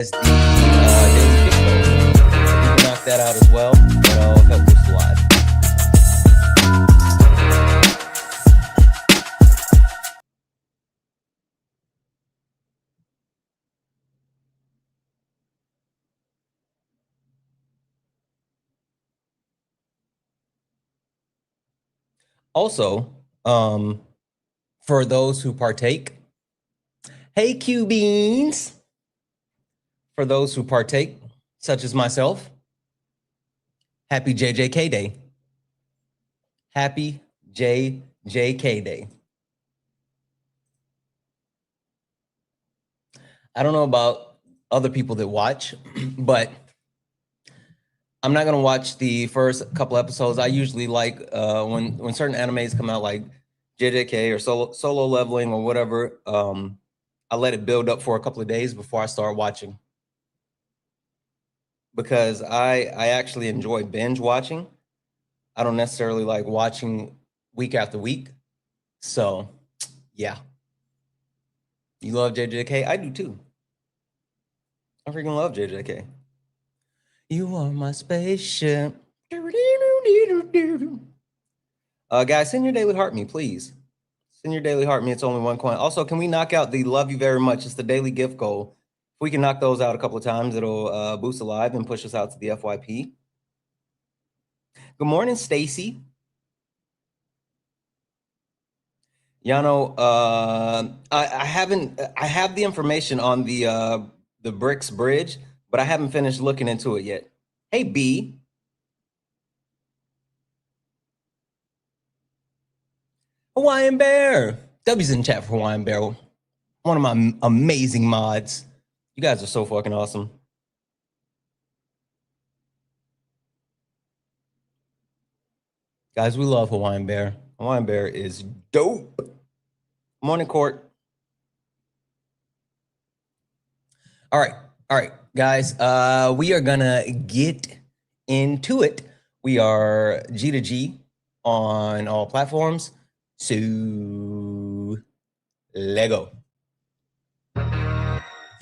as the daily gift code. You can knock that out as well. That'll help us a lot. Also, for those who partake, hey Q Beans. For those who partake, such as myself, happy JJK Day. Happy JJK Day. I don't know about other people that watch, but I'm not gonna watch the first couple episodes. I usually like when certain animes come out, like JJK or solo leveling or whatever. I let it build up for a couple of days before I start watching, because I actually enjoy binge watching. I don't necessarily like watching week after week. So yeah, you love JJK? I do too. I freaking love JJK. You are my spaceship. Guys, send your daily heart me, please. Send your daily heart me. It's only 1 coin. Also, can we knock out the love you very much? It's the daily gift goal. If we can knock those out a couple of times, it'll boost the live and push us out to the FYP. Good morning, Stacy. Yano, I have the information on the Bricks Bridge, but I haven't finished looking into it yet. Hey, B. Hawaiian Bear. W's in chat for Hawaiian Bear. One of my amazing mods. You guys are so fucking awesome. Guys, we love Hawaiian Bear. Hawaiian Bear is dope. Morning, Court. All right, guys. We are gonna get into it. We are G to G on all platforms. So, Lego.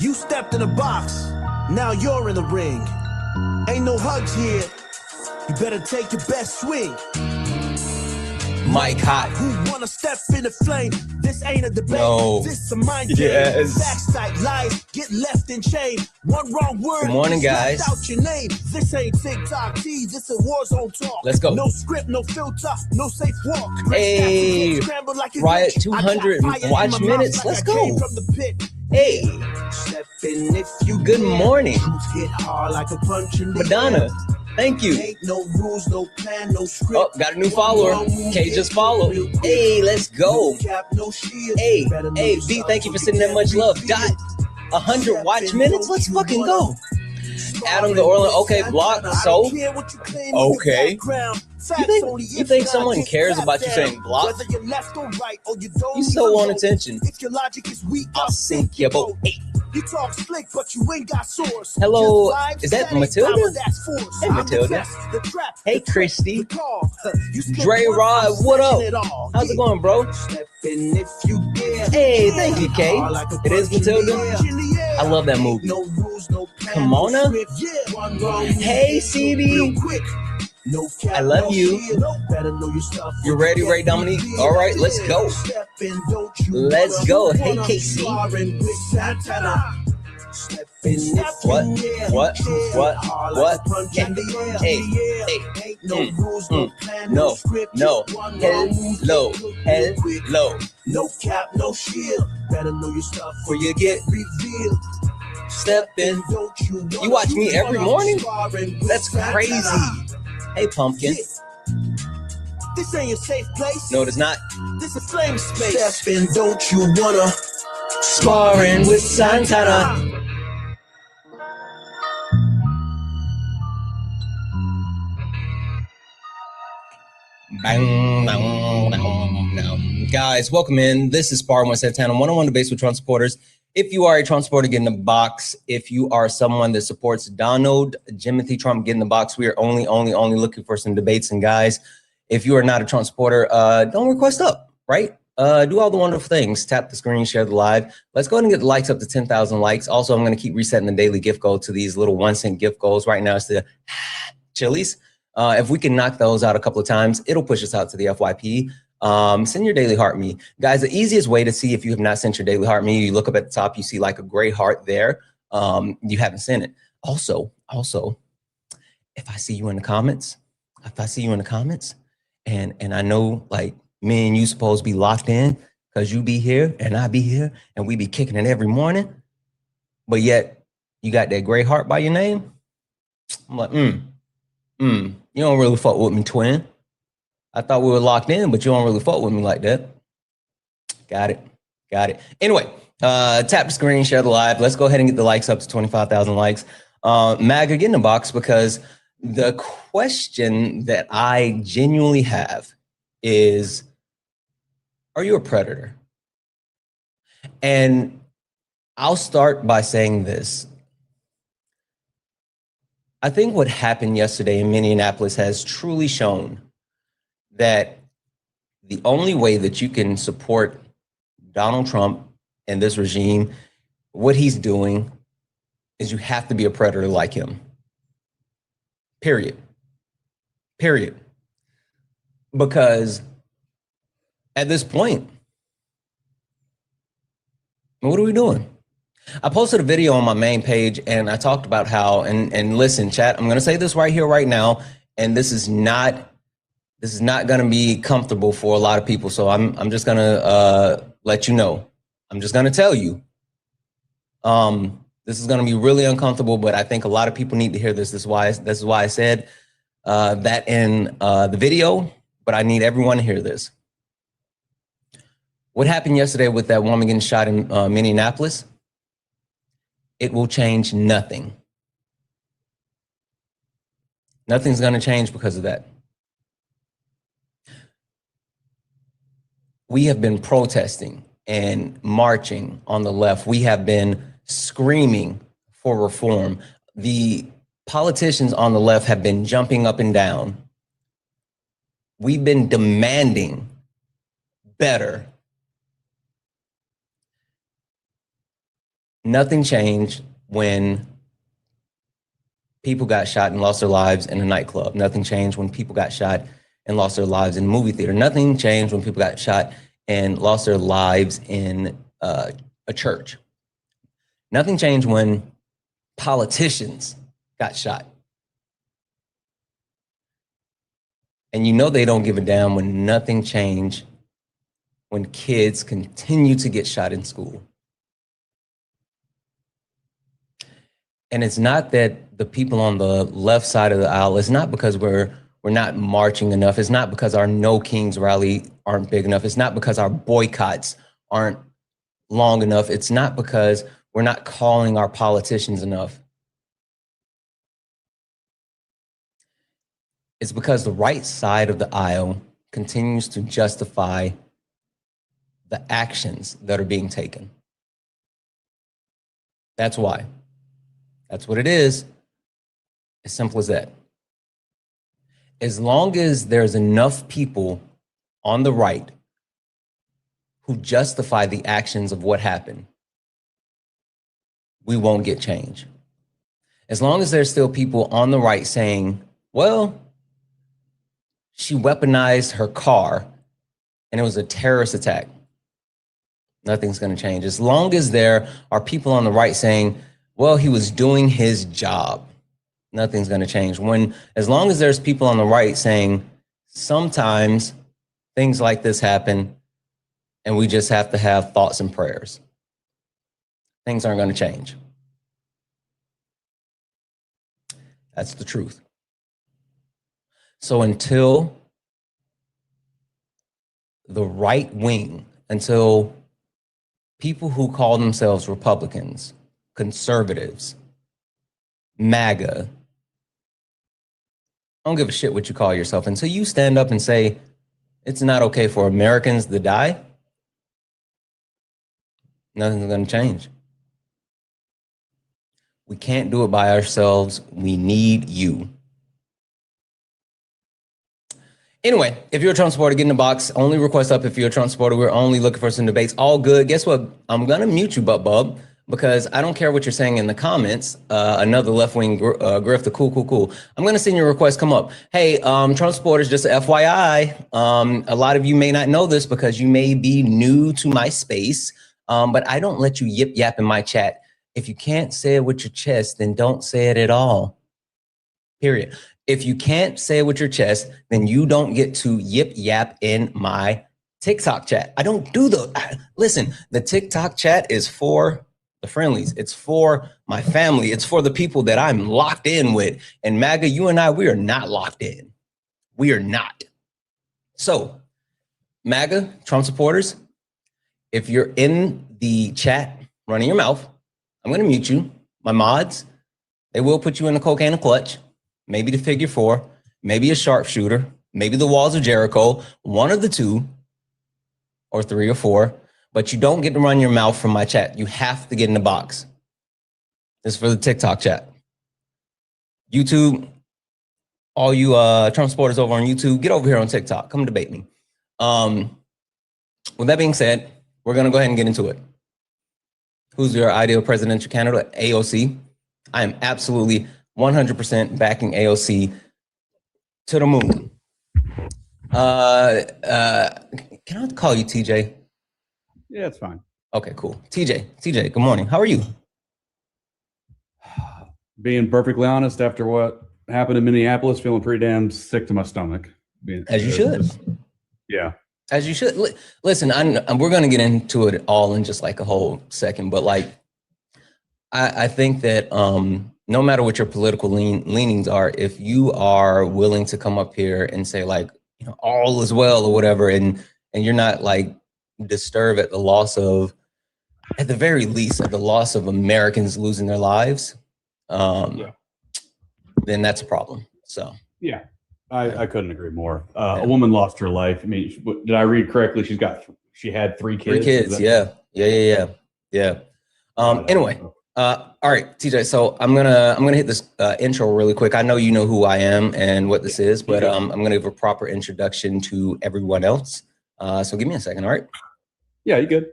You stepped in the box. Now you're in the ring. Ain't no hugs here. You better take your best swing. Mike Hot. Who wanna step in the flame? This ain't a debate. No. This is a mind game. Yes. Backside lies, get left in chain. One wrong word. Good morning, guys. Out your name. This ain't TikTok T. This is war zone talk. Let's go. No script, no filter, no safe walk. Hey, Riot 200 watch minutes. Let's go. Hey, good morning, Madonna. Thank you. Ain't no rules, no plan, no script. Oh, got a new follower. K just followed. Hey, let's go. Hey, B, thank you for sending that much love. Dot 100 watch minutes. Let's fucking go. Adam the Orland. Okay, block. So, okay. You think someone cares about you saying block? You so want attention. I'll sink your boat. Hey. You talk slick, but you ain't got source. Hello, is that Matilda? Hey, Matilda. Hey, Christy. Dre Rod, what up? How's it going, bro? Hey, thank you, Kay. It is Matilda. I love that movie. Kimona? Hey, CB. I love you. You ready, Ray Dominique? All right, let's go. Let's go. Hey, KC. What? Hey. No. Hello. No cap, no shield. Better know your stuff before you get revealed. Step in. You watch me every morning? That's crazy. Hey, Pumpkin. This ain't a safe place. No, it is not. This is flame space. Step in, don't you wanna? Sparring with Santana. Bang, bang, bang, bang. Guys, welcome in. This is Sparring with Santana, one-on-one debates with Trump supporters. If you are a Trump supporter, get in the box. If you are someone that supports Donald Timothy Trump, get in the box. We are only looking for some debates. And guys, if you are not a Trump supporter, don't request up, right? do all the wonderful things. Tap the screen, share the live. Let's go ahead and get the likes up to 10,000 likes. Also, I'm going to keep resetting the daily gift goal to these little 1-cent gift goals. Right now, it's the Chili's. If we can knock those out a couple of times, it'll push us out to the FYP. Send your daily heart me. Guys, the easiest way to see if you have not sent your daily heart me, you look up at the top, you see like a gray heart there. You haven't sent it. Also, if I see you in the comments, and I know like me and you supposed to be locked in because you be here and I be here and we be kicking it every morning, but yet you got that gray heart by your name. I'm like, you don't really fuck with me, twin. I thought we were locked in, but you don't really fuck with me like that. Got it. Anyway, tap the screen, share the live. Let's go ahead and get the likes up to 25,000 likes. MAGA, get in the box, because the question that I genuinely have is, are you a predator? And I'll start by saying this. I think what happened yesterday in Minneapolis has truly shown that the only way that you can support Donald Trump and this regime, what he's doing, is you have to be a predator like him. Period. Because at this point, what are we doing? I posted a video on my main page and I talked about how, and listen, chat, I'm going to say this right here, right now, and this is not going to be comfortable for a lot of people. So I'm just going to let you know. I'm just going to tell you. This is going to be really uncomfortable, but I think a lot of people need to hear this. This is why I said that in the video, but I need everyone to hear this. What happened yesterday with that woman getting shot in Minneapolis, it will change nothing. Nothing's going to change because of that. We have been protesting and marching on the left. We have been screaming for reform. The politicians on the left have been jumping up and down. We've been demanding better. Nothing changed when people got shot and lost their lives in a nightclub. Nothing changed when people got shot and lost their lives in a movie theater. Nothing changed when people got shot and lost their lives in a church. Nothing changed when politicians got shot. And you know they don't give a damn when nothing changed when kids continue to get shot in school. And it's not that the people on the left side of the aisle, it's not because we're not marching enough. It's not because our No Kings rally aren't big enough. It's not because our boycotts aren't long enough. It's not because we're not calling our politicians enough. It's because the right side of the aisle continues to justify the actions that are being taken. That's why. That's what it is. As simple as that. As long as there's enough people on the right who justify the actions of what happened, we won't get change. As long as there's still people on the right saying, well, she weaponized her car and it was a terrorist attack, nothing's going to change. As long as there are people on the right saying, well, he was doing his job, nothing's going to change. As long as there's people on the right saying sometimes things like this happen and we just have to have thoughts and prayers, things aren't going to change. That's the truth. So until the right wing, until people who call themselves Republicans, conservatives, MAGA, I don't give a shit what you call yourself, until you stand up and say it's not okay for Americans to die, nothing's going to change. We can't do it by ourselves. We need you. Anyway, if you're a Trump supporter, get in the box. Only request up if you're a Trump supporter. We're only looking for some debates. All good. Guess what? I'm going to mute you, bub, because I don't care what you're saying in the comments. Another left-wing grifter. Cool. I'm going to send your request. Come up. Hey, Trump supporters, just a FYI. A lot of you may not know this because you may be new to my space, but I don't let you yip yap in my chat. If you can't say it with your chest, then don't say it at all. Period. If you can't say it with your chest, then you don't get to yip yap in my TikTok chat. I don't do listen, the TikTok chat is for the friendlies. It's for my family. It's for the people that I'm locked in with. And MAGA, you and I, we are not locked in. We are not. So MAGA, Trump supporters, if you're in the chat running your mouth, I'm going to mute you. My mods, they will put you in the cocaine and clutch. Maybe the figure four, maybe a sharpshooter, maybe the walls of Jericho, one of the two, or three or four, but you don't get to run your mouth from my chat. You have to get in the box. This is for the TikTok chat. YouTube, all you Trump supporters over on YouTube, get over here on TikTok. Come debate me. With that being said, we're going to go ahead and get into it. Who's your ideal presidential candidate? AOC. I am absolutely 100% backing AOC to the moon. Can I call you TJ? Yeah, it's fine. Okay, cool. TJ, good morning. How are you? Being perfectly honest, after what happened in Minneapolis, feeling pretty damn sick to my stomach. As you should. Yeah. As you should. Listen, we're going to get into it all in just like a whole second, but like, I think that no matter what your political leanings are, if you are willing to come up here and say like, you know, all is well or whatever, and you're not like disturbed at the loss of, at the very least, at the loss of Americans losing their lives, then that's a problem. So yeah, I couldn't agree more. A woman lost her life. I mean, did I read correctly? She had 3 kids. 3 kids. Yeah. Anyway. All right, TJ. So I'm gonna hit this intro really quick. I know you know who I am and what this is, but I'm gonna give a proper introduction to everyone else. So give me a second. All right. Yeah, you good?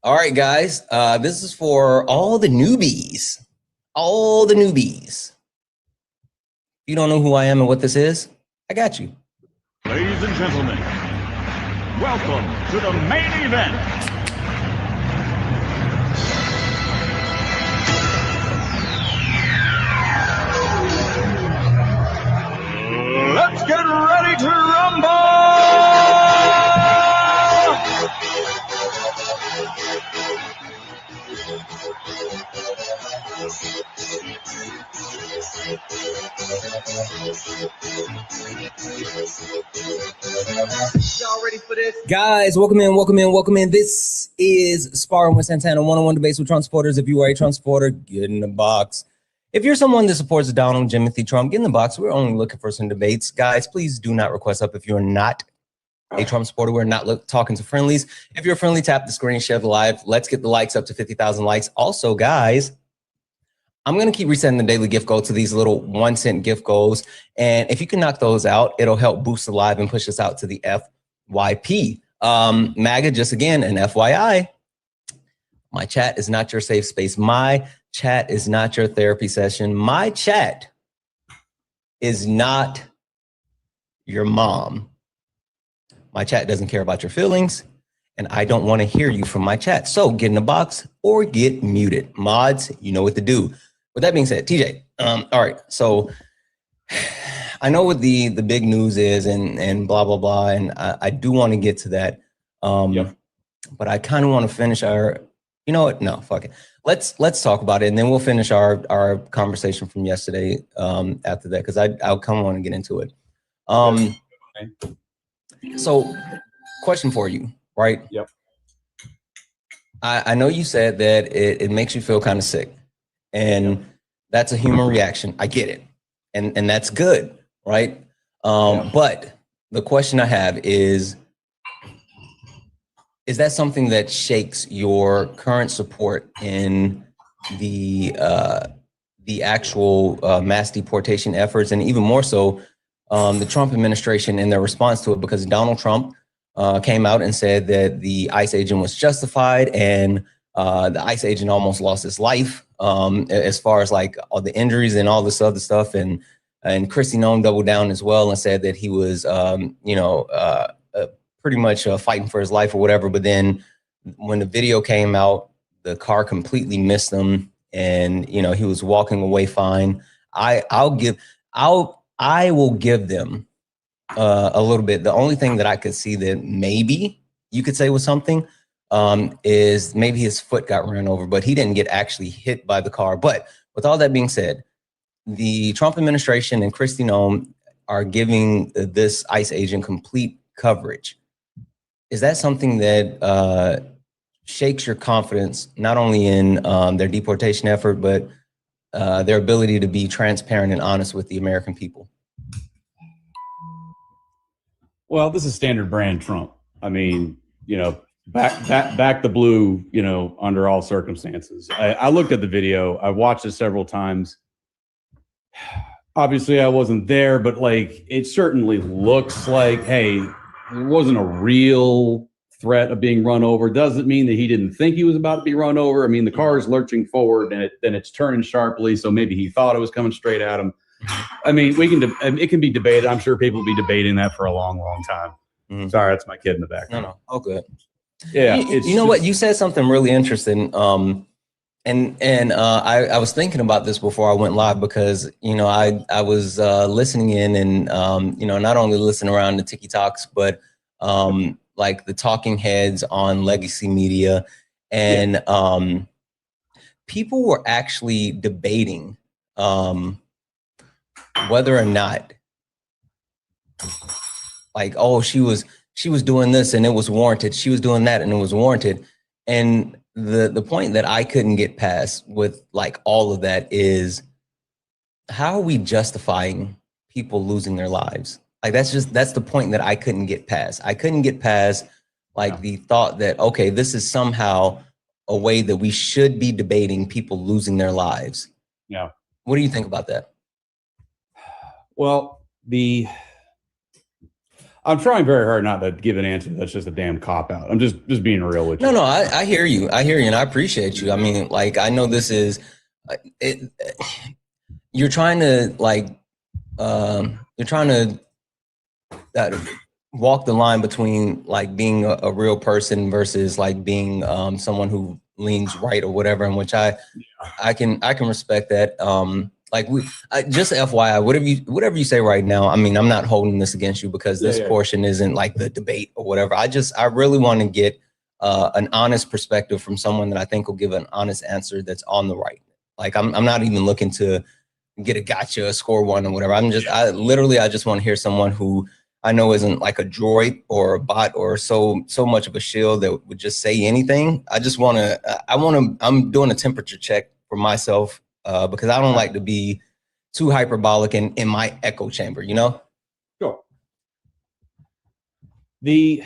All right, guys. This is for all the newbies. All the newbies. If you don't know who I am and what this is, I got you. Ladies and gentlemen, welcome to the main event. Let's get ready to rumble! Y'all ready for this? Guys, welcome in. This is Sparring with Santana, one-on-one debates with Trump supporters. If you are a Trump supporter, get in the box. If you're someone that supports Donald Timothy Trump, get in the box. We're only looking for some debates. Guys, please do not request up if you're not a Trump supporter. We're not talking to friendlies. If you're a friendly, tap the screen, share the live. Let's get the likes up to 50,000 likes. Also, guys, I'm going to keep resetting the daily gift goal to these little 1-cent gift goals. And if you can knock those out, it'll help boost the live and push us out to the FYP. MAGA, just again, an FYI. My chat is not your safe space. My chat is not your therapy session. My chat is not your mom. My chat doesn't care about your feelings, and I don't want to hear you from my chat. So get in the box or get muted. Mods, you know what to do. With that being said, TJ, all right. So I know what the big news is and blah, blah, blah. And I do want to get to that. But I kind of want to finish our, you know what? No, fuck it. Let's talk about it, and then we'll finish our conversation from yesterday after that, because I'll kind of want to get into it. So, question for you, right? Yep. I know you said that it makes you feel kind of sick, and that's a human reaction. I get it, and that's good, right? But the question I have is that something that shakes your current support in the actual mass deportation efforts, and even more so, the Trump administration in their response to it, because Donald Trump came out and said that the ICE agent was justified, and the ICE agent almost lost his life as far as like all the injuries and all this other stuff. And Kristi Noem doubled down as well and said that he was, pretty much fighting for his life or whatever. But then when the video came out, the car completely missed him, and he was walking away fine. I will give them a little bit. The only thing that I could see that maybe you could say was something is maybe his foot got run over, but he didn't get actually hit by the car. But with all that being said, the Trump administration and Kristi Noem are giving this ICE agent complete coverage. Is that something that shakes your confidence, not only in their deportation effort, but their ability to be transparent and honest with the American people? Well, this is standard brand Trump. I mean, back the blue, under all circumstances. I looked at the video. I watched it several times. Obviously, I wasn't there, but like, it certainly looks like, hey, it wasn't a real threat of being run over. Doesn't mean that he didn't think he was about to be run over. I mean, the car is lurching forward, and then it's turning sharply, so maybe he thought it was coming straight at him. I mean, it can be debated. I'm sure people will be debating that for a long, long time. Mm-hmm. Sorry, that's my kid in the background. No, all good. Yeah, you know what? You said something really interesting. I was thinking about this before I went live, because I was listening in, and not only listening around the TikToks, but like the talking heads on legacy media, and people were actually debating whether or not, like, oh, she was doing this and it was warranted. She was doing that and it was warranted. And the point that I couldn't get past with like all of that is, how are we justifying people losing their lives? Like, that's the point that I couldn't get past. I couldn't get past like the thought that, okay, this is somehow a way that we should be debating people losing their lives. Yeah. What do you think about that? Well, I'm trying very hard not to give an answer that's just a damn cop out. I'm just being real with you. No, I hear you. And I appreciate you. I mean, like, I know this is you're trying to walk the line between like being a real person versus like being someone who leans right or whatever, in which I can respect that. Just FYI, whatever you say right now, I mean, I'm not holding this against you, because this portion isn't like the debate or whatever. I really want to get an honest perspective from someone that I think will give an honest answer that's on the right. Like, I'm not even looking to get a gotcha, score one or whatever. I just want to hear someone who I know isn't like a droid or a bot or so much of a shield that would just say anything. I'm doing a temperature check for myself, because I don't like to be too hyperbolic in my echo chamber, Sure. This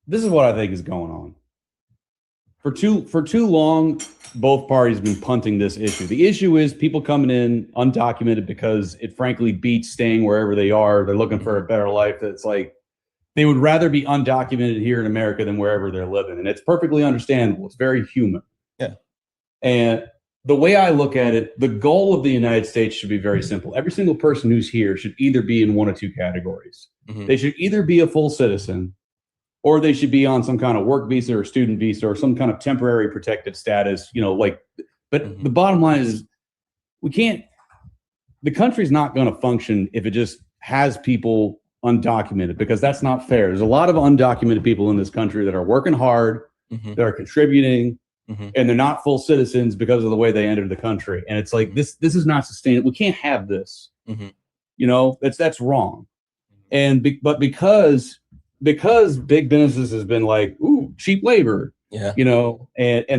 is what I think is going on. For too long, both parties have been punting this issue. The issue is people coming in undocumented because it frankly beats staying wherever they are. They're looking for a better life. It's like they would rather be undocumented here in America than wherever they're living. And it's perfectly understandable. It's very human. Yeah. And the way I look at it, the goal of the United States should be very simple. Every single person who's here should either be in one of two categories. Mm-hmm. They should either be a full citizen, or they should be on some kind of work visa or student visa or some kind of temporary protected status, but mm-hmm. The bottom line is the country's not going to function if it just has people undocumented, because that's not fair. There's a lot of undocumented people in this country that are working hard, mm-hmm. that are contributing, mm-hmm. and they're not full citizens because of the way they entered the country. And it's like, this is not sustainable. We can't have this, mm-hmm. That's wrong. And because big businesses has been like, ooh, cheap labor, and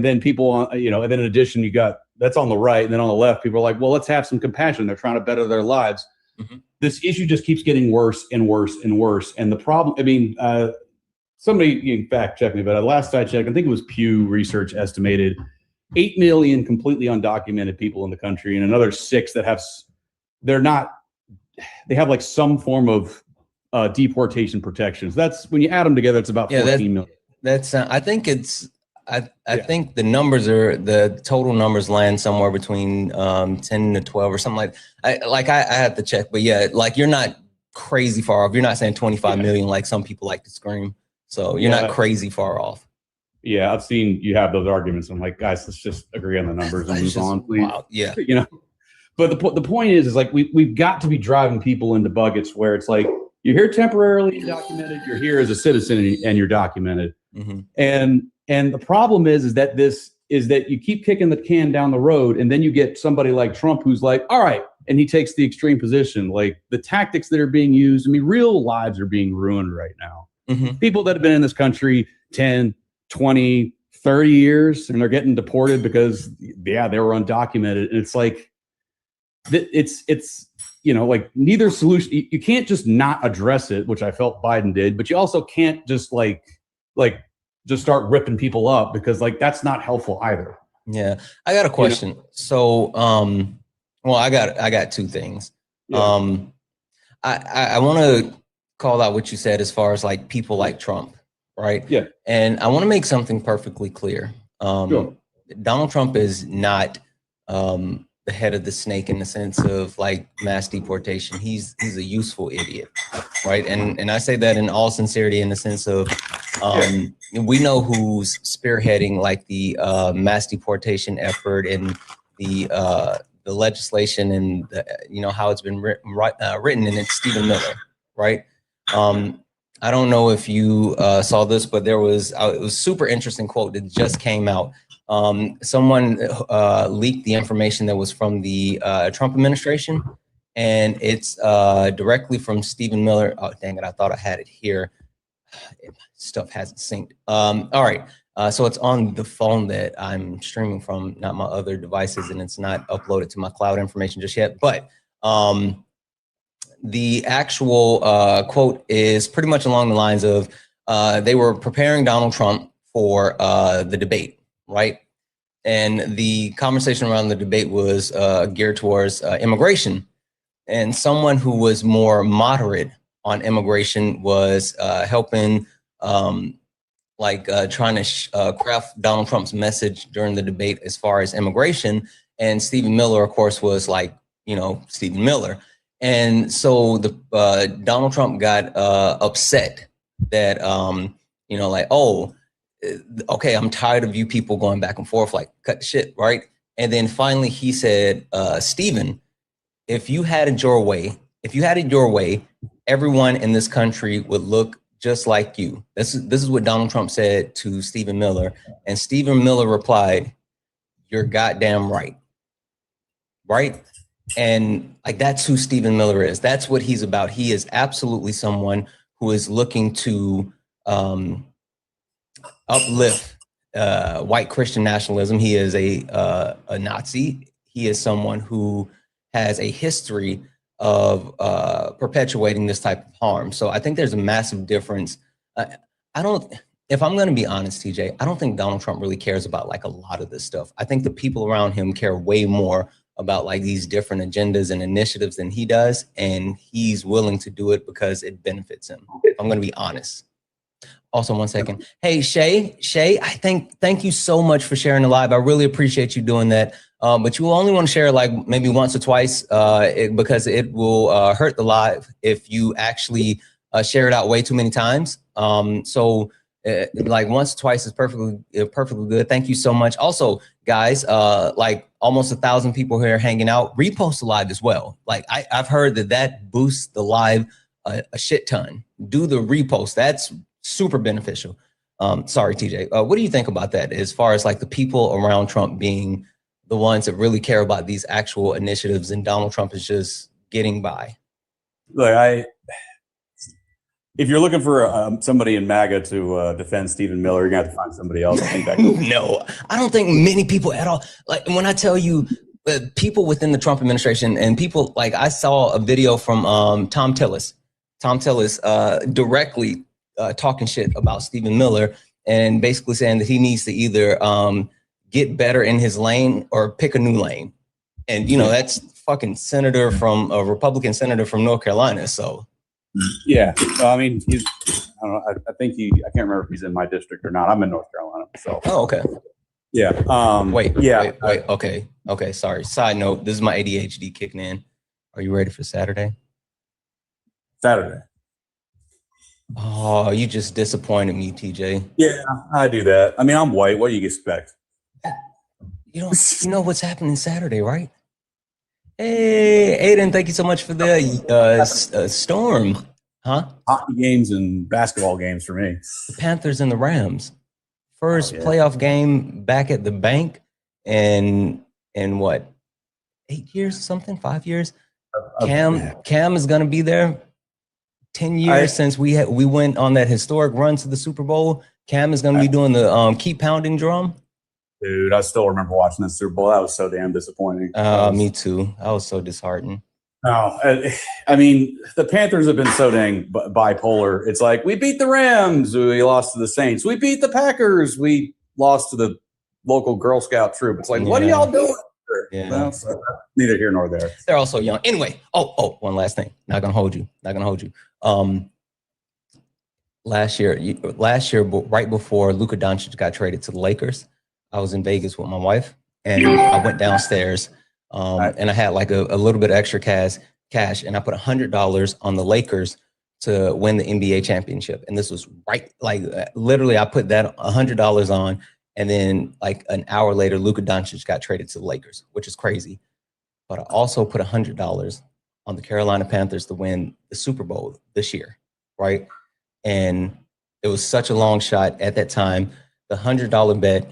then people, and then in addition, you got, that's on the right. And then on the left, people are like, well, let's have some compassion. They're trying to better their lives. Mm-hmm. This issue just keeps getting worse and worse and worse. And the problem, somebody, you can fact check me, but last I checked, I think it was Pew Research estimated 8 million completely undocumented people in the country, and another 6 that they're not they have like some form of deportation protections. That's when you add them together, it's about 14 million. That's I think it's I think the numbers the total numbers land somewhere between 10 to 12 or something like I have to check, but yeah, like you're not crazy far off. You're not saying 25 million like some people like to scream. So you're not crazy far off. Yeah, I've seen you have those arguments. I'm like, guys, let's just agree on the numbers and move on, please. Wow. Yeah. You know, but the point is like we've got to be driving people into buckets where it's like you're here temporarily undocumented, you're here as a citizen and you're documented. Mm-hmm. And the problem is that you keep kicking the can down the road, and then you get somebody like Trump who's like, all right, and he takes the extreme position. Like the tactics that are being used, I mean, real lives are being ruined right now. Mm-hmm. People that have been in this country 10, 20, 30 years, and they're getting deported because, they were undocumented. And it's like, it's you know, like neither solution. You can't just not address it, which I felt Biden did, but you also can't just like just start ripping people up because like that's not helpful either. Yeah, I got a question. You know? So, well, I got two things. Yeah. I want to call out what you said as far as like people like Trump, right? Yeah. And I want to make something perfectly clear. Sure. Donald Trump is not the head of the snake in the sense of like mass deportation. He's a useful idiot, right? And I say that in all sincerity in the sense of we know who's spearheading like the mass deportation effort and the legislation and how it's been written, and it's Stephen Miller, right? I don't know if you saw this, but there was it was super interesting quote that just came out. Someone leaked the information that was from the Trump administration, and it's directly from Stephen Miller. Oh, dang it. I thought I had it here. Stuff hasn't synced. All right. So it's on the phone that I'm streaming from, not my other devices, and it's not uploaded to my cloud information just yet. But the actual quote is pretty much along the lines of they were preparing Donald Trump for the debate, right? And the conversation around the debate was geared towards immigration. And someone who was more moderate on immigration was helping, trying to craft Donald Trump's message during the debate as far as immigration. And Stephen Miller, of course, was like, Stephen Miller. And so the Donald Trump got upset that, okay, I'm tired of you people going back and forth, like cut the shit, right? And then finally he said, Stephen, if you had it your way, everyone in this country would look just like you. This is what Donald Trump said to Stephen Miller. And Stephen Miller replied, you're goddamn right. Right? And like, that's who Stephen Miller is. That's what he's about. He is absolutely someone who is looking to uplift white Christian nationalism. He is a Nazi. He is someone who has a history of perpetuating this type of harm. So I think there's a massive difference. If I'm going to be honest, TJ, I don't think Donald Trump really cares about like a lot of this stuff. I think the people around him care way more about like these different agendas and initiatives than he does. And he's willing to do it because it benefits him. I'm going to be honest. Also, 1 second. Hey, Shay, thank you so much for sharing the live. I really appreciate you doing that. But you will only want to share like maybe once or twice because it will hurt the live if you actually share it out way too many times. So like once or twice is perfectly good. Thank you so much. Also, guys, like almost 1,000 people here hanging out. Repost the live as well. Like I've heard that boosts the live a shit ton. Do the repost. That's super beneficial. Sorry, TJ. What do you think about that as far as like the people around Trump being the ones that really care about these actual initiatives and Donald Trump is just getting by? Look, if you're looking for somebody in MAGA to defend Stephen Miller, you're going to have to find somebody else. No, I don't think many people at all. Like when I tell you people within the Trump administration and people like I saw a video from Tom Tillis directly talking shit about Stephen Miller and basically saying that he needs to either get better in his lane or pick a new lane. And, that's fucking senator from a Republican senator from North Carolina. So yeah, I mean, I don't know. I think I can't remember if he's in my district or not. I'm in North Carolina, so. Oh, okay. Yeah. Wait. Okay. Sorry. Side note: this is my ADHD kicking in. Are you ready for Saturday? Saturday. Oh, you just disappointed me, TJ. Yeah, I do that. I mean, I'm white. What do you expect? You know what's happening Saturday, right? Hey, Aiden, thank you so much for the storm. Huh? Hockey games and basketball games for me. The Panthers and the Rams. First playoff game back at the bank in what? 8 years or something? 5 years? Cam is going to be there. 10 years since we went on that historic run to the Super Bowl. Cam is going to be doing the keep pounding drum. Dude, I still remember watching the Super Bowl. That was so damn disappointing. Me too. I was so disheartened. No, I mean, the Panthers have been so dang bipolar. It's like, we beat the Rams, we lost to the Saints. We beat the Packers, we lost to the local Girl Scout troop. It's like, what are y'all doing? Yeah. Well, so, neither here nor there. They're also young. Anyway, one last thing. Not gonna hold you. Last year, right before Luka Doncic got traded to the Lakers, I was in Vegas with my wife, and I went downstairs, and I had like a little bit of extra cash, and I put $100 on the Lakers to win the NBA championship. And this was literally, I put that $100 on, and then like an hour later, Luka Doncic got traded to the Lakers, which is crazy. But I also put $100 on the Carolina Panthers to win the Super Bowl this year, right? And it was such a long shot at that time. The $100 bet,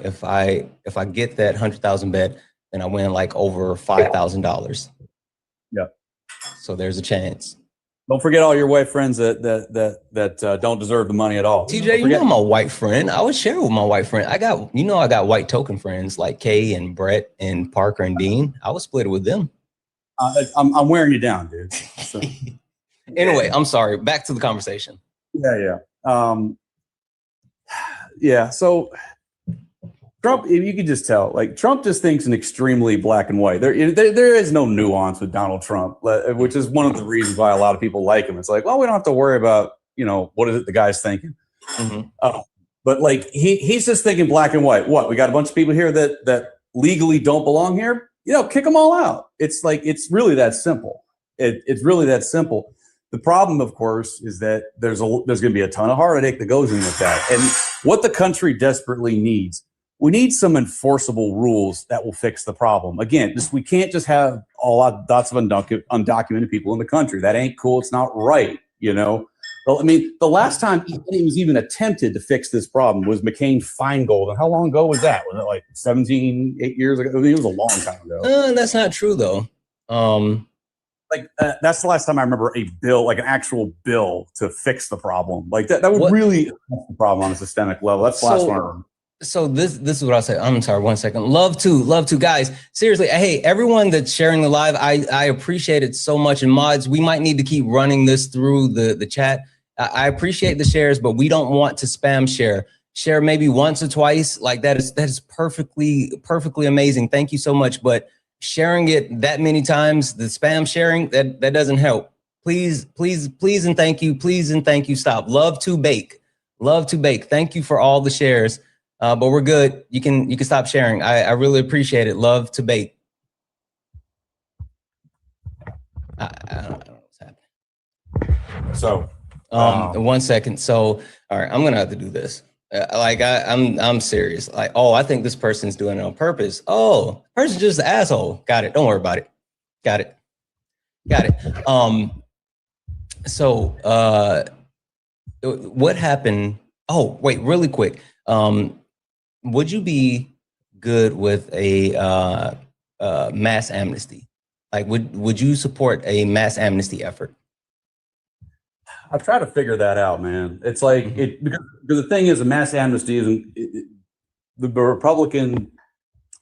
if I get that 100,000 bet, then I win like over $5,000. Yeah. So there's a chance. Don't forget all your white friends that don't deserve the money at all. TJ, you know my white friend. I would share with my white friend. I got white token friends like Kay and Brett and Parker and Dean. I would split it with them. I'm wearing you down, dude. So. Anyway, I'm sorry. Back to the conversation. Yeah. So Trump, if you could just tell, like Trump just thinks in extremely black and white. There is no nuance with Donald Trump, which is one of the reasons why a lot of people like him. It's like, well, we don't have to worry about, what is it the guy's thinking. Mm-hmm. But like he's just thinking black and white. What, we got a bunch of people here that legally don't belong here? Kick them all out. It's like, it's really that simple. It's really that simple. The problem, of course, is that there's going to be a ton of heartache that goes in with that. And what the country desperately needs, we need some enforceable rules that will fix the problem. Again, we can't just have lots of undocumented people in the country. That ain't cool. It's not right, Well, I mean, the last time it was even attempted to fix this problem was McCain-Feingold. And how long ago was that? Was it like 8 years ago? I mean, it was a long time ago. That's not true, though. That's the last time I remember a bill, like an actual bill to fix the problem. Like that would really fix the problem on a systemic level. That's the last one I remember. So this is what I'll say. I'm sorry, 1 second. Love to guys. Seriously, hey, everyone that's sharing the live, I appreciate it so much. And mods, we might need to keep running this through the chat. I appreciate the shares, but we don't want to spam share. Share maybe once or twice. Like that is perfectly amazing. Thank you so much. But sharing it that many times, the spam sharing, that doesn't help. Please and thank you. Please and thank you. Stop. Love to bake. Thank you for all the shares. But we're good. You can stop sharing. I really appreciate it. Love to bake. I don't know what's happening. So 1 second. So all right, I'm gonna have to do this. I'm serious. Like, I think this person's doing it on purpose. Person's just an asshole. Got it. Don't worry about it. Got it. So what happened? Oh, wait, really quick. Would you be good with a mass amnesty? Like, would you support a mass amnesty effort? I've tried to figure that out, man. It's like because the thing is, a mass amnesty isn't the Republican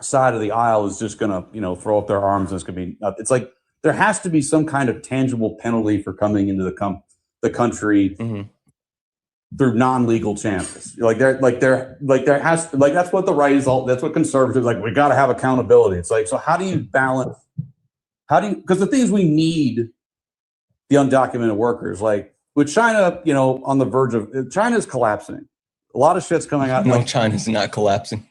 side of the aisle is just gonna throw up their arms and it's gonna be. It's like there has to be some kind of tangible penalty for coming into the country through non-legal channels. There has that's what the right is. That's what conservatives like. We got to have accountability. It's like, so how do you balance How do you, because the things we need the undocumented workers, like with China, you know, on the verge of, China's collapsing. A lot of shit's coming out. No, like, China's not collapsing.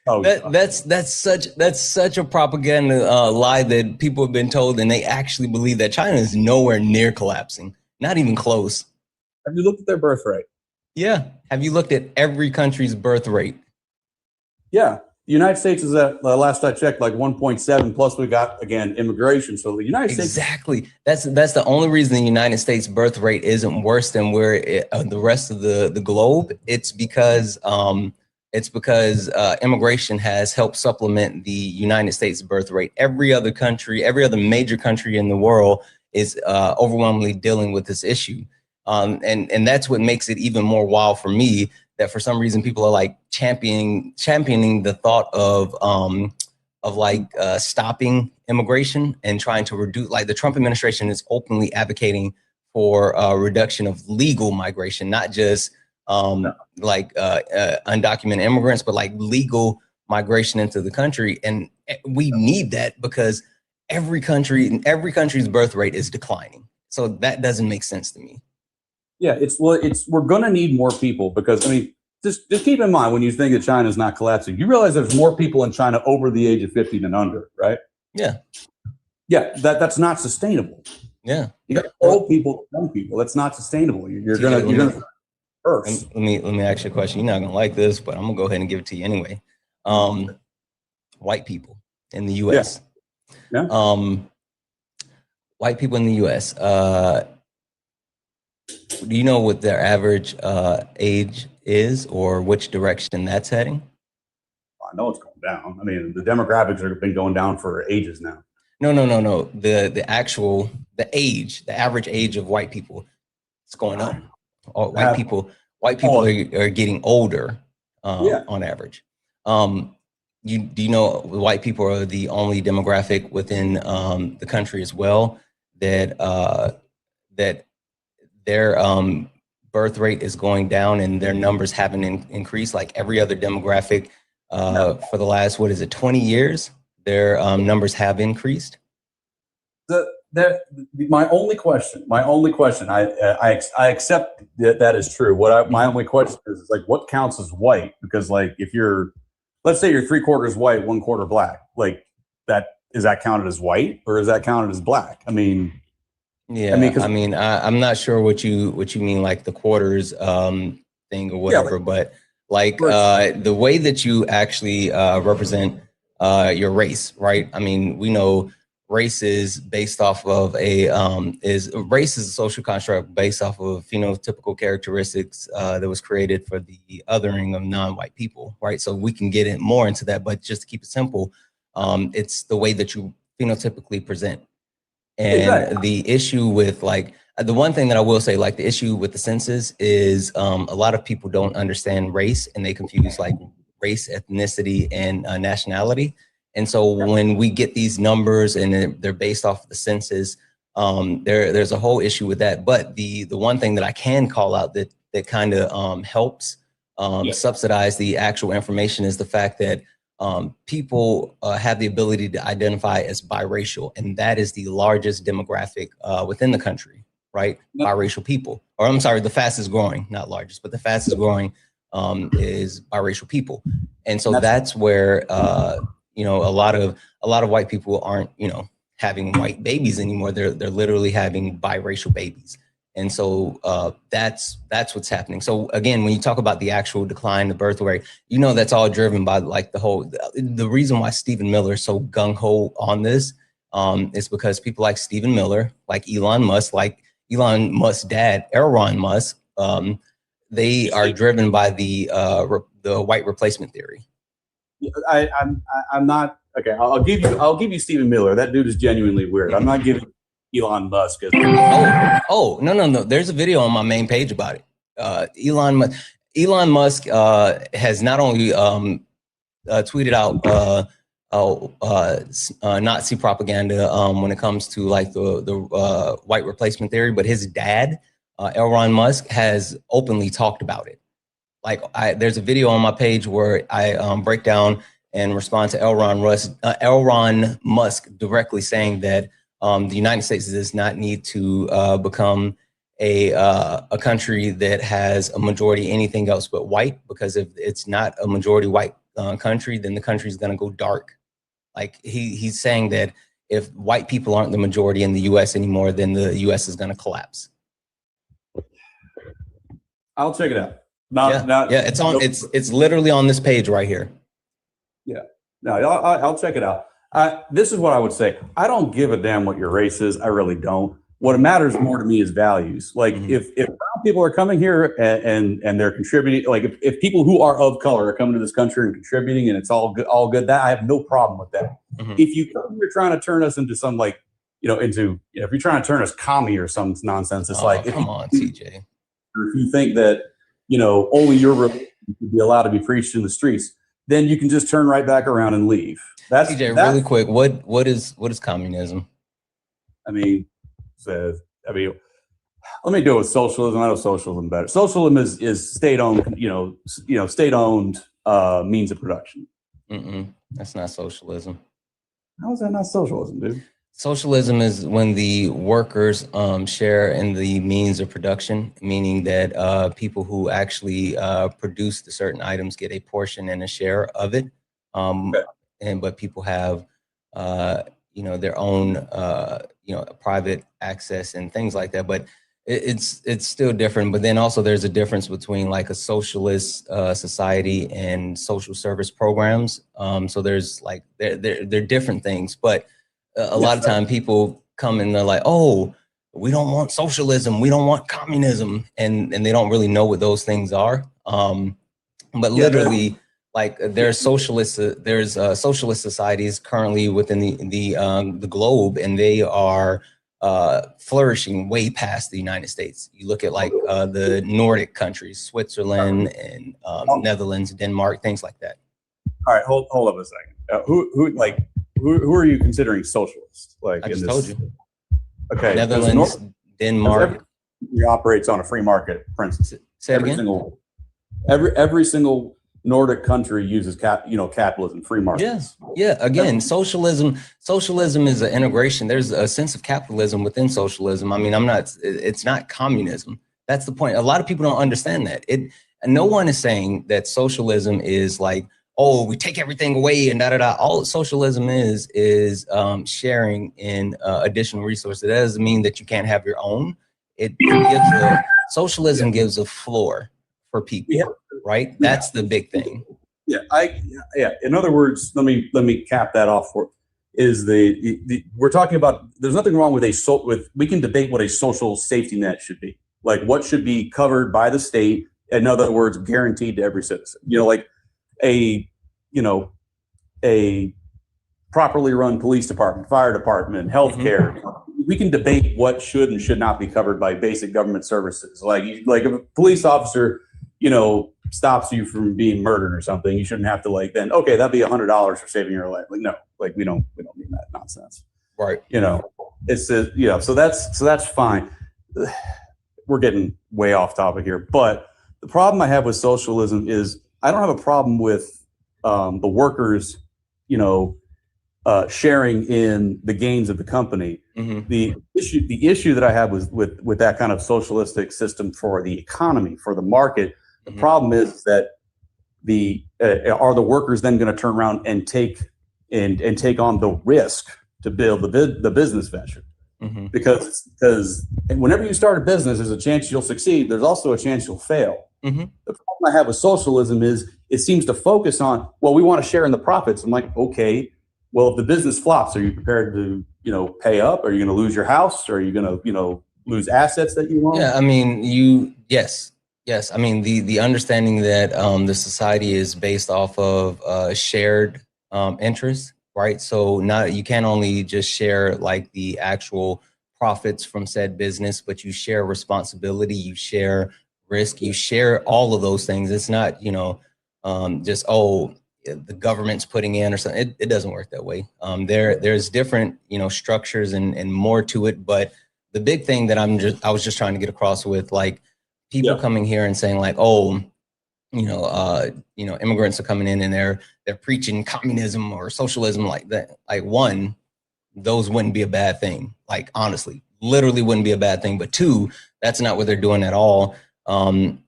Oh, that's such a propaganda lie that people have been told, and they actually believe that China is nowhere near collapsing, not even close. Have you looked at their birth rate? Yeah. Have you looked at every country's birth rate? Yeah. The United States is at, last I checked, like 1.7, plus we got, again, immigration. So the United States. Exactly. That's the only reason the United States birth rate isn't worse than where the rest of the globe. It's because immigration has helped supplement the United States birth rate. Every other country, every other major country in the world is overwhelmingly dealing with this issue. And that's what makes it even more wild for me, that for some reason people are like championing the thought of stopping immigration and trying to reduce, like the Trump administration is openly advocating for reduction of legal migration, not just undocumented immigrants, but like legal migration into the country. And we need that because every country's birth rate is declining. So that doesn't make sense to me. Yeah, we're going to need more people because, I mean, just keep in mind when you think that China is not collapsing, you realize there's more people in China over the age of 50 than under, right? Yeah. Yeah, that's not sustainable. Yeah. You got old people, young people. That's not sustainable. You're gonna first. Let me ask you a question. You're not gonna like this, but I'm gonna go ahead and give it to you anyway. White people in the US. Yeah. White people in the US. Do you know what their average age is, or which direction that's heading? I know it's going down. I mean, the demographics have been going down for ages now. No. The average age of white people, it's going up. White people are getting older on average. Do you know white people are the only demographic within the country as well that their birth rate is going down and their numbers haven't increased like every other demographic for the last, 20 years, their numbers have increased? My only question, I accept that is true. My only question is like, what counts as white? Because like, if let's say you're 3/4 white, 1/4 black, like is that counted as white or is that counted as black? I mean, yeah, I'm not sure what you mean, like the quarters thing or whatever, but like the way that you actually represent your race, right? I mean, we know race is based off of race is a social construct based off of phenotypical characteristics that was created for the othering of non-white people, right? So we can get more into that, but just to keep it simple, it's the way that you phenotypically present. And the issue with the one thing that I will say, like the issue with the census is a lot of people don't understand race and they confuse like race, ethnicity, and nationality. And so when we get these numbers and they're based off of the census, there's a whole issue with that. But the one thing that I can call out that kind of helps subsidize the actual information is the fact that people have the ability to identify as biracial, and that is the largest demographic within the country, right? Biracial people, or I'm sorry, the fastest growing, not largest, but the fastest growing is biracial people. And so that's where a lot of white people aren't having white babies anymore. They're literally having biracial babies. And so that's what's happening. So again, when you talk about the actual decline, the birth rate, that's all driven by like the reason why Stephen Miller is so gung-ho on this is because people like Stephen Miller, like Elon Musk's dad, Elon Musk, they are driven by the white replacement theory. I'm not okay. I'll give you Stephen Miller. That dude is genuinely weird. I'm not giving Elon Musk. No. There's a video on my main page about it. Elon Musk has not only tweeted out Nazi propaganda when it comes to like the white replacement theory, but his dad, Elon Musk, has openly talked about it. Like there's a video on my page where I break down and respond to Elon Musk directly saying that the United States does not need to become a country that has a majority anything else but white, because if it's not a majority white country, then the country is going to go dark. Like he's saying that if white people aren't the majority in the U.S. anymore, then the U.S. is going to collapse. I'll check it out. It's on. It's literally on this page right here. Yeah, no, I'll check it out. This is what I would say. I don't give a damn what your race is. I really don't. What matters more to me is values. Like if brown people are coming here and they're contributing, like if people who are of color are coming to this country and contributing, and it's all good, that I have no problem with that. If you come here trying to turn us into some if you're trying to turn us commie or some nonsense, it's come on, TJ. If you think that only your religion should be allowed to be preached in the streets, then you can just turn right back around and leave. TJ, really quick, what is communism? Let me do it with socialism. I know socialism better. Socialism is state-owned, state-owned means of production. That's not socialism. How is that not socialism, dude? Socialism is when the workers share in the means of production, meaning that people who actually produce the certain items get a portion and a share of it. But people have their own private access and things like that. But it's still different. But then also there's a difference between like a socialist society and social service programs. So there's like they're different things, but a lot of time people come and they're like, oh, we don't want socialism, we don't want communism, and they don't really know what those things are. But literally, like there's socialist societies currently within the globe, and they are flourishing way past the United States. You look at like the Nordic countries, Switzerland and Netherlands, Denmark, things like that. All right, hold up a second. Who are you considering socialist? Like I just told you. Okay. Netherlands, Denmark. He operates on a free market principle. Say it again. Every single Nordic country uses capitalism, free markets. Yeah. Again, socialism is an integration. There's a sense of capitalism within socialism. I mean, it's not communism. That's the point. A lot of people don't understand that. No one is saying that socialism is like, oh, we take everything away and da-da-da. All socialism is sharing in additional resources. That doesn't mean that you can't have your own. Socialism gives a floor for people, right? That's the big thing. In other words, let me cap that off for is we're talking about, there's nothing wrong with we can debate what a social safety net should be. Like what should be covered by the state. In other words, guaranteed to every citizen. A properly run police department, fire department, healthcare. We can debate what should and should not be covered by basic government services. Like if a police officer, stops you from being murdered or something, you shouldn't have to then, okay, that'd be $100 for saving your life. Like, no, we don't need that nonsense. Right. It's so that's fine. We're getting way off topic here, but the problem I have with socialism is I don't have a problem with the workers, sharing in the gains of the company. The issue that I have with that kind of socialistic system for the economy, for the market, the problem is that are the workers then going to turn around and take on the risk to build the business venture? Because whenever you start a business, there's a chance you'll succeed. There's also a chance you'll fail. The problem I have with socialism is it seems to focus on, well, we want to share in the profits. I'm like, okay, well, if the business flops, are you prepared to, pay up? Are you going to lose your house? Are you going to, lose assets that you want? Yeah, I mean, yes. I mean, the understanding that the society is based off of shared interests, right? So you can't only just share like the actual profits from said business, but you share responsibility, you share risk, you share all of those things. It's not, just, oh, the government's putting in or something. It doesn't work that way. There's different, structures and more to it. But the big thing that I was just trying to get across with, like, people coming here and saying like, oh, immigrants are coming in and they're preaching communism or socialism like that. Like, one, those wouldn't be a bad thing. Like, honestly, literally wouldn't be a bad thing. But two, that's not what they're doing at all.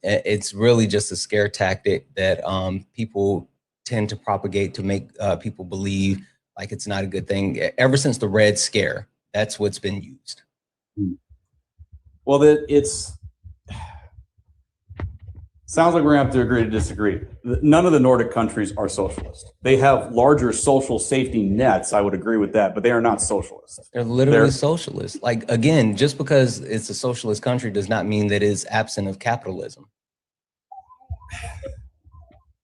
It's really just a scare tactic that people tend to propagate to make people believe like it's not a good thing. Ever since the Red Scare, that's what's been used. Well, sounds like we're gonna have to agree to disagree. None of the Nordic countries are socialist. They have larger social safety nets. I would agree with that, but they are not socialist. They're literally socialist. Like, again, just because it's a socialist country does not mean that it's absent of capitalism.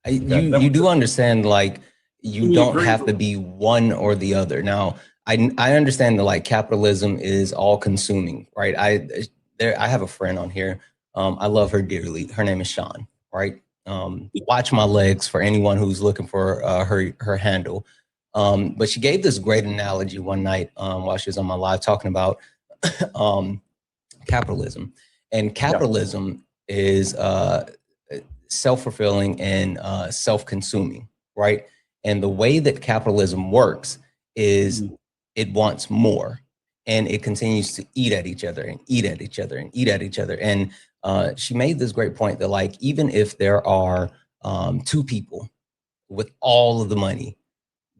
You do understand, like, you don't have to be one or the other. Now, I understand that, like, capitalism is all consuming, right? I have a friend on here. I love her dearly. Her name is Sean, right? Watch my legs for anyone who's looking for her handle. But she gave this great analogy one night while she was on my live talking about capitalism. And capitalism is self-fulfilling and self-consuming, right? And the way that capitalism works is it wants more, and it continues to eat at each other and eat at each other and eat at each other. And she made this great point that, like, even if there are two people with all of the money,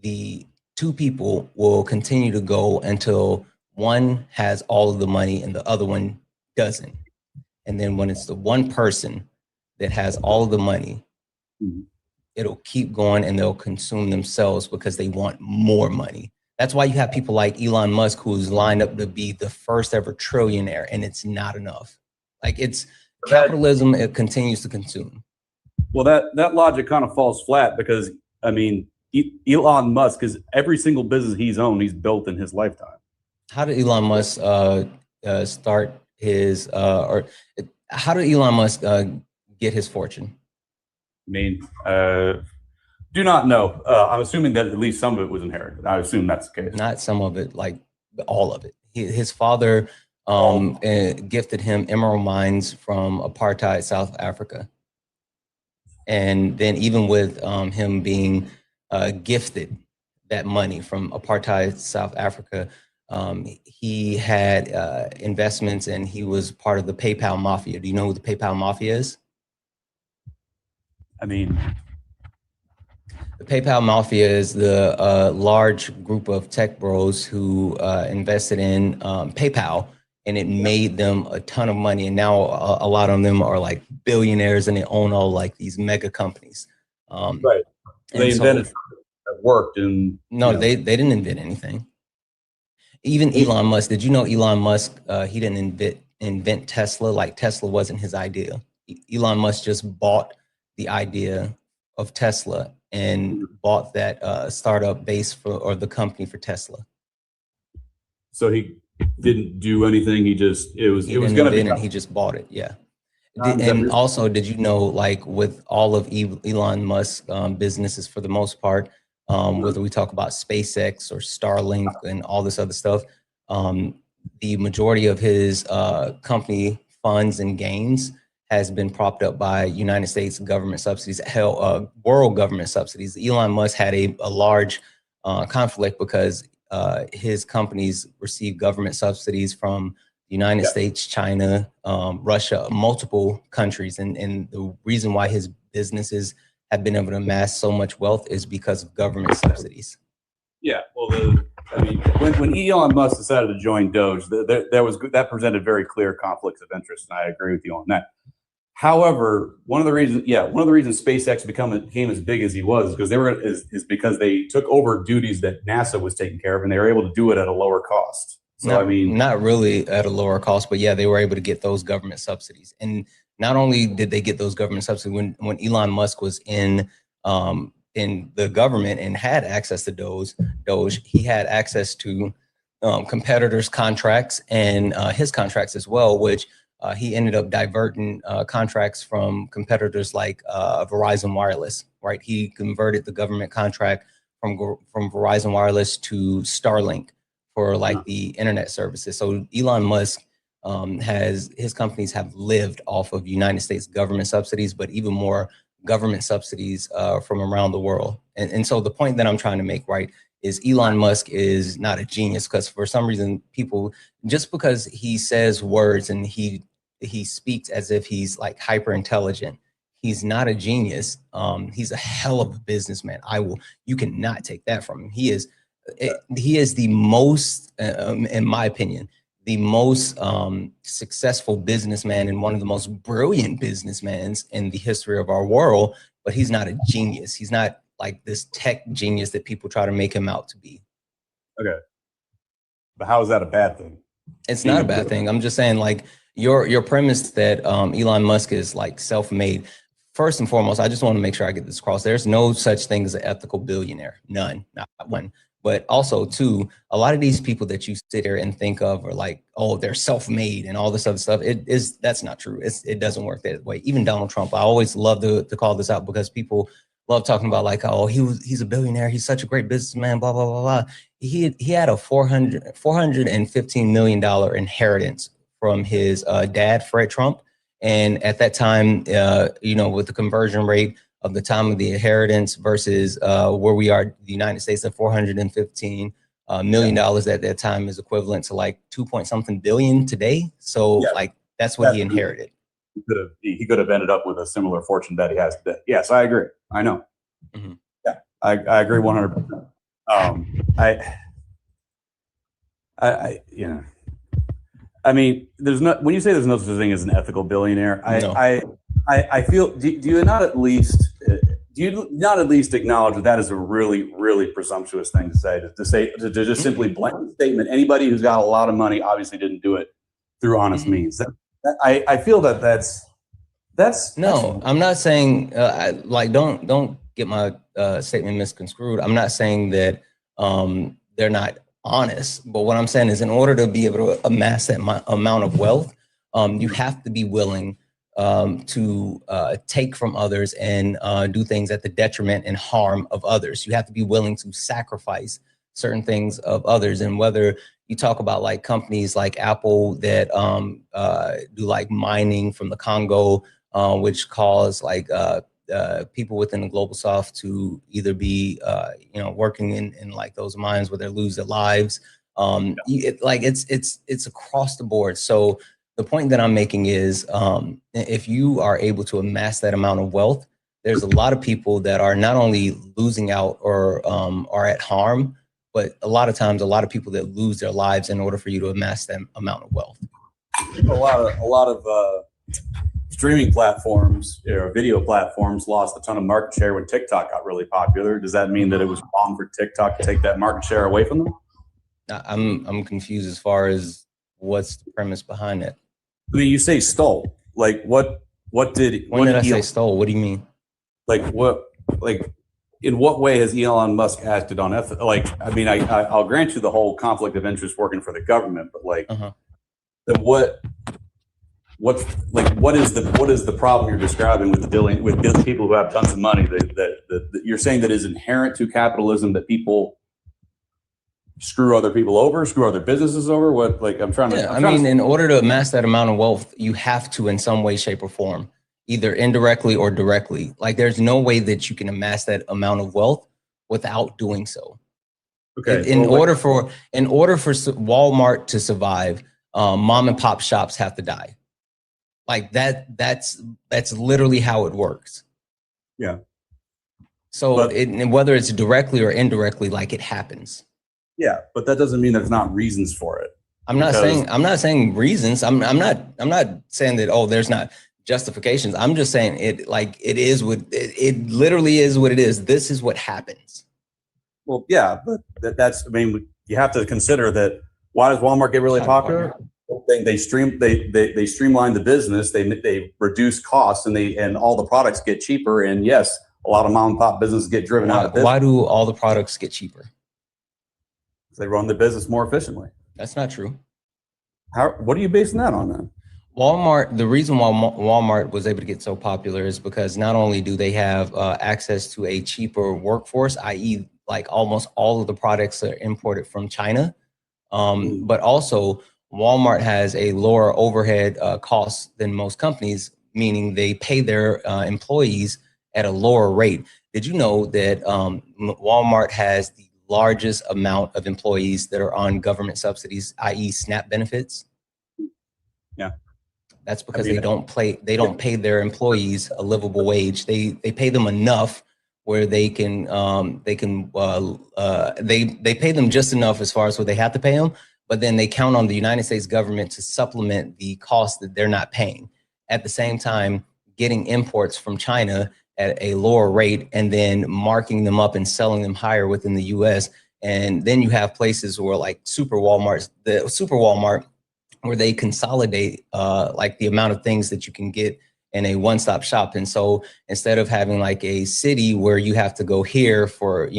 the two people will continue to go until one has all of the money and the other one doesn't. And then when it's the one person that has all of the money, it'll keep going and they'll consume themselves because they want more money. That's why you have people like Elon Musk, who's lined up to be the first ever trillionaire, and it's not enough. Like, it's capitalism, it continues to consume. Well, that logic kind of falls flat because, I mean, Elon Musk, is every single business he's owned, he's built in his lifetime. How did Elon Musk start his, or how did Elon Musk get his fortune? I mean, do not know. I'm assuming that at least some of it was inherited. I assume that's the case. Not some of it, like all of it. His father gifted him emerald mines from apartheid South Africa. And then even with him being gifted that money from apartheid South Africa, he had investments, and he was part of the PayPal mafia. Do you know who the PayPal mafia is? I mean, the PayPal mafia is the large group of tech bros who invested in PayPal, and it made them a ton of money. And now a lot of them are like billionaires, and they own all like these mega companies. Right. They invented that worked. And no, they didn't invent anything. Even Elon Musk. Did you know Elon Musk? He didn't invent Tesla. Like, Tesla wasn't his idea. Elon Musk just bought the idea of Tesla and bought that startup base or the company for Tesla. So he didn't do anything. It was going to be. He just bought it. Yeah. And also, did you know, like, with all of Elon Musk's businesses, for the most part, whether we talk about SpaceX or Starlink and all this other stuff, the majority of his company funds and gains has been propped up by United States government subsidies, world government subsidies. Elon Musk had a large conflict because his companies receive government subsidies from the United States, China, Russia, multiple countries. And the reason why his businesses have been able to amass so much wealth is because of government subsidies. Yeah, well, I mean, when Elon Musk decided to join Doge, that presented very clear conflicts of interest, and I agree with you on that. However, one of the reasons SpaceX became as big as he was is because they took over duties that NASA was taking care of, and they were able to do it at a lower cost. So not really at a lower cost, but yeah, they were able to get those government subsidies. And not only did they get those government subsidies, when Elon Musk was in the government and had access to Doge, he had access to competitors' contracts and his contracts as well, which he ended up diverting contracts from competitors like Verizon Wireless, right? He converted the government contract from Verizon Wireless to Starlink for like the internet services. So Elon Musk his companies have lived off of United States government subsidies, but even more government subsidies from around the world. And so the point that I'm trying to make, right, is Elon Musk is not a genius, because for some reason people, just because he says words and he speaks as if he's like hyper intelligent, he's not a genius. He's a hell of a businessman. You cannot take that from him. He is the most, in my opinion, the most successful businessman and one of the most brilliant businessmen in the history of our world, but he's not a genius. He's not like this tech genius that people try to make him out to be. Okay. But how is that a bad thing? It's not a bad thing. I'm just saying, like, your premise that Elon Musk is like self-made. First and foremost, I just want to make sure I get this across. There's no such thing as an ethical billionaire. None, not one. But also, too, a lot of these people that you sit here and think of are like, oh, they're self-made and all this other stuff. That's not true. It doesn't work that way. Even Donald Trump, I always love to call this out, because people love talking about like, oh, he's a billionaire. He's such a great businessman, blah, blah, blah, blah. He had a $415 million inheritance from his dad, Fred Trump. And at that time, with the conversion rate of the time of the inheritance versus where we are, the United States, at $415 million at that time is equivalent to like 2-point-something billion today. So like that's what he inherited. He could have ended up with a similar fortune that he has today. Yes, I agree. I know. Mm-hmm. Yeah, I agree 100%. I mean, when you say there's no such thing as an ethical billionaire, I feel, do you not at least acknowledge that is a really, really presumptuous thing to say, to just simply blanket statement, anybody who's got a lot of money obviously didn't do it through honest means. I feel that's no, I'm not saying don't get my statement misconstrued. I'm not saying that they're not honest, but what I'm saying is, in order to be able to amass that amount of wealth, you have to be willing to take from others and do things at the detriment and harm of others. You have to be willing to sacrifice certain things of others. And whether you talk about like companies like Apple that do like mining from the Congo, which cause like people within the global south to either be working in like those mines where they lose their lives. It's across the board. So the point that I'm making is, if you are able to amass that amount of wealth, there's a lot of people that are not only losing out or are at harm, but a lot of times, a lot of people that lose their lives in order for you to amass that amount of wealth. A lot of streaming platforms or video platforms lost a ton of market share when TikTok got really popular. Does that mean that it was wrong for TikTok to take that market share away from them? I'm confused as far as what's the premise behind it. I mean, you say stole. Like what did? When did I say stole? What do you mean? In what way has Elon Musk acted on ethical? Like, I mean, I'll grant you the whole conflict of interest working for the government, but like, what is the problem you're describing with the people who have tons of money that you're saying that is inherent to capitalism, that people screw other people over, screw other businesses over? What, like, in order to amass that amount of wealth, you have to, in some way, shape, or form, either indirectly or directly. Like, there's no way that you can amass that amount of wealth without doing so. Okay. In order for Walmart to survive, mom and pop shops have to die. Like that's literally how it works. Yeah. So whether it's directly or indirectly, like, it happens. Yeah, but that doesn't mean there's not reasons for it. I'm not saying reasons. I'm not saying that, there's not justifications. I'm just saying it literally is what it is. This is what happens. Well, yeah, but you have to consider that. Why does Walmart get really popular? They streamline the business. They reduce costs, and all the products get cheaper. And yes, a lot of mom and pop businesses get driven out of business. Why do all the products get cheaper? They run the business more efficiently. That's not true. What are you basing that on then? Walmart, the reason why Walmart was able to get so popular is because not only do they have access to a cheaper workforce, i.e. like almost all of the products are imported from China, but also Walmart has a lower overhead cost than most companies, meaning they pay their employees at a lower rate. Did you know that Walmart has the largest amount of employees that are on government subsidies, i.e. SNAP benefits? Yeah. That's because they don't pay their employees a livable wage. They pay them enough where they pay them just enough as far as what they have to pay them, but then they count on the United States government to supplement the cost that they're not paying. At the same time, getting imports from China at a lower rate and then marking them up and selling them higher within the US. And then you have places where like the Super Walmart, where they consolidate like the amount of things that you can get in a one-stop shop. And so instead of having like a city where you have to go here for,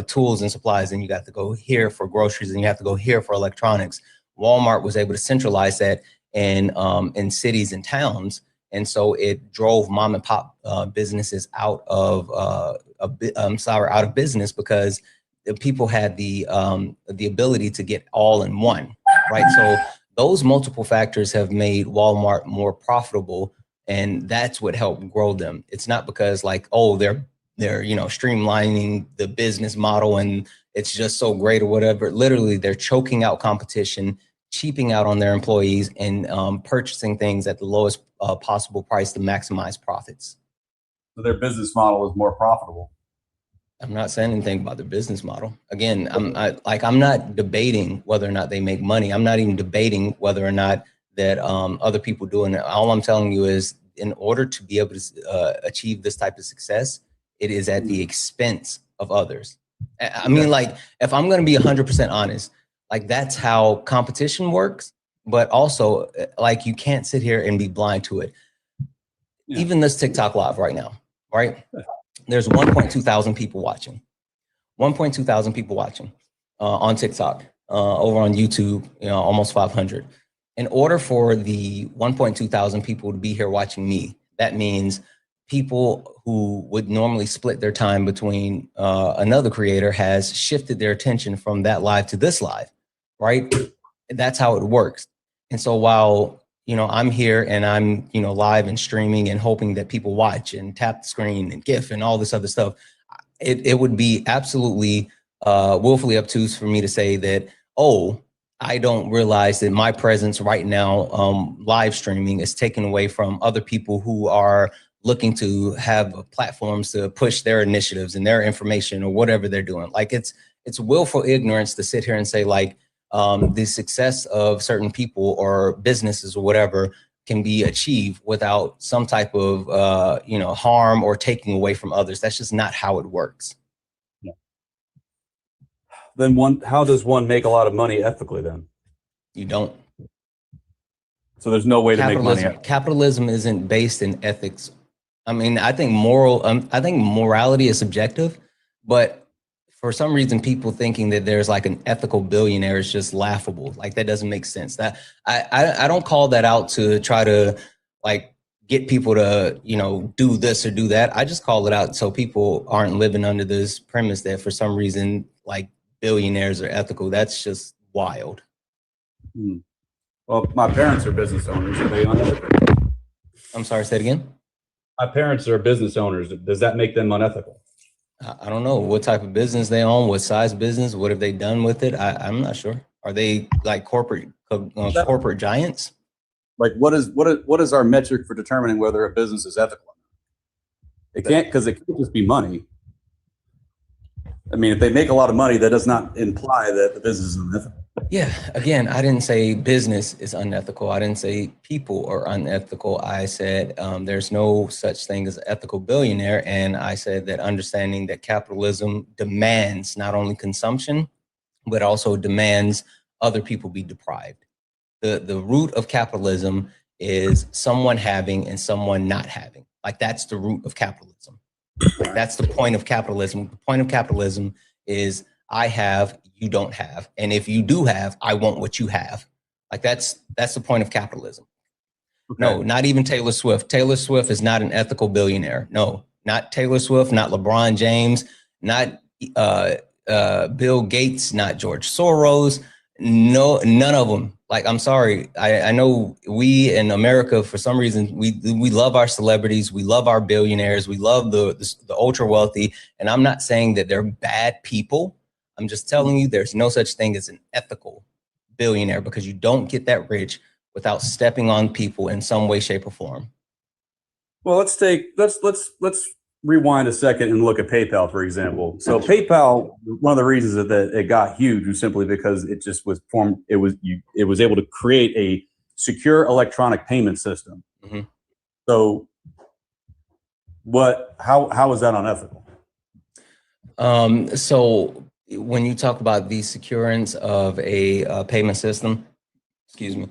tools and supplies, and you got to go here for groceries, and you have to go here for electronics, Walmart was able to centralize that in cities and towns. And so it drove mom and pop businesses out of business, because the people had the ability to get all in one, right? So those multiple factors have made Walmart more profitable, and that's what helped grow them. It's not because like, oh, they're streamlining the business model and it's just so great or whatever. Literally, they're choking out competition, cheaping out on their employees, and purchasing things at the lowest possible price to maximize profits. So their business model is more profitable. I'm not saying anything about their business model. Again, I'm not debating whether or not they make money. I'm not even debating whether or not that other people doing it. All I'm telling you is, in order to be able to achieve this type of success, it is at the expense of others. I mean, like, if I'm going to be 100% honest, like, that's how competition works. But also, like, you can't sit here and be blind to it. Yeah. Even this TikTok live right now, right? There's 1.2 thousand people watching. 1.2 thousand people watching on TikTok, over on YouTube, almost 500. In order for the 1.2 thousand people to be here watching me, that means people who would normally split their time between another creator has shifted their attention from that live to this live, right? That's how it works. And so while, I'm here and I'm, live and streaming and hoping that people watch and tap the screen and GIF and all this other stuff, it would be absolutely willfully obtuse for me to say that, oh, I don't realize that my presence right now, live streaming, is taken away from other people who are looking to have platforms to push their initiatives and their information or whatever they're doing. Like, it's willful ignorance to sit here and say, like, the success of certain people or businesses or whatever can be achieved without some type of, harm or taking away from others. That's just not how it works. Then how does one make a lot of money ethically then? You don't. So there's no way to make money. Capitalism isn't based in ethics. I mean, I think morality is subjective, but for some reason, people thinking that there's like an ethical billionaire is just laughable. Like, that doesn't make sense. That I don't call that out to try to like get people to, do this or do that. I just call it out so people aren't living under this premise that for some reason, like, billionaires are ethical. That's just wild. Well, my parents are business owners. Are they unethical? I'm sorry, say it again. My parents are business owners. Does that make them unethical? I don't know what type of business they own, what size business, what have they done with it? I'm not sure. Are they like corporate giants? Like, what is our metric for determining whether a business is ethical? It can't, because it can't just be money. I mean, if they make a lot of money, that does not imply that the business is unethical. Yeah. Again, I didn't say business is unethical. I didn't say people are unethical. I said there's no such thing as an ethical billionaire. And I said that understanding that capitalism demands not only consumption, but also demands other people be deprived. The root of capitalism is someone having and someone not having. Like, that's the root of capitalism. Like, that's the point of capitalism. The point of capitalism is I have, you don't have. And if you do have, I want what you have. Like, that's the point of capitalism. Okay. No, not even Taylor Swift. Taylor Swift is not an ethical billionaire. No, not Taylor Swift, not LeBron James, not Bill Gates, not George Soros. No, none of them. Like, I'm sorry. I know we in America, for some reason, we love our celebrities. We love our billionaires. We love the ultra wealthy. And I'm not saying that they're bad people. I'm just telling you there's no such thing as an ethical billionaire, because you don't get that rich without stepping on people in some way, shape, or form. Well, let's rewind a second and look at PayPal, for example. So PayPal, one of the reasons that it got huge was simply because it just was formed. It was able to create a secure electronic payment system. Mm-hmm. So, how is that unethical? So when you talk about the securance of a payment system, excuse me,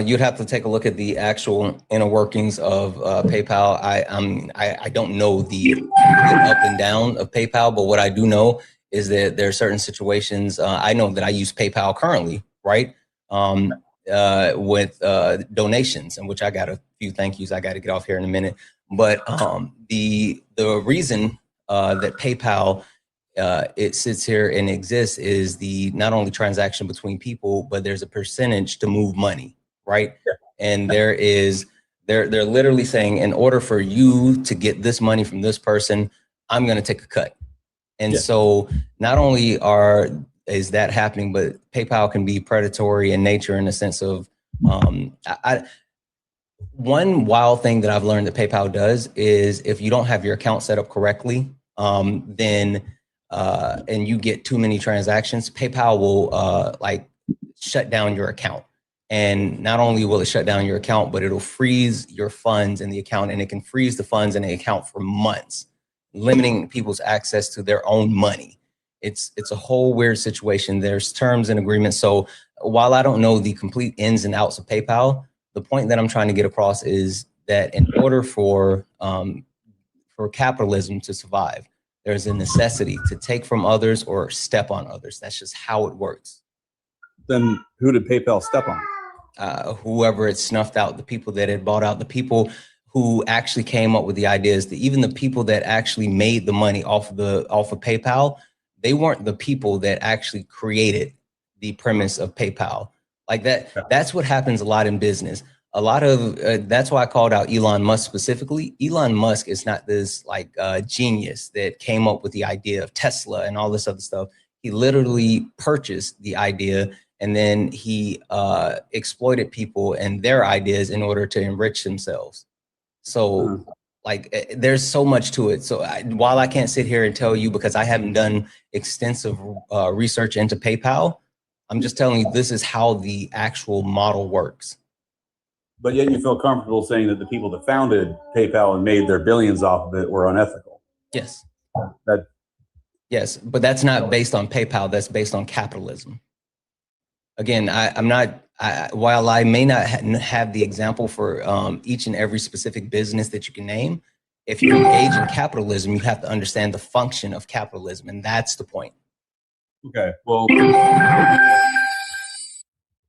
you'd have to take a look at the actual inner workings of PayPal. I don't know the up and down of PayPal, but what I do know is that there are certain situations. I know that I use PayPal currently, right? With donations, in which I got a few thank yous. I got to get off here in a minute. But the reason that PayPal it sits here and exists is the not only transaction between people, but there's a percentage to move money, right? Yeah. And they're literally saying, in order for you to get this money from this person, I'm going to take a cut. And so not only is that happening, but PayPal can be predatory in nature, in the sense of one wild thing that I've learned that PayPal does is, if you don't have your account set up correctly, then and you get too many transactions, PayPal will like shut down your account. And not only will it shut down your account, but it'll freeze your funds in the account, and it can freeze the funds in the account for months, limiting people's access to their own money. It's a whole weird situation. There's terms and agreements. So while I don't know the complete ins and outs of PayPal, the point that I'm trying to get across is that in order for capitalism to survive, there's a necessity to take from others or step on others. That's just how it works. Then who did PayPal step on? Whoever it snuffed out, the people that had bought out, the people who actually came up with the ideas, even the people that actually made the money off of PayPal, they weren't the people that actually created the premise of PayPal. Like that, that's what happens a lot in business. A lot of that's why I called out Elon Musk specifically. Elon Musk is not this like genius that came up with the idea of Tesla and all this other stuff. He literally purchased the idea, and then he exploited people and their ideas in order to enrich themselves. So like there's so much to it. So while I can't sit here and tell you, because I haven't done extensive research into PayPal, I'm just telling you this is how the actual model works. But yet you feel comfortable saying that the people that founded PayPal and made their billions off of it were unethical. Yes. Yes, but that's not based on PayPal. That's based on capitalism. Again, I'm not, while I may not have the example for each and every specific business that you can name, if you engage in capitalism, you have to understand the function of capitalism. And that's the point. Okay, well,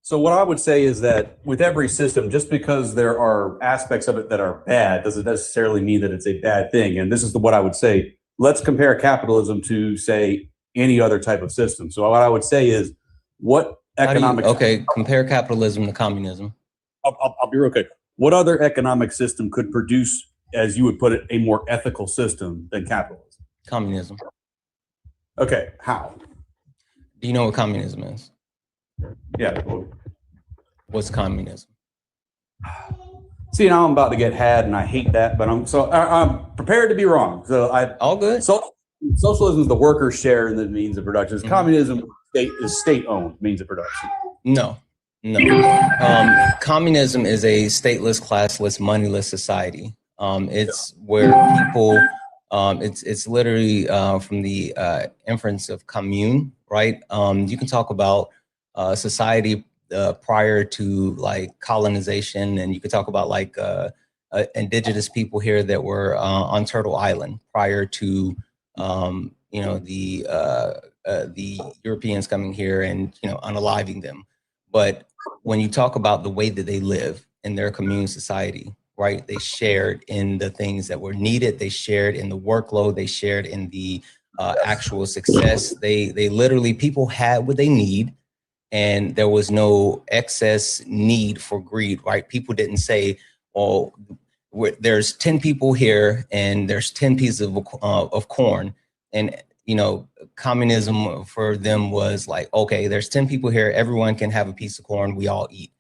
so what I would say is that with every system, just because there are aspects of it that are bad, doesn't necessarily mean that it's a bad thing. And this is what I would say. Let's compare capitalism to, say, any other type of system. So what I would say is, what economic... compare capitalism to communism. I'll be real quick. What other economic system could produce, as you would put it, a more ethical system than capitalism? Communism. Okay, how? Do you know what communism is? Yeah. What's communism? See, now I'm about to get had, and I hate that, but I'm prepared to be wrong. So all good. So socialism is the workers' share in the means of production. Mm-hmm. Communism is state-owned means of production. No. Communism is a stateless, classless, moneyless society. It's where people. It's literally from the inference of commune, right? You can talk about society prior to like colonization, and you could talk about like indigenous people here that were on Turtle Island prior to the Europeans coming here and unaliving them. But when you talk about the way that they live in their commune society, right? They shared in the things that were needed. They shared in the workload. They shared in the actual success. They literally, people had what they need, and there was no excess need for greed, right? People didn't say, well, there's 10 people here and there's 10 pieces of corn. And, you know, communism for them was like, okay, there's 10 people here. Everyone can have a piece of corn. We all eat.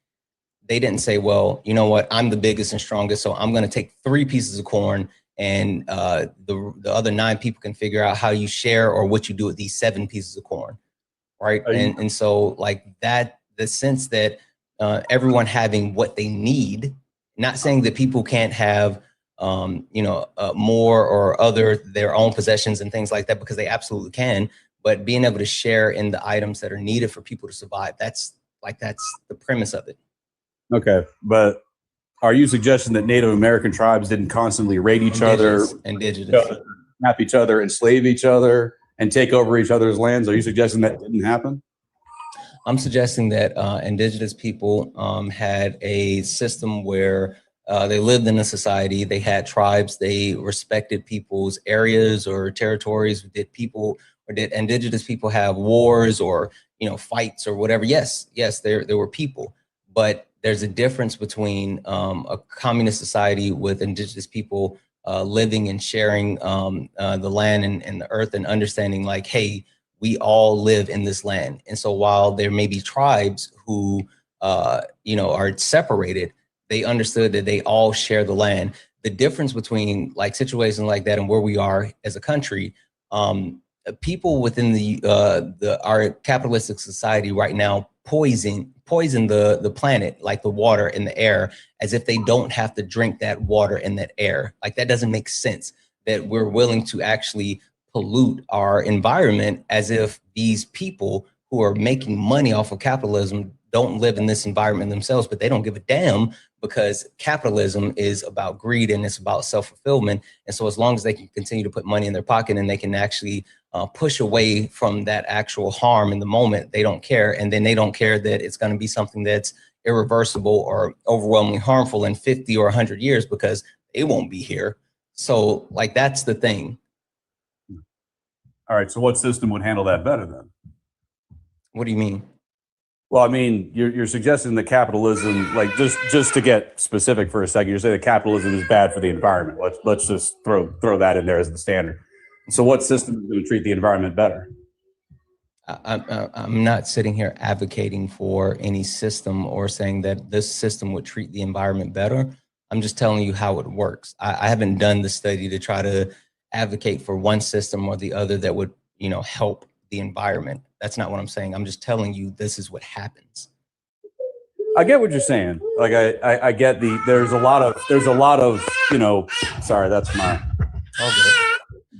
They didn't say, well, you know what? I'm the biggest and strongest, so I'm going to take 3 pieces of corn, and the other 9 people can figure out how you share or what you do with these 7 pieces of corn, right? And so like that, the sense that everyone having what they need, not saying that people can't have more or other their own possessions and things like that, because they absolutely can, but being able to share in the items that are needed for people to survive, that's the premise of it. Okay, but are you suggesting that Native American tribes didn't constantly raid each other, map each other, enslave each other, and take over each other's lands? Are you suggesting that didn't happen? I'm suggesting that indigenous people had a system where they lived in a society, they had tribes, they respected people's areas or territories. Did indigenous people have wars or, you know, fights or whatever? Yes, there were people, but there's a difference between a communist society with indigenous people living and sharing the land and the earth, and understanding like, hey, we all live in this land. And so while there may be tribes who, are separated, they understood that they all share the land. The difference between like situations like that and where we are as a country, people within our capitalistic society right now poison the planet, like the water and the air, as if they don't have to drink that water and that air. Like that doesn't make sense, that we're willing to actually pollute our environment as if these people who are making money off of capitalism don't live in this environment themselves, but they don't give a damn, because capitalism is about greed and it's about self-fulfillment. And so as long as they can continue to put money in their pocket and they can actually push away from that actual harm in the moment, they don't care. And then they don't care that it's going to be something that's irreversible or overwhelmingly harmful in 50 or 100 years, because they won't be here. So like, that's the thing. All right. So what system would handle that better then? What do you mean? Well, I mean, you're suggesting that capitalism, like just to get specific for a second, you're saying that capitalism is bad for the environment. Let's just throw that in there as the standard. So what system is going to treat the environment better? I'm not sitting here advocating for any system or saying that this system would treat the environment better. I'm just telling you how it works. I haven't done the study to try to advocate for one system or the other that would, help the environment. That's not what I'm saying. I'm just telling you this is what happens. I get what you're saying. Like I get there's a lot of sorry, that's my.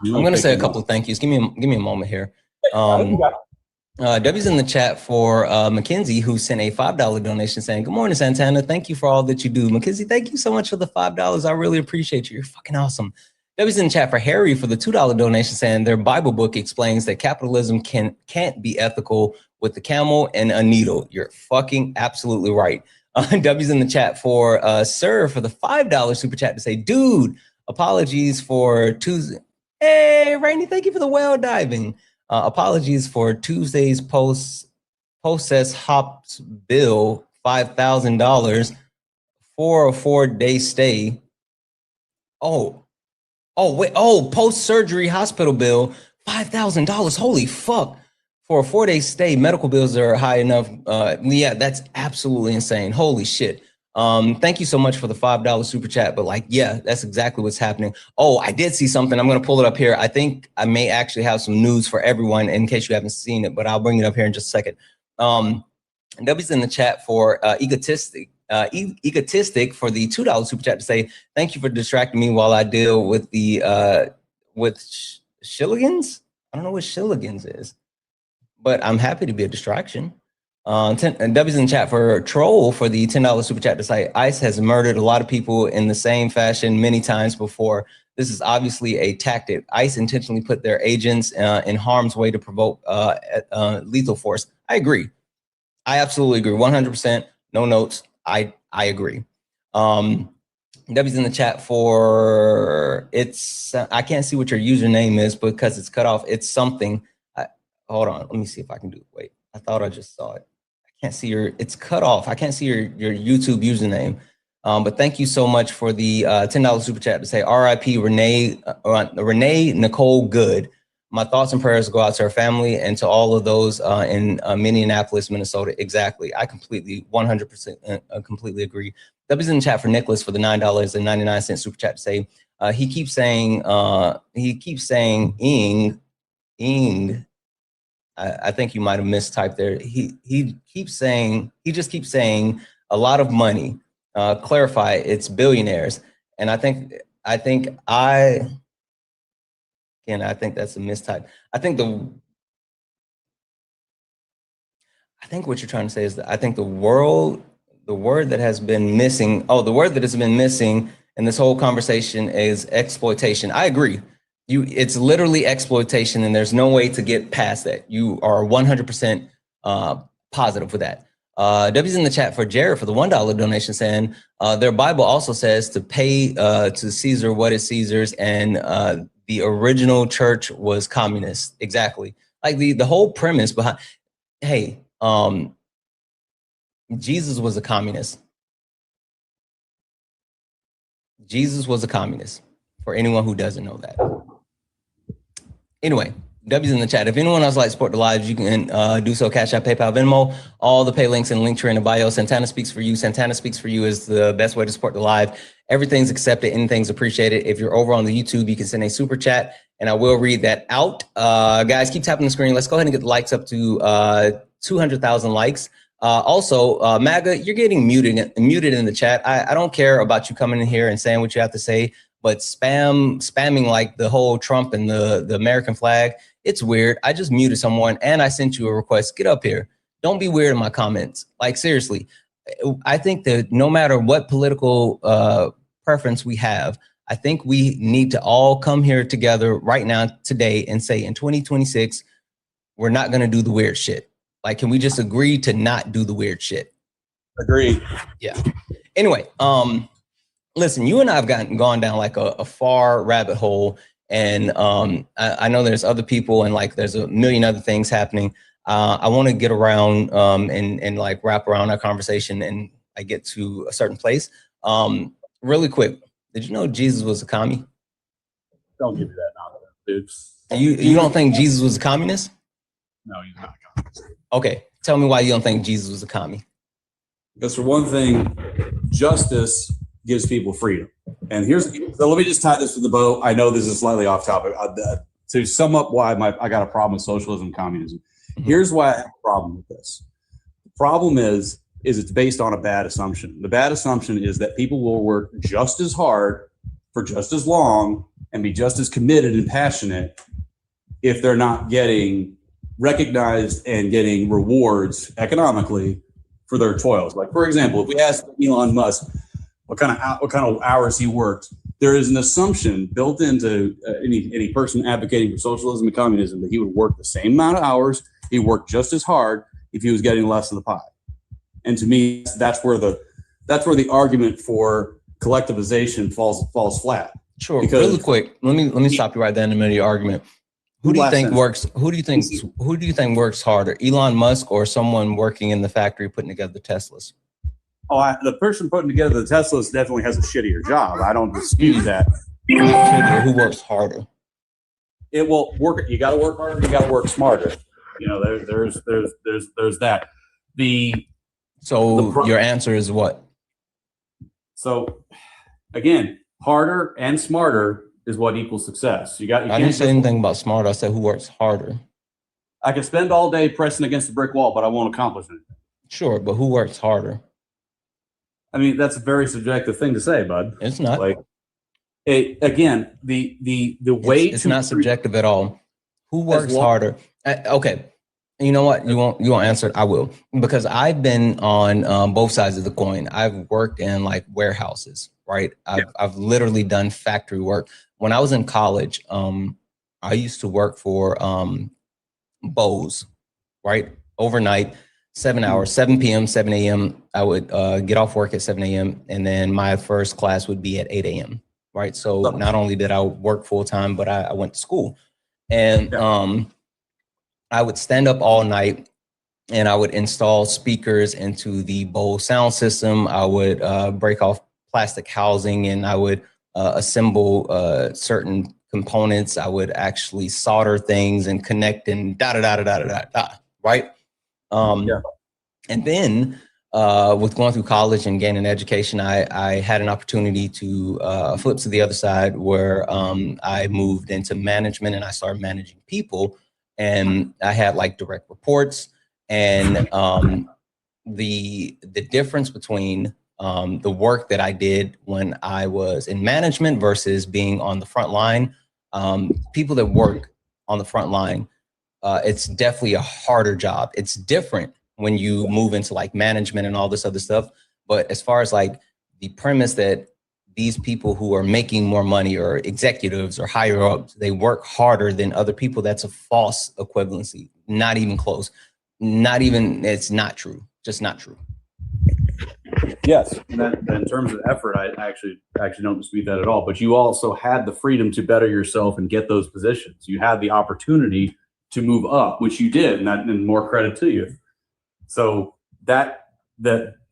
I'm going to say a couple of thank yous. Give me a moment here. W's in the chat for Mackenzie, who sent a $5 donation saying, "Good morning, Santana. Thank you for all that you do." Mackenzie, thank you so much for the $5. I really appreciate you. You're fucking awesome. W's in the chat for Harry for the $2 donation saying their Bible book explains that capitalism can't be ethical with the camel and a needle. You're fucking absolutely right. W's in the chat for Sir for the $5 super chat to say, "Dude, apologies for Tuesday." Hey, Rainey, thank you for the whale diving. Apologies for Tuesday's post-cess hops bill, $5,000 for a 4-day stay. Post-surgery hospital bill, $5,000. Holy fuck. For a 4-day stay, medical bills are high enough. Yeah, that's absolutely insane. Holy shit. Thank you so much for the $5 super chat. But like, yeah, that's exactly what's happening. Oh, I did see something. I'm going to pull it up here. I think I may actually have some news for everyone in case you haven't seen it, but I'll bring it up here in just a second. W's in the chat for egotistic for the $2 super chat to say, "Thank you for distracting me while I deal with the Shilligans." I don't know what Shilligans is, but I'm happy to be a distraction. W's in the chat for Troll for the $10 super chat to say, "ICE has murdered a lot of people in the same fashion many times before. This is obviously a tactic. ICE intentionally put their agents in harm's way to provoke lethal force." I agree. I absolutely agree. 100%. No notes. I agree. W's in the chat for I can't see what your username is because it's cut off. It's something. Hold on. Let me see if I can do it. Wait, I thought I just saw it. I Can't see it's cut off. I can't see your YouTube username. But thank you so much for the $10 super chat to say RIP Renee Nicole Good. My thoughts and prayers go out to her family and to all of those in Minneapolis, Minnesota. Exactly. I completely, 100% completely agree. W's in the chat for Nicholas for the $9.99 super chat to say, he keeps saying Ing. I think you might have mistyped there. He just keeps saying a lot of money. Clarify, it's billionaires. And I think that's a mistype. I think what you're trying to say is that I think the word that has been missing in this whole conversation is exploitation. I agree. It's literally exploitation, and there's no way to get past that. You are 100% positive with that. W's in the chat for Jared for the $1 donation saying their Bible also says to pay to Caesar what is Caesar's, and the original church was communist. Exactly. Like the whole premise behind, hey, Jesus was a communist. Jesus was a communist, for anyone who doesn't know that. Anyway, W's in the chat. If anyone else would like to support the lives, you can do so. Cash App, PayPal, Venmo. All the pay links and link tree in the bio. Santana Speaks For You. Santana Speaks For You is the best way to support the live. Everything's accepted. Anything's appreciated. If you're over on the YouTube, you can send a super chat, and I will read that out. Guys, keep tapping the screen. Let's go ahead and get the likes up to 200,000 likes. Also, MAGA, you're getting muted in the chat. I don't care about you coming in here and saying what you have to say, but spamming like the whole Trump and the American flag, it's weird. I just muted someone and I sent you a request. Get up here. Don't be weird in my comments. Like, seriously, I think that no matter what political preference we have, I think we need to all come here together right now, today, and say in 2026, we're not going to do the weird shit. Like, can we just agree to not do the weird shit? Agreed. Yeah. Anyway, listen, you and I have gone down like a far rabbit hole, and I know there's other people and like there's a million other things happening. I want to get around and like wrap around our conversation and I get to a certain place. Really quick, did you know Jesus was a commie? Don't give me that nonsense, dude. You don't think Jesus was a communist? No, he's not a communist. Okay, tell me why you don't think Jesus was a commie. Because for one thing, justice gives people freedom. And so let me just tie this with the bow. I know this is slightly off topic. To sum up why I got a problem with socialism and communism. Mm-hmm. Here's why I have a problem with this. The problem is it's based on a bad assumption. The bad assumption is that people will work just as hard for just as long and be just as committed and passionate if they're not getting recognized and getting rewards economically for their toils. Like, for example, if we ask Elon Musk what kind of hours he worked, there is an assumption built into any person advocating for socialism and communism that he would work the same amount of hours, he worked just as hard if he was getting less of the pie. And to me, that's where the argument for collectivization falls flat. Sure. Because really quick, let me stop you right there in the middle of your argument. Who do you think works harder, Elon Musk or someone working in the factory putting together the Teslas? Oh, the person putting together the Teslas definitely has a shittier job. I don't dispute that. Who works harder? It will work. You got to work harder. You got to work smarter. You know, there's that. Your answer is what? So, again, harder and smarter is what equals success. I didn't say anything about smarter. I said who works harder. I can spend all day pressing against the brick wall, but I won't accomplish anything. Sure, but who works harder? I mean, that's a very subjective thing to say, bud. It's not. Like, again, the way it's not subjective at all. Who works harder? Okay. You know what? You won't answer it. I will, because I've been on both sides of the coin. I've worked in like warehouses, right? I've literally done factory work. When I was in college, I used to work for Bose, right? Overnight, 7 hours, 7 p.m., 7 a.m. I would get off work at 7 a.m. and then my first class would be at 8 a.m. Right. So not only did I work full time, but I went to school, and I would stand up all night and I would install speakers into the Bose sound system. I would break off plastic housing, and I would assemble certain components. I would actually solder things and connect and right? And then with going through college and gaining education, I had an opportunity to flip to the other side, where I moved into management and I started managing people, and I had like direct reports. And the difference between the work that I did when I was in management versus being on the front line, people that work on the front line, it's definitely a harder job. It's different when you move into like management and all this other stuff. But as far as like the premise that these people who are making more money, or executives or higher ups, they work harder than other people, that's a false equivalency. Not even close. Not even, it's not true. Just not true. Yes, and in terms of effort, I actually don't dispute that at all. But you also had the freedom to better yourself and get those positions. You had the opportunity to move up, which you did, and more credit to you. So that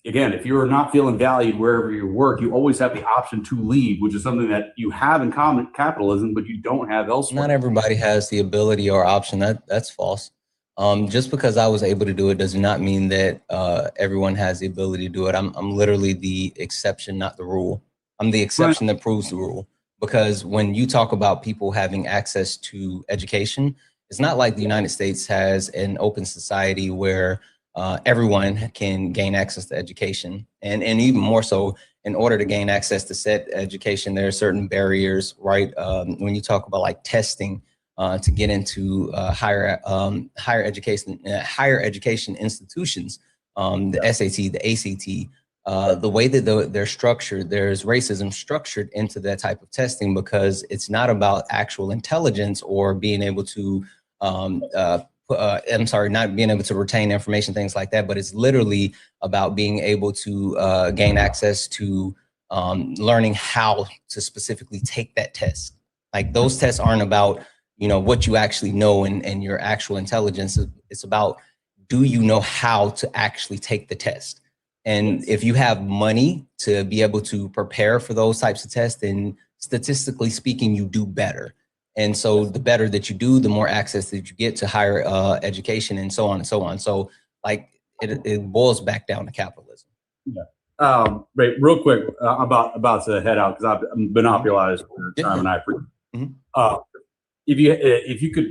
again, if you're not feeling valued wherever you work, you always have the option to leave, which is something that you have in common capitalism, but you don't have elsewhere. Not everybody has the ability or option. That's false. Just because I was able to do it does not mean that everyone has the ability to do it. I'm literally the exception, not the rule. I'm the exception that proves the rule. Because when you talk about people having access to education, it's not like the United States has an open society where everyone can gain access to education. And even more so, in order to gain access to said education, there are certain barriers, right? When you talk about like testing, to get into higher education institutions, the SAT, the ACT, the way that they're structured, there's racism structured into that type of testing, because it's not about actual intelligence or being able to, not being able to retain information, things like that, but it's literally about being able to gain access to learning how to specifically take that test. Like those tests aren't about what you actually know and your actual intelligence. It's about, do you know how to actually take the test? And if you have money to be able to prepare for those types of tests, then statistically speaking, you do better. And so the better that you do, the more access that you get to higher education, and so on and so on. So like it boils back down to capitalism. Yeah. Wait, real quick, about to head out because I've monopolized your time, and I appreciate it. If you could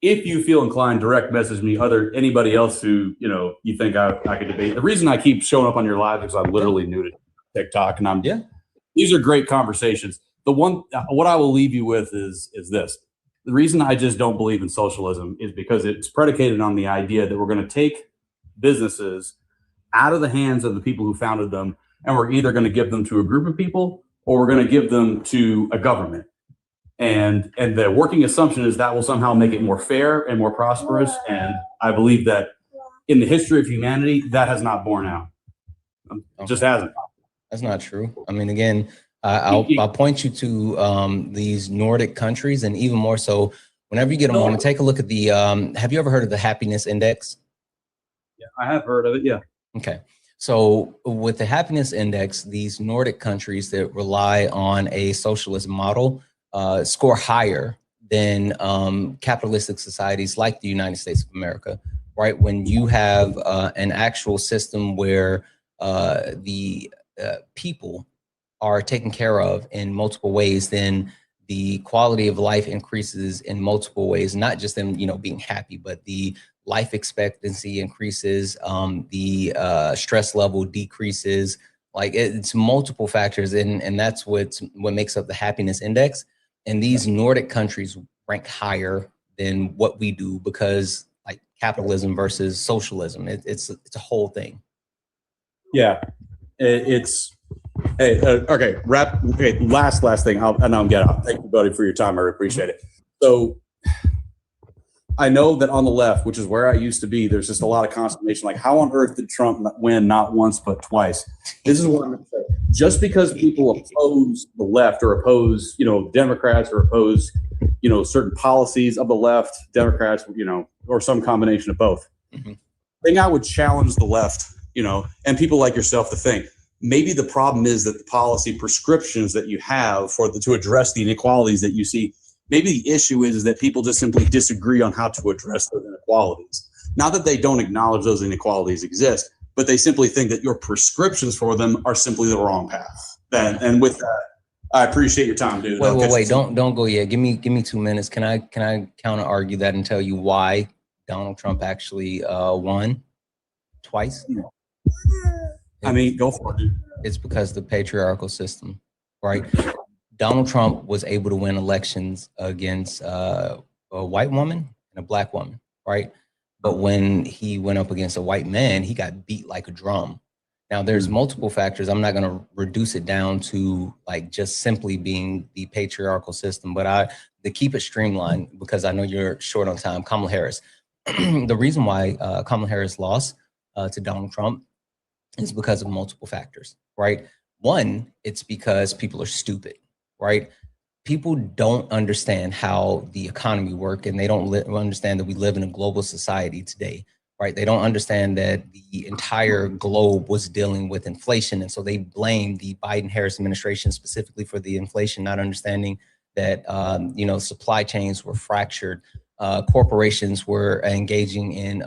if you feel inclined, direct message me anybody else who you think I could debate. The reason I keep showing up on your live is I'm literally new to TikTok, and these are great conversations. What I will leave you with is this: the reason I just don't believe in socialism is because it's predicated on the idea that we're going to take businesses out of the hands of the people who founded them, and we're either going to give them to a group of people or we're going to give them to a government. And the working assumption is that will somehow make it more fair and more prosperous. And I believe that in the history of humanity, that has not borne out. It just hasn't. That's not true. I mean, again, I'll point you to these Nordic countries, and even more so, whenever you get them on, take a look at the, have you ever heard of the happiness index? Yeah, I have heard of it. Yeah. Okay. So with the happiness index, these Nordic countries that rely on a socialist model score higher than capitalistic societies like the United States of America, right? When you have an actual system where the people are taken care of in multiple ways, then the quality of life increases in multiple ways, not just them, being happy, but the life expectancy increases, the stress level decreases. Like it's multiple factors, and that's what makes up the happiness index. And these Nordic countries rank higher than what we do because, like, capitalism versus socialism, it's a whole thing. Yeah, it's hey. Okay, wrap. Okay, last thing. I'll get out. Thank you, buddy, for your time. I appreciate it. So I know that on the left, which is where I used to be, there's just a lot of consternation. Like, how on earth did Trump win not once but twice? This is what I'm going to say. Just because people oppose the left or oppose, Democrats or oppose, certain policies of the left, Democrats, or some combination of both. Mm-hmm. thing I would challenge the left, and people like yourself to think, maybe the problem is that the policy prescriptions that you have to address the inequalities that you see, maybe the issue is that people just simply disagree on how to address those inequalities. Not that they don't acknowledge those inequalities exist, but they simply think that your prescriptions for them are simply the wrong path. And with that, I appreciate your time, dude. Wait, don't go yet. Give me 2 minutes. Can I counter argue that and tell you why Donald Trump actually won twice? I mean, go for it, dude. It's because of the patriarchal system, right? Donald Trump was able to win elections against a white woman and a black woman, right? But when he went up against a white man, he got beat like a drum. Now, there's multiple factors. I'm not going to reduce it down to like just simply being the patriarchal system, but to keep it streamlined, because I know you're short on time, Kamala Harris. The reason why Kamala Harris lost to Donald Trump is because of multiple factors, right? One, it's because people are stupid, right? People don't understand how the economy works, and they don't understand that we live in a global society today, right? They don't understand that the entire globe was dealing with inflation. And so they blame the Biden-Harris administration specifically for the inflation, not understanding that, supply chains were fractured. Corporations were engaging in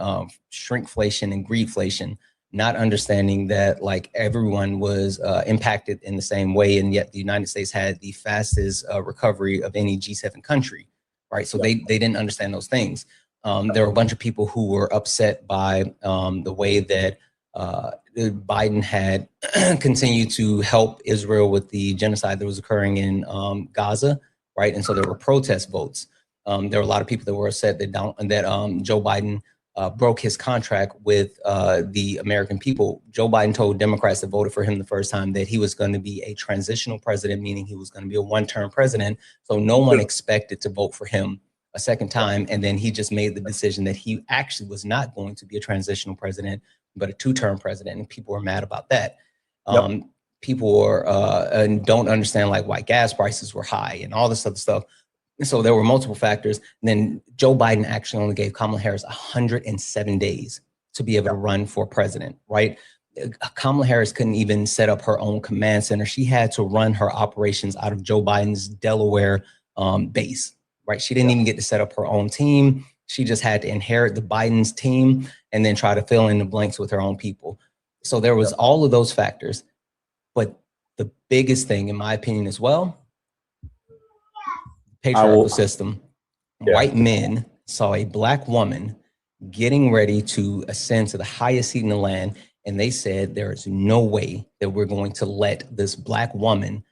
shrinkflation and greedflation, not understanding that like everyone was impacted in the same way. And yet the United States had the fastest recovery of any G7 country, right? So they didn't understand those things. There were a bunch of people who were upset by the way that Biden had continued to help Israel with the genocide that was occurring in Gaza, right? And so there were protest votes. There were a lot of people that were upset that Joe Biden broke his contract with the American people. Joe Biden told Democrats that voted for him the first time that he was going to be a transitional president, meaning he was going to be a one-term president. So no one expected to vote for him a second time. And then he just made the decision that he actually was not going to be a transitional president, but a two-term president. And people were mad about that. People don't understand like why gas prices were high and all this other stuff. So there were multiple factors. And then Joe Biden actually only gave Kamala Harris 107 days to be able to run for president, right? Kamala Harris couldn't even set up her own command center. She had to run her operations out of Joe Biden's Delaware base, right? She didn't even get to set up her own team. She just had to inherit the Biden's team and then try to fill in the blanks with her own people. So there was all of those factors. But the biggest thing, in my opinion as well, patriarchal system. White men saw a black woman getting ready to ascend to the highest seat in the land, and they said there is no way that we're going to let this black woman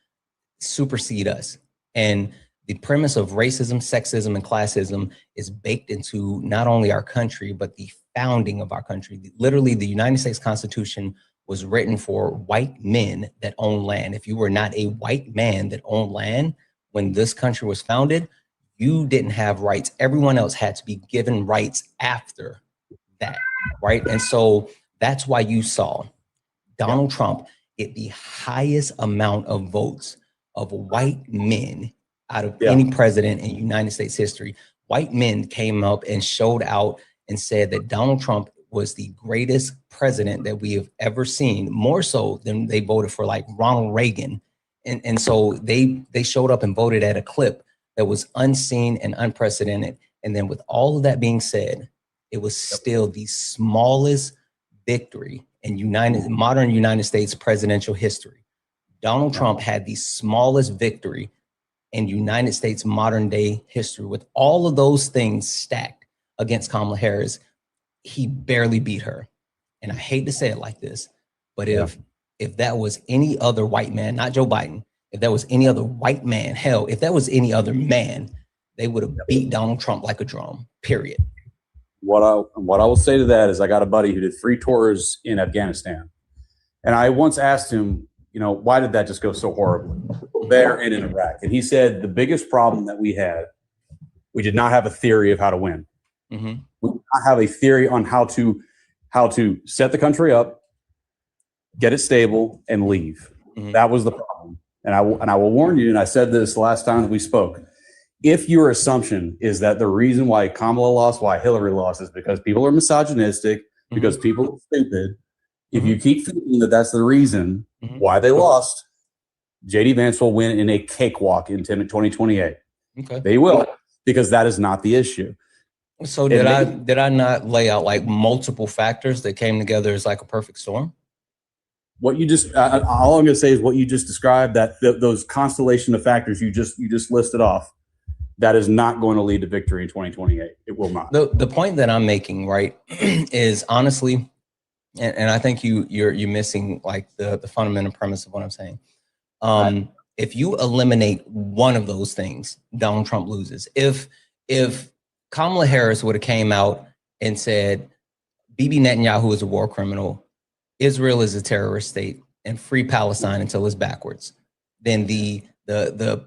supersede us. And the premise of racism, sexism, and classism is baked into not only our country, but the founding of our country. Literally, the United States Constitution was written for white men that own land. If you were not a white man that owned land when this country was founded, you didn't have rights. Everyone else had to be given rights after that, right? And so that's why you saw Donald Trump get the highest amount of votes of white men out of any president in United States history. White men came up and showed out and said that Donald Trump was the greatest president that we have ever seen, more so than they voted for like Ronald Reagan. And so they showed up and voted at a clip that was unseen and unprecedented. And then with all of that being said, it was still the smallest victory in modern United States presidential history. Donald Trump had the smallest victory in United States modern day history. With all of those things stacked against Kamala Harris, he barely beat her. And I hate to say it like this, but if that was any other white man, not Joe Biden, if that was any other white man, hell, if that was any other man, they would have beat Donald Trump like a drum, period. What I will say to that is I got a buddy who did 3 tours in Afghanistan. And I once asked him, why did that just go so horribly there and in Iraq? And he said the biggest problem that we had, we did not have a theory of how to win. Mm-hmm. We did not have a theory on how to set the country up, get it stable, and leave. Mm-hmm. That was the problem. And I will warn you, and I said this last time that we spoke, if your assumption is that the reason why Kamala lost, why Hillary lost is because people are misogynistic, because people are stupid. If you keep thinking that that's the reason why they lost, JD Vance will win in a cakewalk in 2028. Okay. They will, because that is not the issue. So did I not lay out like multiple factors that came together as like a perfect storm? What you just all I'm going to say is what you just described, that those constellation of factors you just listed off, that is not going to lead to victory in 2028. It will not. The point that I'm making, right, is honestly, and I think you're missing like the fundamental premise of what I'm saying. If you eliminate one of those things, Donald Trump loses. If Kamala Harris would have came out and said, Bibi Netanyahu is a war criminal, Israel is a terrorist state, and free Palestine until it's backwards, then the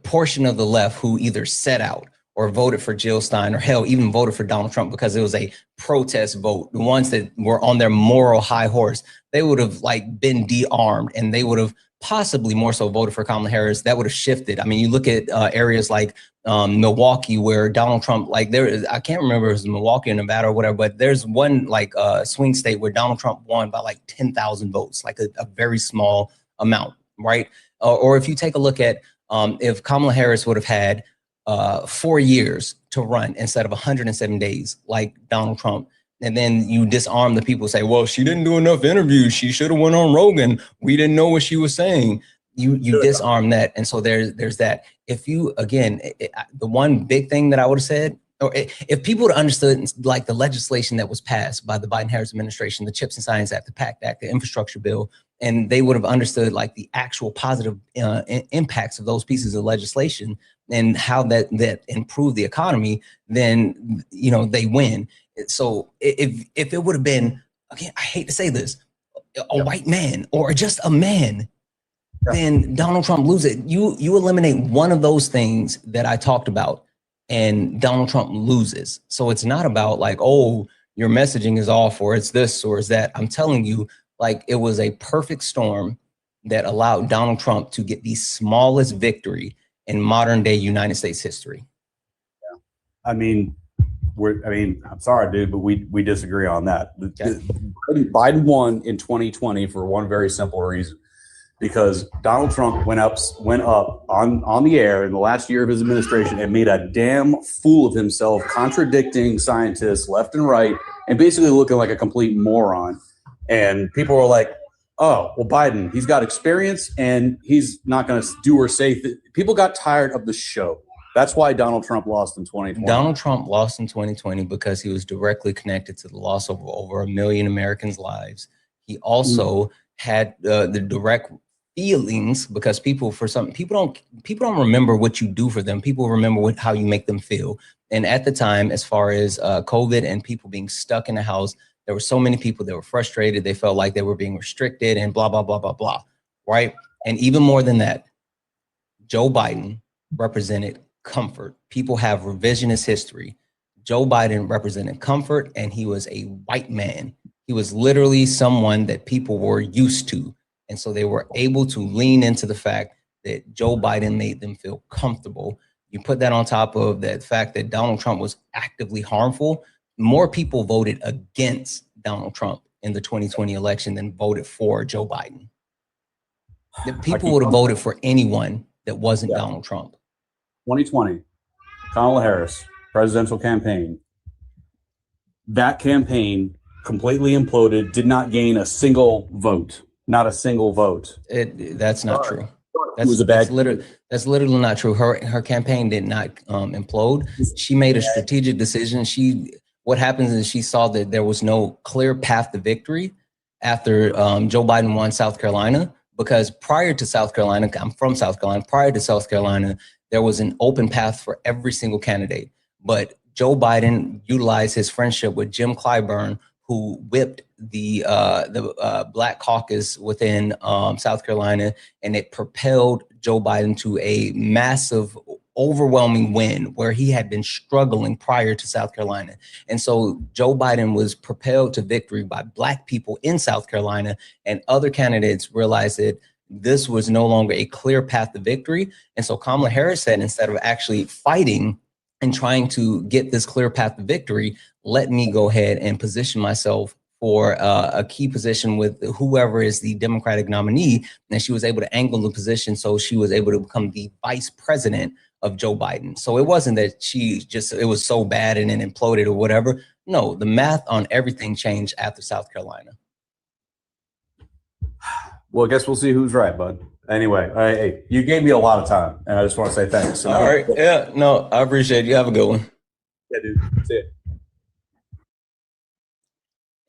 portion of the left who either set out or voted for Jill Stein, or hell, even voted for Donald Trump because it was a protest vote, the ones that were on their moral high horse, they would have like been de-armed, and they would have possibly more so voted for Kamala Harris. That would have shifted. I mean, you look at areas like Milwaukee, where Donald Trump, like I can't remember if it was Milwaukee or Nevada or whatever, but there's one like swing state where Donald Trump won by like 10,000 votes, like a very small amount, right? Or if you take a look at if Kamala Harris would have had 4 years to run instead of 107 days like Donald Trump, and then you disarm the people, say, well, she didn't do enough interviews, she should have went on Rogan, we didn't know what she was saying. You disarm that. And so there's that. If you, again, the one big thing that I would have said, or if people would have understood like the legislation that was passed by the Biden-Harris administration, the CHIPS and Science Act, the PACT Act, the infrastructure bill, and they would have understood like the actual positive impacts of those pieces of legislation and how that improved the economy, then, you know, they win. So if it would have been, again, I hate to say this, a white man or just a man, then Donald Trump loses. You eliminate one of those things that I talked about, and Donald Trump loses. So it's not about like, oh, your messaging is off, or it's this or it's that. I'm telling you, like, it was a perfect storm that allowed Donald Trump to get the smallest victory in modern day United States history. Yeah. I mean, I'm sorry, dude, but we disagree on that. Okay. Biden won in 2020 for one very simple reason, because Donald Trump went up on the air in the last year of his administration and made a damn fool of himself, contradicting scientists left and right, and basically looking like a complete moron. And people were like, oh, well, Biden, he's got experience and he's not going to do or say people got tired of the show. That's why Donald Trump lost in 2020. Donald Trump lost in 2020 because he was directly connected to the loss of over 1 million Americans' lives. He also had the direct feelings, because people don't remember what you do for them. People remember how you make them feel. And at the time, as far as COVID and people being stuck in the house, there were so many people that were frustrated. They felt like they were being restricted and blah, blah, blah, blah, blah. Right. And even more than that, Joe Biden represented comfort. People have revisionist history. Joe Biden represented comfort, and he was a white man. He was literally someone that people were used to. And so they were able to lean into the fact that Joe Biden made them feel comfortable. You put that on top of the fact that Donald Trump was actively harmful. More people voted against Donald Trump in the 2020 election than voted for Joe Biden. The people would have voted for anyone that wasn't Donald Trump. 2020, Kamala Harris, presidential campaign. That campaign completely imploded, did not gain a single vote. Not a single vote. That's not true. That's literally not true. Her campaign did not implode. She made a strategic decision. What happens is she saw that there was no clear path to victory after Joe Biden won South Carolina, because prior to South Carolina, I'm from South Carolina, prior to South Carolina, there was an open path for every single candidate. But Joe Biden utilized his friendship with Jim Clyburn, who whipped the Black caucus within South Carolina, and it propelled Joe Biden to a massive, overwhelming win where he had been struggling prior to South Carolina. And so Joe Biden was propelled to victory by Black people in South Carolina, and other candidates realized that this was no longer a clear path to victory. And so Kamala Harris said, instead of actually fighting and trying to get this clear path to victory, let me go ahead and position myself for a key position with whoever is the Democratic nominee, and she was able to angle the position so she was able to become the vice president of Joe Biden. So it wasn't that it was so bad and then imploded or whatever. No, the math on everything changed after South Carolina. Well, I guess we'll see who's right, bud. Anyway, hey, you gave me a lot of time, and I just want to say thanks. All right. Yeah, no, I appreciate it. You have a good one. Yeah, dude. See it.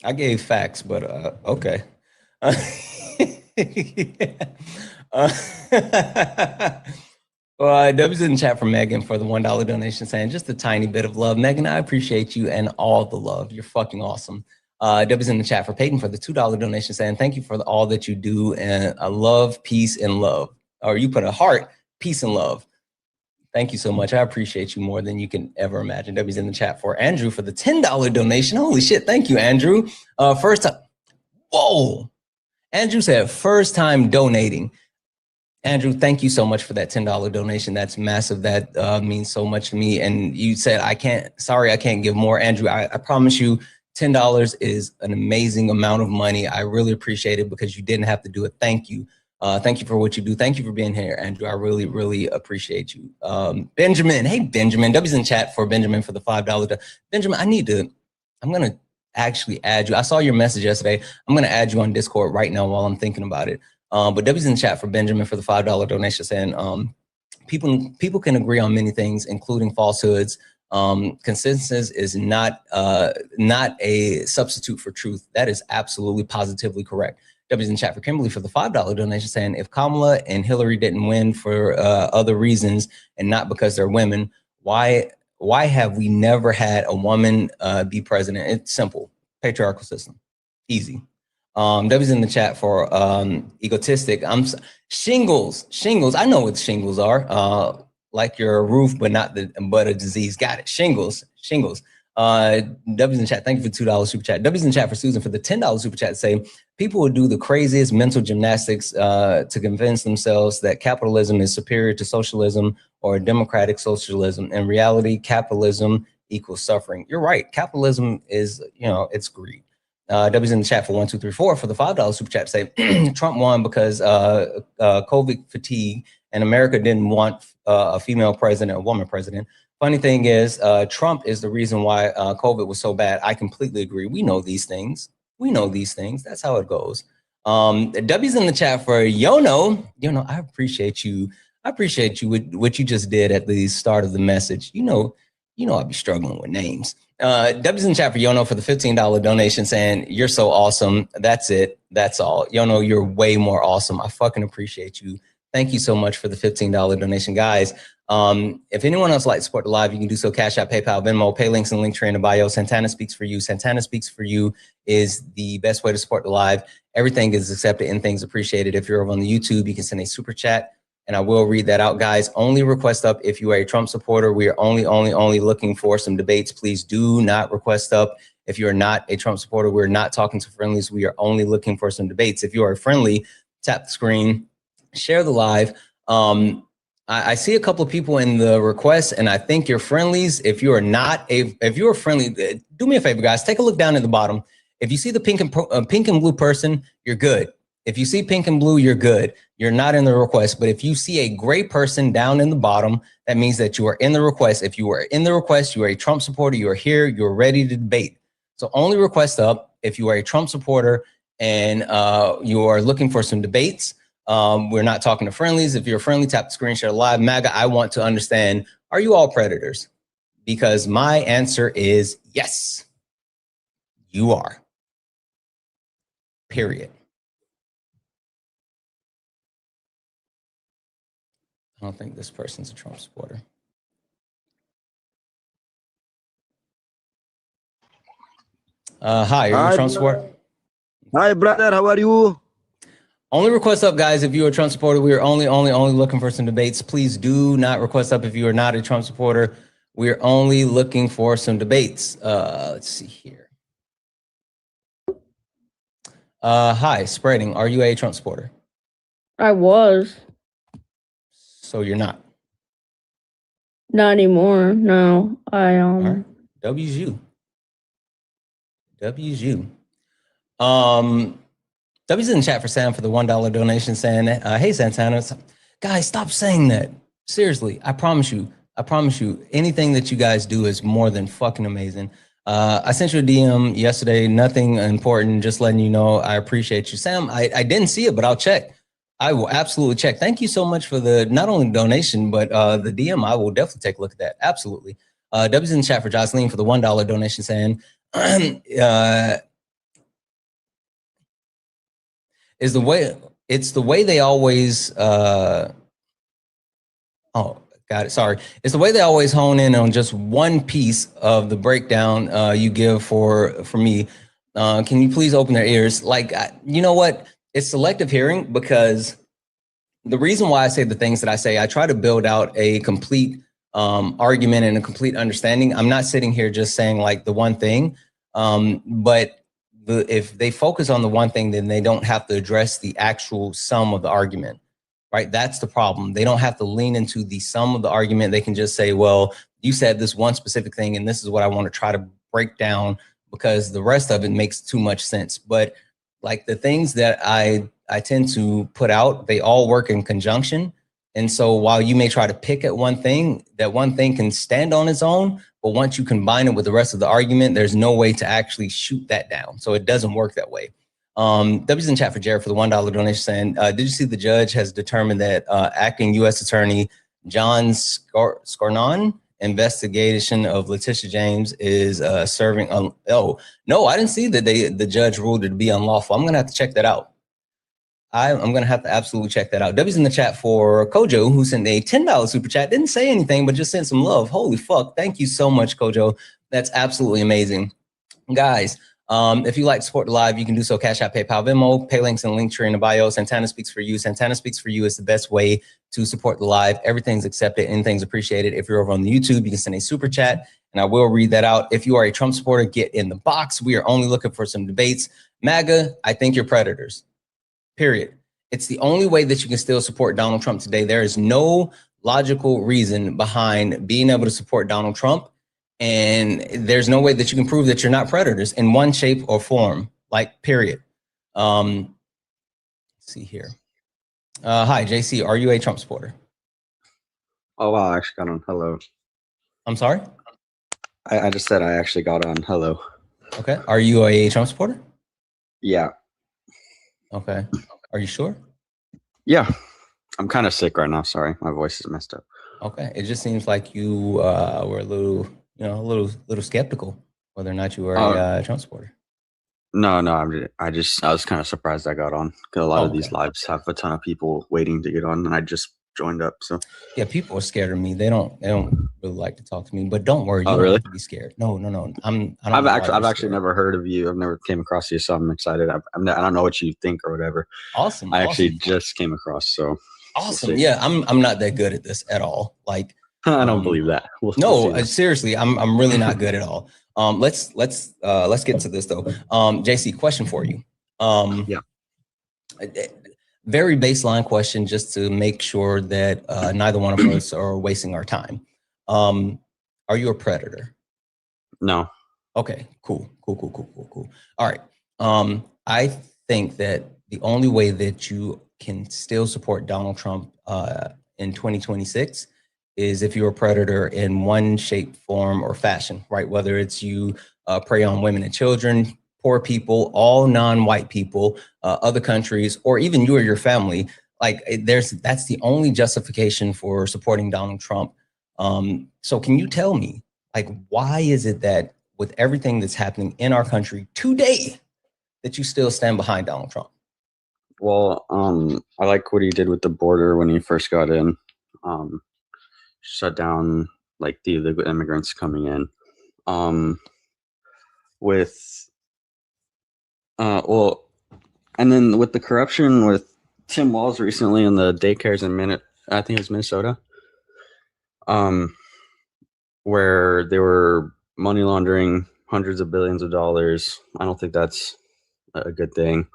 I gave facts, but okay. W's in the chat for Megan for the $1 donation saying just a tiny bit of love. Megan, I appreciate you and all the love. You're fucking awesome. W's in the chat for Peyton for the $2 donation saying thank you for all that you do and I love, peace, and love. Or you put a heart, peace, and love. Thank you so much. I appreciate you more than you can ever imagine. W's in the chat for Andrew for the $10 donation. Holy shit. Thank you, Andrew. First time. Whoa. Andrew said first time donating. Andrew, thank you so much for that $10 donation. That's massive. That means so much to me. And you said, I can't give more. Andrew, I promise you $10 is an amazing amount of money. I really appreciate it because you didn't have to do it. Thank you. Thank you for what you do. Thank you for being here, Andrew. I really, really appreciate you. Benjamin, hey, Benjamin. W's in chat for Benjamin for the $5. Benjamin, I'm going to actually add you. I saw your message yesterday. I'm going to add you on Discord right now while I'm thinking about it. But W's in chat for Benjamin for the $5 donation saying people can agree on many things, including falsehoods. Consensus is not a substitute for truth. That is absolutely positively correct. W's in chat for Kimberly for the $5 donation saying if Kamala and Hillary didn't win for other reasons and not because they're women, why have we never had a woman be president? It's simple. Patriarchal system. Easy. W's in the chat for egotistic. Shingles. I know what shingles are. Like your roof, but a disease. Got it. Shingles. W's in chat. Thank you for $2 super chat. W's in chat for Susan for the $10 super chat. Say people would do the craziest mental gymnastics to convince themselves that capitalism is superior to socialism or democratic socialism. In reality, capitalism equals suffering. You're right. Capitalism is, it's greed. W's in the chat for 1234 for the $5 super chat. Say Trump won because COVID fatigue and America didn't want a female president, a woman president. Funny thing is, Trump is the reason why COVID was so bad. I completely agree. We know these things. That's how it goes. W's in the chat for Yono. I appreciate you. With what you just did at the start of the message. I'll be struggling with names. W's in the chat for Yono for the $15 donation saying, you're so awesome. That's it. That's all. Yono, you're way more awesome. I fucking appreciate you. Thank you so much for the $15 donation, guys. If anyone else likes to support the live, you can do so. Cash App, PayPal, Venmo, pay links and Linktree in the bio. Santana Speaks for You. Santana Speaks for You is the best way to support the live. Everything is accepted and things appreciated. If you're over on the YouTube, you can send a super chat and I will read that out, guys. Only request up if you are a Trump supporter. We are only looking for some debates. Please do not request up. If you're not a Trump supporter, we're not talking to friendlies. We are only looking for some debates. If you are friendly, tap the screen, share the live. I see a couple of people in the requests, and I think you're friendlies. If you are friendly, do me a favor, guys. Take a look down at the bottom. If you see the pink and blue person, you're good. If you see pink and blue, you're good. You're not in the request. But if you see a gray person down in the bottom, that means that you are in the request. If you are in the request, you are a Trump supporter. You are here. You're ready to debate. So only request up if you are a Trump supporter and you are looking for some debates. We're not talking to friendlies. If you're friendly, tap the screen share live. MAGA, I want to understand, are you all predators? Because my answer is yes, you are. Period. I don't think this person's a Trump supporter. Hi, are you a Trump supporter? Hi, brother. How are you? Only request up, guys, if you're a Trump supporter. We are only looking for some debates. Please do not request up if you are not a Trump supporter. We're only looking for some debates. Let's see here. Hi, Spreading. Are you a Trump supporter? I was. So you're not? Not anymore. No, All right. W's you. W's in the chat for Sam for the $1 donation saying, hey, Santana, guys, stop saying that. Seriously, I promise you, anything that you guys do is more than fucking amazing. I sent you a DM yesterday, nothing important, just letting you know I appreciate you. Sam, I didn't see it, but I'll check. I will absolutely check. Thank you so much for the, not only donation, but the DM. I will definitely take a look at that. Absolutely. W's in the chat for Jocelyn for the $1 donation saying, it's the way they always, oh, got it. Sorry. It's the way they always hone in on just one piece of the breakdown you give for me. Can you please open their ears? Like, you know what? It's selective hearing, because the reason why I say the things that I say, I try to build out a complete argument and a complete understanding. I'm not sitting here just saying like the one thing, but if they focus on the one thing, then they don't have to address the actual sum of the argument, right? That's the problem. They don't have to lean into the sum of the argument. They can just say, well, you said this one specific thing, and this is what I want to try to break down, because the rest of it makes too much sense. But like the things that I tend to put out, they all work in conjunction. And so while you may try to pick at one thing, that one thing can stand on its own, but once you combine it with the rest of the argument, there's no way to actually shoot that down. So it doesn't work that way. W's in chat for Jared for the $1 donation saying, did you see the judge has determined that acting U.S. Attorney John Scarnon investigation of Letitia James is serving on, oh, no, I didn't see that the judge ruled it to be unlawful. I'm going to have to check that out. I'm going to have to absolutely check that out. W's in the chat for Kojo, who sent a $10 super chat. Didn't say anything, but just sent some love. Holy fuck. Thank you so much, Kojo. That's absolutely amazing. Guys, if you like to support the live, you can do so. Cash App, PayPal, Venmo, pay links in the link tree in the bio. Santana Speaks for You. Santana Speaks for You is the best way to support the live. Everything's accepted. Anything's appreciated. If you're over on the YouTube, you can send a super chat, and I will read that out. If you are a Trump supporter, get in the box. We are only looking for some debates. MAGA, I think you're predators. Period. It's the only way that you can still support Donald Trump today. There is no logical reason behind being able to support Donald Trump. And there's no way that you can prove that you're not predators in one shape or form, like, period. Let's see here. Hi, JC, are you a Trump supporter? Oh, wow, I actually got on. Hello. I'm sorry? I just said I actually got on. Hello. Okay. Are you a Trump supporter? Yeah. Okay. Are you sure? Yeah. I'm kind of sick right now. Sorry. My voice is messed up. Okay. It just seems like you were a little, a little skeptical whether or not you were a Trump supporter. No, I was kind of surprised I got on, because a lot of these lives have a ton of people waiting to get on, and I just joined up. So yeah, people are scared of me. They don't really like to talk to me. But don't worry, you don't have to be scared. No. I've actually never heard of you. I've never came across you, so I'm excited. I don't know what you think or whatever. Awesome. I actually just came across. So awesome. Yeah, I'm not that good at this at all. Like I don't believe that. Seriously, I'm really not good at all. Let's get to this though. JC, question for you. Yeah. Very baseline question, just to make sure that neither one of us are wasting our time. Are you a predator? No. Okay, cool. All right. I think that the only way that you can still support Donald Trump in 2026 is if you're a predator in one shape, form, or fashion, right? Whether it's you prey on women and children, poor people, all non-white people, other countries, or even you or your family. Like that's the only justification for supporting Donald Trump. So can you tell me, like, why is it that with everything that's happening in our country today, that you still stand behind Donald Trump? Well, I like what he did with the border when he first got in. Shut down like the illegal immigrants coming in. And then with the corruption with Tim Walz recently in the daycares in I think it was Minnesota, where they were money laundering hundreds of billions of dollars. I don't think that's a good thing.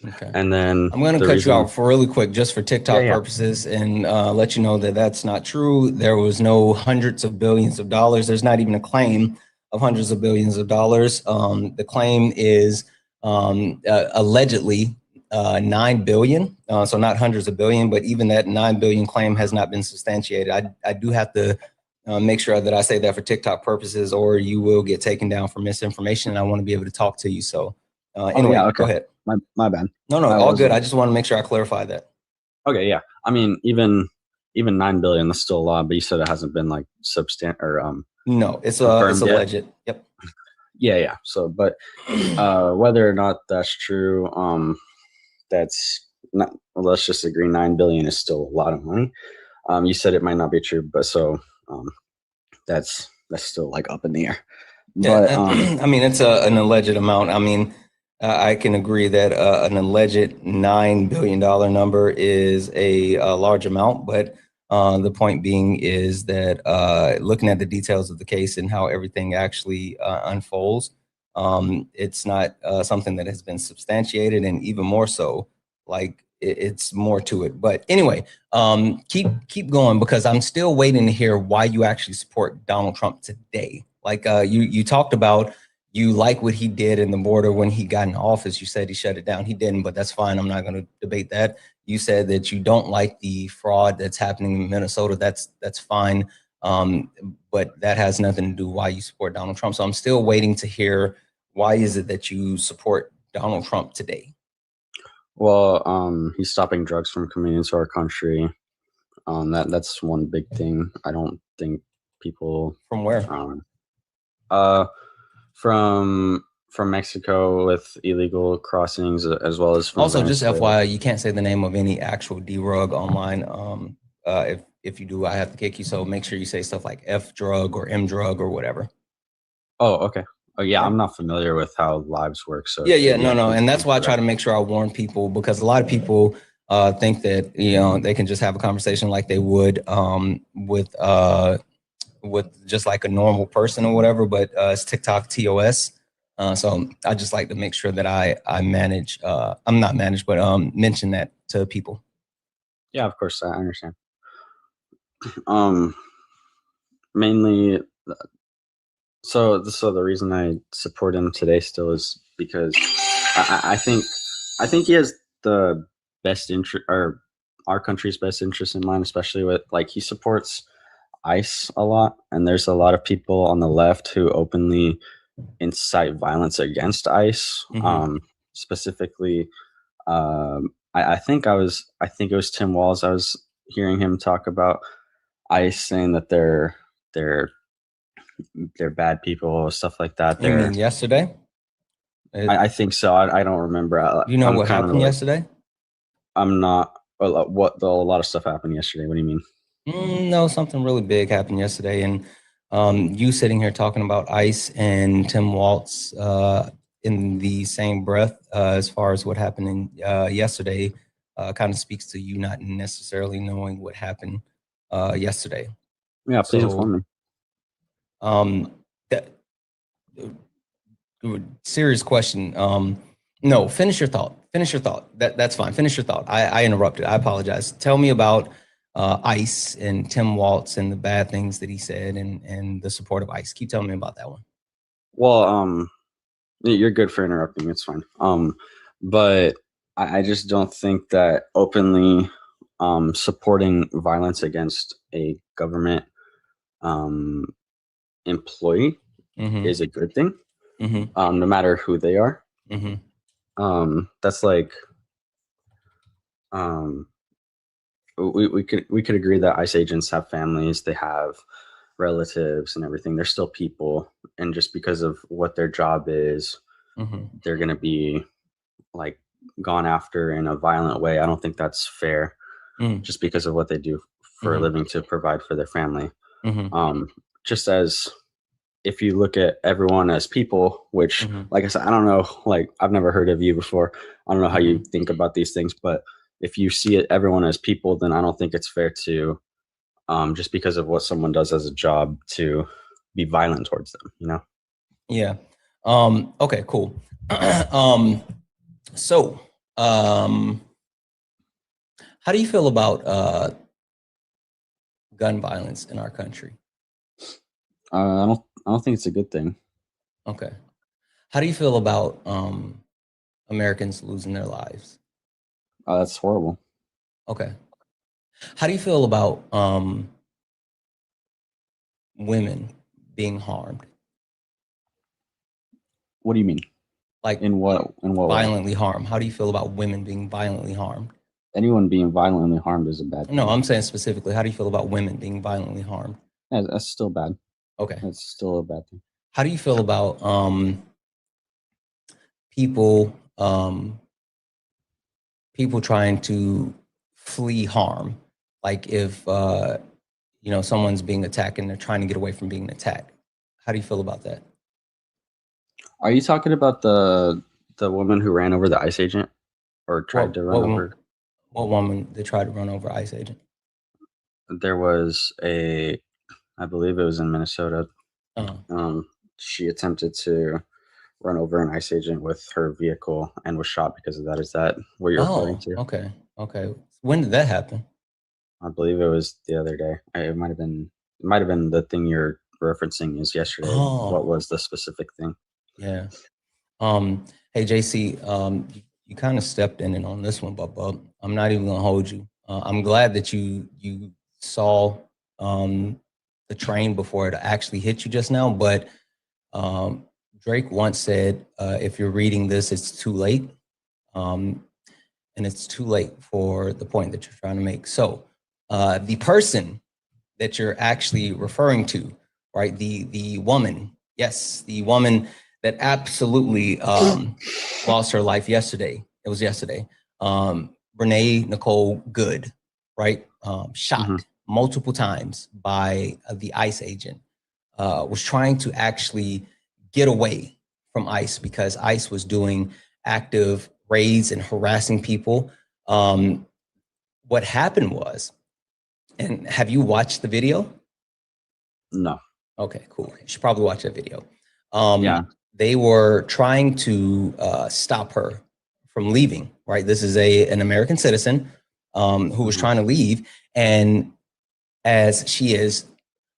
Okay. And then I'm going to cut you out for really quick, just for TikTok purposes, and let you know that that's not true. There was no hundreds of billions of dollars. There's not even a claim of hundreds of billions of dollars. The claim is allegedly 9 billion. So not hundreds of billion, but even that 9 billion claim has not been substantiated. I do have to make sure that I say that for TikTok purposes, or you will get taken down for misinformation. And I want to be able to talk to you. So anyway, yeah, okay. Go ahead. My bad. No, all good. I just want to make sure I clarify that. Okay, yeah. I mean, even 9 billion, that's still a lot, but you said it hasn't been like no, it's alleged. Yep. Yeah. So, but whether or not that's true, that's not. Well, let's just agree 9 billion is still a lot of money. You said it might not be true, but so that's still like up in the air. Yeah, but I mean, it's an alleged amount. I mean, I can agree that an alleged $9 billion number is a large amount, but the point being is that looking at the details of the case and how everything actually unfolds, it's not something that has been substantiated, and even more so, like it's more to it. But anyway, keep going, because I'm still waiting to hear why you actually support Donald Trump today. Like you talked about, you like what he did in the border when he got in office. You said he shut it down. He didn't, but that's fine. I'm not going to debate that. You said that you don't like the fraud that's happening in Minnesota. That's fine. But that has nothing to do why you support Donald Trump. So I'm still waiting to hear, why is it that you support Donald Trump today? Well, he's stopping drugs from coming into our country. That's one big thing. I don't think people from where from Mexico with illegal crossings, as well as from also Venezuela. Just FYI, you can't say the name of any actual drug online. If you do, I have to kick you. So make sure you say stuff like F drug or M drug or whatever. Oh, okay. Oh, yeah. I'm not familiar with how lives work. So yeah, no, and that's why I try to make sure I warn people, because a lot of people think that they can just have a conversation like they would with just like a normal person or whatever. But it's TikTok TOS. So I just like to make sure that I manage. I'm not managed, but mention that to people. Yeah, of course, I understand. Mainly. So the reason I support him today still is because I think he has the best interest, or our country's best interest in mind, especially with, like, he supports ICE a lot, and there's a lot of people on the left who openly incite violence against ICE. Specifically, I think it was Tim Walz. I was hearing him talk about ICE, saying that they're bad people, stuff like that. You mean yesterday? I think so. I don't remember. You know what happened yesterday? I'm not. A lot of stuff happened yesterday. What do you mean? No, something really big happened yesterday, and you sitting here talking about ICE and Tim Walz in the same breath, as far as what happened yesterday, kind of speaks to you not necessarily knowing what happened yesterday. Yeah, please inform me. Serious question. No, finish your thought. That's fine. Finish your thought. I interrupted. I apologize. Tell me about ICE and Tim Walz and the bad things that he said, and the support of ICE. Keep telling me about that one. Well, you're good for interrupting. It's fine. But I just don't think that openly supporting violence against a government employee is a good thing. No matter who they are. That's like we could agree that ICE agents have families, they have relatives and everything. They're still people, and just because of what their job is, they're gonna be like gone after in a violent way. I don't think that's fair, just because of what they do for a living to provide for their family. Just as if you look at everyone as people, which, like I said, I don't know, like, I've never heard of you before. I don't know how you think about these things, but if you see everyone as people, then I don't think it's fair to, just because of what someone does as a job, to be violent towards them, you know? Yeah. Okay, cool. So, how do you feel about gun violence in our country? I don't think it's a good thing. Okay. How do you feel about Americans losing their lives. Oh, that's horrible. Okay. How do you feel about women being harmed? What do you mean? Like in what way? Violently harmed. How do you feel about women being violently harmed? Anyone being violently harmed is a bad thing. No, I'm saying specifically, how do you feel about women being violently harmed? Yeah, that's still bad. Okay. That's still a bad thing. How do you feel about people trying to flee harm? Like if someone's being attacked and they're trying to get away from being attacked. How do you feel about that? Are you talking about the woman who ran over the ICE agent or tried to run over? What woman that tried to run over ICE agent? There was I believe it was in Minnesota. Uh-huh. She attempted to run over an ICE agent with her vehicle and was shot because of that. Is that what you're referring to? Okay. When did that happen? I believe it was the other day. It might have been the thing you're referencing is yesterday. Oh. What was the specific thing? Yeah. Hey JC, you kind of stepped in on this one, but I'm not even gonna hold you. I'm glad that you saw the train before it actually hit you just now. But Drake once said, if you're reading this, it's too late. And it's too late for the point that you're trying to make. So the person that you're actually referring to, right? The woman, yes, the woman that absolutely lost her life yesterday. It was yesterday. Renee Nicole Good, right? Shot multiple times by the ICE agent. Was trying to actually get away from ICE because ICE was doing active raids and harassing people. What happened was, and have you watched the video? No. Okay, cool. You should probably watch that video. Yeah. They were trying to stop her from leaving, right? This is an American citizen who was trying to leave. And as she is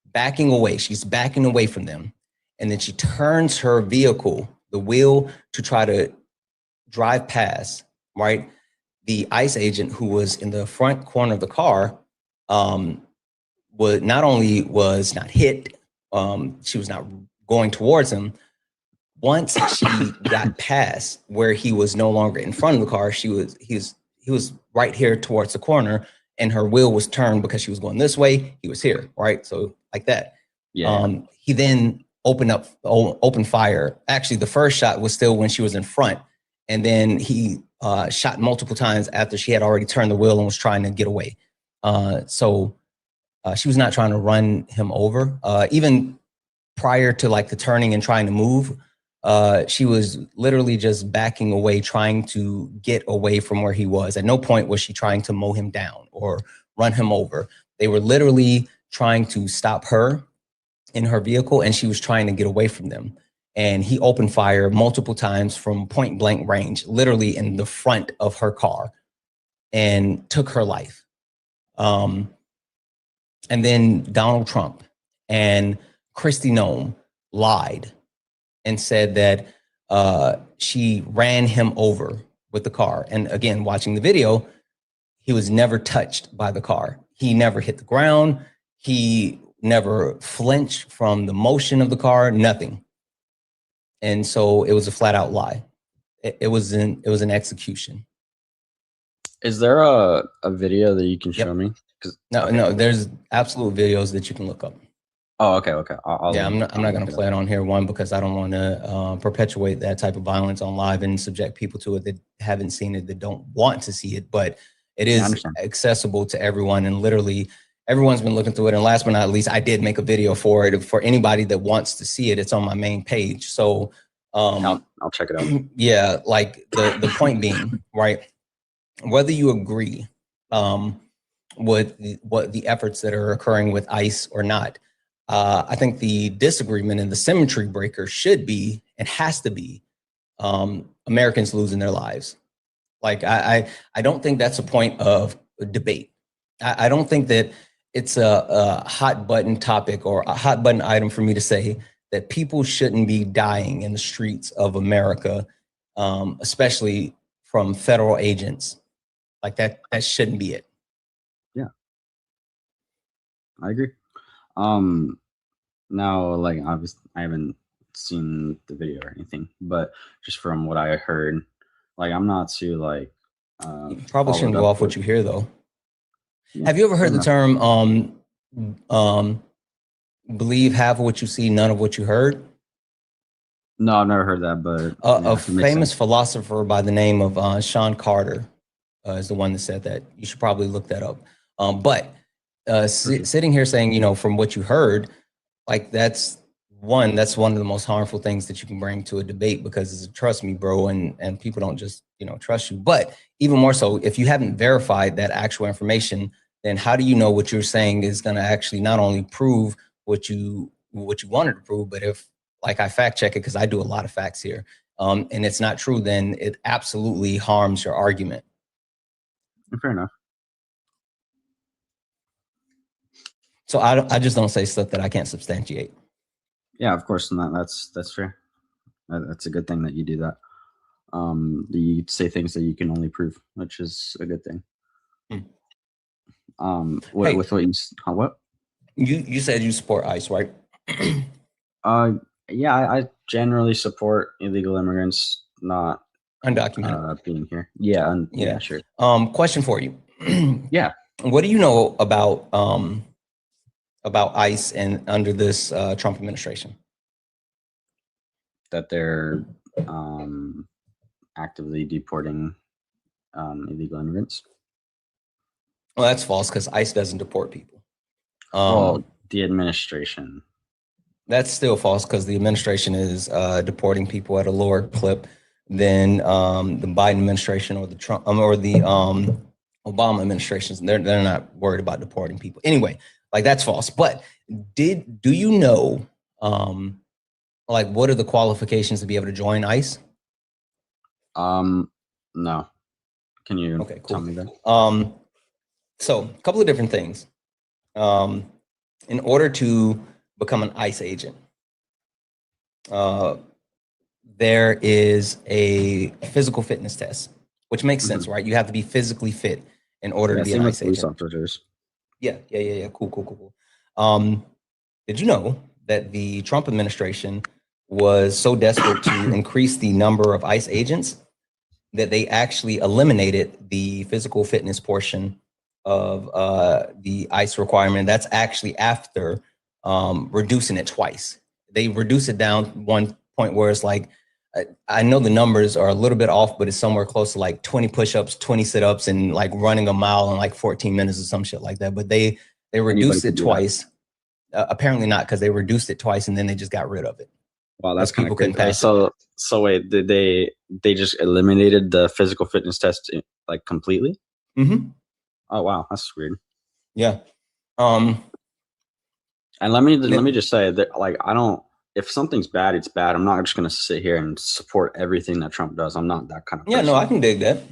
backing away, she's backing away from them. And then she turns her vehicle, the wheel, to try to drive past, right? The ICE agent who was in the front corner of the car was not hit, she was not going towards him. Once she got past where he was no longer in front of the car, he was right here towards the corner, and her wheel was turned because she was going this way. He was here, right? So like that. Yeah. He then opened fire. Actually, the first shot was still when she was in front, and then he shot multiple times after she had already turned the wheel and was trying to get away. So she was not trying to run him over. Even prior to like the turning and trying to move, she was literally just backing away, trying to get away from where he was. At no point was she trying to mow him down or run him over. They were literally trying to stop her in her vehicle, and she was trying to get away from them. And he opened fire multiple times from point blank range, literally in the front of her car, and took her life. And then Donald Trump and Kristi Noem lied and said that she ran him over with the car. And again, watching the video, he was never touched by the car. He never hit the ground. He never flinched from the motion of the car, nothing. And so it was a flat out lie. It was an execution. Is there a video that you can show me? No, there's absolute videos that you can look up. Oh, okay. I'm not going to play it on here, one, because I don't want to perpetuate that type of violence on live and subject people to it that haven't seen it, that don't want to see it. But it is accessible to everyone, and literally everyone's been looking through it. And last but not least, I did make a video for it for anybody that wants to see it. It's on my main page. So I'll check it out. Yeah, like the point being, right, whether you agree with the efforts that are occurring with ICE or not, I think the disagreement and the symmetry breaker should be and has to be Americans losing their lives. Like I don't think that's a point of debate. I don't think that it's a hot button topic or a hot button item for me to say that people shouldn't be dying in the streets of America especially from federal agents. Like that shouldn't be it. Yeah, I agree. Now, like, obviously, I haven't seen the video or anything, but just from what I heard, like, I'm not too like. You probably shouldn't go off what you hear, though. Yeah, have you ever heard the term believe half of what you see, none of what you heard? No, I've never heard that, but a famous philosopher by the name of Sean Carter is the one that said that. You should probably look that up. But sitting here saying, you know, from what you heard, like that's one of the most harmful things that you can bring to a debate, because trust me, bro, and people don't just, you know, trust you. But even more so, if you haven't verified that actual information, then how do you know what you're saying is going to actually not only prove what you wanted to prove, but if, like, I fact check it, because I do a lot of facts here, and it's not true, then it absolutely harms your argument. Fair enough. So I just don't say stuff that I can't substantiate. Yeah, of course not. That's fair. That's a good thing that you do that. You say things that you can only prove, which is a good thing. With what you said you support ICE, right? Yeah, I generally support illegal immigrants not undocumented being here. Yeah, sure. Question for you. Yeah. What do you know about ICE and under this Trump administration? That they're actively deporting illegal immigrants. Well, that's false, because ICE doesn't deport people. Well, the administration. That's still false, because the administration is deporting people at a lower clip than the Biden administration or the Trump or the Obama administrations. They're not worried about deporting people anyway. Like, that's false. But do you know like, what are the qualifications to be able to join ICE? No. Can you tell me that? So a couple of different things. In order to become an ICE agent, there is a physical fitness test, which makes sense, right? You have to be physically fit in order to be an ICE agent. Yeah. Cool. Did you know that the Trump administration was so desperate to increase the number of ICE agents that they actually eliminated the physical fitness portion of the ICE requirement? That's actually after reducing it twice. They reduced it down one point where it's like, I know the numbers are a little bit off, but it's somewhere close to like 20 push-ups, 20 sit-ups, and like running a mile in like 14 minutes or some shit like that. But they reduced it twice. Apparently not, because they reduced it twice and then they just got rid of it. Wow, that's kind of crazy. So wait, did they just eliminated the physical fitness test like completely? Mm-hmm. Oh wow, that's weird. Yeah. And let me just say that, like, I don't. If something's bad, it's bad. I'm not just gonna sit here and support everything that Trump does. I'm not that kind of person. Yeah, no, I can dig that.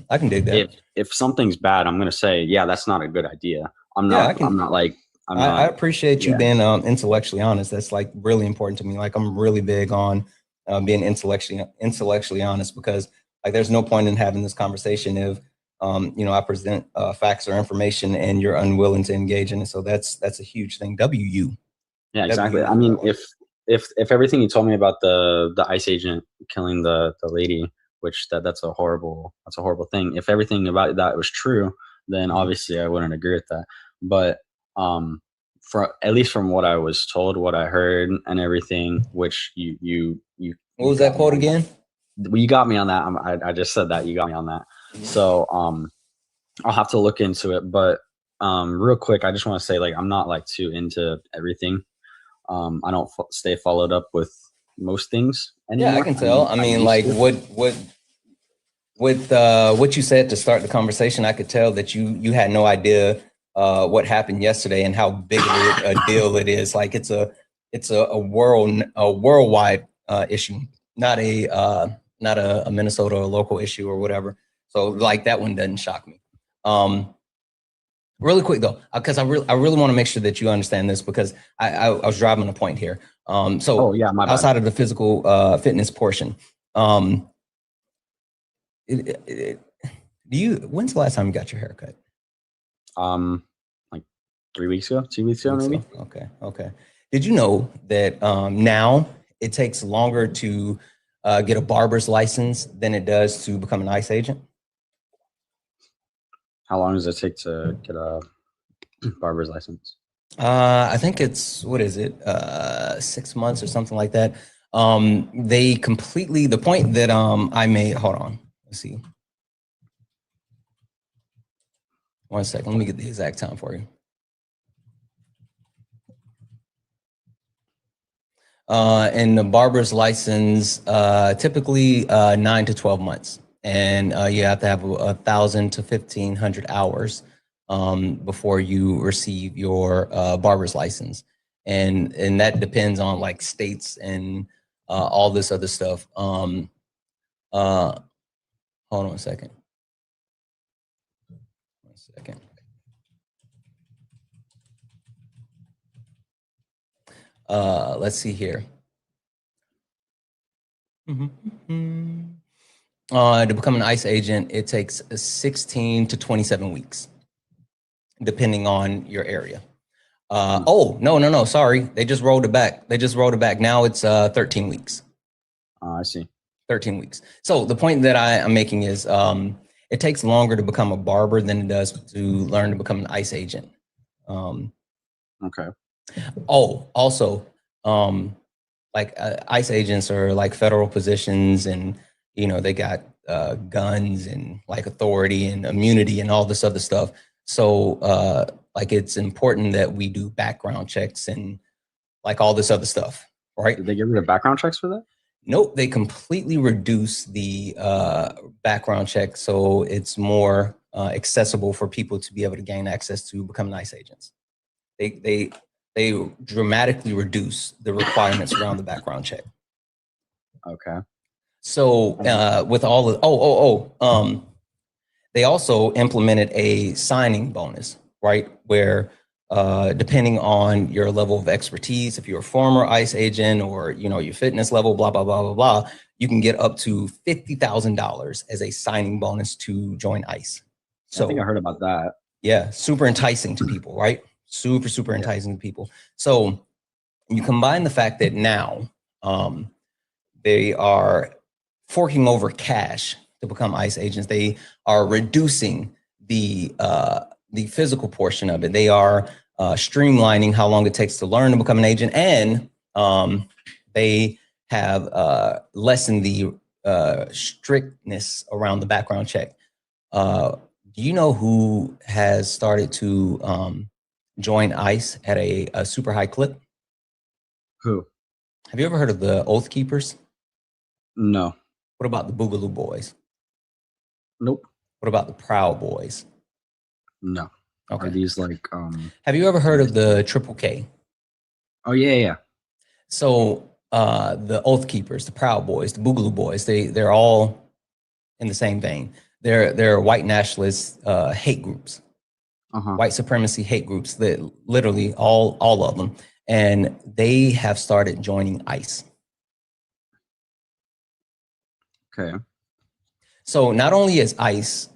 If something's bad, I'm gonna say, yeah, that's not a good idea. I appreciate you being intellectually honest. That's like really important to me. Like, I'm really big on being intellectually honest, because like there's no point in having this conversation if I present facts or information and you're unwilling to engage in it. So that's a huge thing. Yeah, exactly. I mean, if everything you told me about the ICE agent killing the lady, which that's a horrible thing. If everything about that was true, then obviously I wouldn't agree with that. But at least from what I was told, what I heard, and everything, which you what was that quote again? You got me on that. I just said that. You got me on that. So I'll have to look into it. But real quick, I just want to say, like, I'm not like too into everything. I don't stay followed up with most things anymore. Yeah, I can tell. I mean, like what you said to start the conversation, I could tell that you had no idea what happened yesterday and how big of a deal it is. Like, it's a worldwide issue, not a Minnesota or local issue or whatever. So like that one doesn't shock me. Really quick though, because I really want to make sure that you understand this, because I was driving a point here. Outside of the physical fitness portion, When's the last time you got your hair cut? Like 3 weeks ago, 2 weeks ago, maybe. Okay. Did you know that now it takes longer to get a barber's license than it does to become an ICE agent? How long does it take to get a barber's license? I think it's, what is it? 6 months or something like that. The point that I made, hold on, let's see. 1 second, let me get the exact time for you. And the barber's license, typically 9 to 12 months. And you have to have 1,000 to 1,500 hours before you receive your barber's license. And that depends on like states and all this other stuff. Hold on a second. Let's see here. To become an ICE agent, it takes 16 to 27 weeks, depending on your area. Oh, no, sorry. They just rolled it back. Now it's 13 weeks. I see. 13 weeks. So the point that I'm making is it takes longer to become a barber than it does to learn to become an ICE agent. Okay. Oh, also, like ICE agents are like federal positions, and they got guns and like authority and immunity and all this other stuff. So like it's important that we do background checks and like all this other stuff, right? Did they get rid of background checks for that? Nope, they completely reduced the background check, so it's more accessible for people to be able to gain access to become ICE agents. They dramatically reduce the requirements around the background check. Okay. So with all of they also implemented a signing bonus, right? Where depending on your level of expertise, if you're a former ICE agent or your fitness level, blah blah blah blah blah, you can get up to $50,000 as a signing bonus to join ICE. So I think I heard about that. Yeah, super enticing to people, right? Super enticing to people. So you combine the fact that now they are forking over cash to become ICE agents. They are reducing the physical portion of it. They are streamlining how long it takes to learn to become an agent, and they have lessened the strictness around the background check. Do you know who has started to join ICE at a super high clip? Who? Have you ever heard of the Oath Keepers? No. What about the Boogaloo Boys? Nope. What about the Proud Boys? No. Okay. Are these like Have you ever heard of the Triple K? Oh yeah. So the Oath Keepers, the Proud Boys, the Boogaloo Boys, they're all in the same vein. They're white nationalist hate groups, white supremacy hate groups, that literally all of them, and they have started joining ICE. Okay. So not only has ICE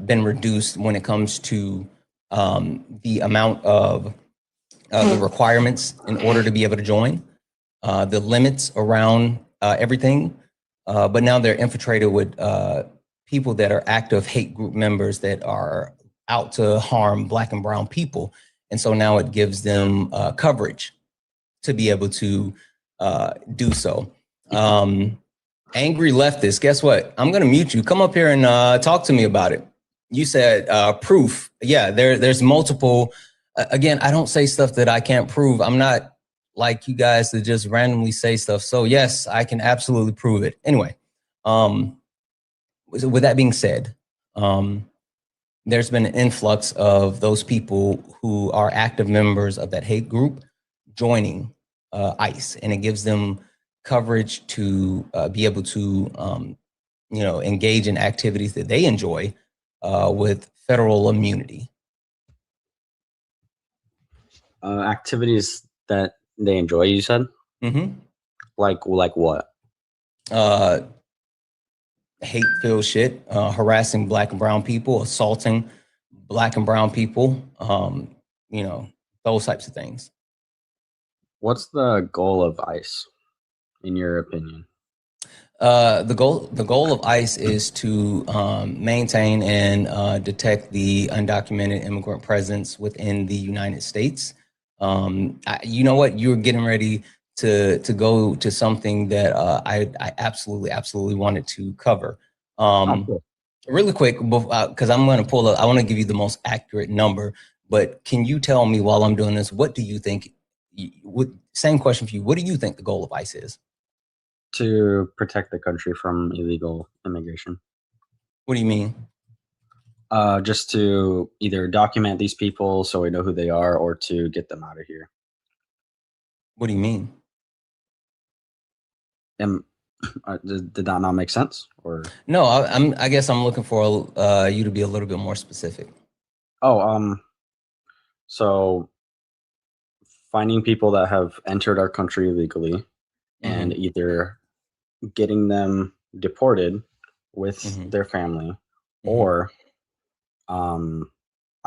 been reduced when it comes to the amount of the requirements in order to be able to join, the limits around everything, but now they're infiltrated with people that are active hate group members that are out to harm Black and brown people. And so now it gives them coverage to be able to do so. Angry leftist, guess what? I'm going to mute you. Come up here and talk to me about it. You said proof. Yeah, there's multiple. Again, I don't say stuff that I can't prove. I'm not like you guys that just randomly say stuff. So yes, I can absolutely prove it. Anyway, with that being said, there's been an influx of those people who are active members of that hate group joining ICE, and it gives them coverage to be able to, engage in activities that they enjoy with federal immunity. Activities that they enjoy, you said? Mm-hmm. Like what? hate-filled shit, harassing Black and brown people, assaulting Black and brown people, you know, those types of things. What's the goal of ICE, in your opinion? The goal of ICE is to maintain and detect the undocumented immigrant presence within the United States. You know what? You're getting ready to go to something that I absolutely wanted to cover. Cool. Really quick, because I'm going to pull up. I want to give you the most accurate number, but can you tell me while I'm doing this, what do you think? Same question for you. What do you think the goal of ICE is? To protect the country from illegal immigration. What do you mean? Just to either document these people so we know who they are, or to get them out of here. What do you mean? Did that not make sense? Or no, I guess I'm looking for you to be a little bit more specific. Oh, so finding people that have entered our country illegally and either getting them deported with their family, or I'm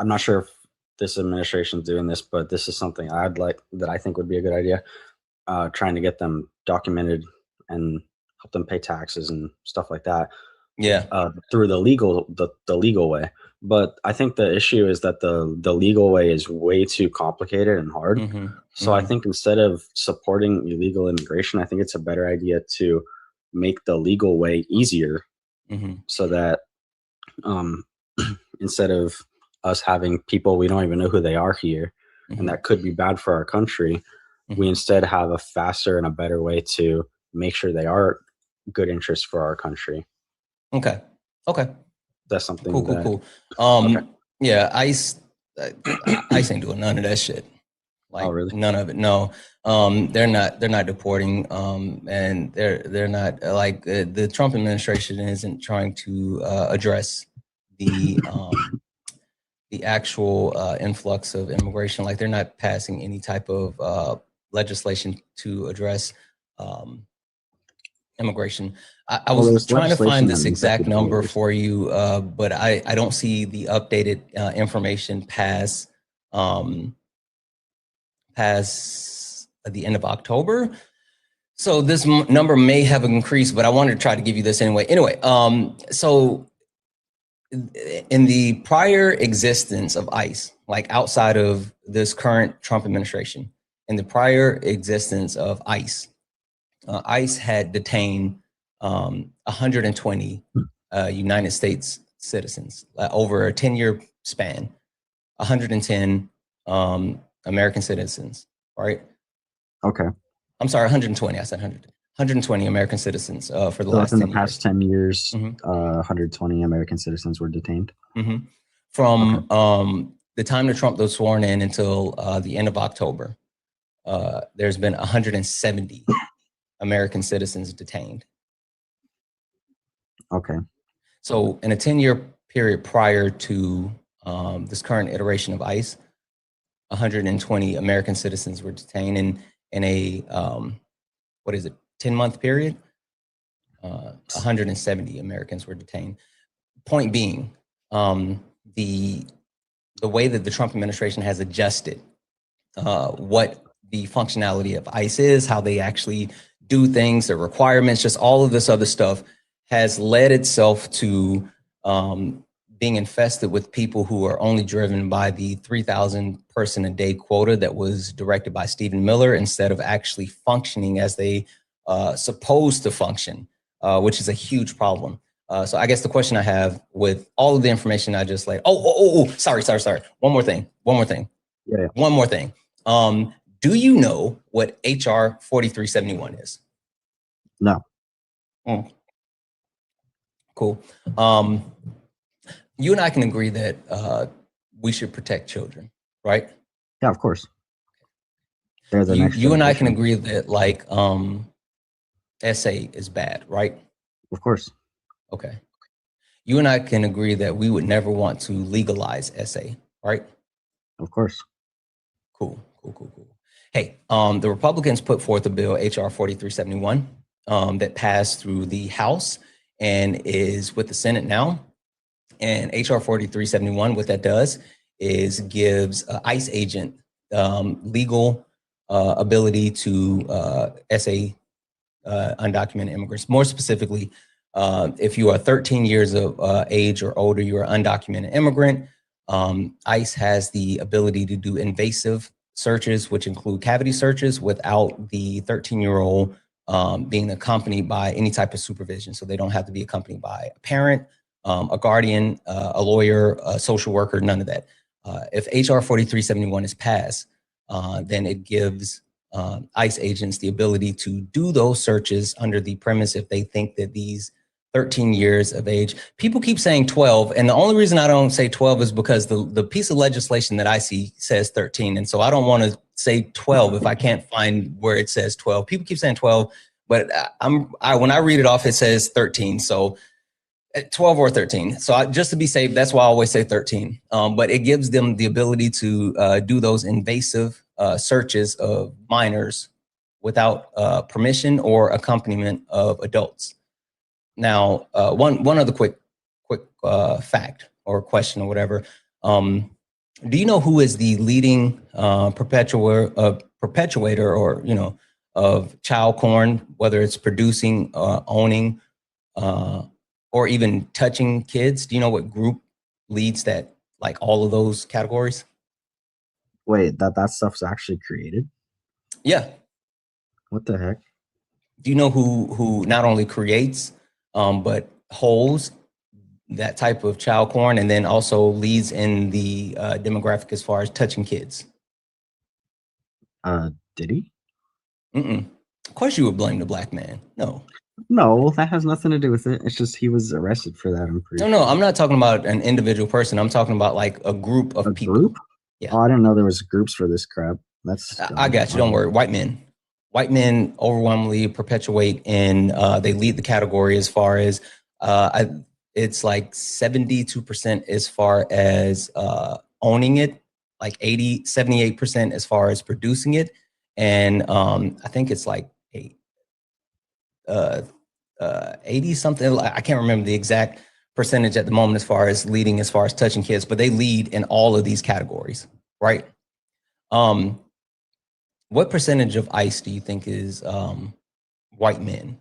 not sure if this administration is doing this, but this is something that I think would be a good idea. Trying to get them documented and help them pay taxes and stuff like that. Yeah. Through the legal way. But I think the issue is that the legal way is way too complicated and hard. So I think instead of supporting illegal immigration, I think it's a better idea to make the legal way easier, so that instead of us having people we don't even know who they are here, and that could be bad for our country, we instead have a faster and a better way to make sure they are good interests for our country. Okay. That's something. Cool. Yeah, ICE ain't doing none of that shit. Like, oh, really? None of it. No. They're not deporting. And they're not like the Trump administration isn't trying to address the actual influx of immigration. Like, they're not passing any type of legislation to address immigration. I was trying to find this exact number for you, but I don't see the updated information past the end of October. So this number may have increased, but I wanted to try to give you this anyway. So in the prior existence of ICE, like outside of this current Trump administration, in the prior existence of ICE, ICE had detained 120 United States citizens over a 10-year span, 110 American citizens, right? Okay. I'm sorry, 120. I said 120 American citizens for the last 10 years. In the past 10 years, 120 American citizens were detained. From the time that Trump was sworn in until the end of October, there's been 170 American citizens detained. Okay. So in a 10-year period prior to this current iteration of ICE, 120 American citizens were detained in a 10-month period. 170 Americans were detained. Point being, the way that the Trump administration has adjusted what the functionality of ICE is, how they actually do things, the requirements, just all of this other stuff has led itself to being infested with people who are only driven by the 3,000 person a day quota that was directed by Stephen Miller, instead of actually functioning as they supposed to function, which is a huge problem. So I guess the question I have with all of the information I just laid, sorry. One more thing. Yeah. One more thing. Do you know what HR 4371 is? No. Cool. You and I can agree that we should protect children, right? Yeah, of course. They're the next you and I generation. can agree that like SA is bad, right? Of course. Okay. You and I can agree that we would never want to legalize SA, right? Of course. Cool. Hey, the Republicans put forth a bill, HR 4371, that passed through the House and is with the Senate now. And HR 4371, what that does is gives an ICE agent legal ability to SA undocumented immigrants. More specifically, if you are 13 years of age or older, you're an undocumented immigrant. ICE has the ability to do invasive searches, which include cavity searches, without the 13-year-old being accompanied by any type of supervision. So they don't have to be accompanied by a parent, a guardian, a lawyer, a social worker, none of that. If HR 4371 is passed, then it gives ICE agents the ability to do those searches under the premise if they think that these 13 years of age. People keep saying 12, and the only reason I don't say 12 is because the piece of legislation that I see says 13, and so I don't want to say 12 if I can't find where it says 12. People keep saying 12, but when I read it off, it says 13. So 12 or 13. So just to be safe, that's why I always say 13. But it gives them the ability to do those invasive searches of minors without permission or accompaniment of adults. Now, one other quick fact or question or whatever. Do you know who is the leading perpetuator or, of child porn, whether it's producing, owning, or even touching kids? Do you know what group leads that, like all of those categories? Wait, that stuff's actually created? Yeah. What the heck? Do you know who not only creates, but holds that type of child porn and then also leads in the demographic as far as touching kids? Did he? Of course you would blame the black man. No, that has nothing to do with it. It's just he was arrested for that. I'm pretty sure. No, I'm not talking about an individual person. I'm talking about like a group of people. Group? Yeah. Oh, I didn't know there was groups for this crap. That's I got you. Don't worry. White men overwhelmingly perpetuate, and they lead the category as far as it's like 72% as far as owning it, like 78% as far as producing it, and I think it's like 80 something. I can't remember the exact percentage at the moment as far as leading, as far as touching kids, but they lead in all of these categories, right? What percentage of ICE do you think is white men?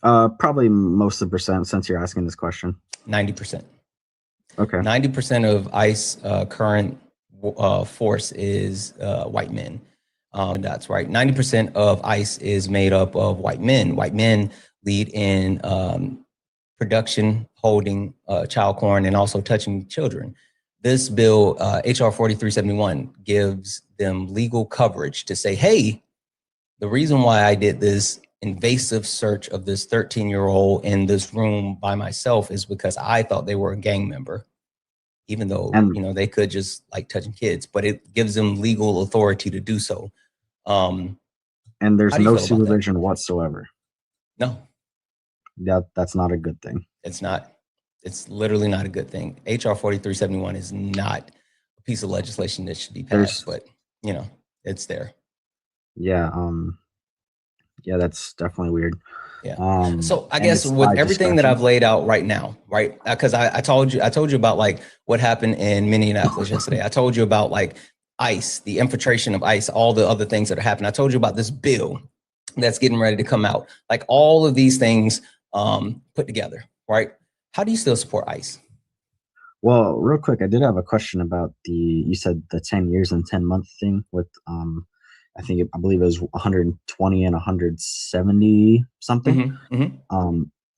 Probably most of the percent, since you're asking this question. 90%. Okay. 90% of ICE current force is white men. That's right. 90% of ICE is made up of white men. White men lead in production, holding child porn, and also touching children. This bill, HR 4371, gives them legal coverage to say, hey, the reason why I did this invasive search of this 13-year-old in this room by myself is because I thought they were a gang member, even though, they could just like touching kids, but it gives them legal authority to do so. And there's no supervision whatsoever. No. That's not a good thing. It's not. It's literally not a good thing. HR 4371 is not a piece of legislation that should be passed, but it's there. Yeah. Yeah, that's definitely weird. Yeah. So I guess with everything that I've laid out right now, right? Because I told you about like what happened in Minneapolis yesterday. I told you about like ICE, the infiltration of ICE, all the other things that are happening. I told you about this bill that's getting ready to come out. Like all of these things put together, right? How do you still support ICE? Well, real quick, I did have a question about you said the 10 years and 10 month thing with, I believe it was 120 and 170 something.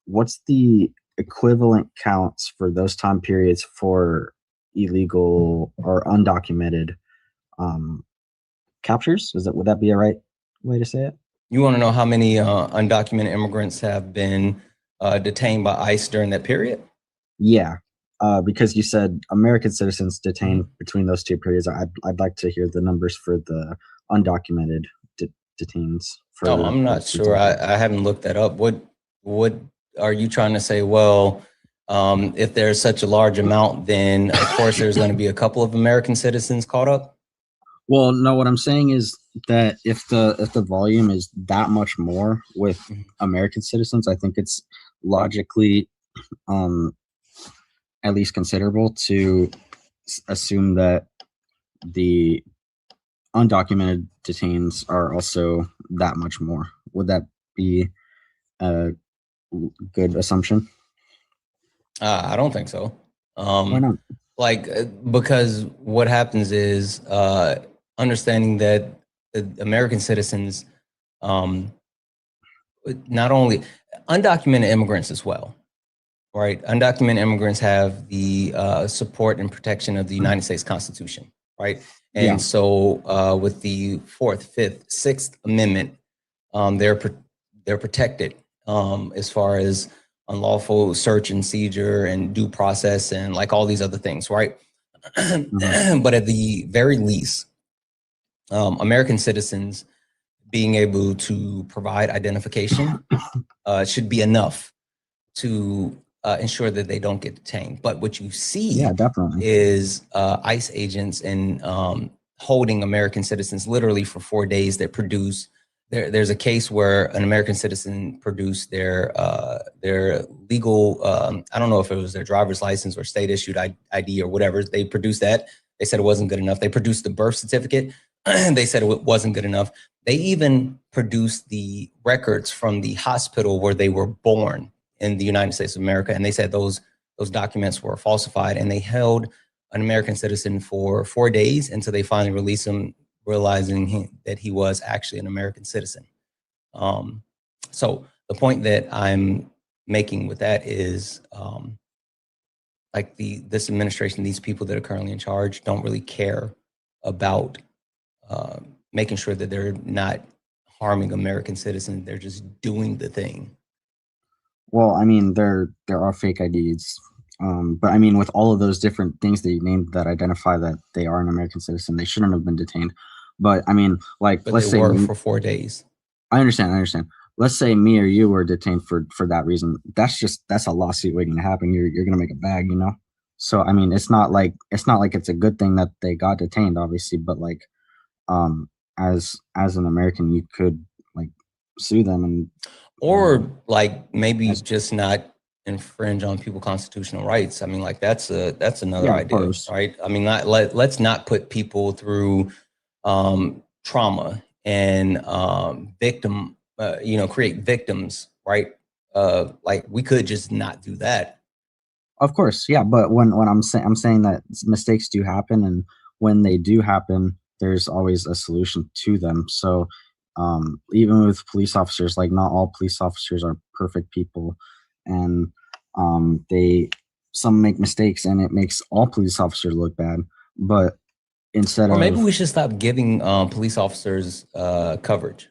What's the equivalent counts for those time periods for illegal or undocumented captures? Would that be a right way to say it? You want to know how many undocumented immigrants have been detained by ICE during that period? Yeah, because you said American citizens detained between those two periods. I'd like to hear the numbers for the undocumented detainees. I'm not sure. I haven't looked that up. What are you trying to say? Well, if there's such a large amount, then of course there's going to be a couple of American citizens caught up. Well, no, what I'm saying is that if the volume is that much more with American citizens, I think it's logically at least considerable to assume that the undocumented detainees are also that much more. Would that be a good assumption? I don't think so. Why not? Because what happens is understanding that American citizens, not only undocumented immigrants as well, right? Undocumented immigrants have the support and protection of the United States Constitution, right? And so with the 4th, 5th, 6th Amendment, they're protected as far as unlawful search and seizure and due process and like all these other things, right? But at the very least, American citizens being able to provide identification should be enough to ensure that they don't get detained. But what you see is ICE agents and holding American citizens literally for 4 days that produce. There's a case where an American citizen produced their legal, I don't know if it was their driver's license or state issued ID or whatever. They produced that. They said it wasn't good enough. They produced the birth certificate. They said it wasn't good enough. They even produced the records from the hospital where they were born in the United States of America. And they said those documents were falsified, and they held an American citizen for 4 days until they finally released him, realizing that he was actually an American citizen. So the point that I'm making with that is like this administration, these people that are currently in charge don't really care about making sure that they're not harming American citizens. They're just doing the thing. Well, I mean, there are fake IDs. But I mean, with all of those different things that you named that identify that they are an American citizen, they shouldn't have been detained. But I mean, like, but let's they say were for 4 days. I understand. Let's say me or you were detained for that reason. That's a lawsuit waiting to happen. You're gonna make a bag, you know. So I mean, it's not like it's a good thing that they got detained, obviously. But like, as an American, you could like sue them and or like maybe just not infringe on people's constitutional rights. I mean, like that's another idea, right? I mean, let's not put people through trauma and create victims, right? Like we could just not do that. Of course, yeah. But when I'm saying that mistakes do happen, and when they do happen, there's always a solution to them. So even with police officers, like not all police officers are perfect people, and some make mistakes, and it makes all police officers look bad. But maybe we should stop giving police officers coverage.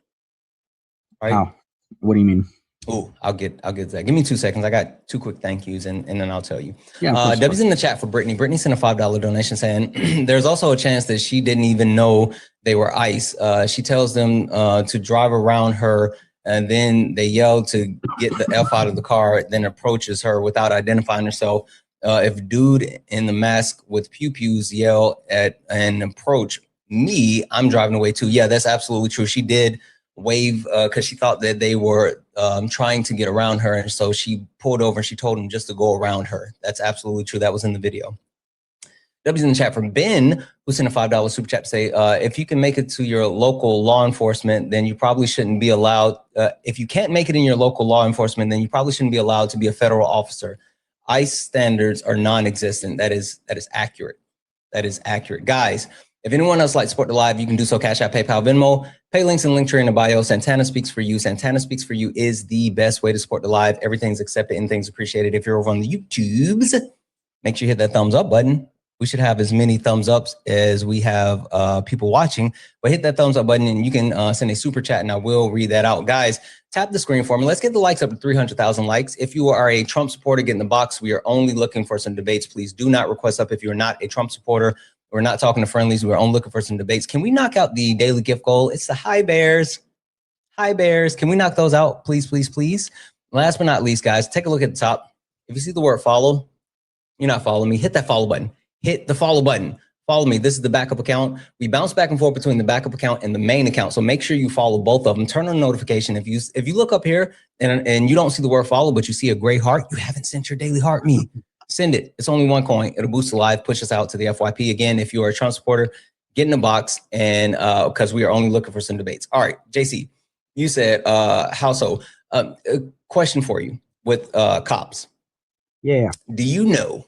Right? How? What do you mean? Oh, I'll get to that. Give me 2 seconds. I got 2 quick thank yous, and then I'll tell you. Yeah. Debbie's in the chat for Brittany. Brittany sent a $5 donation saying there's also a chance that she didn't even know they were ICE. She tells them to drive around her, and then they yell to get the F out of the car, then approaches her without identifying herself. If dude in the mask with pew-pews yell at and approach me, I'm driving away too. Yeah, that's absolutely true. She did wave because she thought that they were trying to get around her, and so she pulled over and she told him just to go around her. That's absolutely true. That was in the video. W's in the chat from Ben, who sent a $5 super chat to say, if you can make it to your local law enforcement, then you probably shouldn't be allowed. If you can't make it in your local law enforcement, then you probably shouldn't be allowed to be a federal officer. ICE standards are non-existent. That is accurate. That is accurate. Guys, if anyone else likes to support the live, you can do so. Cash App, PayPal, Venmo. Pay links and Linktree in the bio. Santana Speaks For You. Santana Speaks For You is the best way to support the live. Everything's accepted, anything's appreciated. If you're over on the YouTubes, make sure you hit that thumbs up button. We should have as many thumbs ups as we have people watching, but hit that thumbs up button and you can send a super chat and I will read that out. Guys, tap the screen for me. Let's get the likes up to 300,000 likes. If you are a Trump supporter, get in the box. We are only looking for some debates. Please do not request up if you're not a Trump supporter. We're not talking to friendlies. We're only looking for some debates. Can we knock out the daily gift goal? It's the Hi Bears. Hi Bears. Can we knock those out? Please, please, please. Last but not least, guys, take a look at the top. If you see the word follow, you're not following me. Hit that follow button. Hit the follow button. Follow me. This is the backup account. We bounce back and forth between the backup account and the main account. So make sure you follow both of them. Turn on notification. If you look up here and you don't see the word follow, but you see a gray heart, you haven't sent your daily heart me. Send it. It's only 1 coin. It'll boost the live, push us out to the FYP. Again, if you are a Trump supporter, get in the box, and because we are only looking for some debates. All right, JC, you said how so? A question for you with cops. Yeah. Do you know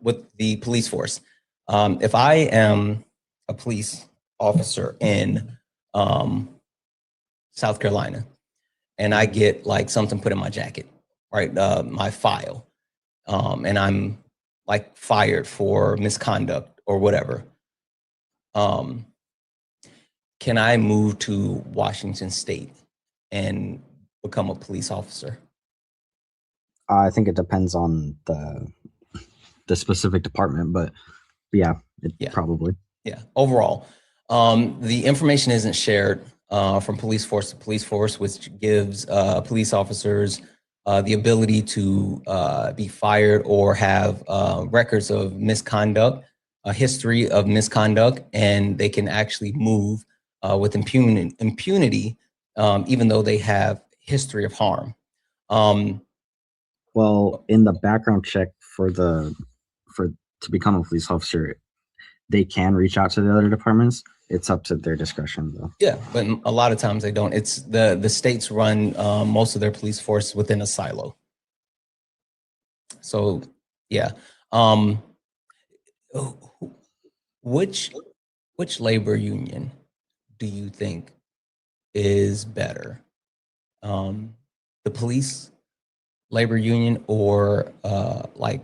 with the police force, if I am a police officer in South Carolina and I get like something put in my jacket, right, my file, and I'm like fired for misconduct or whatever, can I move to Washington State and become a police officer? I think it depends on the specific department, but yeah, probably. Yeah, overall, the information isn't shared from police force to police force, which gives police officers the ability to be fired or have records of misconduct, a history of misconduct, and they can actually move with impunity, even though they have history of harm. Well, in the background check to become a police officer, they can reach out to the other departments. It's up to their discretion, though. Yeah, but a lot of times they don't. It's the states run most of their police force within a silo. So, yeah. Which labor union do you think is better? The police labor union or like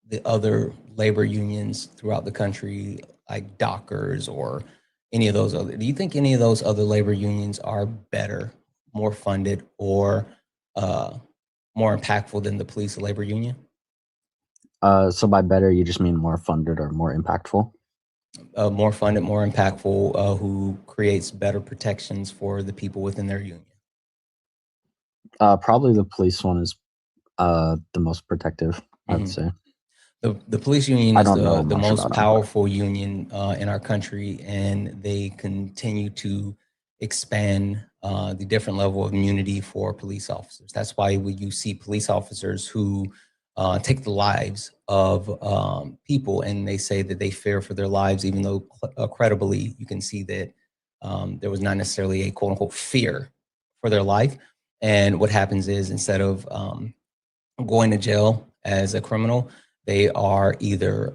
the other labor unions throughout the country, like Dockers or any of those other? Do you think any of those other labor unions are better, more funded, or more impactful than the police labor union? So by better, you just mean more funded or more impactful? More funded, more impactful, who creates better protections for the people within their union? Probably the police one is the most protective, I'd say. The police union is the most powerful union in our country, and they continue to expand the different level of immunity for police officers. That's why you see police officers who take the lives of people, and they say that they fear for their lives, even though credibly you can see that there was not necessarily a quote unquote fear for their life. And what happens is, instead of going to jail as a criminal, they are either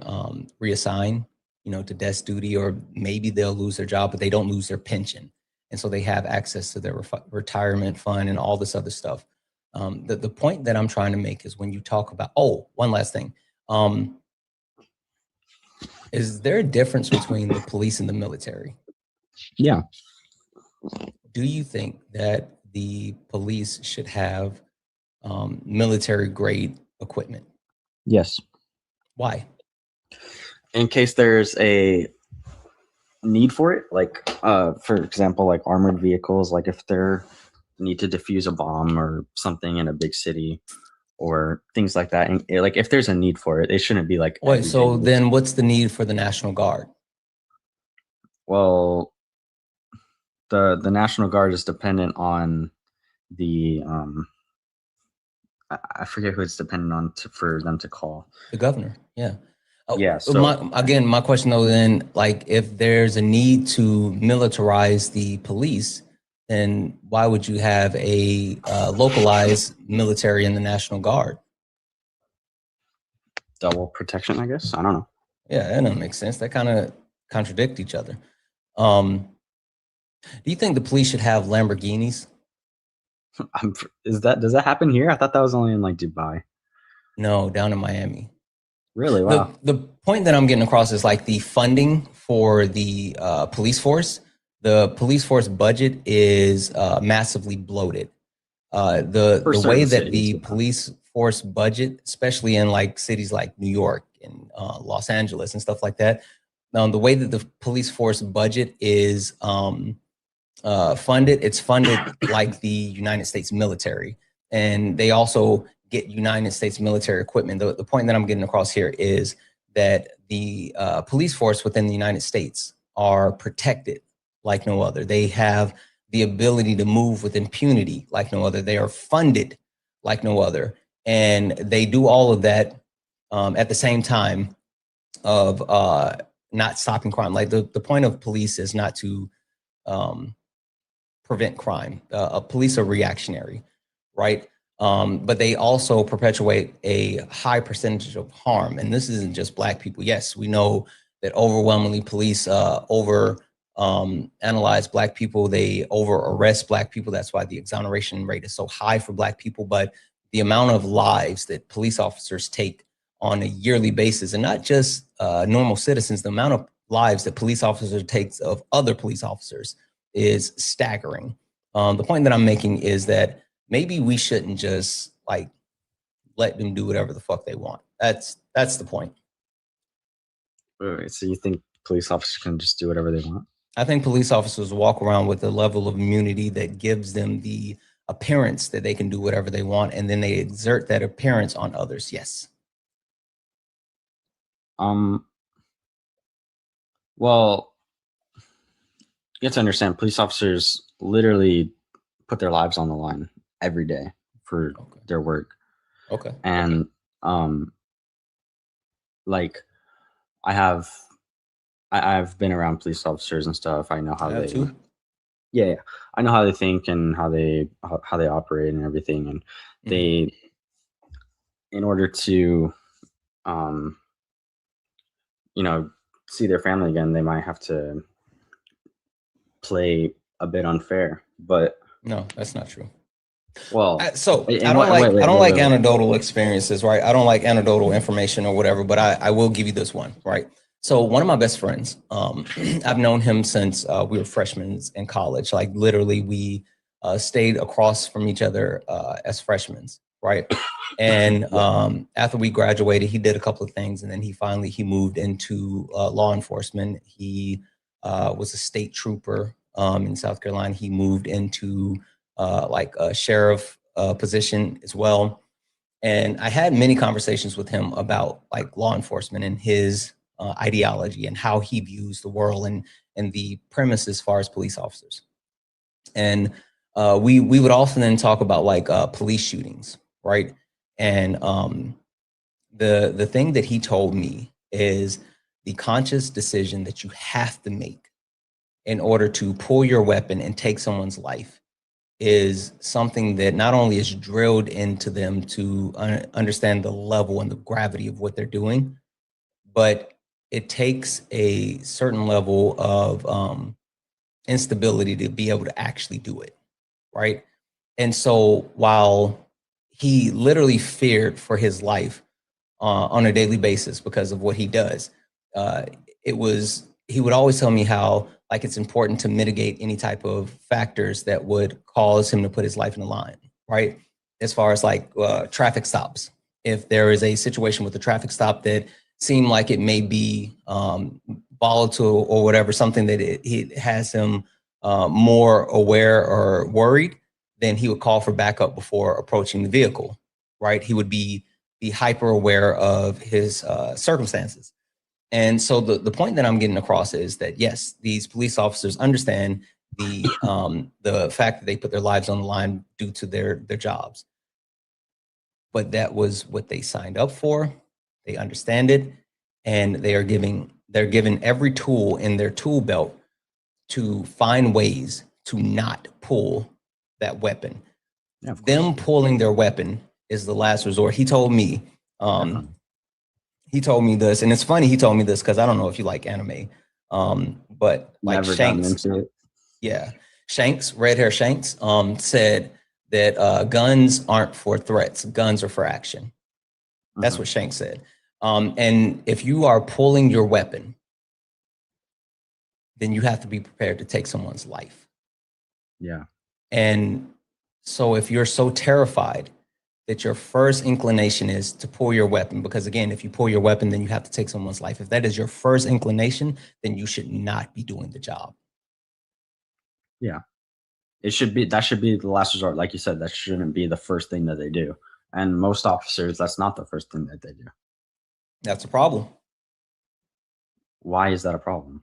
reassigned, to desk duty, or maybe they'll lose their job, but they don't lose their pension. And so they have access to their retirement fund and all this other stuff. The point that I'm trying to make is, when you talk about, one last thing. Is there a difference between the police and the military? Yeah. Do you think that the police should have military grade equipment? Yes. Why? In case there's a need for it, like for example, like armored vehicles, like if they're need to defuse a bomb or something in a big city or things like that, and like if there's a need for it, it shouldn't be like. Wait, so then what's the need for the National Guard? Well, the National Guard is dependent on the I forget who it's dependent on for them to call. The governor. Yeah. Yeah. So my question though, then, like, if there's a need to militarize the police, then why would you have a localized military in the National Guard? Double protection, I guess. I don't know. Yeah, that doesn't make sense. That kind of contradict each other. Do you think the police should have Lamborghinis? Does that happen here? I thought that was only in like Dubai. No, down in Miami. Really? Wow. The point that I'm getting across is, like, the funding for the police force. The police force budget is massively bloated. The way that the police force budget, especially in like cities like New York and Los Angeles and stuff like that, the way that the police force budget is funded, it's funded like the United States military, and they also get United States military equipment. The point that I'm getting across here is that the police force within the United States are protected like no other. They have the ability to move with impunity like no other. They are funded like no other. And they do all of that at the same time of not stopping crime. Like the point of police is not to prevent crime. Police are reactionary, right? But they also perpetuate a high percentage of harm. And this isn't just Black people. Yes, we know that overwhelmingly police analyze Black people. They over arrest Black people. That's why the exoneration rate is so high for Black people. But the amount of lives that police officers take on a yearly basis, and not just normal citizens, the amount of lives that police officers takes of other police officers is staggering. The point that I'm making is that maybe we shouldn't just like let them do whatever the fuck they want. That's the point. Wait, so you think police officers can just do whatever they want? I think police officers walk around with a level of immunity that gives them the appearance that they can do whatever they want, and then they exert that appearance on others. Yes. Well, you have to understand, police officers literally put their lives on the line every day for their work. Okay. And like I've been around police officers and stuff. I know how they too? Yeah, I know how they think and how they operate and everything. And they, in order to see their family again, they might have to play a bit unfair. But no, that's not true. Well, I don't like anecdotal experiences, right? I don't like anecdotal information or whatever, but I will give you this one, right? So one of my best friends, I've known him since we were freshmen in college. Like literally we stayed across from each other as freshmen, right? And after we graduated, he did a couple of things, and then he moved into law enforcement. He was a state trooper in South Carolina. He moved into like a sheriff position as well. And I had many conversations with him about like law enforcement and his ideology and how he views the world and the premise as far as police officers. And we would often then talk about like police shootings, right? And the thing that he told me is the conscious decision that you have to make in order to pull your weapon and take someone's life is something that not only is drilled into them to understand the level and the gravity of what they're doing, but it takes a certain level of instability to be able to actually do it, right? And so while he literally feared for his life on a daily basis because of what he does, he would always tell me how like it's important to mitigate any type of factors that would cause him to put his life in the line, right? As far as like traffic stops. If there is a situation with a traffic stop that seemed like it may be volatile or whatever, something that it has him more aware or worried, then he would call for backup before approaching the vehicle, right? He would be hyper aware of his circumstances. And so the point that I'm getting across is that, yes, these police officers understand the fact that they put their lives on the line due to their jobs. But that was what they signed up for. They understand it, and they're given every tool in their tool belt to find ways to not pull that weapon. Yeah, them pulling their weapon is the last resort. He told me this, and it's funny he told me this because I don't know if you like anime, but like Shanks, Shanks, red hair Shanks, said that guns aren't for threats, guns are for action. That's what Shanks said. And if you are pulling your weapon, then you have to be prepared to take someone's life. Yeah. And so if you're so terrified that your first inclination is to pull your weapon, because again, if you pull your weapon, then you have to take someone's life. If that is your first inclination, then you should not be doing the job. Yeah. That should be the last resort. Like you said, that shouldn't be the first thing that they do. And most officers, that's not the first thing that they do. That's a problem. Why is that a problem?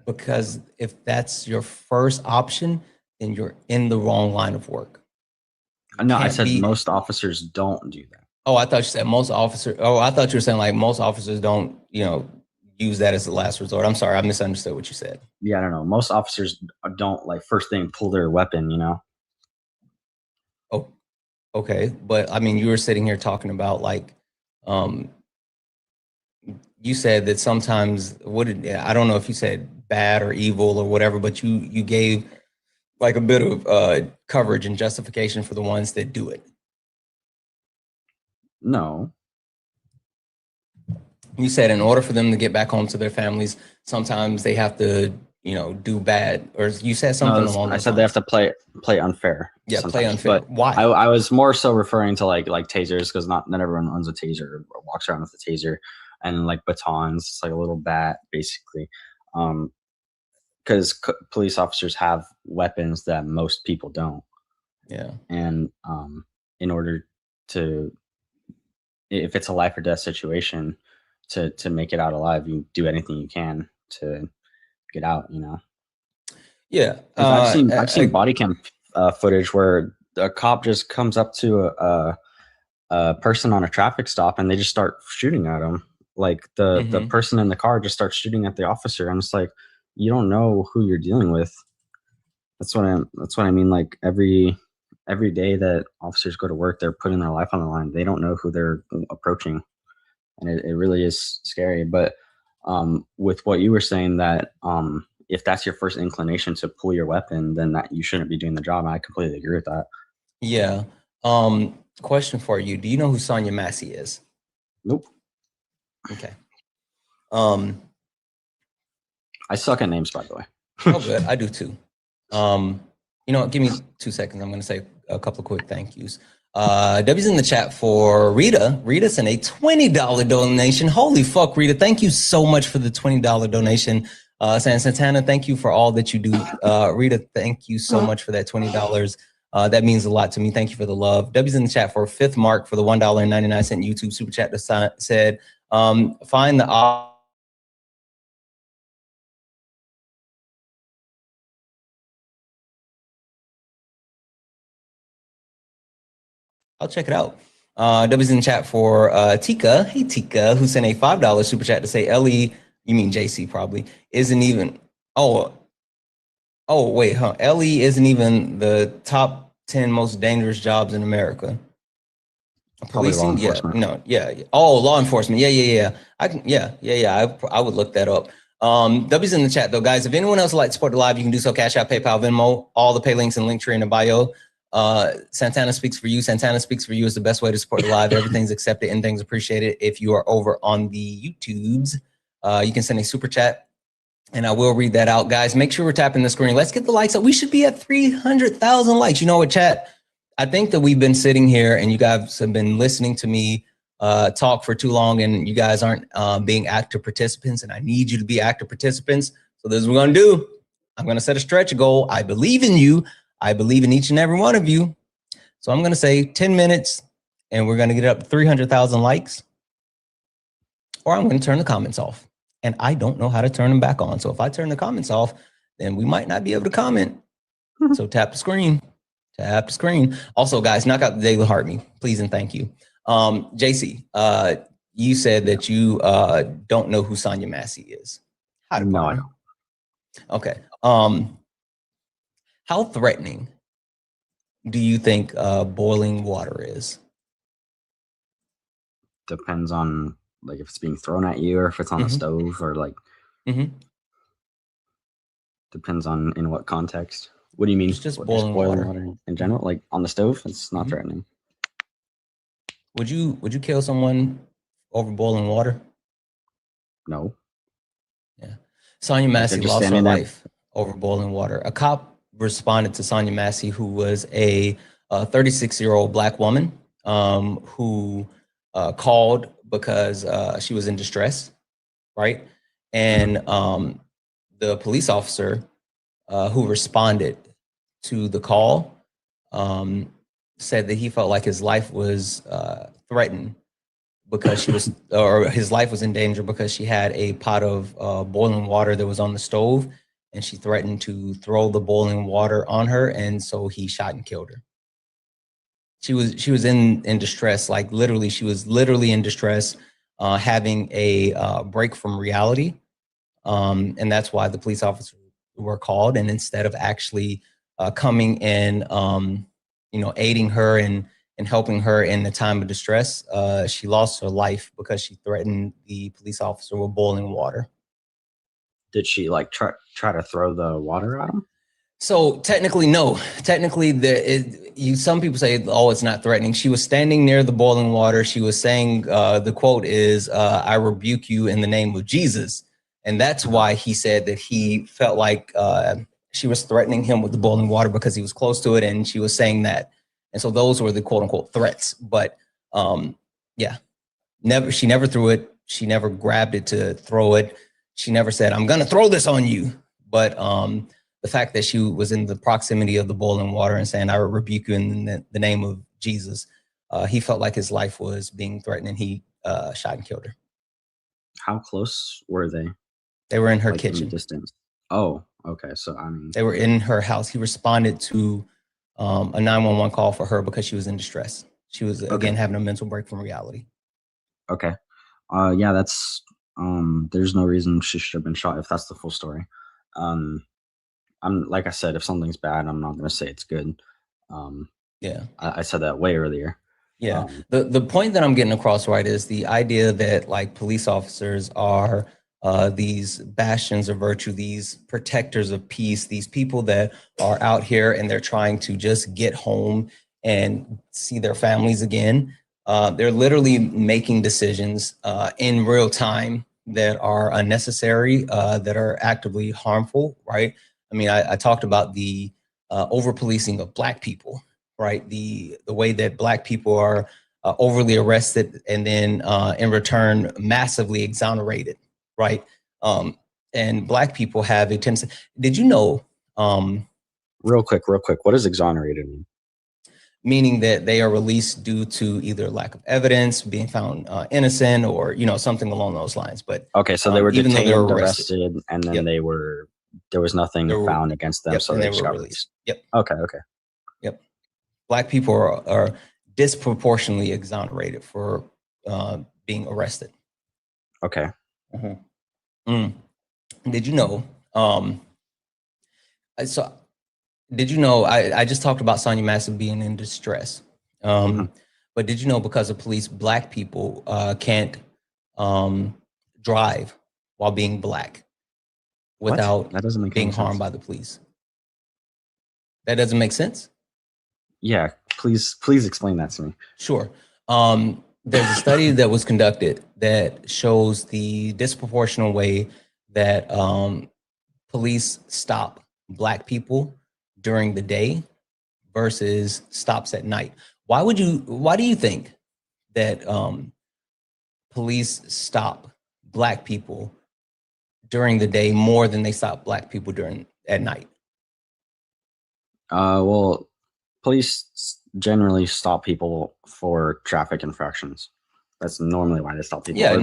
Because if that's your first option, then you're in the wrong line of work. No, I said most officers don't do that. Oh, I thought you said most officers. Oh, I thought you were saying like most officers don't, use that as the last resort. I'm sorry, I misunderstood what you said. Yeah, I don't know. Most officers don't like first thing pull their weapon, Oh, okay. But I mean, you were sitting here talking about like, you said that sometimes I don't know if you said bad or evil or whatever, but you gave like a bit of coverage and justification for the ones that do it. No. You said in order for them to get back home to their families, sometimes they have to, do bad, or you said something along those lines. I said they have to play unfair. Yeah, play unfair. But why? I was more so referring to like tasers, because not everyone owns a taser or walks around with a taser, and like batons. It's like a little bat, basically. Because police officers have weapons that most people don't. Yeah. And in order to, if it's a life or death situation, to make it out alive, you do anything you can to get out. Yeah. I've seen body cam footage where a cop just comes up to a person on a traffic stop and they just start shooting at him. Like the person in the car just starts shooting at the officer. And it's like, you don't know who you're dealing with. That's what I mean. Like every day that officers go to work, they're putting their life on the line. They don't know who they're approaching. And it really is scary. But with what you were saying, that if that's your first inclination to pull your weapon, then that you shouldn't be doing the job. I completely agree with that. Yeah. Question for you. Do you know who Sonya Massey is? Nope. Okay. I suck at names, by the way. Oh, good. I do too. Give me 2 seconds. I'm going to say a couple of quick thank yous. W's in the chat for Rita. Rita sent a $20 donation. Holy fuck, Rita. Thank you so much for the $20 donation. Santana, thank you for all that you do. Rita, thank you so much for that $20. That means a lot to me. Thank you for the love. W's in the chat for Fifth Mark for the $1.99 YouTube super chat that said, find the I'll check it out. W's in the chat for Tika. Hey, Tika, who sent a $5 super chat to say Ellie, you mean JC probably, isn't even, wait, huh? Ellie isn't even the top 10 most dangerous jobs in America. Policing? Yeah, no, yeah. Oh, law enforcement. Yeah. I would look that up. W's in the chat though, guys. If anyone else would like to support the live, you can do so. Cash App, PayPal, Venmo, all the pay links and Linktree in the bio. Santana Speaks for You. Santana Speaks for You is the best way to support the live. Everything's accepted, anything's appreciated. If you are over on the YouTubes, you can send a super chat and I will read that out. Guys, make sure we're tapping the screen. Let's get the likes up. We should be at 300,000 likes. You know what, chat? I think that we've been sitting here and you guys have been listening to me talk for too long and you guys aren't being active participants, and I need you to be active participants. So this is what we're going to do. I'm going to set a stretch goal. I believe in you. I believe in each and every one of you. So I'm going to say 10 minutes and we're going to get up to 300,000 likes, or I'm going to turn the comments off. And I don't know how to turn them back on. So if I turn the comments off, then we might not be able to comment. So tap the screen. Tap the screen. Also, guys, knock out the Daily Heart Me, please and thank you. JC, you said that you don't know who Sonya Massey is. No, I don't. Okay. How threatening do you think boiling water is? Depends on like if it's being thrown at you or if it's on the stove, or like depends on in what context. What do you mean? It's just boiling water in general, like on the stove. It's not threatening. Would you kill someone over boiling water? No. Yeah. Sonya Massey lost her life over boiling water. A cop responded to Sonya Massey, who was a 36-year-old Black woman who called because she was in distress, right? And the police officer who responded to the call said that he felt like his life was threatened because she was, or his life was in danger because she had a pot of boiling water that was on the stove, and she threatened to throw the boiling water on her, and so he shot and killed her. She was in distress, like literally, she was literally in distress, having a break from reality, and that's why the police officers were called. And instead of actually coming and aiding her and helping her in the time of distress, she lost her life because she threatened the police officer with boiling water. Did she like try to throw the water at him? So technically, no. Technically, some people say, oh, it's not threatening. She was standing near the boiling water. She was saying, the quote is, I rebuke you in the name of Jesus. And that's why he said that he felt like she was threatening him with the boiling water because he was close to it, and she was saying that. And so those were the quote unquote threats. But yeah, she never threw it. She never grabbed it to throw it. She never said, I'm going to throw this on you. But the fact that she was in the proximity of the boiling water and saying, I rebuke you in the name of Jesus, he felt like his life was being threatened, and he shot and killed her. How close were they? They were in her like kitchen. In distance. Oh, okay. So I mean, they were in her house. He responded to a 911 call for her because she was in distress. She was again having a mental break from reality. Okay. Yeah, that's there's no reason she should have been shot if that's the full story. I'm like I said, if something's bad, I'm not gonna say it's good. Yeah. I said that way earlier. Yeah. The point that I'm getting across, right, is the idea that like police officers are these bastions of virtue, these protectors of peace, these people that are out here and they're trying to just get home and see their families again. They're literally making decisions in real time that are unnecessary, that are actively harmful, right? I mean, I talked about the over-policing of Black people, right? The way that Black people are overly arrested and then in return massively exonerated, right? And Black people have a tendency. Did you know? Real quick, what does exonerated mean? Meaning that they are released due to either lack of evidence, being found innocent, or something along those lines. But okay, so they were even detained, though they were arrested, and then there was nothing found against them, so they just got released. Yep. Okay. Yep. Black people are disproportionately exonerated for being arrested. Okay. Did you know? Did you know? I just talked about Sonya Massey being in distress. But did you know, because of police, Black people can't drive while being Black without being harmed by the police? That doesn't make sense? Yeah, please explain that to me. Sure. There's a study that was conducted that shows the disproportionate way that police stop Black people during the day versus stops at night. Why do you think that police stop Black people during the day more than they stop Black people at night? Well, police generally stop people for traffic infractions. That's normally why they stop people. Yeah,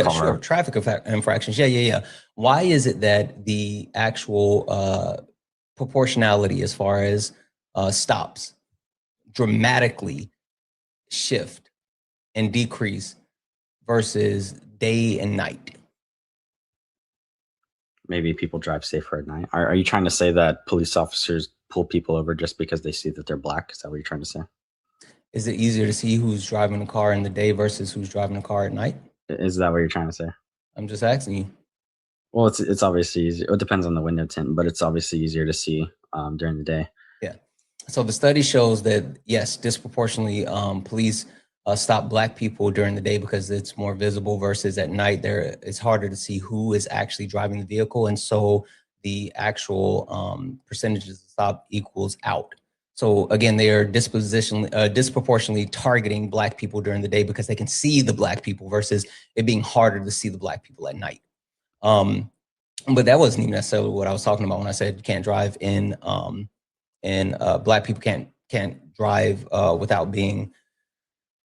sure. Traffic infractions. Yeah. Why is it that the actual proportionality as far as stops dramatically shift and decrease versus day and night? Maybe people drive safer at night. Are you trying to say that police officers pull people over just because they see that they're Black? Is that what you're trying to say? Is it easier to see who's driving a car in the day versus who's driving a car at night? Is that what you're trying to say? I'm just asking you. Well, it's obviously easy. It depends on the window tint, but it's obviously easier to see during the day. Yeah. So the study shows that, yes, disproportionately police stop Black people during the day because it's more visible, versus at night it's harder to see who is actually driving the vehicle. And so the actual percentages of stop equals out. So again, they are disproportionately targeting Black people during the day because they can see the Black people, versus it being harder to see the Black people at night. But that wasn't even necessarily what I was talking about when I said you can't drive in Black people can't drive without being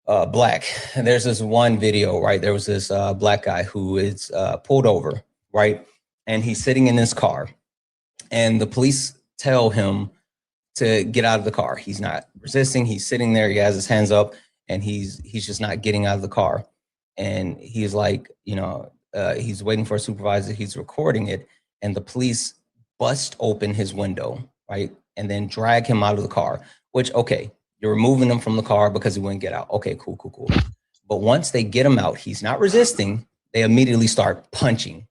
black. And there's this one video, right? There was this black guy who is pulled over, right? And he's sitting in his car, and the police tell him to get out of the car. He's not resisting. He's sitting there. He has his hands up, and he's just not getting out of the car. And he's like, he's waiting for a supervisor. He's recording it, and the police bust open his window, right? And then drag him out of the car, which, okay, you're removing him from the car because he wouldn't get out. Okay, cool. But once they get him out, he's not resisting. They immediately start punching,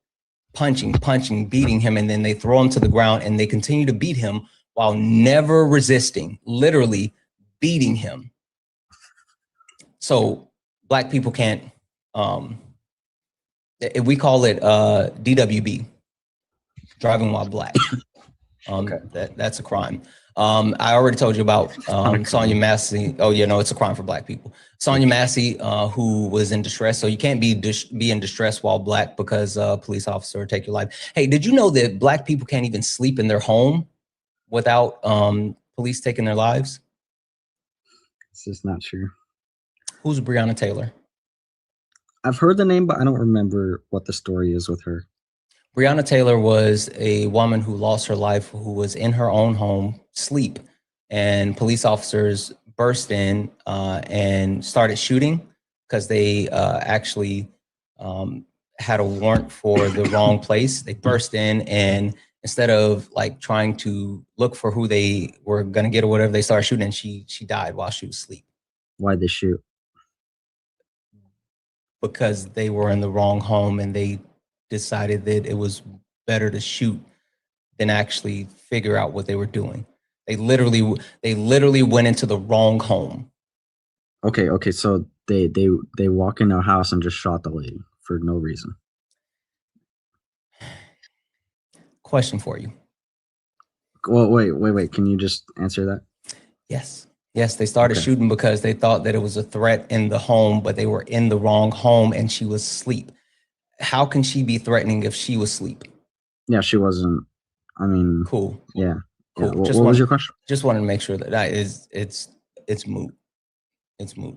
beating him. And then they throw him to the ground, and they continue to beat him while never resisting, literally beating him. So black people can't, we call it DWB, driving while black. Okay. That's a crime. I already told you about Sonia Massey. Oh yeah, no, it's a crime for black people. Sonia Massey, who was in distress. So you can't be in distress while black because a police officer take your life. Hey, did you know that black people can't even sleep in their home without police taking their lives? This is not true. Who's Breonna Taylor? I've heard the name, but I don't remember what the story is with her. Breonna Taylor was a woman who lost her life, who was in her own home, sleep, and police officers burst in and started shooting because they actually had a warrant for the wrong place. They burst in, and instead of like trying to look for who they were going to get or whatever, they started shooting, and she died while she was asleep. Why'd they shoot? Because they were in the wrong home, and they decided that it was better to shoot than actually figure out what they were doing. They literally went into the wrong home. Okay. So they walk into a house and just shot the lady for no reason. Question for you. Well, wait. Can you just answer that? Yes, they started shooting because they thought that it was a threat in the home, but they were in the wrong home, and she was asleep. How can she be threatening if she was asleep? Yeah, she wasn't. I mean, cool. Yeah. Cool. What was your question? Just wanted to make sure that it's moot. It's moot.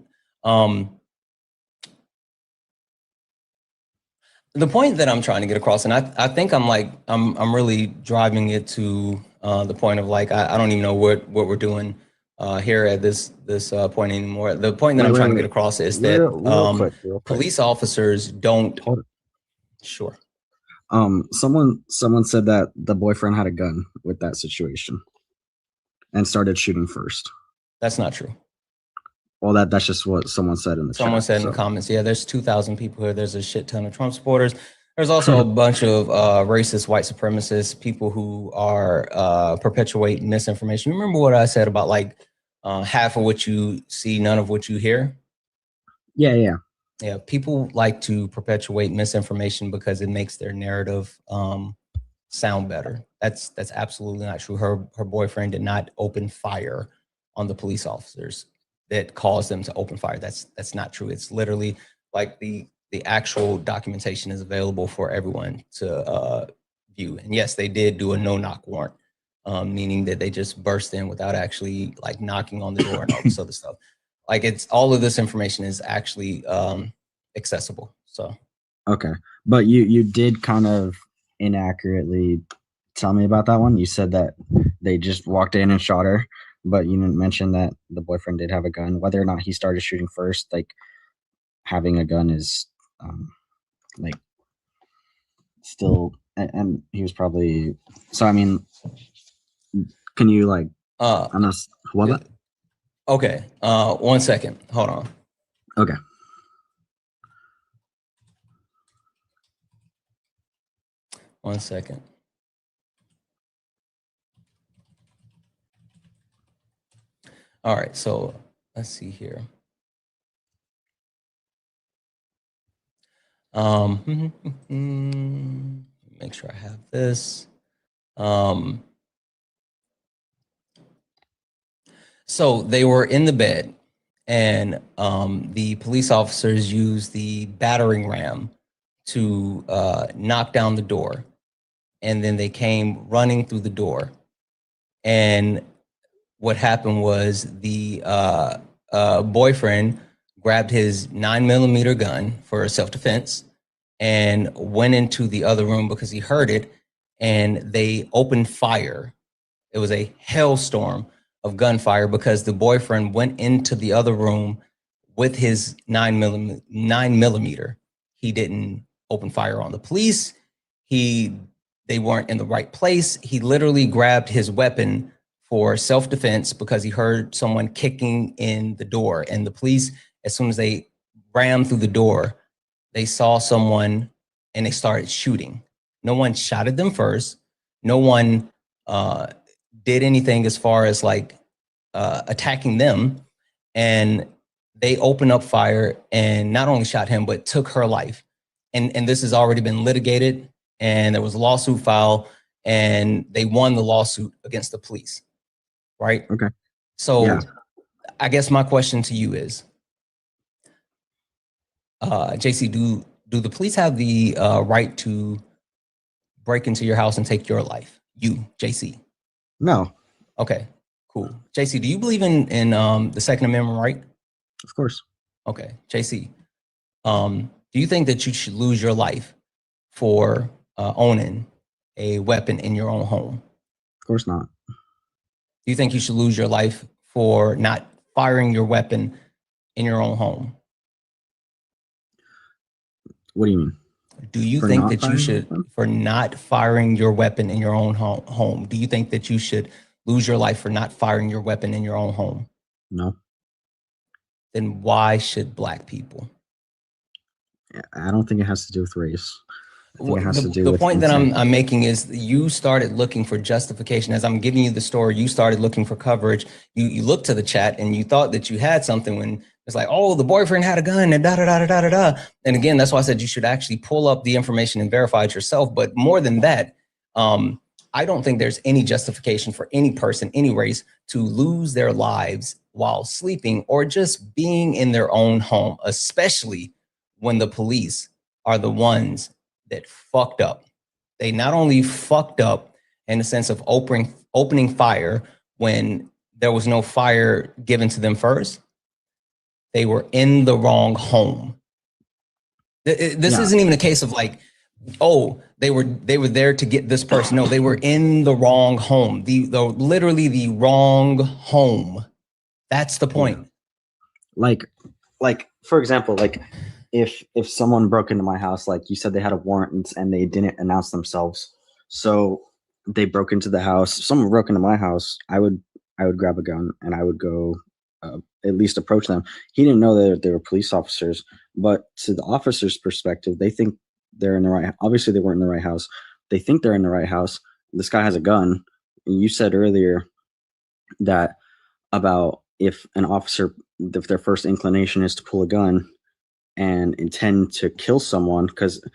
The point that I'm trying to get across, and I think I'm really driving it to the point of like I don't even know what we're doing here at this point anymore. The point that I'm trying to get across is that real quick. Police officers don't. Sure. Someone said that the boyfriend had a gun with that situation and started shooting first. That's not true. Well, that's just what someone said in the chat. Someone said in the comments, yeah, there's 2,000 people here. There's a shit ton of Trump supporters. There's also a bunch of racist white supremacists, people who are perpetuating misinformation. Remember what I said about like half of what you see, none of what you hear? Yeah. Yeah, people like to perpetuate misinformation because it makes their narrative sound better. That's absolutely not true. Her boyfriend did not open fire on the police officers that caused them to open fire. That's not true. It's literally like the actual documentation is available for everyone to view. And yes, they did do a no-knock warrant, meaning that they just burst in without actually like knocking on the door and all this other stuff. Like it's all of this information is actually accessible. So okay, but you did kind of inaccurately tell me about that one. You said that they just walked in and shot her, but you didn't mention that the boyfriend did have a gun. Whether or not he started shooting first, like having a gun is like still, and he was probably. So I mean, can you like? I'm not. What? Okay. 1 second. Hold on. Okay. One second. All right. So let's see here. Make sure I have this. So they were in the bed, and the police officers used the battering ram to knock down the door, and then they came running through the door. And what happened was the boyfriend grabbed his 9mm gun for self-defense and went into the other room because he heard it, and they opened fire. It was a hailstorm of gunfire because the boyfriend went into the other room with his 9mm. He didn't open fire on the police. They weren't in the right place. He literally grabbed his weapon for self-defense because he heard someone kicking in the door, and the police, as soon as they rammed through the door, they saw someone and they started shooting. No one shot at them first. No one did anything as far as like attacking them. And they opened up fire and not only shot him, but took her life. And this has already been litigated, and there was a lawsuit filed, and they won the lawsuit against the police. Right? Okay. So yeah. I guess my question to you is, JC, do the police have the right to break into your house and take your life? You, JC? No. Okay, cool. JC, do you believe in the Second Amendment right? Of course. Okay, JC, do you think that you should lose your life for owning a weapon in your own home? Of course not. Do you think you should lose your life for not firing your weapon in your own home? What do you mean? Do you think that you should, for not firing your weapon in your own home, do you think that you should lose your life for not firing your weapon in your own home? No. Then why should Black people? I don't think it has to do with race. I think it has to do the with point that intent. I'm making is you started looking for justification. As I'm giving you the story, you started looking for coverage. You looked to the chat and you thought that you had something when it's like, oh, the boyfriend had a gun and da da da da da da. And again, that's why I said you should actually pull up the information and verify it yourself. But more than that, I don't think there's any justification for any person, any race, to lose their lives while sleeping or just being in their own home, especially when the police are the ones that fucked up. They not only fucked up in the sense of opening fire when there was no fire given to them first, they were in the wrong home. This isn't even a case of like, oh, they were there to get this person. No, they were in the wrong home. Literally the wrong home. That's the point. Like for example, like if someone broke into my house, like you said, they had a warrant and they didn't announce themselves, so they broke into the house. Someone broke into my house. I would grab a gun and I would go at least approach them. He didn't know that they were police officers, but to the officer's perspective, they think they're in the right. Obviously, they weren't in the right house. They think they're in the right house. This guy has a gun. And you said earlier that about if an officer, if their first inclination is to pull a gun and intend to kill someone, because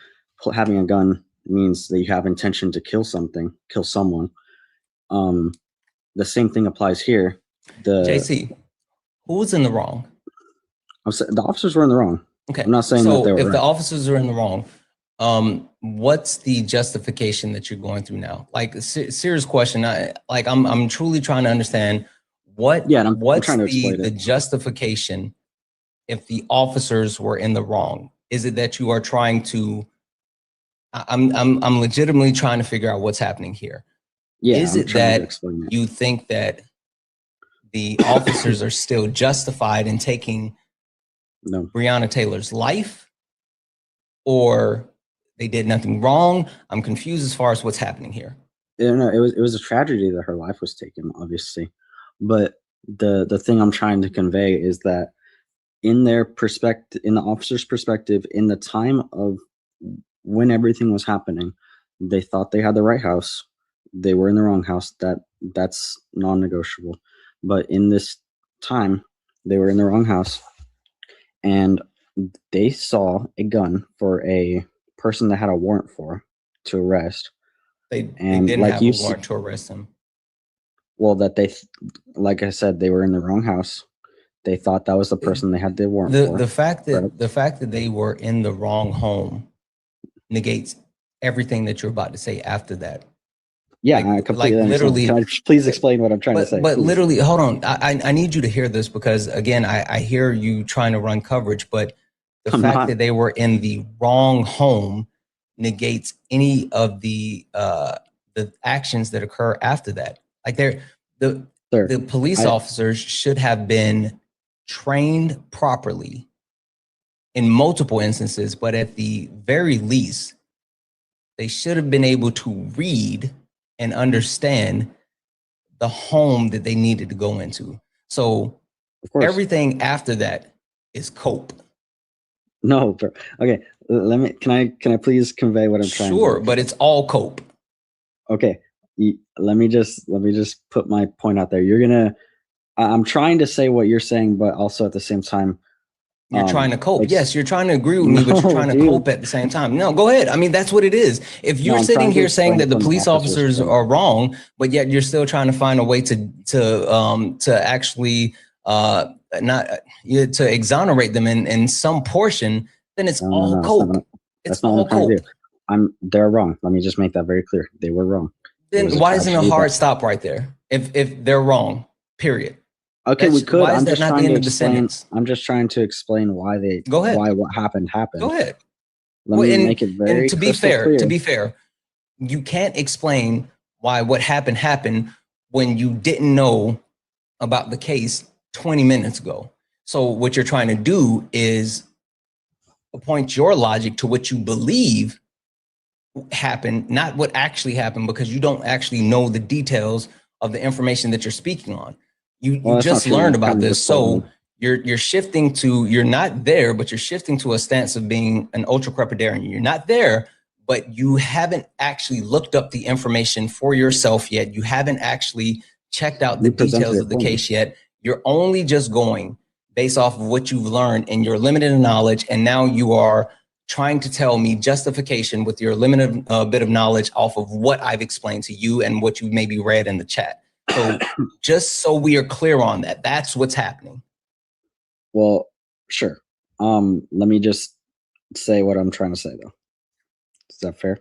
having a gun means that you have intention to kill someone. The same thing applies here. JC, who was in the wrong? The officers were in the wrong. Okay, I'm not saying that they were if right. the officers are in the wrong, what's the justification that you're going through now? Like serious question. I'm truly trying to understand what's the justification if the officers were in the wrong. Is it that you are trying to? I'm legitimately trying to figure out what's happening here. Yeah, is it that you think that the officers are still justified in taking Breonna Taylor's life, or they did nothing wrong? I'm confused as far as what's happening here. Yeah, no, it was a tragedy that her life was taken, obviously. But the thing I'm trying to convey is that in their perspective, in the officer's perspective, in the time of when everything was happening, they thought they had the right house. They were in the wrong house. That's non-negotiable. But in this time, they were in the wrong house, and they saw a gun for a person that had a warrant to arrest. They didn't have a warrant to arrest him. Well, like I said, they were in the wrong house. They thought that was the person they had the warrant for. The fact that they were in the wrong home negates everything that you're about to say after that. Yeah, Like, I completely literally. Can I please explain what I'm trying to say? But please? literally, hold on. I need you to hear this because again, I hear you trying to run coverage, but the fact that they were in the wrong home negates any of the actions that occur after that. Like the police officers should have been trained properly in multiple instances, but at the very least, they should have been able to read and understand the home that they needed to go into. So everything after that is cope. No, bro. Okay. Can I please convey what I'm trying to do? Sure, but it's all cope. Okay. Let me just put my point out there. I'm trying to say what you're saying, but also at the same time, you're trying to cope. Yes, you're trying to agree with me, but you're trying to cope at the same time. No, go ahead. I mean, that's what it is. If you're sitting here saying that the police officers are wrong, but yet you're still trying to find a way to actually to exonerate them in some portion, then it's all cope. It's all cope. They're wrong. Let me just make that very clear. They were wrong. Then why isn't a hard stop right there? If they're wrong, period. Okay, we could. Why is that not the end of the sentence? I'm just trying to explain why what happened. Go ahead. Let me make it very to be fair, you can't explain why what happened when you didn't know about the case 20 minutes ago. So what you're trying to do is point your logic to what you believe happened, not what actually happened, because you don't actually know the details of the information that you're speaking on. You just learned about this. So you're shifting to, you're not there, but you're shifting to a stance of being an ultra crepidarian. You're not there, but you haven't actually looked up the information for yourself yet. You haven't actually checked out the details of the case yet. You're only just going based off of what you've learned and your limited knowledge. And now you are trying to tell me justification with your limited bit of knowledge off of what I've explained to you and what you maybe read in the chat. So just so we are clear on that, that's what's happening. Well, sure. Let me just say what I'm trying to say, though. Is that fair?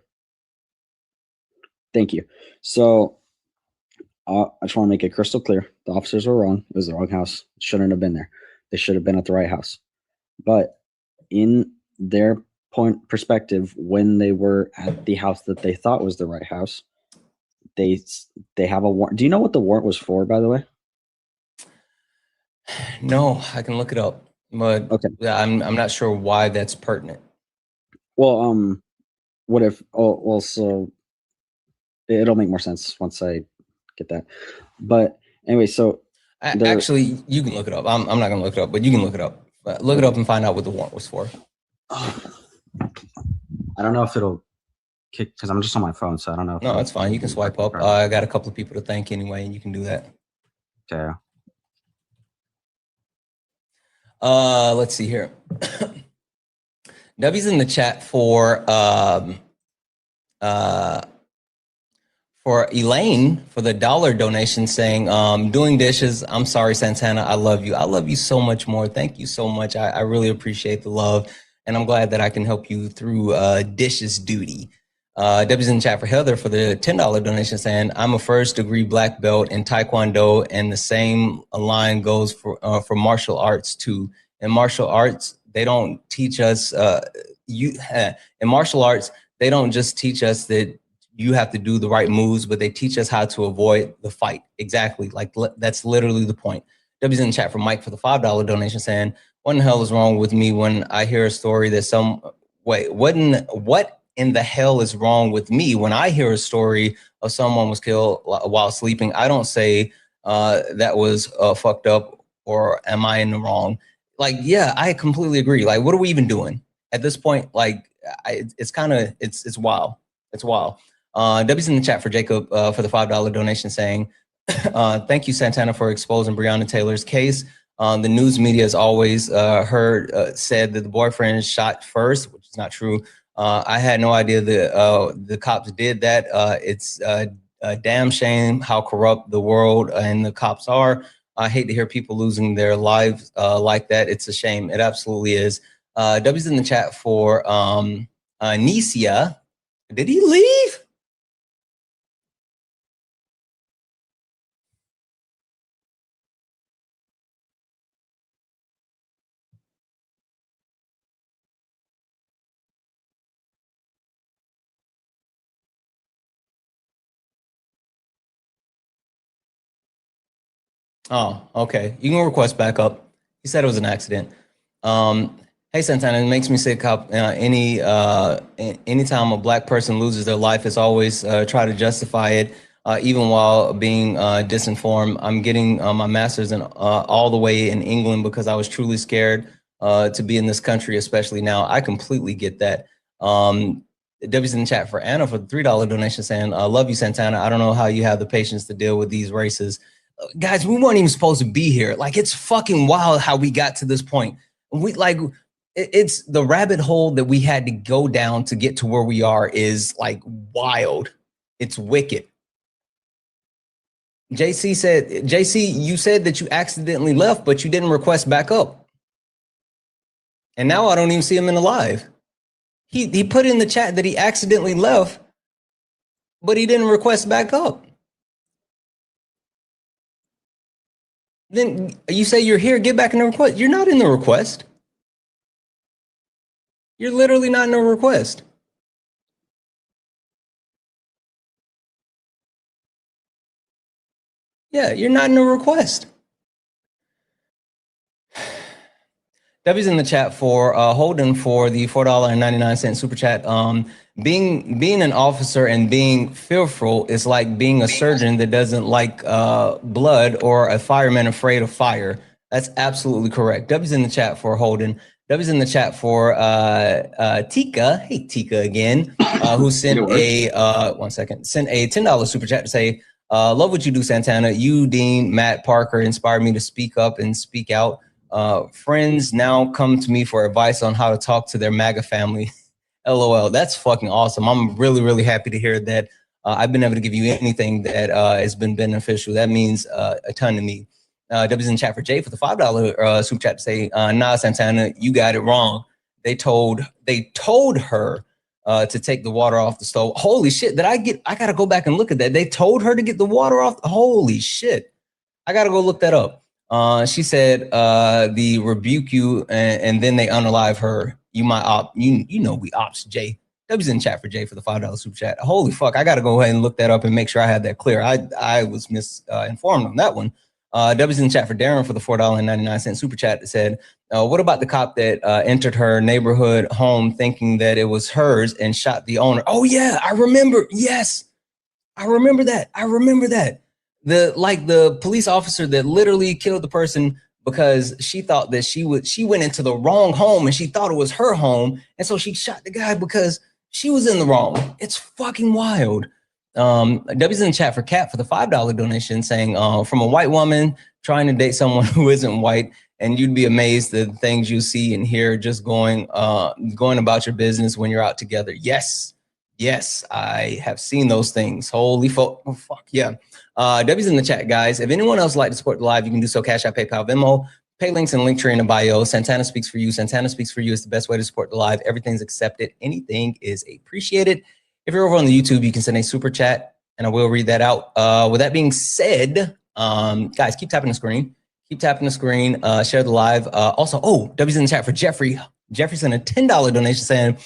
Thank you. So I just want to make it crystal clear. The officers were wrong. It was the wrong house. Shouldn't have been there. They should have been at the right house. But in their perspective, when they were at the house that they thought was the right house, they have a warrant. Do you know what the warrant was for, by the way? No, I can look it up, but okay. I'm not sure why that's pertinent. Well, what if? Oh, well, so it'll make more sense once I get that. But anyway, so actually, you can look it up. I'm not gonna look it up, but you can look it up. Look it up and find out what the warrant was for. I don't know if it'll kick because I'm just on my phone, so I don't know. No, that's fine. You can swipe up. I got a couple of people to thank anyway, and you can do that. Okay. Let's see here. W's in the chat for Elaine for the $1 donation saying, doing dishes. I'm sorry, Santana. I love you. I love you so much more. Thank you so much. I really appreciate the love. And I'm glad that I can help you through dishes duty. W's in the chat for Heather for the $10 donation saying, I'm a first degree black belt in Taekwondo, and the same line goes for martial arts too. In martial arts, they don't teach us, in martial arts, they don't just teach us that you have to do the right moves, but they teach us how to avoid the fight. Exactly. Like that's literally the point. W's in the chat for Mike for the $5 donation saying, what in the hell is wrong with me when I hear a story that what in the hell is wrong with me when I hear a story of someone was killed while sleeping? I don't say that was fucked up, or am I in the wrong? Like, yeah, I completely agree. Like, what are we even doing at this point? Like, it's wild. It's wild. W's in the chat for Jacob for the $5 donation saying, thank you, Santana, for exposing Breonna Taylor's case. The news media has always said that the boyfriend shot first, which is not true. I had no idea that the cops did that. It's a damn shame how corrupt the world and the cops are. I hate to hear people losing their lives like that. It's a shame. It absolutely is. W's in the chat for Nicia. Did he leave? Oh, okay. You can request backup. He said it was an accident. Hey, Santana, it makes me sick how anytime a black person loses their life, it's always try to justify it, even while being disinformed. I'm getting my master's in all the way in England because I was truly scared to be in this country, especially now. I completely get that. W's in the chat for Anna for the $3 donation saying, love you, Santana. I don't know how you have the patience to deal with these races. Guys, we weren't even supposed to be here. Like, it's fucking wild how we got to this point. It's the rabbit hole that we had to go down to get to where we are is like wild. It's wicked. JC, you said that you accidentally left, but you didn't request backup. And now I don't even see him in the live. He put in the chat that he accidentally left, but he didn't request backup. Then you say you're here, get back in the request. You're not in the request. You're literally not in a request. Yeah, you're not in a request. W's in the chat for Holden for the $4.99 super chat. Being an officer and being fearful is like being a surgeon that doesn't like blood or a fireman afraid of fire. That's absolutely correct. W's in the chat for Holden. W's in the chat for Tika. Hey, Tika again, who sent a sent a $10 super chat to say, love what you do, Santana. You, Dean, Matt, Parker inspired me to speak up and speak out. Friends now come to me for advice on how to talk to their MAGA family. LOL. That's fucking awesome. I'm really, really happy to hear that. I've been able to give you anything that has been beneficial. That means a ton to me. W's in chat for Jay for the $5 super chat to say, nah, Santana, you got it wrong. They told her to take the water off the stove. Holy shit. I gotta go back and look at that. They told her to get the water off. Holy shit. I gotta go look that up. She said, they rebuke you and then they unalive her. You my op, you know we ops, Jay. W's in chat for Jay for the $5 super chat. Holy fuck, I gotta go ahead and look that up and make sure I had that clear. I was misinformed on that one. W's in chat for Darren for the $4.99 super chat that said, what about the cop that entered her neighborhood home thinking that it was hers and shot the owner? Oh yeah, I remember. Yes, I remember that. The police officer that literally killed the person because she thought that she went into the wrong home and she thought it was her home. And so she shot the guy because she was in the wrong. It's fucking wild. W's in the chat for Kat for the $5 donation saying, from a white woman trying to date someone who isn't white, and you'd be amazed at the things you see and hear just going about your business when you're out together. Yes, I have seen those things. Holy fuck, yeah. W's in the chat, guys. If anyone else would like to support the live, you can do so. Cash App, PayPal, Venmo, pay links and Linktree in the bio. Santana Speaks for You. Santana Speaks for You is the best way to support the live. Everything's accepted. Anything is appreciated. If you're over on the YouTube, you can send a super chat and I will read that out. With that being said, guys, keep tapping the screen. Share the live. Also, W's in the chat for Jeffrey. Jeffrey sent a $10 donation saying,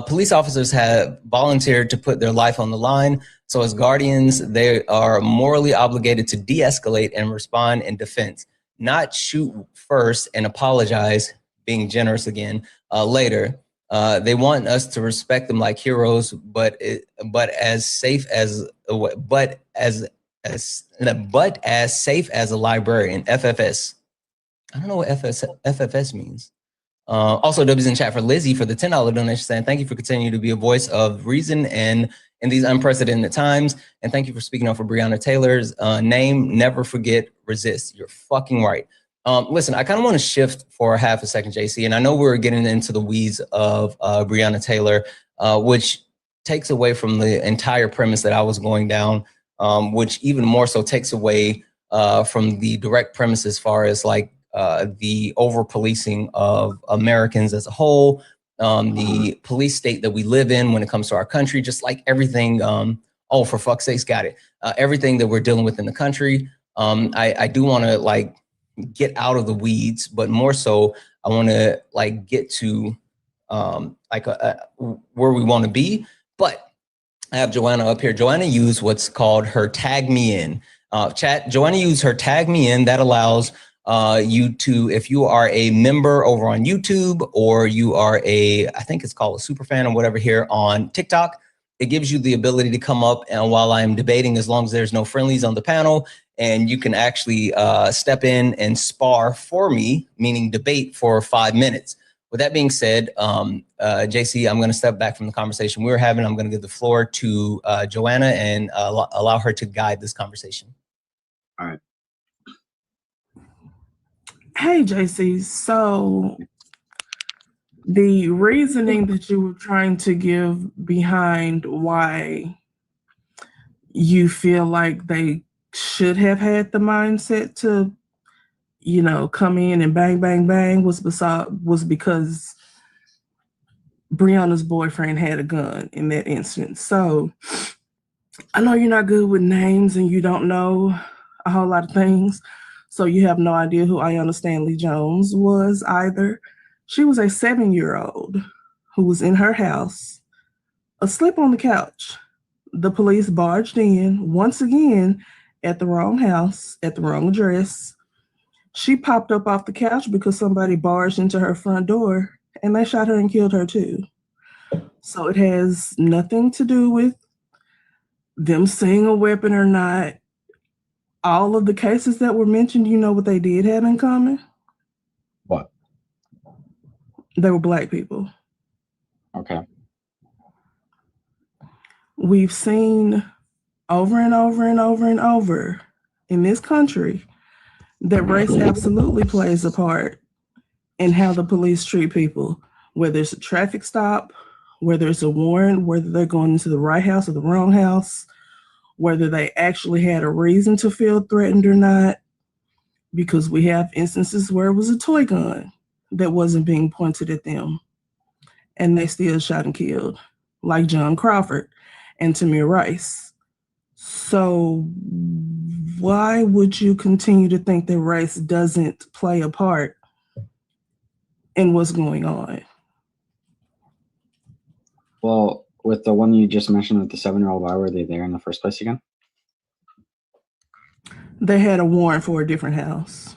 police officers have volunteered to put their life on the line. So as guardians, they are morally obligated to de-escalate and respond in defense, not shoot first and apologize, being generous again, later. They want us to respect them like heroes, but as safe as a librarian. FFS. I don't know what FFS means. Also, W's in chat for Lizzie for the $10 donation saying, thank you for continuing to be a voice of reason and in these unprecedented times. And thank you for speaking up for Breonna Taylor's name. Never forget, resist. You're fucking right. Listen, I kind of want to shift for half a second, JC. And I know we're getting into the weeds of Breonna Taylor, which takes away from the entire premise that I was going down, which even more so takes away from the direct premise as far as like the over-policing of Americans as a whole, the police state that we live in when it comes to our country, just like everything, for fuck's sakes, got it. Everything that we're dealing with in the country. I do want to like get out of the weeds, but more so I want to like get to where we want to be. But I have Joanna up here. Joanna used what's called her tag me in. Chat, Joanna used her tag me in. That allows you to, if you are a member over on YouTube, or you are I think it's called a super fan or whatever here on TikTok, it gives you the ability to come up and while I'm debating, as long as there's no friendlies on the panel, and you can actually step in and spar for me, meaning debate for 5 minutes. With that being said, JC, I'm going to step back from the conversation we were having. I'm going to give the floor to Joanna and allow her to guide this conversation. All right. Hey, JC. So the reasoning that you were trying to give behind why you feel like they should have had the mindset to, you know, come in and bang, bang, bang was because Breonna's boyfriend had a gun in that instance. So I know you're not good with names and you don't know a whole lot of things. So you have no idea who Ayanna Stanley Jones was either. She was a 7-year-old who was in her house, asleep on the couch. The police barged in once again at the wrong house, at the wrong address. She popped up off the couch because somebody barged into her front door, and they shot her and killed her too. So it has nothing to do with them seeing a weapon or not. All of the cases that were mentioned, you know what they did have in common? What? They were Black people. Okay. We've seen over and over and over and over in this country that race absolutely plays a part in how the police treat people, whether it's a traffic stop, whether it's a warrant, whether they're going into the right house or the wrong house, whether they actually had a reason to feel threatened or not, because we have instances where it was a toy gun that wasn't being pointed at them, and they still shot and killed, like John Crawford and Tamir Rice. So why would you continue to think that race doesn't play a part in what's going on? Well, with the one you just mentioned with the 7-year-old, why were they there in the first place again? They had a warrant for a different house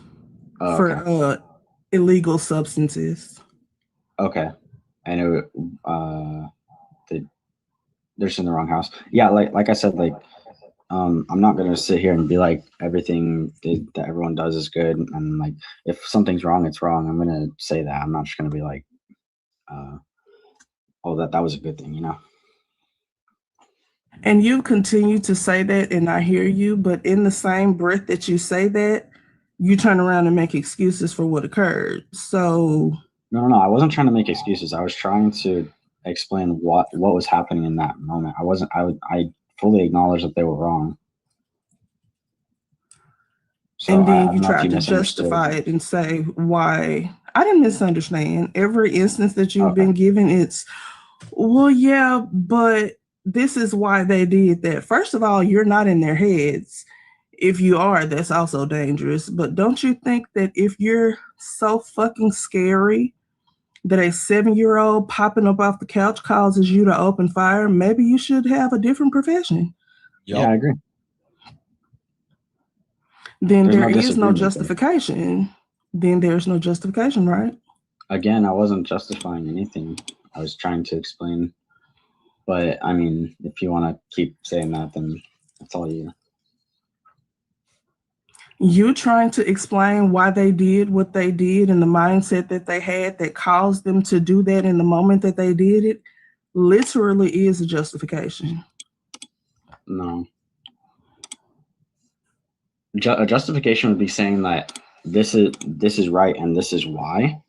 for illegal substances. Okay. And they're just in the wrong house. Yeah, like I said, like I'm not gonna sit here and be like everything that everyone does is good, and like if something's wrong, it's wrong. I'm gonna say that. I'm not just gonna be like, oh, that was a good thing, you know. And you continue to say that, and I hear you, but in the same breath that you say that, you turn around and make excuses for what occurred. So No, I wasn't trying to make excuses. I was trying to explain what was happening in that moment. I fully acknowledge that they were wrong. So and then you tried to justify it and say why. I didn't misunderstand. Every instance that you've been given, it's, well, yeah, but this is why they did that. First of all, you're not in their heads. If you are, that's also dangerous. But don't you think that if you're so fucking scary that a 7-year-old popping up off the couch causes you to open fire, maybe you should have a different profession? Yep. Yeah, I agree. Then there is no justification. Then there's no justification, right? Again, I wasn't justifying anything. I was trying to explain. But I mean, if you want to keep saying that, then that's all you. You trying to explain why they did what they did and the mindset that they had that caused them to do that in the moment that they did it literally is a justification. No. A justification would be saying that this is right and this is why.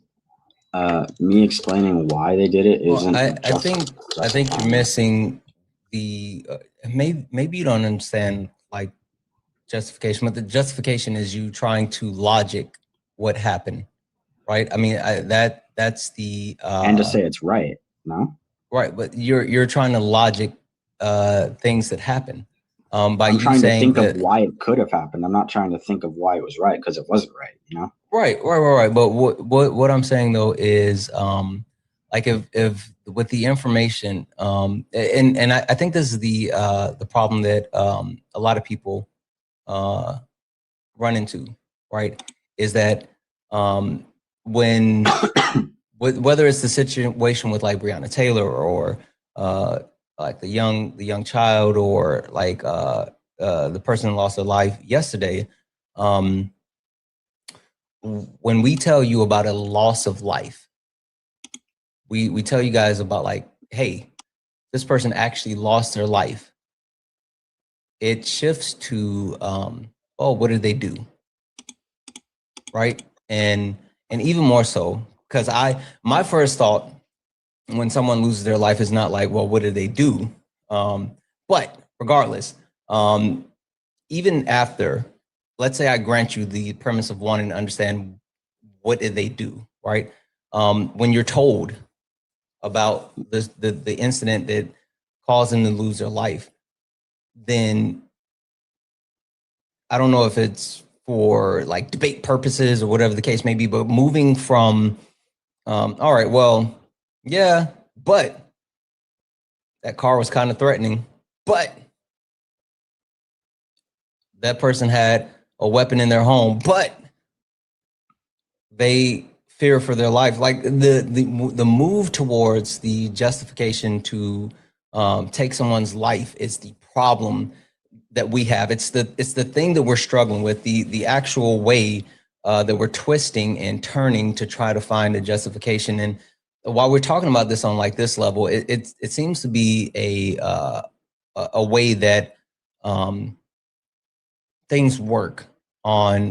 Me explaining why they did it isn't. Well, I think you're missing the maybe you don't understand like justification, but the justification is you trying to logic what happened, right? I mean that's the and to say it's right, no? Right, but you're trying to logic things that happen. By I'm you trying saying to think of why it could have happened. I'm not trying to think of why it was right because it wasn't right, you know? Right. But what I'm saying though is like if with the information and I think this is the problem that a lot of people run into, right, is that when whether it's the situation with like Breonna Taylor or like the young child or like the person who lost their life yesterday, when we tell you about a loss of life, we tell you guys about like, hey, this person actually lost their life. It shifts to, oh, what did they do? Right? And even more so, because my first thought when someone loses their life is not like, well, what did they do? But regardless, even after, let's say I grant you the premise of wanting to understand what did they do, right? When you're told about the incident that caused them to lose their life, then I don't know if it's for like debate purposes or whatever the case may be, but moving from, all right, well, yeah, but that car was kind of threatening, but that person had a weapon in their home, but they fear for their life. Like the move towards the justification to take someone's life is the problem that we have. It's the thing that we're struggling with, the actual way that we're twisting and turning to try to find a justification. And while we're talking about this on like this level, it seems to be a way that things work on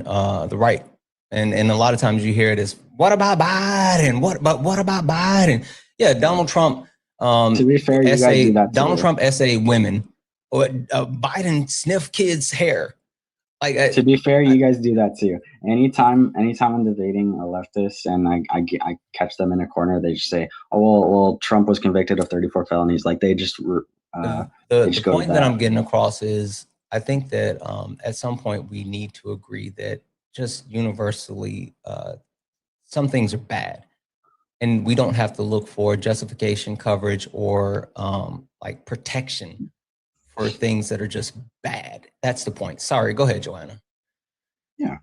the right. And a lot of times you hear it as, what about Biden? What about Biden? Yeah, Donald Trump. To be fair, you guys do that too. Donald Trump essay women, or Biden sniff kids' hair. Like to be fair, you guys do that too. Anytime I'm debating a leftist and I catch them in a corner, they just say, "Oh well, Trump was convicted of 34 felonies." Like they just the point that I'm getting across is, I think that at some point we need to agree that just universally some things are bad, and we don't have to look for justification, coverage, or like protection for things that are just bad. That's the point. Sorry, go ahead, Joanna. Yeah.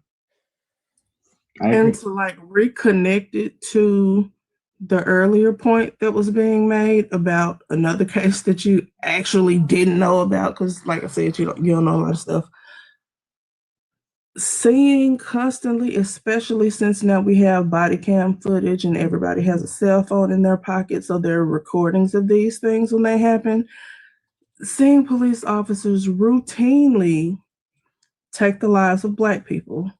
And to like reconnect it to the earlier point that was being made about another case that you actually didn't know about, because like I said, you don't know a lot of stuff. Seeing constantly, especially since now we have body cam footage and everybody has a cell phone in their pocket, so there are recordings of these things when they happen. Seeing police officers routinely take the lives of Black people.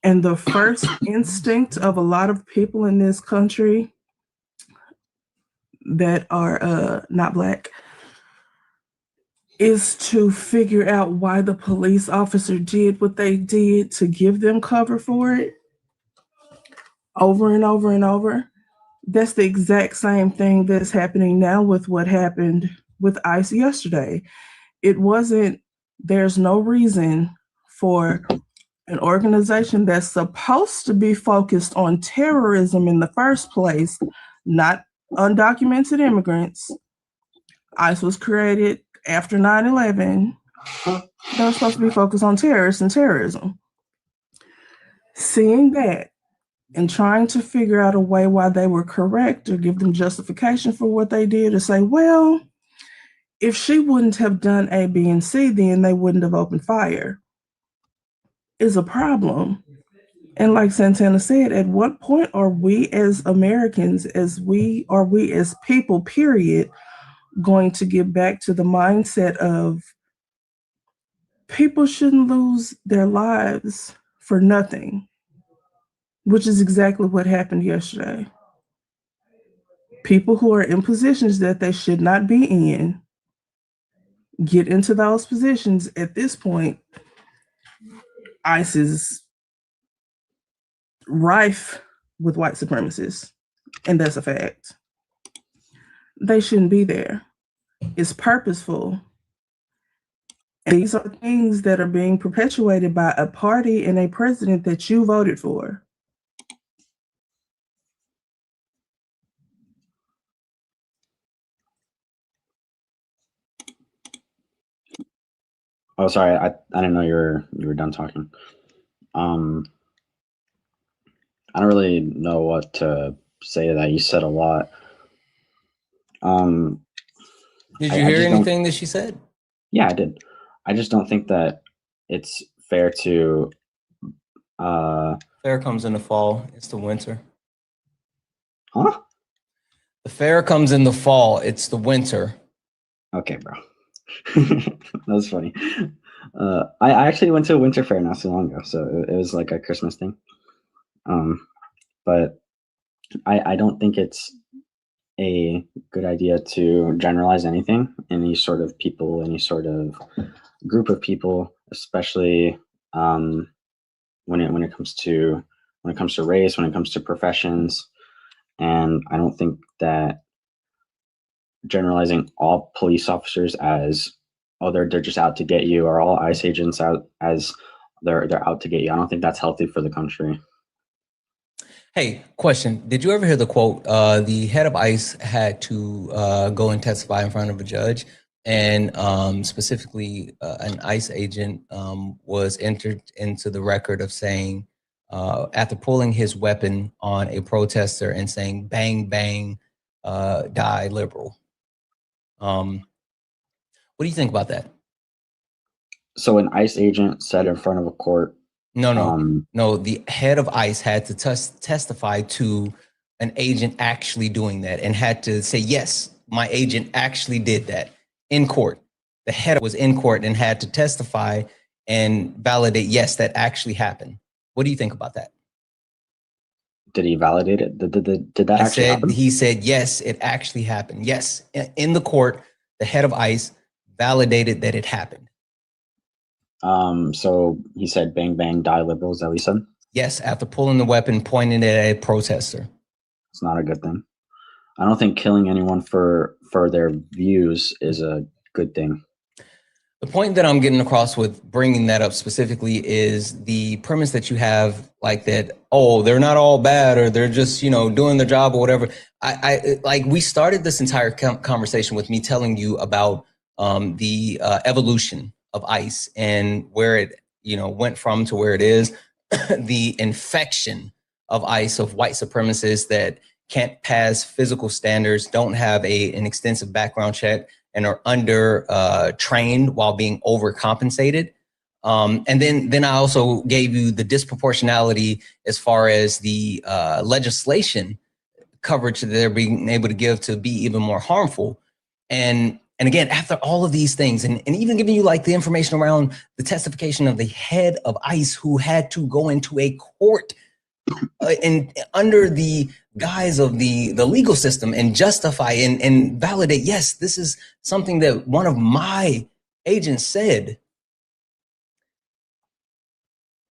And the first instinct of a lot of people in this country that are not Black is to figure out why the police officer did what they did to give them cover for it over and over and over. That's the exact same thing that's happening now with what happened with ICE yesterday. It wasn't, there's no reason for an organization that's supposed to be focused on terrorism in the first place, not undocumented immigrants. ICE was created after 9/11. They're supposed to be focused on terrorists and terrorism. Seeing that and trying to figure out a way why they were correct or give them justification for what they did, or say, well, if she wouldn't have done A, B, and C, then they wouldn't have opened fire, is a problem. And like Santana said, at what point are we as Americans, as people, period, going to get back to the mindset of people shouldn't lose their lives for nothing, which is exactly what happened yesterday. People who are in positions that they should not be in get into those positions. At this point, ICE is rife with white supremacists, and that's a fact. They shouldn't be there. It's purposeful. And these are things that are being perpetuated by a party and a president that you voted for. Oh, sorry. I didn't know you were done talking. I don't really know what to say to that. You said a lot. Did you hear anything that she said? Yeah, I did. I just don't think that it's fair to. Fair comes in the fall. It's the winter. Huh? The fair comes in the fall. It's the winter. Okay, bro. That was funny. I actually went to a winter fair not so long ago, so it was like a Christmas thing. But I don't think it's a good idea to generalize anything, any sort of people, any sort of group of people, especially when it comes to race, when it comes to professions. And I don't think that generalizing all police officers as, oh, they're just out to get you, or all ICE agents out as they're out to get you. I don't think that's healthy for the country. Hey, question. Did you ever hear the quote? The head of ICE had to go and testify in front of a judge, and specifically an ICE agent was entered into the record of saying, after pulling his weapon on a protester and saying, bang, bang, die liberal. What do you think about that? So an ICE agent said in front of a court. No. The head of ICE had to testify to an agent actually doing that, and had to say, yes, my agent actually did that in court. The head was in court and had to testify and validate, yes, that actually happened. What do you think about that? Did he validate it? Did that actually happen? He said, yes, it actually happened. Yes, in the court, the head of ICE validated that it happened. So he said, bang, bang, die liberal. Is that what he said? Yes, after pulling the weapon, pointing it at a protester. It's not a good thing. I don't think killing anyone for their views is a good thing. The point that I'm getting across with bringing that up specifically is the premise that you have, like that, oh, they're not all bad, or they're just, doing their job or whatever. I like, we started this entire conversation with me telling you about the evolution of ICE and where it, went from to where it is, the infection of ICE, of white supremacists that can't pass physical standards, don't have an extensive background check, and are under trained while being overcompensated. And then I also gave you the disproportionality as far as the legislation coverage that they're being able to give to be even more harmful. And again, after all of these things, and even giving you like the information around the testification of the head of ICE, who had to go into a court and under the guise of the legal system and justify and validate, yes, this is something that one of my agents said.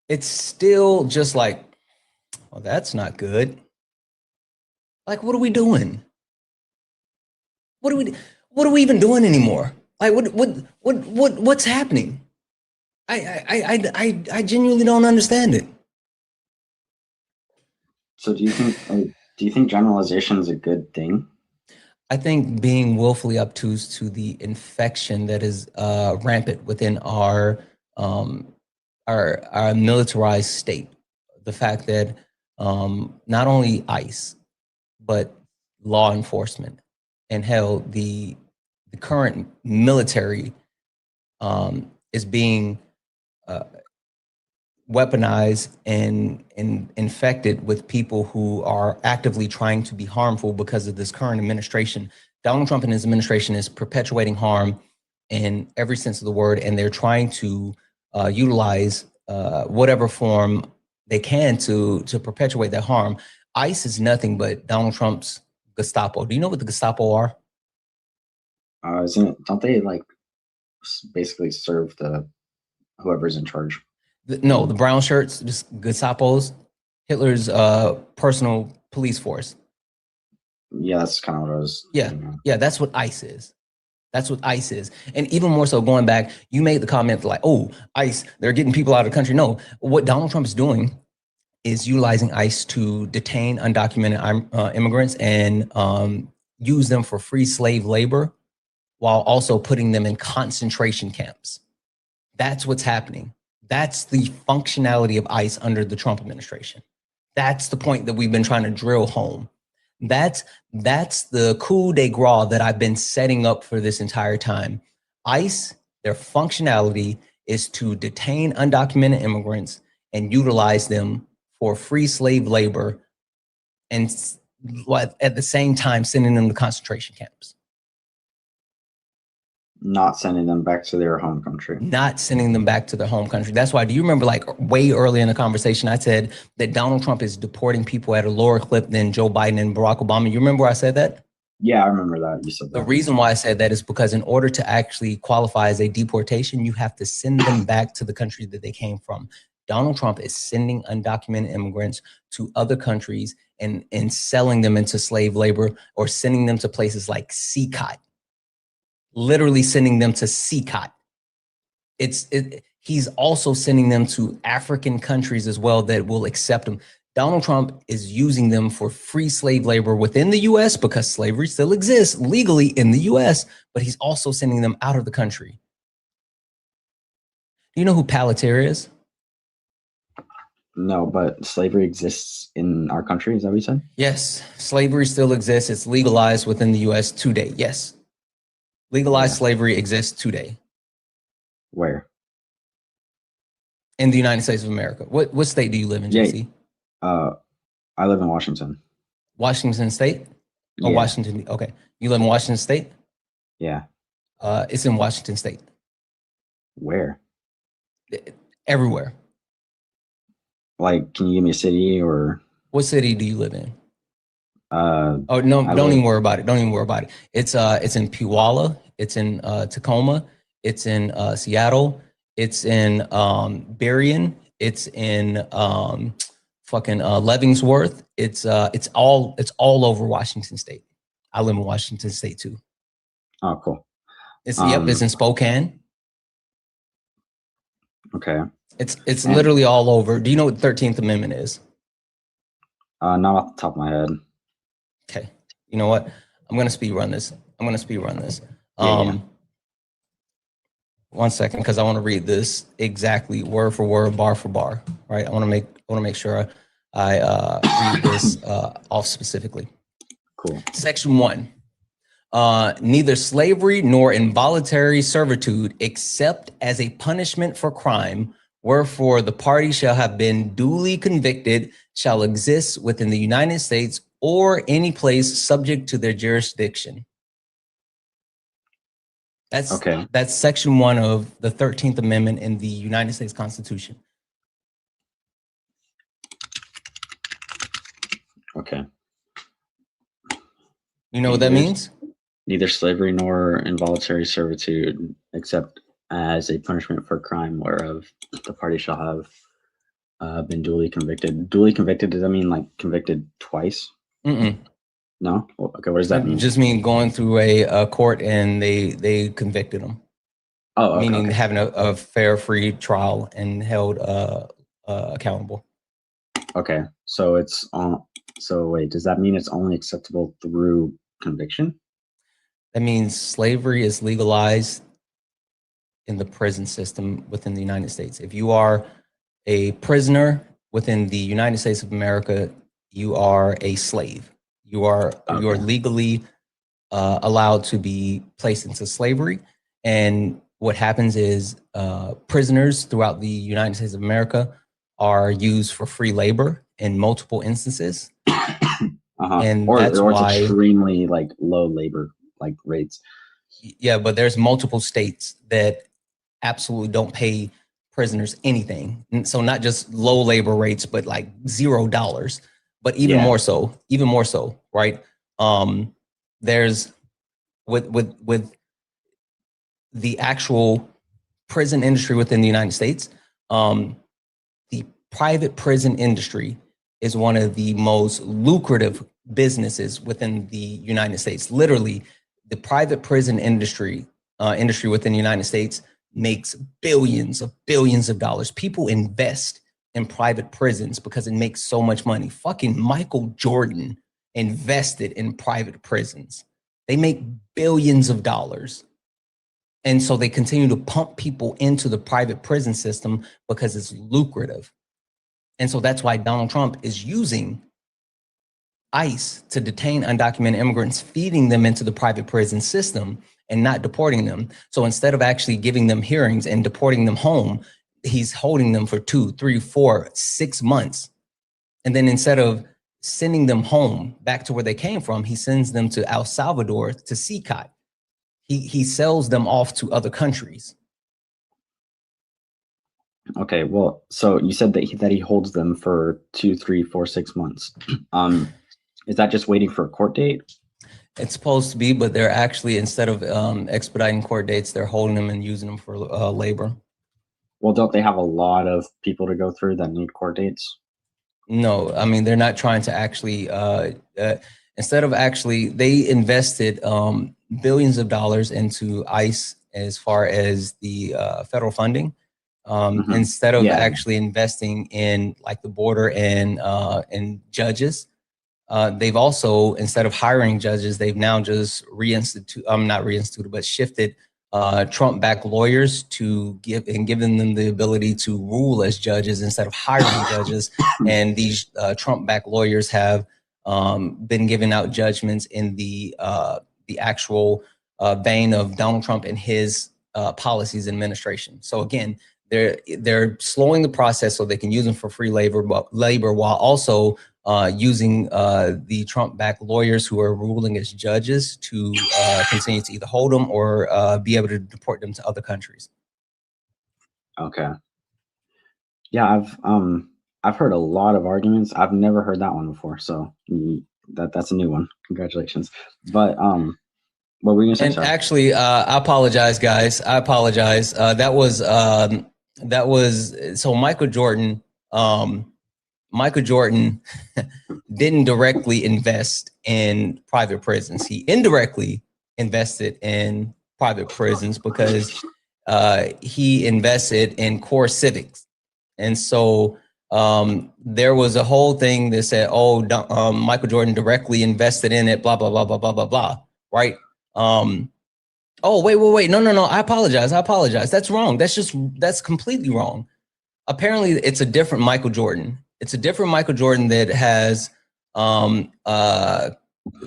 It's still just like, well, that's not good. Like, what are we doing? What are we even doing anymore? Like, what's happening? I genuinely don't understand it. So do you think generalization is a good thing? I think being willfully obtuse to the infection that is rampant within our militarized state, the fact that not only ICE, but law enforcement, and hell, the current military is being weaponized and infected with people who are actively trying to be harmful because of this current administration. Donald Trump and his administration is perpetuating harm in every sense of the word, and they're trying to utilize whatever form they can to perpetuate that harm. ICE is nothing but Donald Trump's Gestapo. Do you know what the Gestapo are? Don't they like basically serve whoever's in charge? No, the brown shirts, just Gestapos, Hitler's personal police force. Yeah, that's kind of what I was. Yeah, that's what ICE is. That's what ICE is. And even more so, going back, you made the comment like, oh, ICE, they're getting people out of the country. No, what Donald Trump is doing is utilizing ICE to detain undocumented immigrants and use them for free slave labor, while also putting them in concentration camps. That's what's happening. That's the functionality of ICE under the Trump administration. That's the point that we've been trying to drill home. That's the coup de grace that I've been setting up for this entire time. ICE, their functionality is to detain undocumented immigrants and utilize them for free slave labor, and at the same time sending them to concentration camps. Not sending them back to their home country. Not sending them back to their home country. That's why, do you remember, like, way early in the conversation, I said that Donald Trump is deporting people at a lower clip than Joe Biden and Barack Obama? You remember I said that? Yeah, I remember that. You said that. The reason why I said that is because in order to actually qualify as a deportation, you have to send them back to the country that they came from. Donald Trump is sending undocumented immigrants to other countries and selling them into slave labor, or sending them to places like CCOT. Literally sending them to CCOT. He's also sending them to African countries as well that will accept them. Donald Trump is using them for free slave labor within the US, because slavery still exists legally in the US, but he's also sending them out of the country. Do you know who Palantir is? No, but slavery exists in our country. Is that what you said? Yes, slavery still exists. It's legalized within the US today. Yes. Legalized slavery exists today. Where? In the United States of America. What state do you live in, JC? I live in Washington. Washington State? Oh, Yeah. Washington. Okay. You live in Washington State? Yeah. It's in Washington State. Where? Everywhere. Like, can you give me a city or? What city do you live in? Oh no, don't even worry about it. Don't even worry about it. It's in Puyallup. It's in Tacoma. It's in Seattle. It's in Berrien. It's in Leavenworth. It's all over Washington State. I live in Washington State too. Oh, cool. It's in Spokane. Okay. It's literally all over. Do you know what the 13th Amendment is? Not off the top of my head. Okay. You know what? I'm gonna speed run this. Yeah. 1 second, because I want to read this exactly word for word, bar for bar. Right. I want to make sure I read this off specifically. Cool. Section 1. Neither slavery nor involuntary servitude, except as a punishment for crime, wherefore the party shall have been duly convicted, shall exist within the United States or any place subject to their jurisdiction. That's section 1 of the 13th Amendment in the United States Constitution. Okay. You know what that means? Neither slavery nor involuntary servitude, except as a punishment for crime whereof the party shall have been duly convicted. Duly convicted, does that mean like convicted twice? No? Okay, what does that mean? Just mean going through a court and they convicted them. Oh, okay, meaning having a fair, free trial and held accountable. Okay, so wait, does that mean it's only acceptable through conviction? That means slavery is legalized in the prison system within the United States. If you are a prisoner within the United States of America, you are a slave. You are legally allowed to be placed into slavery. And what happens is prisoners throughout the United States of America are used for free labor in multiple instances. And that's why it's extremely like low labor like rates. Yeah, but there's multiple states that absolutely don't pay prisoners anything. And so not just low labor rates, but like $0. But even more so, right? There's with the actual prison industry within the United States, the private prison industry is one of the most lucrative businesses within the United States. Literally, the private prison industry within the United States makes billions of dollars. People invest in private prisons because it makes so much money. Fucking Michael Jordan invested in private prisons. They make billions of dollars. And so they continue to pump people into the private prison system because it's lucrative. And so that's why Donald Trump is using ICE to detain undocumented immigrants, feeding them into the private prison system and not deporting them. So instead of actually giving them hearings and deporting them home, he's holding them for 2, 3, 4, 6 months. And then instead of sending them home back to where they came from, he sends them to El Salvador to CCOT. He sells them off to other countries. Okay, well, so you said that he holds them for 2, 3, 4, 6 months. Is that just waiting for a court date? It's supposed to be, but they're actually, instead of expediting court dates, they're holding them and using them for labor. Well, don't they have a lot of people to go through that need court dates? No, I mean, they're not trying to actually, instead of actually, they invested billions of dollars into ICE as far as the federal funding, instead of actually investing in like the border and judges. They've also, instead of hiring judges, they've now just shifted Trump-backed lawyers to giving them the ability to rule as judges instead of hiring judges. And these Trump-backed lawyers have been giving out judgments in the actual vein of Donald Trump and his policies and administration. So again, they're slowing the process so they can use them for free labor while also using the Trump-backed lawyers who are ruling as judges to continue to either hold them or be able to deport them to other countries. Okay. Yeah, I've heard a lot of arguments. I've never heard that one before, so that's a new one. Congratulations. But what were you gonna say? And actually, I apologize, guys. I apologize. That was so Michael Jordan. Michael Jordan didn't directly invest in private prisons. He indirectly invested in private prisons because he invested in core civics. And so there was a whole thing that said, oh, Michael Jordan directly invested in it, blah, blah, blah, blah, blah, blah, blah, right? Oh, wait. No. I apologize. That's wrong. That's completely wrong. Apparently, it's a different Michael Jordan. It's a different Michael Jordan that has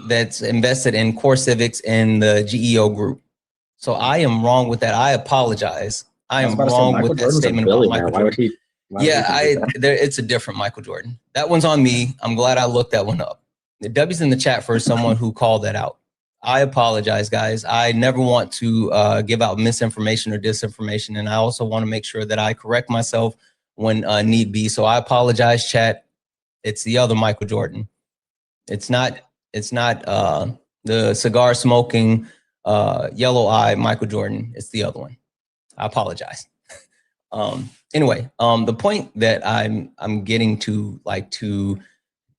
that's invested in core civics and the GEO group. So I am wrong with that. I apologize. I am wrong with that statement about Michael Jordan. It's a different Michael Jordan. That one's on me. I'm glad I looked that one up. The W's in the chat for someone who called that out. I apologize, guys. I never want to give out misinformation or disinformation, and I also want to make sure that I correct myself when need be. So I apologize, chat. It's the other Michael Jordan. It's not the cigar smoking, yellow eye Michael Jordan. It's the other one. I apologize. Anyway, the point that I'm getting to,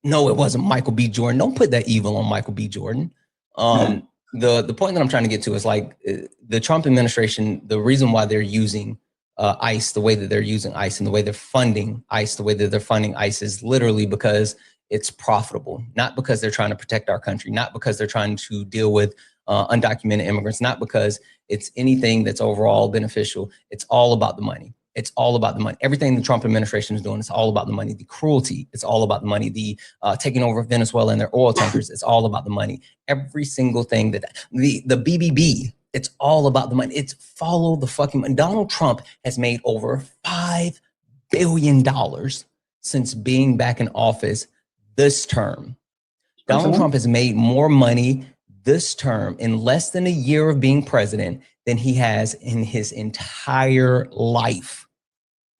no, it wasn't Michael B. Jordan. Don't put that evil on Michael B. Jordan. The point that I'm trying to get to is the Trump administration, the reason why they're using ICE the way that they're using ICE and the way they're funding ICE the way that they're funding ICE is literally because it's profitable, not because they're trying to protect our country, not because they're trying to deal with undocumented immigrants, not because it's anything that's overall beneficial. It's all about the money. It's all about the money. Everything the Trump administration is doing, it's all about the money. The cruelty, it's all about the money. The taking over Venezuela and their oil tankers, it's all about the money. Every single thing that the BBB, it's all about the money. It's follow the fucking money. Donald Trump has made over $5 billion since being back in office this term. Donald Trump has made more money this term in less than a year of being president than he has in his entire life.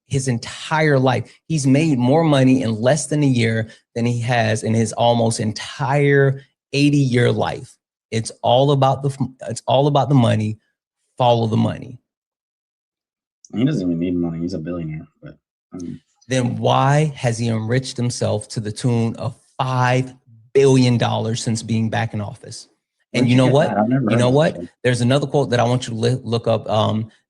His entire life. He's made more money in less than a year than he has in his almost entire 80-year life. It's all about the money. Follow the money. He doesn't even need money. He's a billionaire. But then why has he enriched himself to the tune of $5 billion since being back in office? And you know what? You know what? There's another quote that I want you to look up.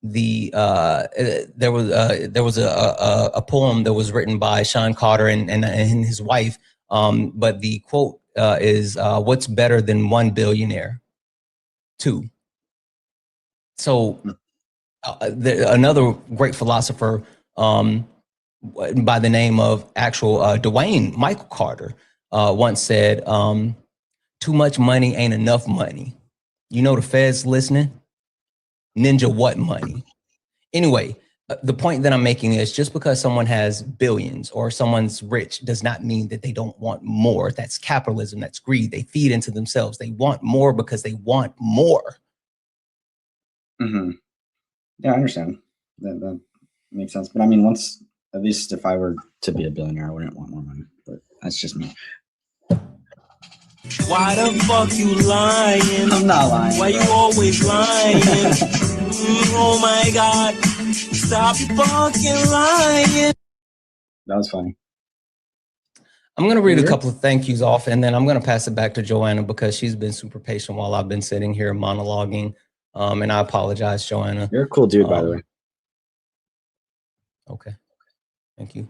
There was a poem that was written by Sean Carter and his wife. But the quote is, "What's better than one billionaire? Two." So another great philosopher by the name of Dwayne Michael Carter once said, too much money ain't enough money. You know the Fed's listening? Ninja what money? Anyway, the point that I'm making is just because someone has billions or someone's rich does not mean that they don't want more. That's capitalism. That's greed. They feed into themselves. They want more because they want more. Mm-hmm. Yeah, I understand. That makes sense. But I mean, at least if I were to be a billionaire, I wouldn't want more money. But that's just me. Why the fuck you lying? I'm not lying. Why you always lying? Oh my God. Stop fucking lying. That was funny. I'm going to read a couple of thank yous off, and then I'm going to pass it back to Joanna because she's been super patient while I've been sitting here monologuing. And I apologize, Joanna. You're a cool dude, by the way. Okay. Thank you.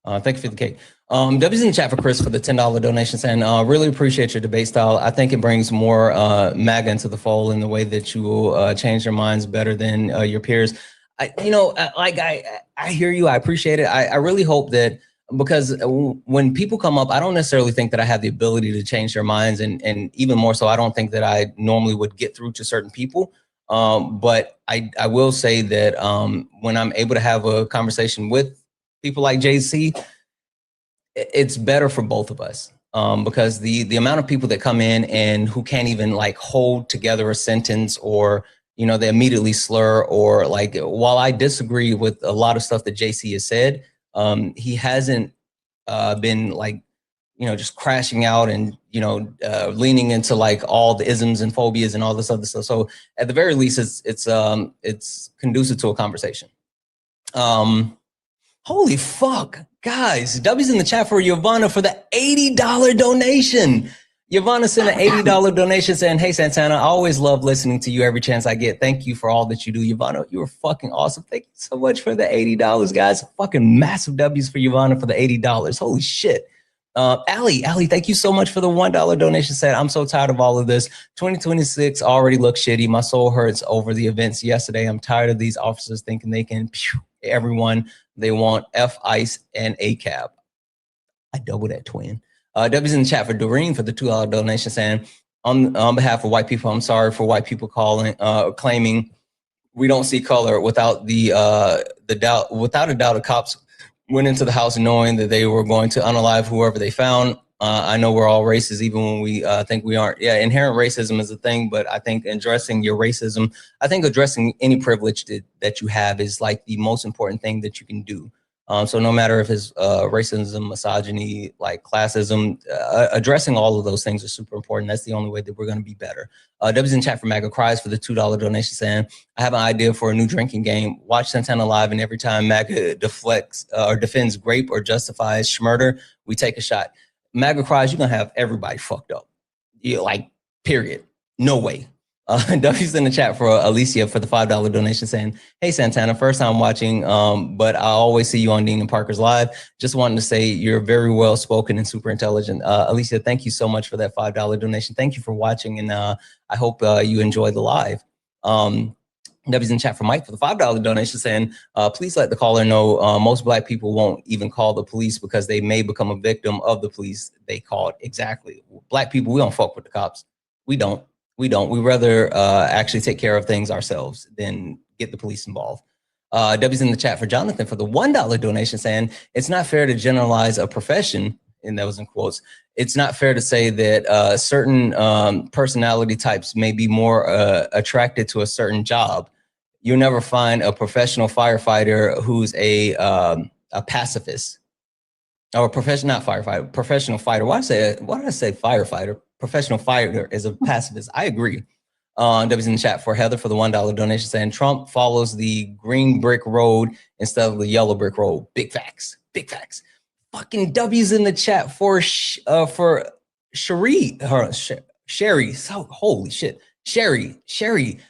Thank you for the cake. W's in the chat for Chris for the $10 donation saying, really appreciate your debate style. I think it brings more MAGA into the fold in the way that you will change your minds better than your peers. I hear you. I appreciate it. I really hope that, because when people come up, I don't necessarily think that I have the ability to change their minds. And even more so, I don't think that I normally would get through to certain people. But I will say that when I'm able to have a conversation with people like JC, it's better for both of us, because the amount of people that come in and who can't even like hold together a sentence, or they immediately slur, or like, while I disagree with a lot of stuff that JC has said, he hasn't been like just crashing out and leaning into like all the isms and phobias and all this other stuff. So at the very least, it's conducive to a conversation. Holy fuck, guys. W's in the chat for Yvonne for the $80 donation. Yvonne sent an $80 donation saying, hey, Santana, I always love listening to you every chance I get. Thank you for all that you do, Yvonne. You are fucking awesome. Thank you so much for the $80, guys. Fucking massive W's for Yvonne for the $80. Holy shit. Allie, thank you so much for the $1 donation. Said, I'm so tired of all of this. 2026 already looks shitty. My soul hurts over the events yesterday. I'm tired of these officers thinking they can everyone they want, F ICE and ACAB. I double that, twin. W's in the chat for Doreen for the $2 donation saying, on behalf of white people, I'm sorry for white people claiming we don't see color. Without a doubt, the cops went into the house knowing that they were going to unalive whoever they found. I know we're all racist, even when we think we aren't. Yeah, inherent racism is a thing, but I think addressing your racism, I think addressing any privilege that you have is like the most important thing that you can do. So no matter if it's racism, misogyny, like classism, addressing all of those things are super important. That's the only way that we're going to be better. W's in chat for MAGA cries for the $2 donation saying, I have an idea for a new drinking game. Watch Santana live, and every time MAGA deflects or defends grape or justifies schmurder, we take a shot. MAGA cries, you're going to have everybody fucked up. Like, period. No way. W's in the chat for Alicia for the $5 donation saying, hey, Santana, first time watching, but I always see you on Dean and Parker's Live. Just wanted to say you're very well spoken and super intelligent. Alicia, thank you so much for that $5 donation. Thank you for watching, and I hope you enjoy the live. W's in chat for Mike for the $5 donation saying, please let the caller know most black people won't even call the police because they may become a victim of the police they called. Exactly. Black people, we don't fuck with the cops. We don't. We rather actually take care of things ourselves than get the police involved. W's in the chat for Jonathan for the $1 donation saying, it's not fair to generalize a profession, and that was in quotes. It's not fair to say that certain personality types may be more attracted to a certain job. You'll never find a professional firefighter who's a pacifist. Or professional fighter. Why did I say firefighter? Professional fighter is a pacifist. I agree. W's in the chat for Heather for the $1 donation saying Trump follows the green brick road instead of the yellow brick road. Big facts. Big facts. Fucking W's in the chat for Sherry. So holy shit. Sherry.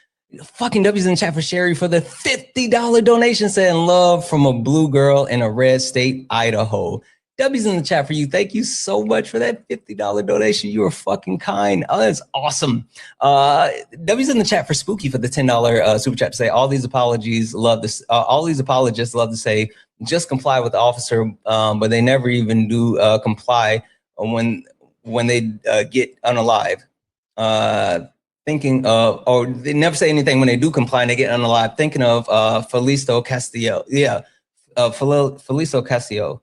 Fucking W's in the chat for Sherry for the $50 donation saying love from a blue girl in a red state, Idaho. W's in the chat for you. Thank you so much for that $50 donation. You are fucking kind. Oh, that's awesome. W's in the chat for Spooky for the $10 super chat to say all these apologies love this. All these apologists love to say just comply with the officer, but they never even do comply when they get unalive. Thinking of, or they never say anything when they do comply and they get unalive. Thinking of Felicio Castillo. Yeah, Felicio Castillo.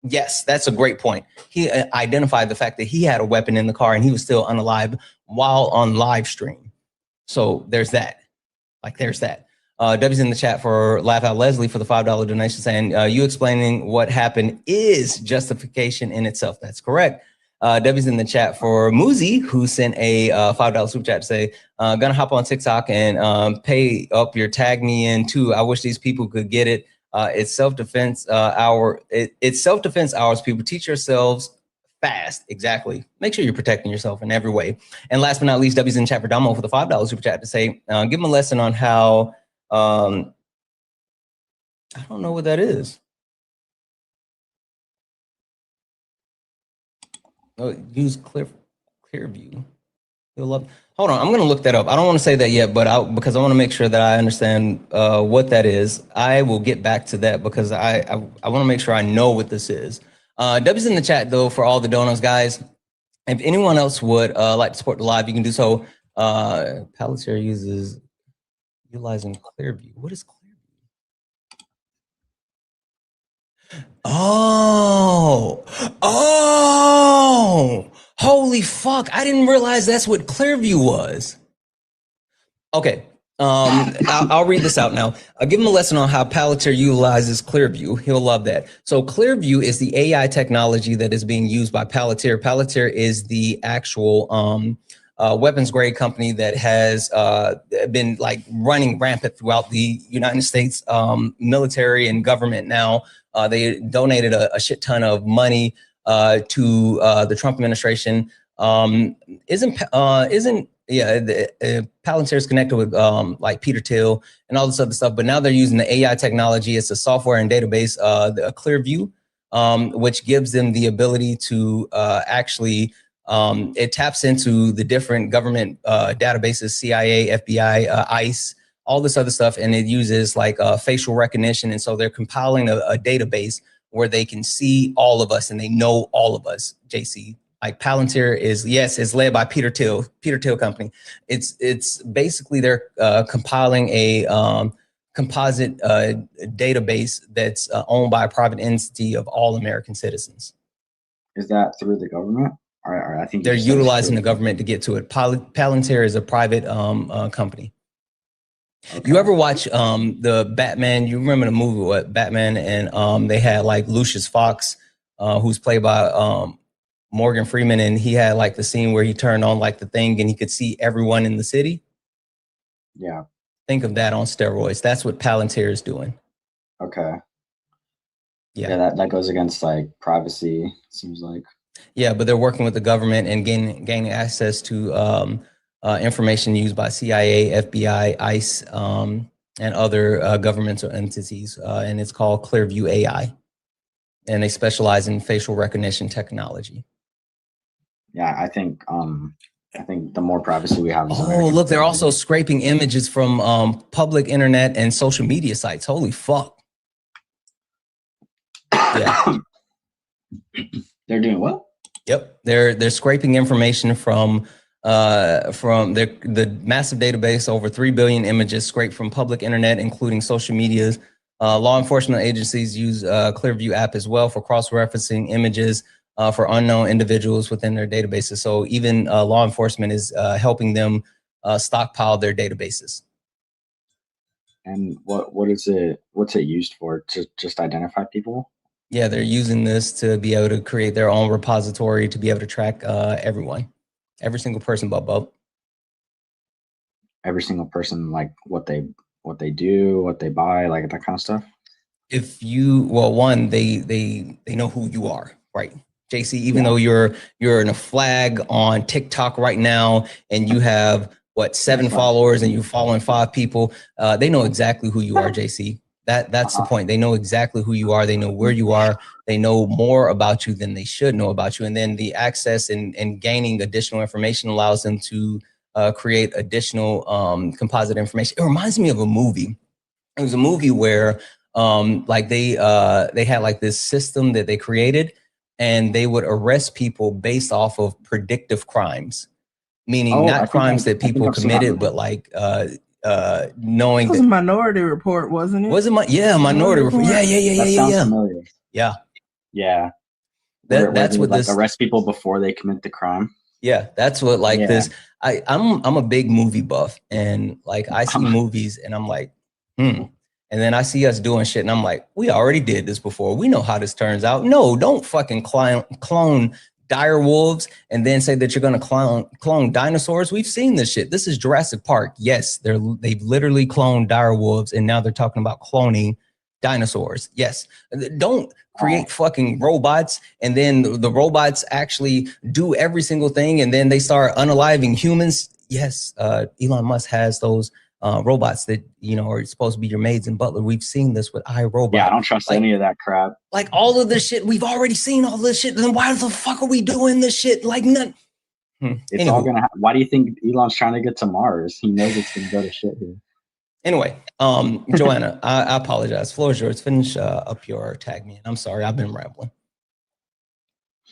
Yes, that's a great point. He identified the fact that he had a weapon in the car and he was still unalive while on live stream. So there's that. Like, there's that. W's in the chat for Laugh Out Leslie for the $5 donation saying, you explaining what happened is justification in itself. That's correct. W's in the chat for Muzi, who sent a $5 super chat to say, gonna hop on TikTok and pay up your tag me in too. I wish these people could get it. It's self-defense it's self-defense hours. People, teach yourselves fast. Exactly. Make sure you're protecting yourself in every way. And last but not least, W's in chat for Damo for the $5 super chat to say, give them a lesson on how, I don't know what that is. Oh, use Clearview. You'll love. Hold on, I'm going to look that up. I don't want to say that yet, but because I want to make sure that I understand what that is. I will get back to that because I want to make sure I know what this is. W's in the chat though for all the donuts, guys. If anyone else would like to support the live, you can do so. Palantir utilizing Clearview. What is Clearview? Oh, holy fuck. I didn't realize that's what Clearview was. Okay. I'll read this out now. I'll give him a lesson on how Palantir utilizes Clearview. He'll love that. So Clearview is the AI technology that is being used by Palantir. Palantir is the actual weapons grade company that has been like running rampant throughout the United States military and government now. They donated a shit ton of money to the Trump administration. Palantir is connected with like Peter Thiel and all this other stuff, but now they're using the AI technology. It's a software and database, the Clearview, which gives them the ability to actually, it taps into the different government databases, CIA, FBI, ICE, all this other stuff, and it uses like facial recognition. And so they're compiling a database where they can see all of us and they know all of us, JC. Like Palantir is, yes, it's led by Peter Thiel company. It's basically they're compiling a composite database that's owned by a private entity of all American citizens. Is that through the government? Or I think they're utilizing the government to get to it. Palantir is a private company. Okay. You ever watch the Batman? You remember the movie, what, Batman? And they had like Lucius Fox, who's played by Morgan Freeman, and he had like the scene where he turned on like the thing and he could see everyone in the city. Yeah. Think of that on steroids. That's what Palantir is doing. Okay. Yeah, that goes against like privacy, seems like. Yeah, but they're working with the government and gaining access to information used by CIA, FBI, ICE, and other governmental entities. And it's called Clearview AI. And they specialize in facial recognition technology. Yeah, I think the more privacy we have. Oh, look, they're also scraping images from public internet and social media sites. Holy fuck. Yeah. They're doing what? Yep, they're scraping information from the massive database, over 3 billion images scraped from public internet, including social medias. Law enforcement agencies use Clearview app as well for cross-referencing images for unknown individuals within their databases. So even law enforcement is helping them stockpile their databases. And what's it used for? To just identify people? Yeah, they're using this to be able to create their own repository to be able to track everyone, every single person, Bob. Every single person, like what they do, what they buy, like that kind of stuff. If you, well, one, they know who you are, right? JC, even though you're in a flag on TikTok right now and you have what, 7 followers and you're following 5 people, they know exactly who you are, JC. That's the point. They know exactly who you are. They know where you are. They know more about you than they should know about you. And then the access and gaining additional information allows them to create additional composite information. It reminds me of a movie. It was a movie where like they had like this system that they created, and they would arrest people based off of predictive crimes, meaning not crimes that people committed, but like knowing it was that a Minority Report, wasn't it? Was it Minority Report? Yeah. Sounds familiar. Yeah. That's what like arrest people before they commit the crime. Yeah, that's what this. I'm a big movie buff, and like I see movies and I'm like, and then I see us doing shit and I'm like, we already did this before. We know how this turns out. No, don't fucking clone dire wolves and then say that you're going to clone dinosaurs. We've seen this shit. This is Jurassic Park. Yes, they've literally cloned dire wolves, and now they're talking about cloning dinosaurs. Yes, don't create fucking robots and then the robots actually do every single thing and then they start unaliving humans. Yes, Elon Musk has those robots that, you know, are supposed to be your maids and butler. We've seen this with iRobot. Yeah, I don't trust any of that crap. Like all of this shit, we've already seen all this shit. Then why the fuck are we doing this shit? Like none. It's all gonna. Why do you think Elon's trying to get to Mars? He knows it's gonna go to shit here. Anyway, Joanna, I apologize. Floor is yours. Finish up your tag me. I'm sorry, I've been rambling.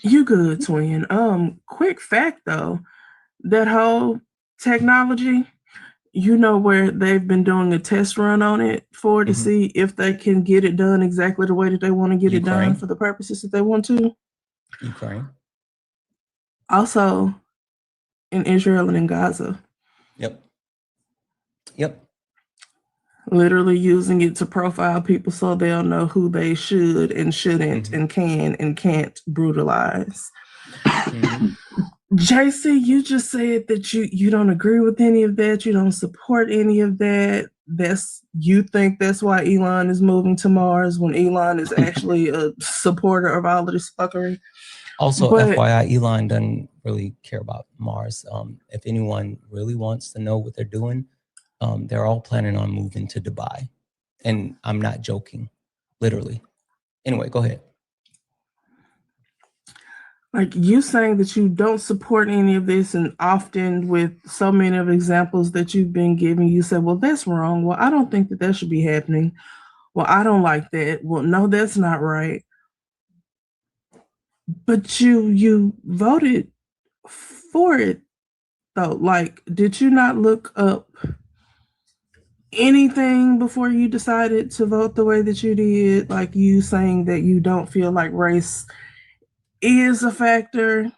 You good, twin. Quick fact though, that whole technology, you know where they've been doing a test run on it to see if they can get it done exactly the way that they want to get it done for the purposes that they want to. Ukraine. Also in Israel and in Gaza. Yep. Literally using it to profile people so they'll know who they should and shouldn't and can and can't brutalize. JC, you just said that you don't agree with any of that. You don't support any of that. You think that's why Elon is moving to Mars when Elon is actually a supporter of all of this fuckery. Also, FYI, Elon doesn't really care about Mars. If anyone really wants to know what they're doing, they're all planning on moving to Dubai. And I'm not joking, literally. Anyway, go ahead. Like you saying that you don't support any of this, and often with so many of examples that you've been giving, you said, well, that's wrong. Well, I don't think that should be happening. Well, I don't like that. Well, no, that's not right. But you voted for it, though. Like, did you not look up anything before you decided to vote the way that you did? Like you saying that you don't feel like race is a factor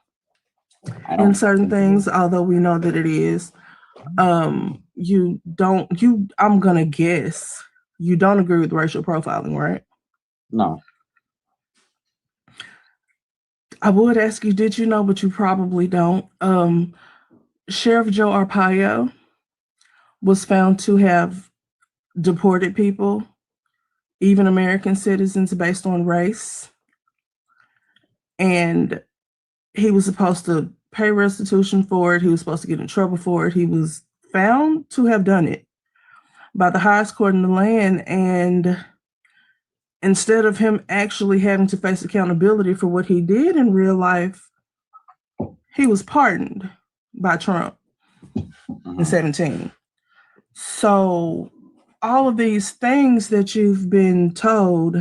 in certain things, although we know that it is. I'm gonna guess you don't agree with racial profiling, right? No. I would ask you, did you know, but you probably don't. Sheriff Joe Arpaio was found to have deported people, even American citizens, based on race. And he was supposed to pay restitution for it. He was supposed to get in trouble for it. He was found to have done it by the highest court in the land. And instead of him actually having to face accountability for what he did in real life, he was pardoned by Trump in 2017. So all of these things that you've been told,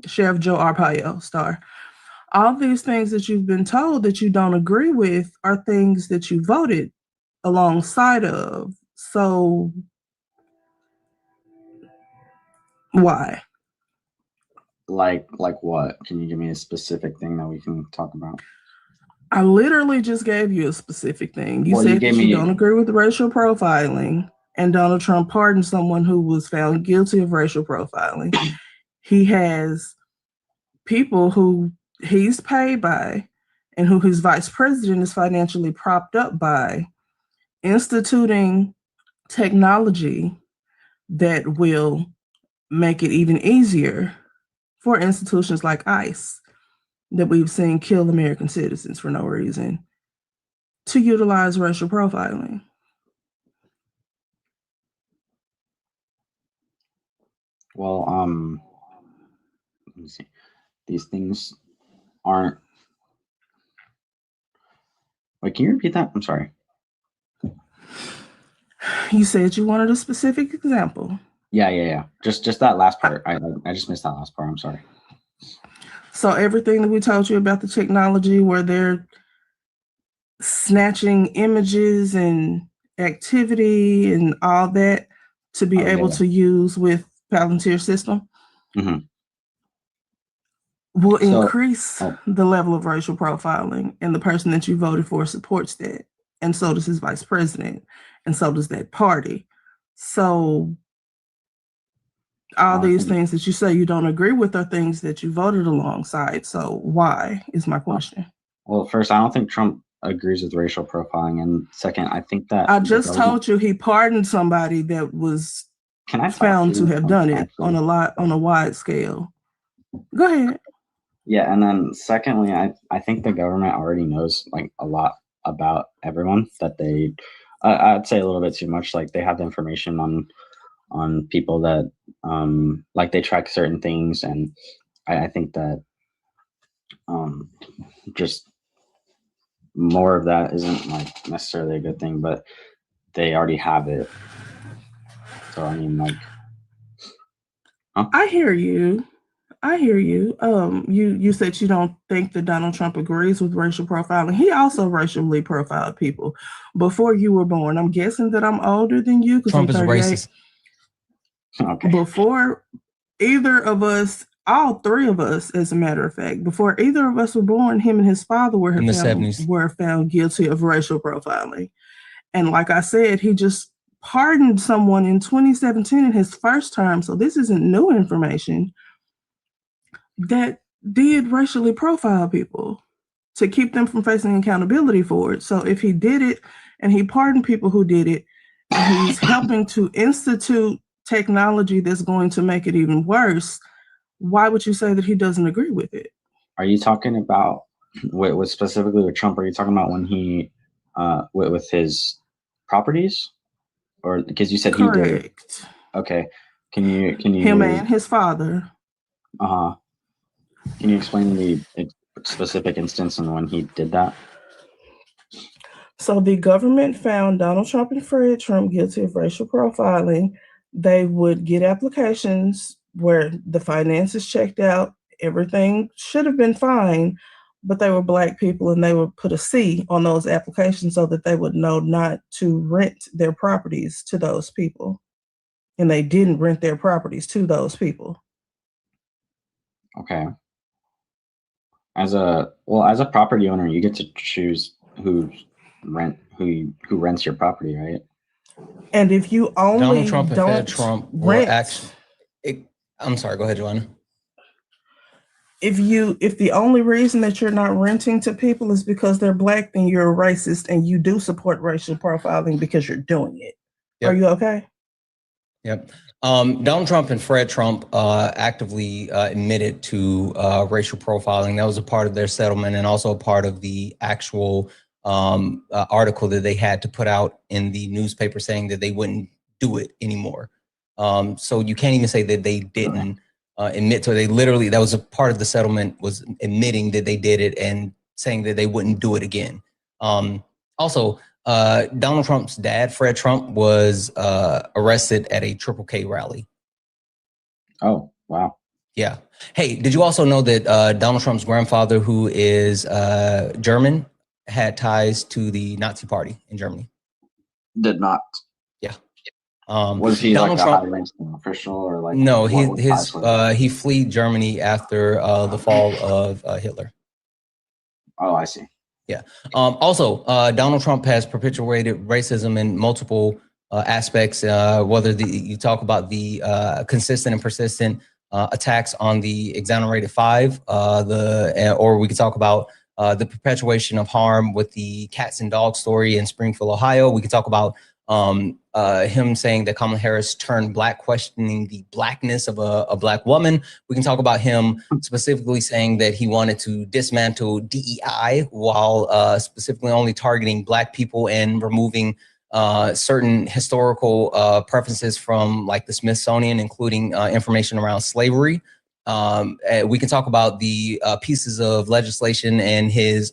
Sheriff Joe Arpaio, all these things that you've been told that you don't agree with are things that you voted alongside of. So why? Like what? Can you give me a specific thing that we can talk about? I literally just gave you a specific thing. You said that you don't agree with racial profiling, and Donald Trump pardoned someone who was found guilty of racial profiling. He has people who he's paid by and who his vice president is financially propped up by, instituting technology that will make it even easier for institutions like ICE that we've seen kill American citizens for no reason to utilize racial profiling. Well, let me see. These things aren't. Wait, can you repeat that? I'm sorry. You said you wanted a specific example. Yeah. Just that last part. I just missed that last part. I'm sorry. So everything that we told you about the technology where they're snatching images and activity and all that to be able to use with Palantir system will increase the level of racial profiling, and the person that you voted for supports that. And so does his vice president, and so does that party. So all these things that you say you don't agree with are things that you voted alongside. So why is my question? Well, first, I don't think Trump agrees with racial profiling, and second, I think that I just told you he pardoned somebody that was found to have done it on a wide scale. Go ahead. Yeah, and then secondly, I think the government already knows like a lot about everyone that they. I'd say a little bit too much. Like they have the information on people that like they track certain things, and I think that just more of that isn't like necessarily a good thing, but they already have it. So I mean, like, I hear you. You said you don't think that Donald Trump agrees with racial profiling. He also racially profiled people before you were born. I'm guessing that I'm older than you because I'm 38. Racist. Okay. Before either of us, all three of us, as a matter of fact, before either of us were born, him and his father were found guilty of racial profiling. And like I said, he just pardoned someone in 2017 in his first term. So this isn't new information that did racially profile people to keep them from facing accountability for it. So if he did it and he pardoned people who did it, and he's helping to institute technology that's going to make it even worse, why would you say that he doesn't agree with it? Are you talking about with specifically with Trump? Are you talking about when he with his properties, or because you said Correct. He did? Okay, can you him and his father? Can you explain the specific instance and when he did that? So the government found Donald Trump and Fred Trump guilty of racial profiling. They would get applications where the finances checked out, everything should have been fine, but they were Black people, and they would put a C on those applications so that they would know not to rent their properties to those people. And they didn't rent their properties to those people. Okay. As a property owner, you get to choose who rents your property, right? And if you only Donald Trump and don't Fed Trump rent, I'm sorry, go ahead, Joanna. If the only reason that you're not renting to people is because they're Black, then you're a racist, and you do support racial profiling because you're doing it. Yep. Are you okay? Yep. Donald Trump and Fred Trump actively admitted to racial profiling. That was a part of their settlement, and also a part of the actual article that they had to put out in the newspaper saying that they wouldn't do it anymore. So you can't even say that they didn't admit to it. They literally, that was a part of the settlement, was admitting that they did it and saying that they wouldn't do it again. Also, Donald Trump's dad, Fred Trump, was arrested at a Triple K rally. Oh, wow. Yeah. Hey, did you also know that Donald Trump's grandfather, who is German, had ties to the Nazi Party in Germany? Did not. Yeah. Was he Donald like a Trump, high-ranking official, or like? No, he fled Germany after the fall of Hitler. Oh, I see. Yeah. Also, Donald Trump has perpetuated racism in multiple aspects, whether you talk about the consistent and persistent attacks on the exonerated five, or we could talk about the perpetuation of harm with the cats and dogs story in Springfield, Ohio. We could talk about him saying that Kamala Harris turned Black, questioning the Blackness of a Black woman. We can talk about him specifically saying that he wanted to dismantle DEI while specifically only targeting Black people and removing certain historical preferences from like the Smithsonian, including information around slavery. We can talk about the pieces of legislation and his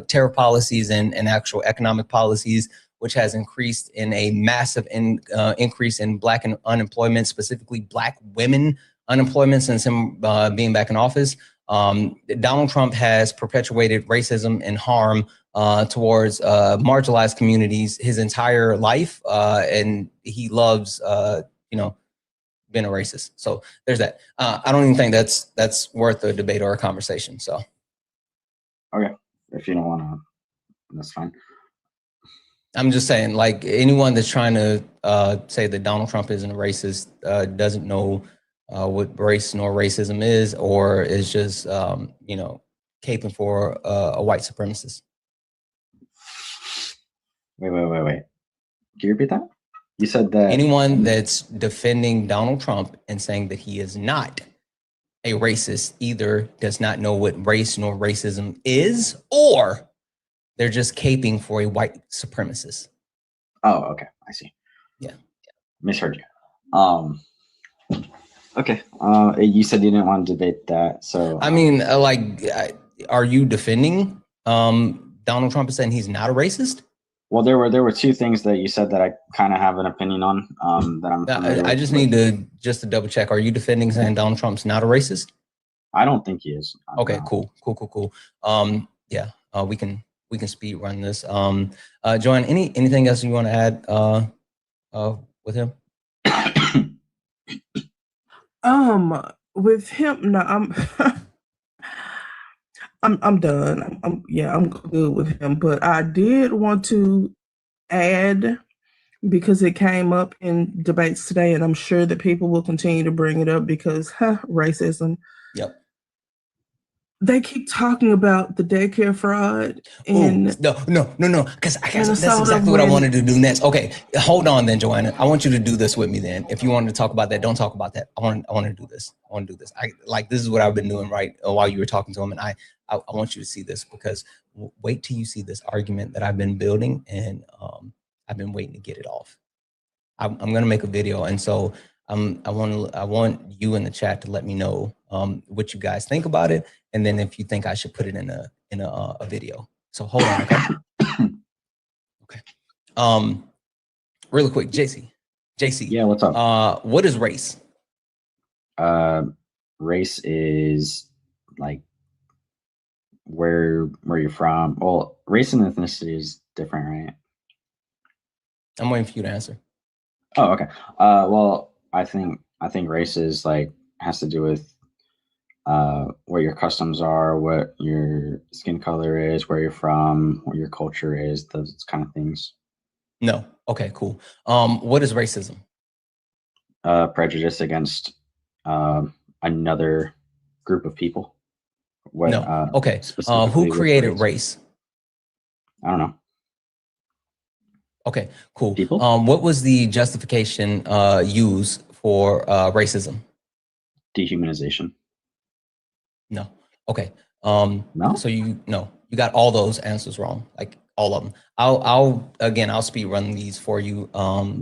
tariff policies and actual economic policies, which has increased in a massive increase in Black unemployment, specifically Black women unemployment since him being back in office. Donald Trump has perpetuated racism and harm towards marginalized communities his entire life, and he loves, being a racist. So there's that. I don't even think that's worth a debate or a conversation. So, okay, if you don't want to, that's fine. I'm just saying, like, anyone that's trying to say that Donald Trump isn't a racist doesn't know what race nor racism is, or is just, caping for a white supremacist. Wait. Can you repeat that? You said that anyone that's defending Donald Trump and saying that he is not a racist either does not know what race nor racism is, or they're just caping for a white supremacist. Oh, okay. I see. Yeah. Misheard you. Okay. You said you didn't want to debate that. So I mean, are you defending Donald Trump and saying he's not a racist? Well, there were two things that you said that I kind of have an opinion on. I just need to double check. Are you defending saying Donald Trump's not a racist? I don't think he is. Okay, cool. We can speed run this. Joanne, anything else you want to add with him? With him, no, I'm done. I'm good with him. But I did want to add, because it came up in debates today, and I'm sure that people will continue to bring it up because racism. Yep. They keep talking about the daycare fraud. And no, because that's exactly what I wanted to do next. Okay, hold on then, Joanna. I want you to do this with me then. If you wanted to talk about that, don't talk about that. I want to do this. This is what I've been doing right while you were talking to him, and I want you to see this, because wait till you see this argument that I've been building, and I've been waiting to get it off. I'm going to make a video, and so I want you in the chat to let me know what you guys think about it, and then if you think I should put it in a video. So hold on. Okay. Really quick, JC. Yeah, what's up? What is race? Race is like where you're from. Well, race and ethnicity is different, right? I'm waiting for you to answer. Oh, okay. Well, I think race is like has to do with what your customs are, what your skin color is, where you're from, what your culture is, those kind of things. No. Okay, cool. What is racism? Prejudice against another group of people. No. Okay. Who created race? I don't know. Okay, cool. People? What was the justification used for racism? Dehumanization. No. Okay. No. So you got all those answers wrong, like all of them. I'll speed run these for you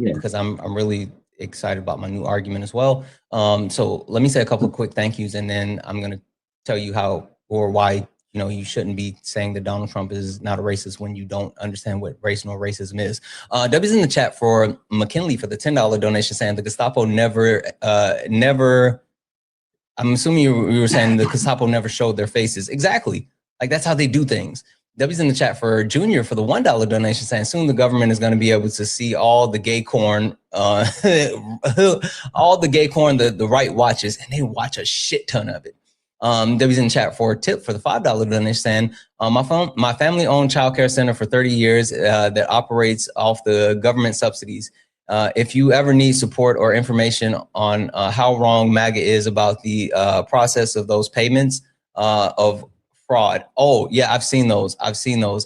because I'm really excited about my new argument as well. So let me say a couple of quick thank yous, and then I'm gonna tell you how or why you shouldn't be saying that Donald Trump is not a racist when you don't understand what race nor racism is. W's in the chat for McKinley for the $10 donation, saying the Gestapo never. I'm assuming you were saying the Gestapo never showed their faces. Exactly. Like that's how they do things. W's in the chat for Junior for the $1 donation, saying soon the government is going to be able to see all the gay corn, all the gay corn the right watches, and they watch a shit ton of it. W's in the chat for a tip for the $5 donation, saying my family owned childcare center for 30 years that operates off the government subsidies. If you ever need support or information on how wrong MAGA is about the process of those payments of fraud. Oh yeah, I've seen those.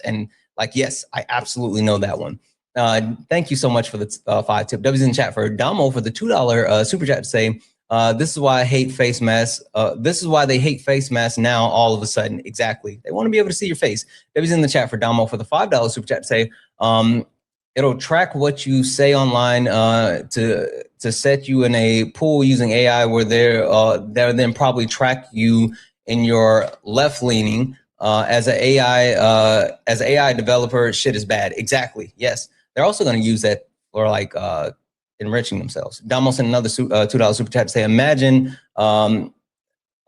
And like, yes, I absolutely know that one. Thank you so much for the 5 tip. W's in the chat for Damo for the $2 super chat to say, this is why I hate face masks. This is why they hate face masks now all of a sudden. Exactly. They want to be able to see your face. W's in the chat for Damo for the $5 super chat to say, It'll track what you say online to set you in a pool using AI, where they'll then probably track you in your left leaning. As an AI developer, shit is bad. Exactly. Yes, they're also going to use that for like enriching themselves. Damo sent another $2 super chat to say, imagine.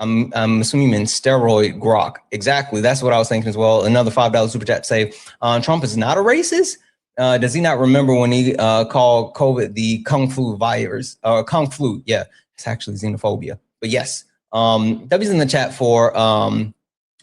I'm assuming in steroid grok. Exactly. That's what I was thinking as well. Another $5 super chat to say, Trump is not a racist. Does he not remember when he called COVID the Kung Flu virus? Kung Flu. Yeah, it's actually xenophobia. But yes, W's in the chat for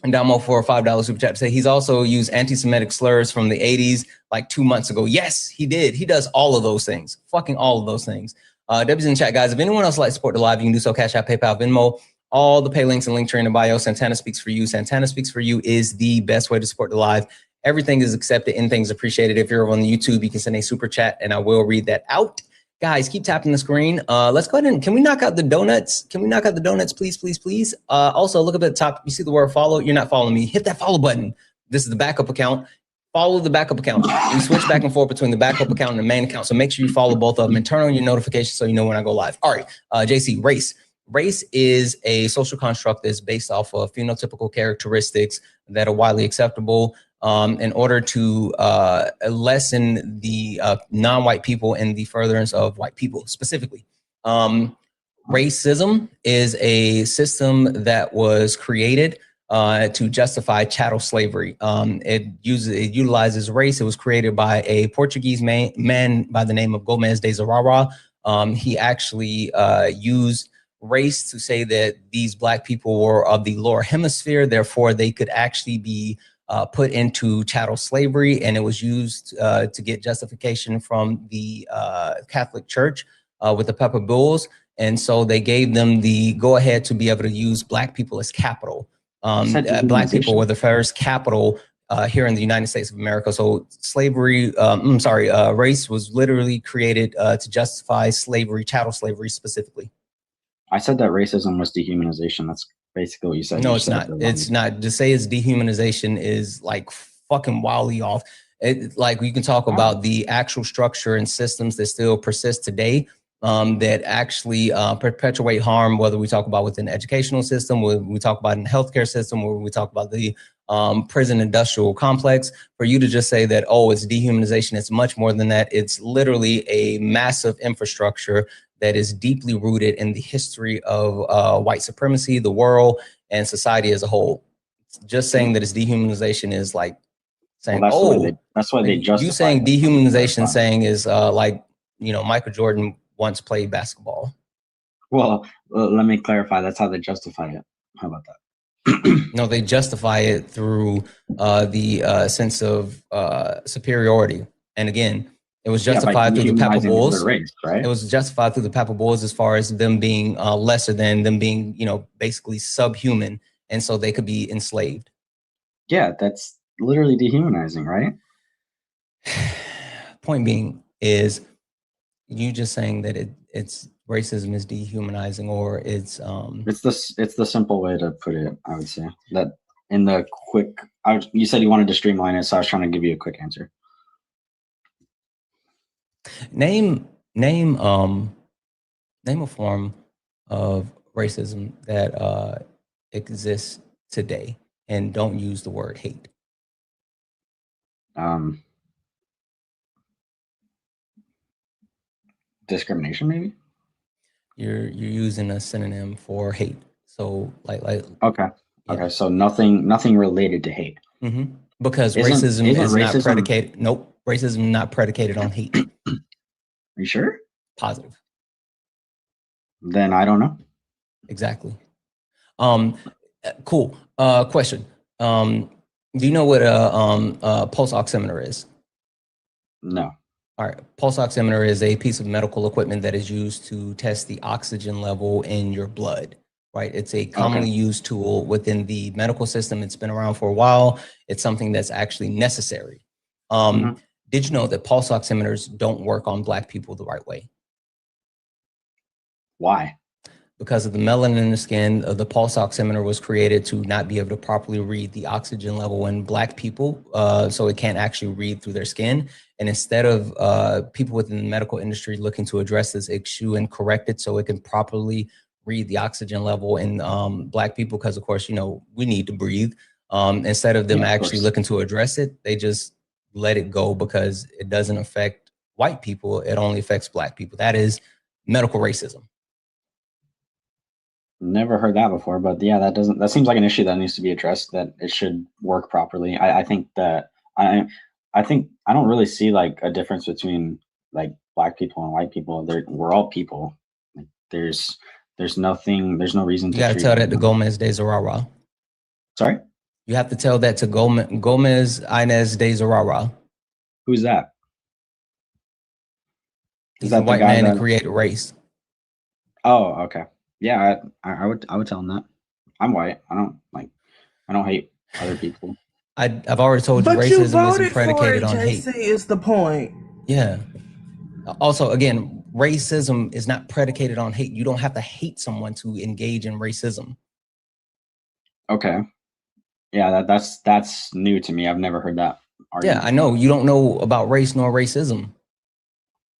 Damo for a $5 super chat to say he's also used anti-Semitic slurs from the 80s like 2 months ago. Yes, he did. He does all of those things. Fucking all of those things. W's in the chat, guys. If anyone else would like to support the live, you can do so. Cash App, PayPal, Venmo. All the pay links and link tree in the bio. Santana Speaks for You. Santana Speaks for You is the best way to support the live. Everything is accepted. Anything's appreciated. If you're on the YouTube, you can send a super chat and I will read that out. Guys, keep tapping the screen. Let's go ahead and, can we knock out the donuts? Can we knock out the donuts, please, please, please? Also, look up at the top. You see the word follow? You're not following me. Hit that follow button. This is the backup account. Follow the backup account. We switch back and forth between the backup account and the main account. So make sure you follow both of them and turn on your notifications so you know when I go live. All right, JC, race. Race is a social construct that's based off of phenotypical characteristics that are widely acceptable in order to lessen the non-white people and the furtherance of white people specifically. Racism is a system that was created to justify chattel slavery. It utilizes race. It was created by a Portuguese man by the name of Gomes de Zurara. He actually used race to say that these black people were of the lower hemisphere, therefore they could actually be put into chattel slavery, and it was used to get justification from the Catholic Church with the Pepper Bulls, and so they gave them the go-ahead to be able to use black people as capital. Black people were the first capital here in the United States of America. So slavery, race was literally created to justify slavery, chattel slavery specifically. I said that racism was dehumanization. That's basically what you said. No, it's not. It's not. To say it's dehumanization is like fucking wildly off. Like you can talk about the actual structure and systems that still persist today that actually perpetuate harm, whether we talk about within the educational system, whether we talk about in the healthcare system, or we talk about the prison industrial complex. For you to just say that, oh, it's dehumanization, it's much more than that. It's literally a massive infrastructure that is deeply rooted in the history of white supremacy, the world, and society as a whole. Just saying that it's dehumanization is like saying, that's why they justify. You saying dehumanization saying is like, you know, Michael Jordan once played basketball. Well, let me clarify. That's how they justify it. How about that? No, they justify it through the sense of superiority. And again, it was justified through the Pepper Bulls. Race, right? It was justified through the Pepper Bulls as far as them being lesser than, them being, you know, basically subhuman, and so they could be enslaved. Yeah, that's literally dehumanizing, right? Point being is you just saying that it's racism is dehumanizing, or it's the simple way to put it. I would say that in the quick. You said you wanted to streamline it, so I was trying to give you a quick answer. Name a form of racism that exists today, and don't use the word hate. Discrimination, maybe. You're using a synonym for hate. So like okay. Yeah. Okay, so nothing related to hate. Mm-hmm. Because racism is not predicated. Nope, racism is not predicated on hate. Are you sure? Positive. Then I don't know. Exactly. Cool. Question. Do you know what a pulse oximeter is? No. All right. Pulse oximeter is a piece of medical equipment that is used to test the oxygen level in your blood, right? It's a commonly used tool within the medical system. It's been around for a while. It's something that's actually necessary. Did you know that pulse oximeters don't work on Black people the right way? Why? because of the melanin in the skin, the pulse oximeter was created to not be able to properly read the oxygen level in Black people, so it can't actually read through their skin. And instead of people within the medical industry looking to address this issue and correct it so it can properly read the oxygen level in Black people, because of course, you know, we need to breathe. Instead of them actually looking to address it, they just let it go because it doesn't affect white people. It only affects Black people. That is medical racism. Never heard that before, but yeah, that seems like an issue that needs to be addressed, that it should work properly. I think that I don't really see like a difference between like Black people and white people. We're all people. Like, there's no reason to. You got to tell that to Gomez de Zurara. Sorry? You have to tell that to Gomez Inez de Zurara. Who's that? He's a white man that created race. Oh, okay. Yeah, I would tell him that. I'm white. I don't hate other people. I've already told you, racism isn't predicated on hate. Is the point. Yeah. Also, again, racism is not predicated on hate. You don't have to hate someone to engage in racism. Okay. Yeah, that's new to me. I've never heard that argument. Yeah, I know. You don't know about race nor racism.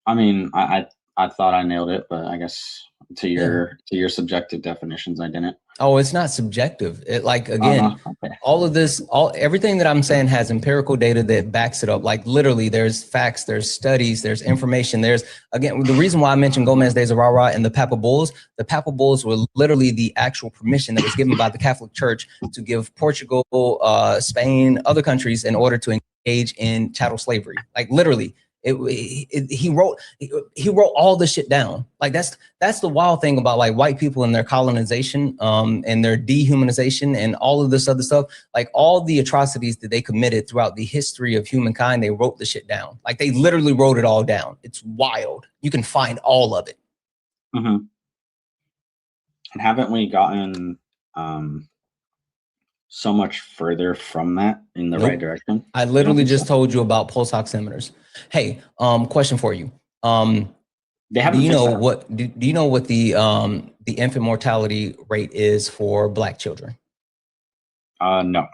I mean, I thought I nailed it, but I guess to your subjective definitions, I didn't. Oh, it's not subjective. It, like, again, all of this, everything that I'm saying has empirical data that backs it up. Like, literally, there's facts, there's studies, there's information. There's, again, the reason why I mentioned Gomez de Zurara and the Papal Bulls were literally the actual permission that was given by the Catholic Church to give Portugal, Spain, other countries in order to engage in chattel slavery. Like, literally. He wrote all this shit down. Like, that's the wild thing about like white people and their colonization and their dehumanization and all of this other stuff. Like, all the atrocities that they committed throughout the history of humankind, they wrote the shit down. Like, they literally wrote it all down. It's wild. You can find all of it. Mm-hmm. And haven't we gotten so much further from that in the right direction? I literally just told you about pulse oximeters. Hey, question for you. They haven't. Do you know what the infant mortality rate is for Black children? No.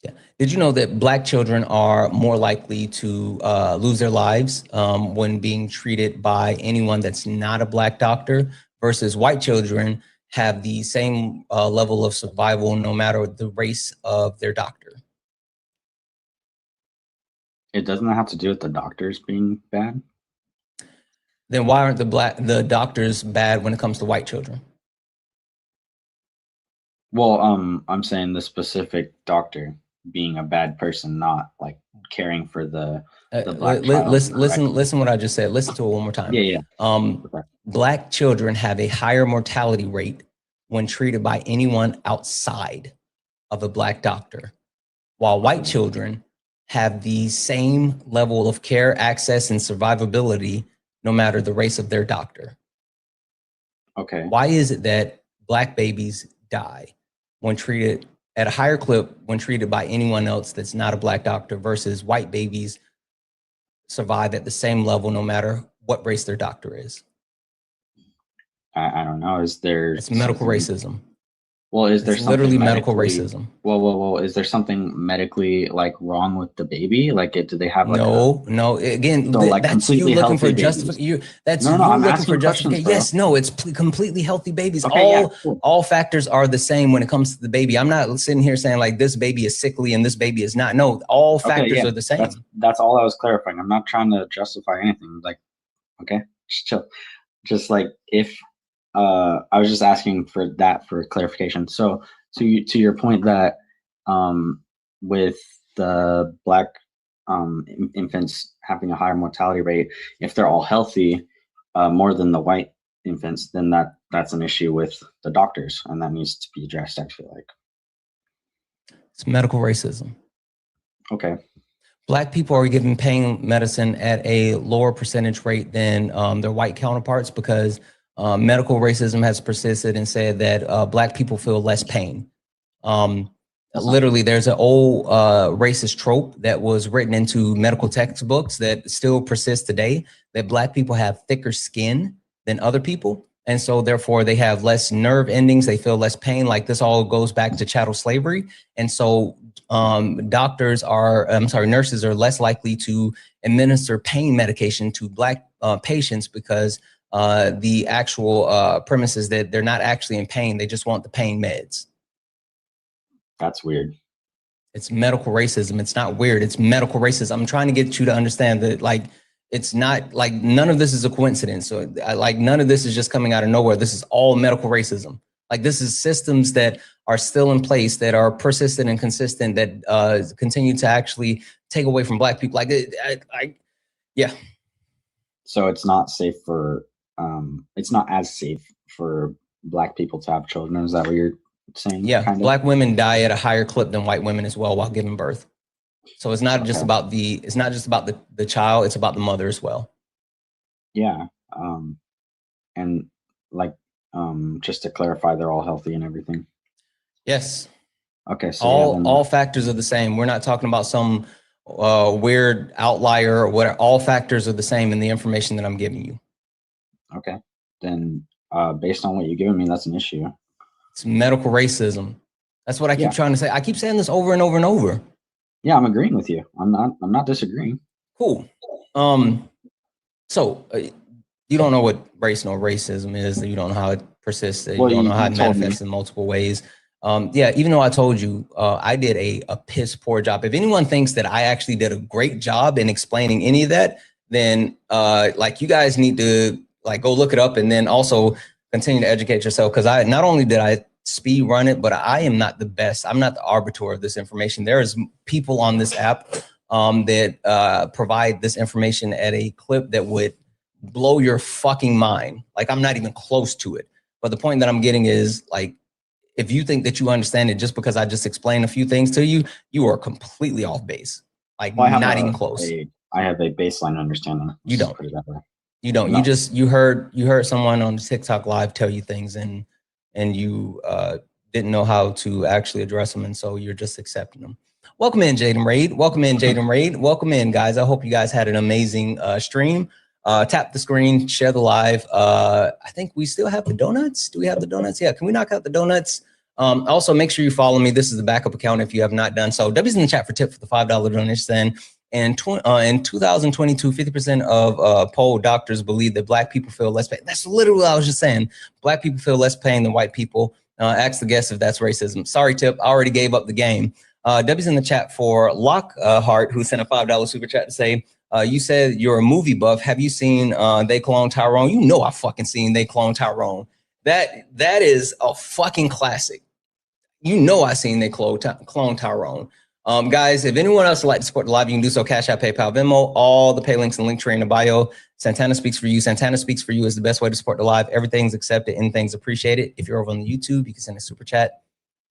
Yeah. Did you know that Black children are more likely to lose their lives when being treated by anyone that's not a Black doctor versus white children have the same level of survival no matter the race of their doctor? It doesn't have to do with the doctors being bad. Then why aren't the doctors bad when it comes to white children? Well, I'm saying the specific doctor being a bad person, not like caring for the Black child. Listen what I just said. Listen to it one more time. Yeah. Black children have a higher mortality rate when treated by anyone outside of a Black doctor, while white children have the same level of care, access, and survivability no matter the race of their doctor. Okay. Why is it that Black babies die when treated at a higher clip when treated by anyone else that's not a Black doctor versus white babies survive at the same level no matter what race their doctor is? I don't know. It's medical racism. Well, is there literally medical racism? Well, is there something medically like wrong with the baby? Like, do they have like no? Again, that's you looking for justification. That's you looking for justification. Yes, no, it's completely healthy babies. Okay, all factors are the same when it comes to the baby. I'm not sitting here saying like this baby is sickly and this baby is not. No, all factors are the same. That's all I was clarifying. I'm not trying to justify anything. Like, okay, just chill. Just like if. I was just asking for clarification. So to your point that with the Black infants having a higher mortality rate, if they're all healthy, more than the white infants, then that's an issue with the doctors, and that needs to be addressed. I feel like it's medical racism. Okay. Black people are given pain medicine at a lower percentage rate than their white counterparts because medical racism has persisted and said that Black people feel less pain. Literally, there's an old racist trope that was written into medical textbooks that still persists today, that Black people have thicker skin than other people. And so therefore they have less nerve endings. They feel less pain. Like this all goes back to chattel slavery. And so nurses are less likely to administer pain medication to Black patients because the actual premise is that they're not actually in pain. They just want the pain meds. That's weird. It's medical racism. It's not weird. It's medical racism. I'm trying to get you to understand that, like, it's not like none of this is a coincidence. So like none of this is just coming out of nowhere. This is all medical racism. Like this is systems that are still in place, that are persistent and consistent, that continue to actually take away from Black people. Yeah. So it's not safe for, it's not as safe for Black people to have children. Is that what you're saying? Yeah. Kind of? Black women die at a higher clip than white women as well while giving birth. So it's not just about the child, it's about the mother as well. Yeah. And like, just to clarify, they're all healthy and everything. Yes. Okay. So all factors are the same. We're not talking about some weird outlier or whatever. All factors are the same in the information that I'm giving you. Okay. Then based on what you're giving me, that's an issue. It's medical racism. That's what I keep trying to say. I keep saying this over and over and over. Yeah, I'm agreeing with you. I'm not disagreeing. Cool. So you don't know what race nor racism is. You don't know how it persists. You don't know how it manifests in multiple ways. Yeah, even though I told you, I did a piss poor job. If anyone thinks that I actually did a great job in explaining any of that, then like you guys need to like go look it up and then also continue to educate yourself. Because not only did I speed run it, but I am not the best. I'm not the arbiter of this information. There is people on this app that provide this information at a clip that would blow your fucking mind. Like I'm not even close to it. But the point that I'm getting is like, if you think that you understand it just because I just explained a few things to you, you are completely off base. Like not even close. I have a baseline understanding. You don't. You don't. No. You heard someone on TikTok live tell you things and you didn't know how to actually address them, and so you're just accepting them. Welcome in, Jaden Raid. Welcome in, Jaden Raid. Welcome in, guys. I hope you guys had an amazing stream. Tap the screen, share the live. I think we still have the donuts. Do we have the donuts? Yeah. Can we knock out the donuts? Also, make sure you follow me. This is the backup account if you have not done so. W's in the chat for tip for the $5 donation. And in 2022, 50% of poll doctors believe that Black people feel less pain. That's literally what I was just saying. Black people feel less pain than white people. Ask the guest if that's racism. Sorry, Tip. I already gave up the game. W's in the chat for Lockhart, who sent a $5 super chat to say, you said you're a movie buff. Have you seen They Clone Tyrone? You know I fucking seen They Clone Tyrone. That is a fucking classic. You know I seen They Clone Tyrone. Guys, if anyone else would like to support the live, you can do so. Cash App, PayPal, Venmo, all the pay links and link tree in the bio. Santana Speaks For You. Santana Speaks For You is the best way to support the live. Everything's accepted, anything's appreciated. If you're over on the YouTube, you can send a super chat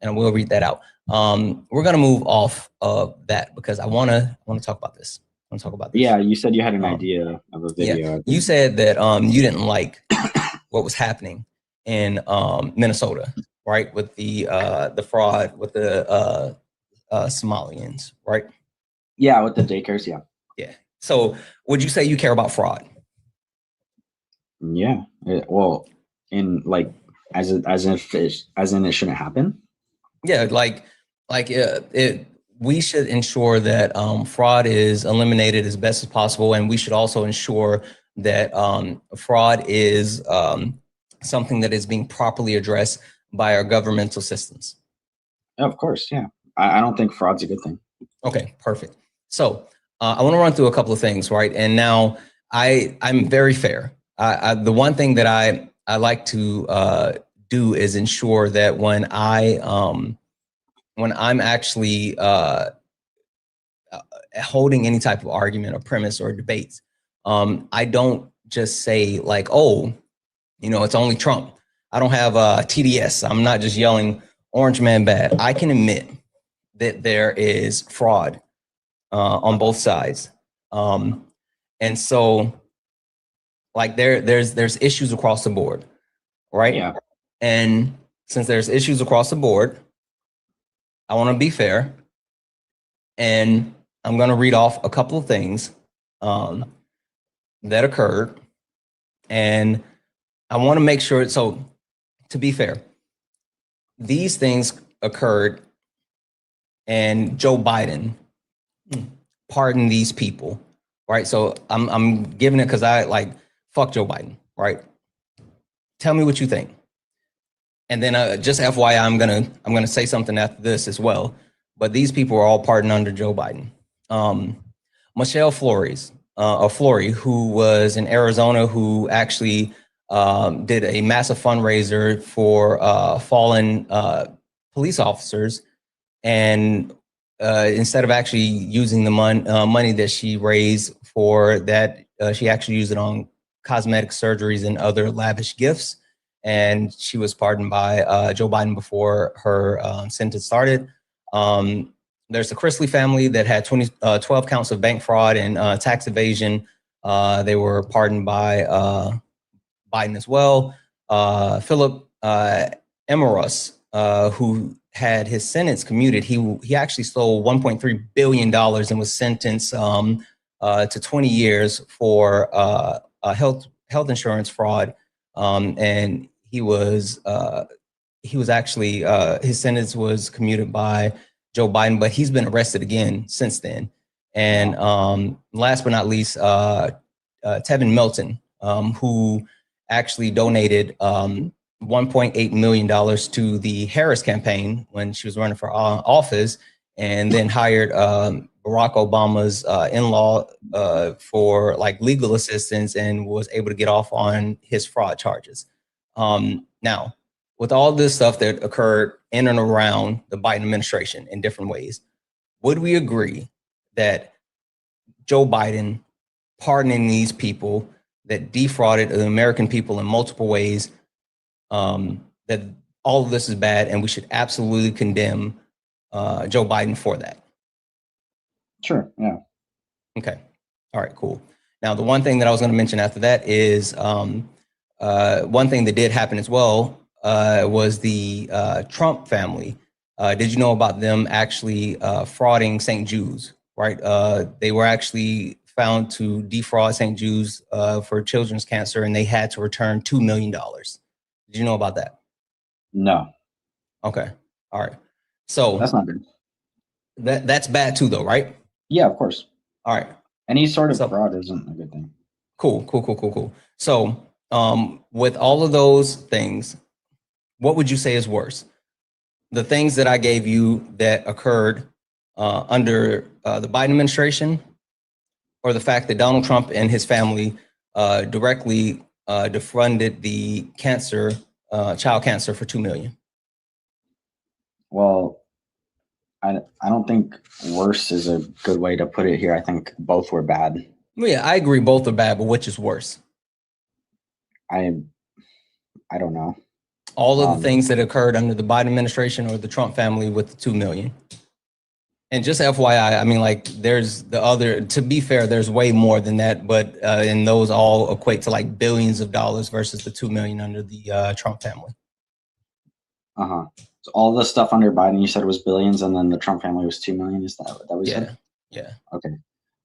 and we'll read that out. We're gonna move off of that because I wanna talk about this. I want to talk about this. Yeah, you said you had an idea of a video. Yeah. You said that you didn't like what was happening in Minnesota, right? With the fraud with the Somalians, right? Yeah, with the daycares, yeah. Yeah. So would you say you care about fraud? Yeah. Well, in like as in it shouldn't happen. Yeah, we should ensure that fraud is eliminated as best as possible, and we should also ensure that fraud is something that is being properly addressed by our governmental systems. Of course, yeah. I don't think fraud's a good thing. Okay, perfect. So I want to run through a couple of things, right? And now I'm very fair. The one thing that I like to do is ensure that when I'm actually holding any type of argument or premise or debates, I don't just say like, oh, it's only Trump. I don't have TDS. I'm not just yelling orange man bad. I can admit that there is fraud on both sides. And so like there's issues across the board, right? Yeah. And since there's issues across the board, I want to be fair, and I'm going to read off a couple of things that occurred, and I want to make sure. So, to be fair, these things occurred, and Joe Biden pardoned these people, right? So I'm giving it because I like fuck Joe Biden, right? Tell me what you think, and then just FYI, I'm gonna say something after this as well. But these people are all pardoned under Joe Biden. Michelle Flores, Flory, who was in Arizona, who actually did a massive fundraiser for fallen police officers, and instead of actually using the money that she raised for that, she actually used it on cosmetic surgeries and other lavish gifts. And she was pardoned by Joe Biden before her sentence started. There's the Chrisley family that had 12 counts of bank fraud and tax evasion. They were pardoned by Biden as well. Philip Emeros, who had his sentence commuted, he actually stole $1.3 billion and was sentenced to 20 years for health insurance fraud. And he was actually his sentence was commuted by Joe Biden, but he's been arrested again since then. And last but not least, Tevin Milton, who actually donated $1.8 million to the Harris campaign when she was running for office, and then hired Barack Obama's in-law for like legal assistance, and was able to get off on his fraud charges. Now, with all this stuff that occurred in and around the Biden administration in different ways, would we agree that Joe Biden pardoning these people that defrauded the American people in multiple ways, that all of this is bad and we should absolutely condemn Joe Biden for that? Sure, yeah. Okay, all right, cool. Now, the one thing that I was going to mention after that is one thing that did happen as well was the Trump family. Did you know about them actually frauding St. Jude's, right? They were actually found to defraud St. Jude's for children's cancer, and they had to return $2 million. Did you know about that? No. Okay. All right. So that's not good. That's bad too, though, right? Yeah, of course. All right. Any sort of fraud isn't a good thing. Cool. So with all of those things, what would you say is worse? The things that I gave you that occurred under the Biden administration, or the fact that Donald Trump and his family directly defunded the cancer, child cancer, for $2 million? Well, I don't think worse is a good way to put it here. I think both were bad. Well, yeah, I agree both are bad, but which is worse? I don't know. All of the things that occurred under the Biden administration or the Trump family with the $2 million? And just FYI, I mean, like, there's the other, to be fair, there's way more than that, but and those all equate to like billions of dollars versus the $2 million under the Trump family. Uh-huh. So all the stuff under Biden, you said, was billions, and then the Trump family was 2 million. Is that what you said? Yeah. Okay.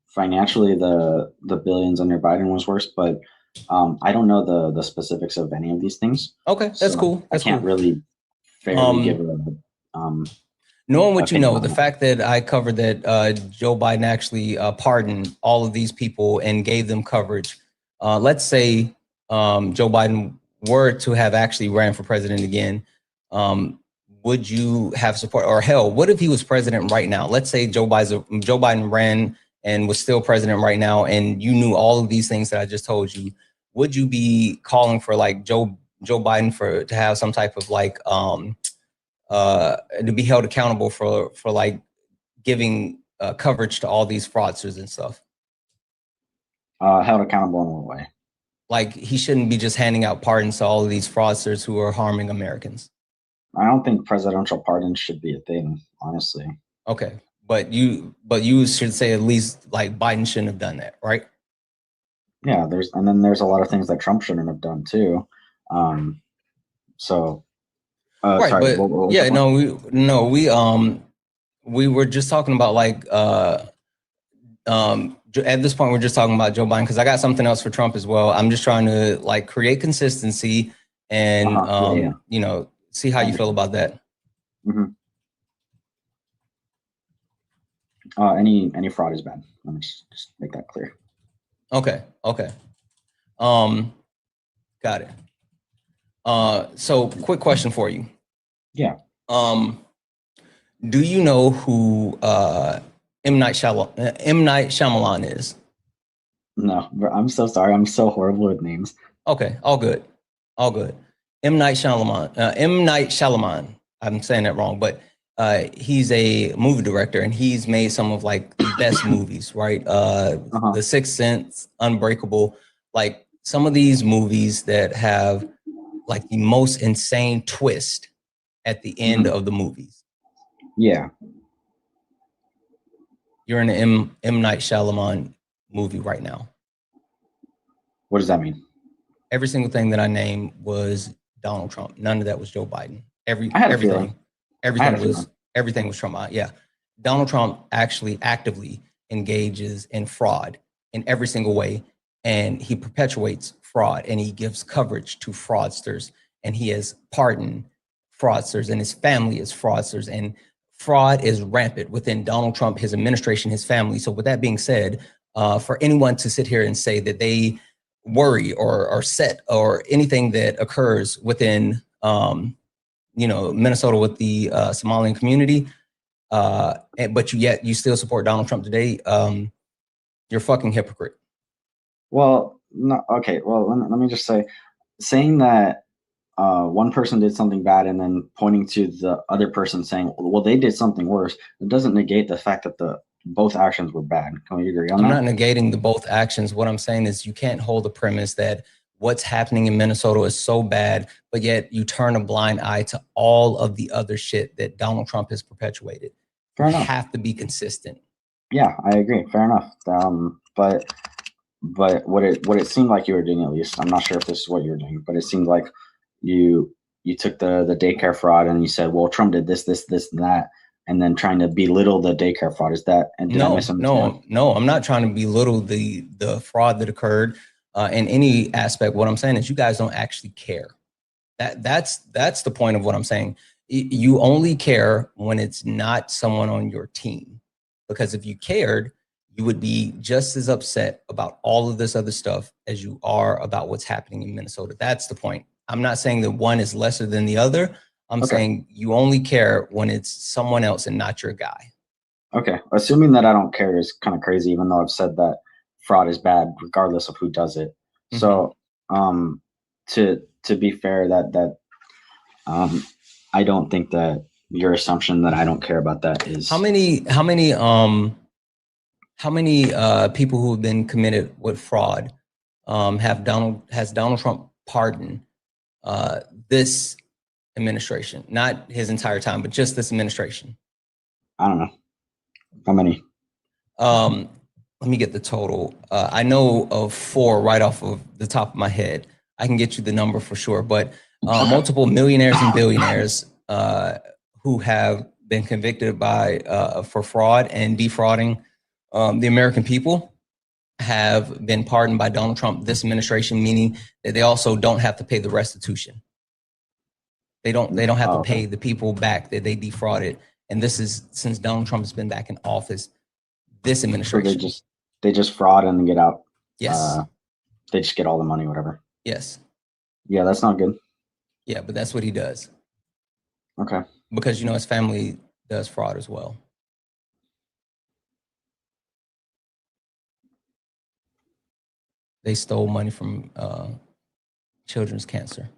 Financially, the billions under Biden was worse, but I don't know the specifics of any of these things. Okay, that's cool. I can't really fairly give a knowing what you know, the fact that I covered that Joe Biden actually pardoned all of these people and gave them coverage. Let's say Joe Biden were to have actually ran for president again. Would you have support? Or hell, what if he was president right now? Let's say Joe Biden ran and was still president right now, and you knew all of these things that I just told you. Would you be calling for like Joe Biden to have some type of like to be held accountable for like giving coverage to all these fraudsters and stuff? Held accountable in what way? Like, he shouldn't be just handing out pardons to all of these fraudsters who are harming Americans. I don't think presidential pardons should be a thing, honestly. Okay, but you should say at least like Biden shouldn't have done that, right? Yeah, there's a lot of things that Trump shouldn't have done too. Right, sorry, but yeah, we were just talking about like At this point, we're just talking about Joe Biden because I got something else for Trump as well. I'm just trying to like create consistency and you know, see how you feel about that. Mm-hmm. Any fraud is bad. Let me just make that clear. Okay. Got it. So quick question for you. Yeah. Do you know who M. Night Shyamalan is? No, I'm so sorry. I'm so horrible with names. Okay, all good. M. Night Shyamalan. I'm saying that wrong, but he's a movie director and he's made some of like the best movies, right? The Sixth Sense, Unbreakable, like some of these movies that have like the most insane twist at the end of the movies. Yeah. You're in an M. Night Shyamalan movie right now. What does that mean? Every single thing that I named was Donald Trump. None of that was Joe Biden. Everything was Trump. Yeah. Donald Trump actually actively engages in fraud in every single way. And he perpetuates fraud and he gives coverage to fraudsters and he has pardoned fraudsters and his family is fraudsters and fraud is rampant within Donald Trump, his administration, his family. So with that being said, for anyone to sit here and say that they worry or are set or anything that occurs within, you know, Minnesota with the Somalian community, but yet you still support Donald Trump today, you're a fucking hypocrite. Well, no, okay. Well, let me just say, saying that one person did something bad and then pointing to the other person saying, well, they did something worse, it doesn't negate the fact that both actions were bad. Can we agree on that? I'm not negating the both actions. What I'm saying is you can't hold the premise that what's happening in Minnesota is so bad, but yet you turn a blind eye to all of the other shit that Donald Trump has perpetuated. Fair enough. You have to be consistent. Yeah, I agree. Fair enough. But what it seemed like you were doing, at least, I'm not sure if this is what you were doing, but it seemed like you took the daycare fraud and you said, well, Trump did this, and that, and then trying to belittle the daycare fraud. Is that? And no, I'm not trying to belittle the fraud that occurred in any aspect. What I'm saying is you guys don't actually care. That's the point of what I'm saying. You only care when it's not someone on your team, because if you cared, you would be just as upset about all of this other stuff as you are about what's happening in Minnesota. That's the point. I'm not saying that one is lesser than the other. I'm saying you only care when it's someone else and not your guy. Okay. Assuming that I don't care is kind of crazy, even though I've said that fraud is bad regardless of who does it. Mm-hmm. So to be fair, that I don't think that your assumption that I don't care about that is how many people who have been committed with fraud has Donald Trump pardoned this administration, not his entire time, but just this administration? I don't know. How many? Let me get the total. I know of 4 right off of the top of my head. I can get you the number for sure, but multiple millionaires and billionaires who have been convicted for fraud and defrauding the American people have been pardoned by Donald Trump, this administration, meaning that they also don't have to pay the restitution. They don't have to pay the people back that they defrauded. And this is since Donald Trump has been back in office, this administration. So they just fraud and get out. Yes. They just get all the money, whatever. Yes. Yeah, that's not good. Yeah, but that's what he does. Okay. Because, you know, his family does fraud as well. They stole money from children's cancer.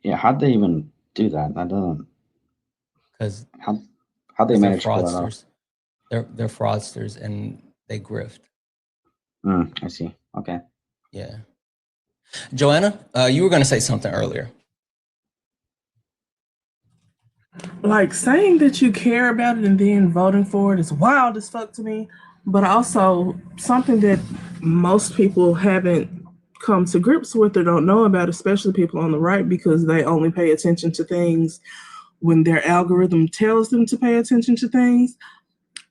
Yeah, how'd they even do that? That doesn't. Because how'd they manage to pull that off? They're fraudsters and they grift. I see. Okay. Yeah. Joanna, you were going to say something earlier. Like saying that you care about it and then voting for it is wild as fuck to me. But also something that most people haven't come to grips with or don't know about, especially people on the right, because they only pay attention to things when their algorithm tells them to pay attention to things.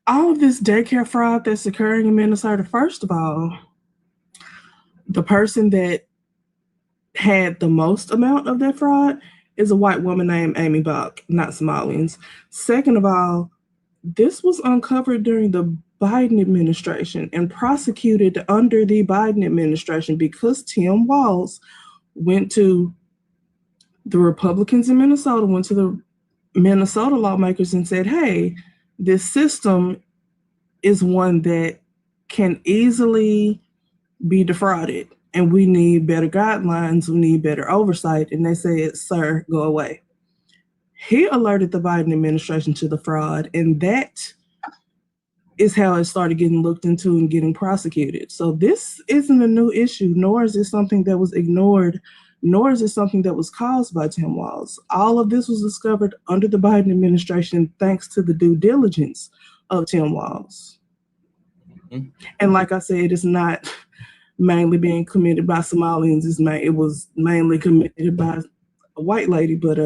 All of this daycare fraud that's occurring in Minnesota, first of all, the person that had the most amount of that fraud is a white woman named Amy Buck, not Somalians. Second of all, this was uncovered during the Biden administration and prosecuted under the Biden administration because Tim Walz went to the Republicans in Minnesota, went to the Minnesota lawmakers and said, hey, this system is one that can easily be defrauded, and we need better guidelines, we need better oversight. And they said, sir, go away. He alerted the Biden administration to the fraud, and that is how it started getting looked into and getting prosecuted. So this isn't a new issue, nor is it something that was ignored, nor is it something that was caused by Tim Walz. All of this was discovered under the Biden administration thanks to the due diligence of Tim Walz. Mm-hmm. And like I said, it's not mainly being committed by Somalians. It was mainly committed by a white lady, but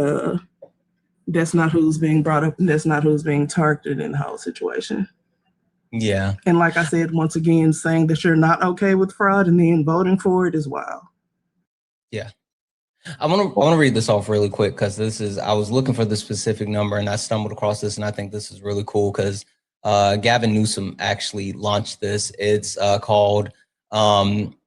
that's not who's being brought up, and that's not who's being targeted in the whole situation. Yeah. And like I said, once again, saying that you're not okay with fraud and then voting for it is wild. Yeah. I want to read this off really quick because I was looking for the specific number and I stumbled across this, and I think this is really cool because Gavin Newsom actually launched this. It's called Newsom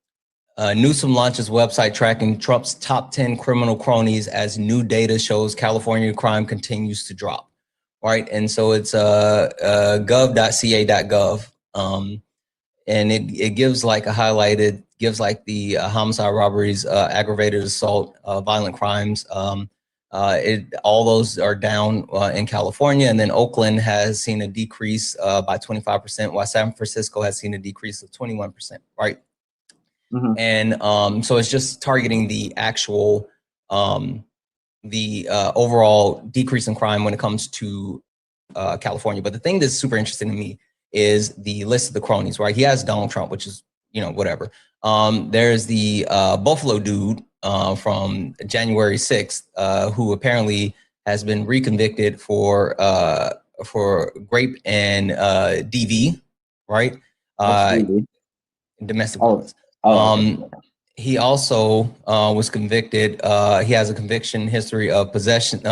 launches website tracking Trump's top 10 criminal cronies as new data shows California crime continues to drop. Right. And so it's gov.ca.gov. And it gives like a highlighted, gives like the homicide, robberies, aggravated assault, violent crimes. All those are down in California. And then Oakland has seen a decrease by 25%, while San Francisco has seen a decrease of 21%. Right. Mm-hmm. And so it's just targeting the actual, overall decrease in crime when it comes to California. But the thing that's super interesting to me is the list of the cronies, right? He has Donald Trump, which is, whatever. There's the Buffalo dude from January 6th, who apparently has been reconvicted for rape and DV, right? Domestic violence. He also was convicted. He has a conviction history of possession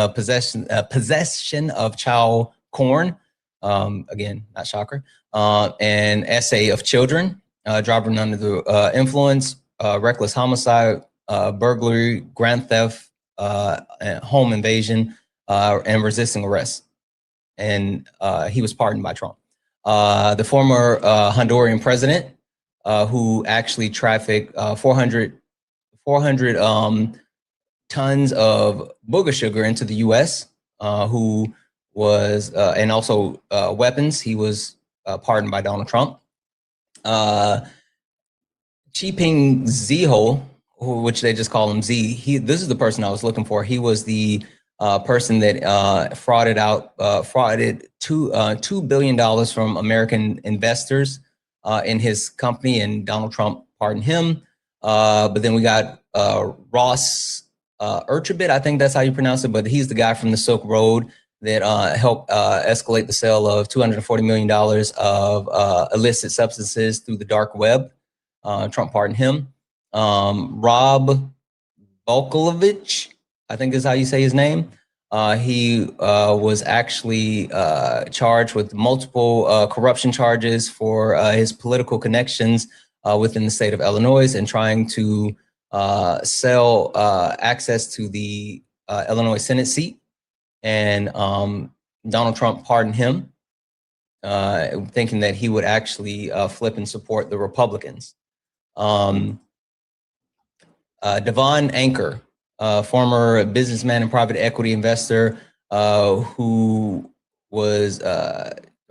of child porn. Again, not shocker. And essay of children, driving under the influence, reckless homicide, burglary, grand theft, home invasion, and resisting arrest. And he was pardoned by Trump. The former Honduran president, who actually trafficked 400 tons of booger sugar into the U.S., who was, and also weapons. He was pardoned by Donald Trump. Chiping Ziho, which they just call him Z, this is the person I was looking for. He was the person that frauded $2 billion from American investors in his company, and Donald Trump pardoned him. But then we got Ross Urchabit, I think that's how you pronounce it, but he's the guy from the Silk Road that helped escalate the sale of $240 million of illicit substances through the dark web. Trump pardoned him. Rob Volkovich, I think is how you say his name. He was actually charged with multiple corruption charges for his political connections within the state of Illinois and trying to sell access to the Illinois Senate seat. And Donald Trump pardoned him, thinking that he would actually flip and support the Republicans. Devon Anker, former businessman and private equity investor, who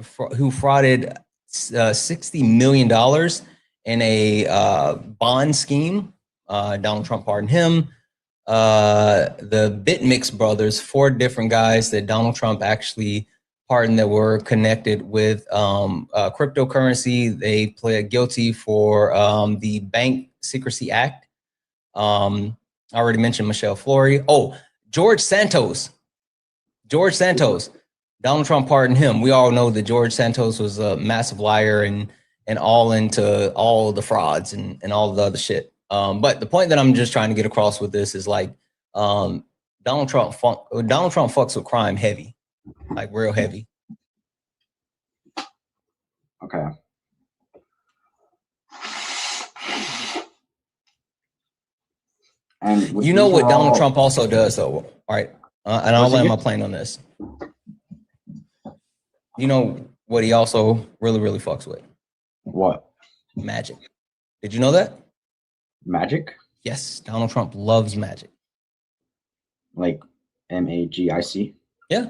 frauded $60 million in a bond scheme. Donald Trump pardoned him. The BitMix brothers, 4 different guys that Donald Trump actually pardoned that were connected with cryptocurrency. They pled guilty for the Bank Secrecy Act. I already mentioned Michelle Flory. Oh, George Santos. Donald Donald Trump pardoned him. We all know that George Santos was a massive liar and all into all the frauds and all the other shit. But the point that I'm just trying to get across with this is like Donald Trump fucks with crime heavy, like real heavy. Okay. And you know what Donald Trump also does, though. All right, and I'll land my plane on this. You know what he also really, really fucks with? What? Magic. Did you know that? Magic? Yes, Donald Trump loves magic. Like MAGIC? Yeah.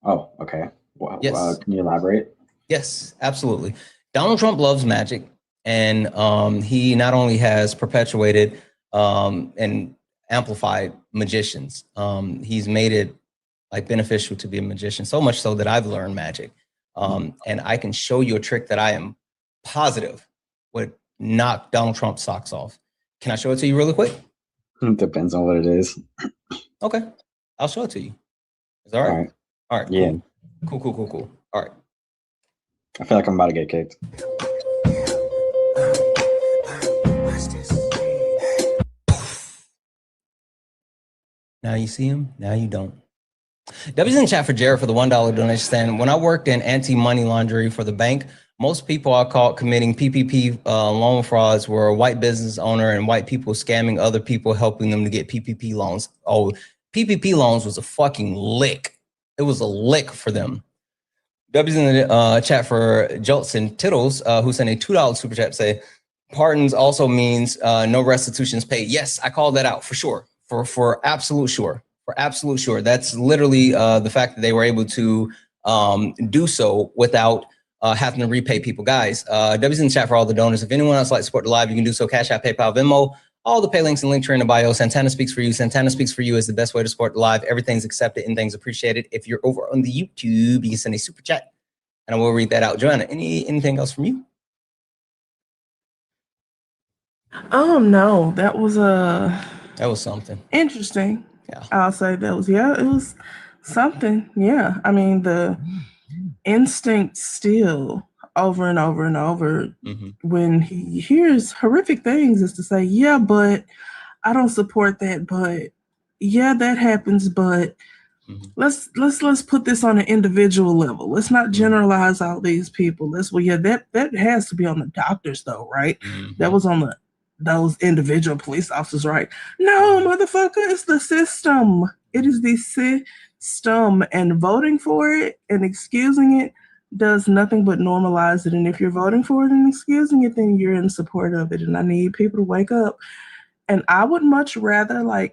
Oh, okay. Well, yes. Can you elaborate? Yes, absolutely. Donald Trump loves magic, and he not only has perpetuated and amplified magicians, he's made it like beneficial to be a magician, so much so that I've learned magic. And I can show you a trick that I am positive would knock Donald Trump's socks off. Can I show it to you really quick? Depends on what it is. Okay, I'll show it to you. Is that all right? All right. Yeah. Cool. All right. I feel like I'm about to get kicked. Now you see him, now you don't. W's in chat for Jared for the $1 donation stand. When I worked in anti-money laundering for the bank, most people I caught committing PPP loan frauds were a white business owner and white people scamming other people, helping them to get PPP loans. Oh, PPP loans was a fucking lick. It was a lick for them. W's in the chat for Jolts and Tittles, who sent a $2 super chat, say, pardons also means no restitutions paid. Yes, I called that out for sure, for absolute sure. For absolute sure. That's literally the fact that they were able to do so without having to repay people. Guys, W's in the chat for all the donors. If anyone else would like to support the live, you can do so. Cash App, PayPal, Venmo. All the pay links and links are in the bio. Santana Speaks For You. Santana Speaks For You is the best way to support the live. Everything's accepted and things appreciated. If you're over on the YouTube, you can send a super chat and I will read that out. Joanna, anything else from you? No, that was something interesting. Yeah, I'll say that was, it was something. Yeah, I mean, the instinct still over and over and over when he hears horrific things is to say, yeah, but I don't support that, but yeah, that happens, but let's put this on an individual level. Let's not generalize all these people. That has to be on the doctors though, right? That was on those individual police officers, right? No, motherfucker, it's the system. It is the system, and voting for it and excusing it does nothing but normalize it. And if you're voting for it and excusing it, then you're in support of it. And I need people to wake up. And I would much rather, I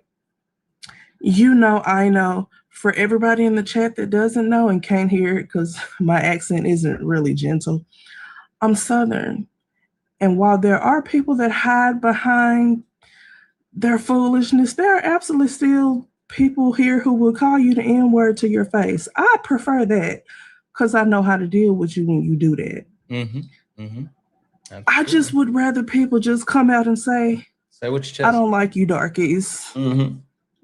know, for everybody in the chat that doesn't know and can't hear it because my accent isn't really gentle, I'm Southern. And while there are people that hide behind their foolishness, there are absolutely still people here who will call you the N-word to your face. I prefer that because I know how to deal with you when you do that. I just would rather people just come out and say what your chest. I don't like you darkies.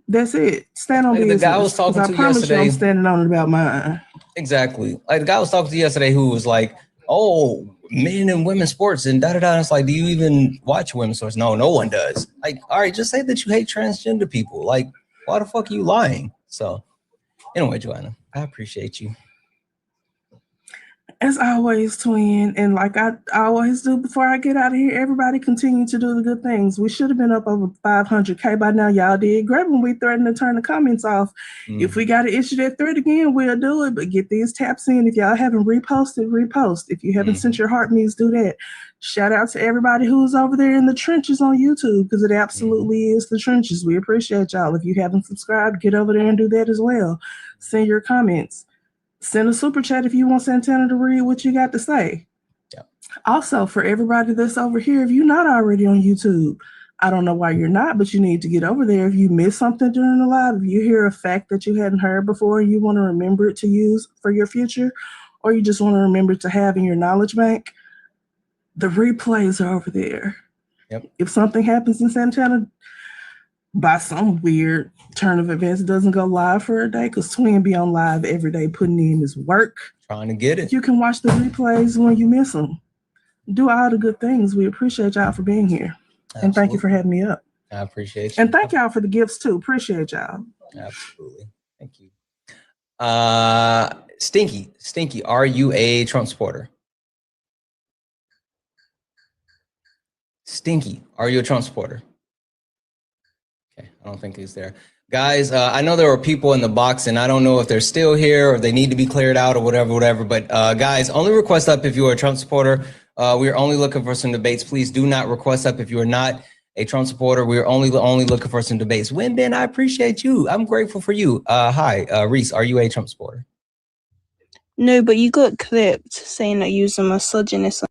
That's it. Stand on business. The guy I was talking to yesterday, I'm standing on it about mine. Exactly. Like the guy I was talking to yesterday who was like, oh, men and women's sports and da-da-da. It's like, do you even watch women's sports? No, no one does. Like, all right, just say that you hate transgender people. Like, why the fuck are you lying? So anyway, Joanna, I appreciate you. As always, twin, and like I always do before I get out of here, everybody continue to do the good things. We should have been up over 500K by now. Y'all did great when we threatened to turn the comments off. If we got to issue that threat again, we'll do it. But get these taps in. If y'all haven't reposted, repost. If you haven't sent your heart needs, do that. Shout out to everybody who's over there in the trenches on YouTube, because it absolutely is the trenches. We appreciate y'all. If you haven't subscribed, get over there and do that as well. Send your comments. Send a super chat if you want Santana to read what you got to say. Yep. Also, for everybody that's over here, if you're not already on YouTube, I don't know why you're not, but you need to get over there. If you missed something during the live, if you hear a fact that you hadn't heard before and you want to remember it to use for your future, or you just want to remember to have in your knowledge bank, the replays are over there. Yep. If something happens in Santana by some weird Turn of events doesn't go live for a day because Twin be on live every day putting in his work. Trying to get it. You can watch the replays when you miss them. Do all the good things. We appreciate y'all for being here. Absolutely. And thank you for having me up. I appreciate you. And thank y'all for the gifts too. Appreciate y'all. Absolutely. Thank you. Stinky, are you a Trump supporter? Stinky, are you a Trump supporter? Okay, I don't think he's there. Guys, I know there were people in the box, and I don't know if they're still here or they need to be cleared out or whatever. But guys, only request up if you are a Trump supporter. We're only looking for some debates. Please do not request up if you are not a Trump supporter. We're only looking for some debates. Win Ben, I appreciate you. I'm grateful for you. Hi, Reese, are you a Trump supporter? No, but you got clipped saying that you was a misogynist.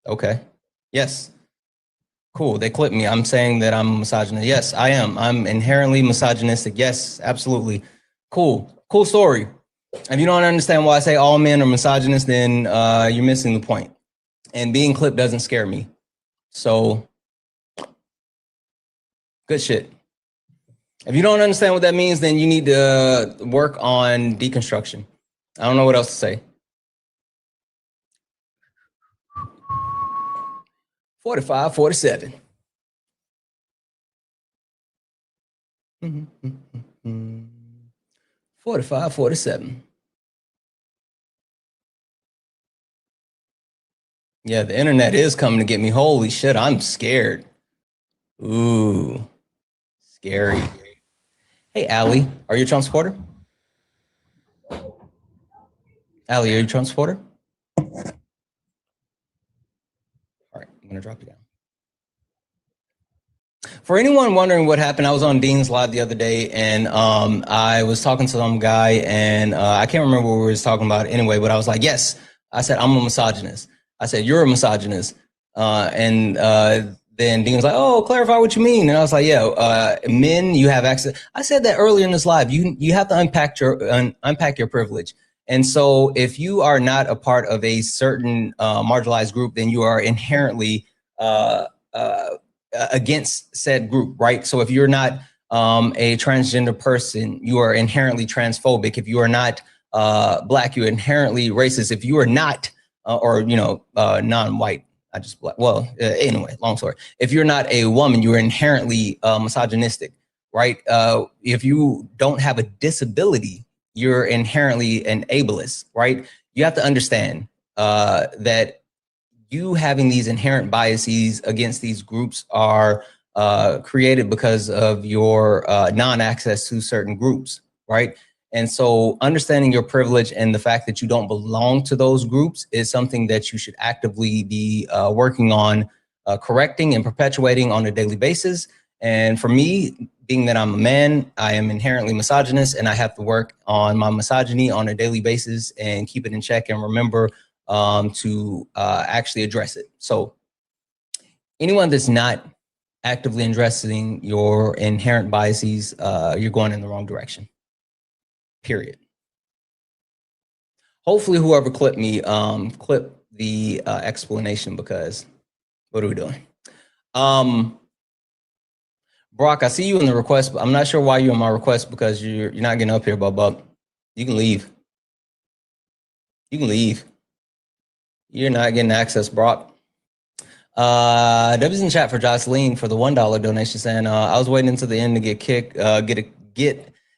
Okay. Yes. Cool. They clipped me. I'm saying that I'm a misogynist. Yes, I am. I'm inherently misogynistic. Yes, absolutely. Cool. Cool story. If you don't understand why I say all men are misogynists, then you're missing the point. And being clipped doesn't scare me. So, good shit. If you don't understand what that means, then you need to work on deconstruction. I don't know what else to say. 45, 47. 45, 47. Yeah, the internet is coming to get me. Holy shit, I'm scared. Ooh, scary. Hey, Allie, are you a Trump supporter? Allie, are you a Trump supporter? All right, I'm gonna drop you down. For anyone wondering what happened, I was on Dean's Live the other day, and I was talking to some guy, and I can't remember what we were talking about anyway, but I was like, yes, I said, I'm a misogynist. I said, you're a misogynist. Then Dean was like, oh, clarify what you mean. And I was like, yeah, men, you have access. I said that earlier in this live. You have to unpack your privilege. And so if you are not a part of a certain marginalized group, then you are inherently against said group, right? So if you're not a transgender person, you are inherently transphobic. If you are not Black, you're inherently racist. If you are not, non-white, anyway, long story. If you're not a woman, you're inherently misogynistic, right? If you don't have a disability, you're inherently an ableist, right? You have to understand that you having these inherent biases against these groups are created because of your non-access to certain groups, right? And so understanding your privilege and the fact that you don't belong to those groups is something that you should actively be working on correcting and perpetuating on a daily basis. And for me, being that I'm a man, I am inherently misogynist, and I have to work on my misogyny on a daily basis and keep it in check and remember to actually address it. So anyone that's not actively addressing your inherent biases, you're going in the wrong direction. Period. Hopefully whoever clipped me, clip the explanation, because what are we doing? Brock, I see you in the request, but I'm not sure why you're in my request, because you're not getting up here, Bub. You can leave. You can leave. You're not getting access, Brock. W's in chat for Jocelyn for the $1 donation, saying I was waiting until the end to get kicked,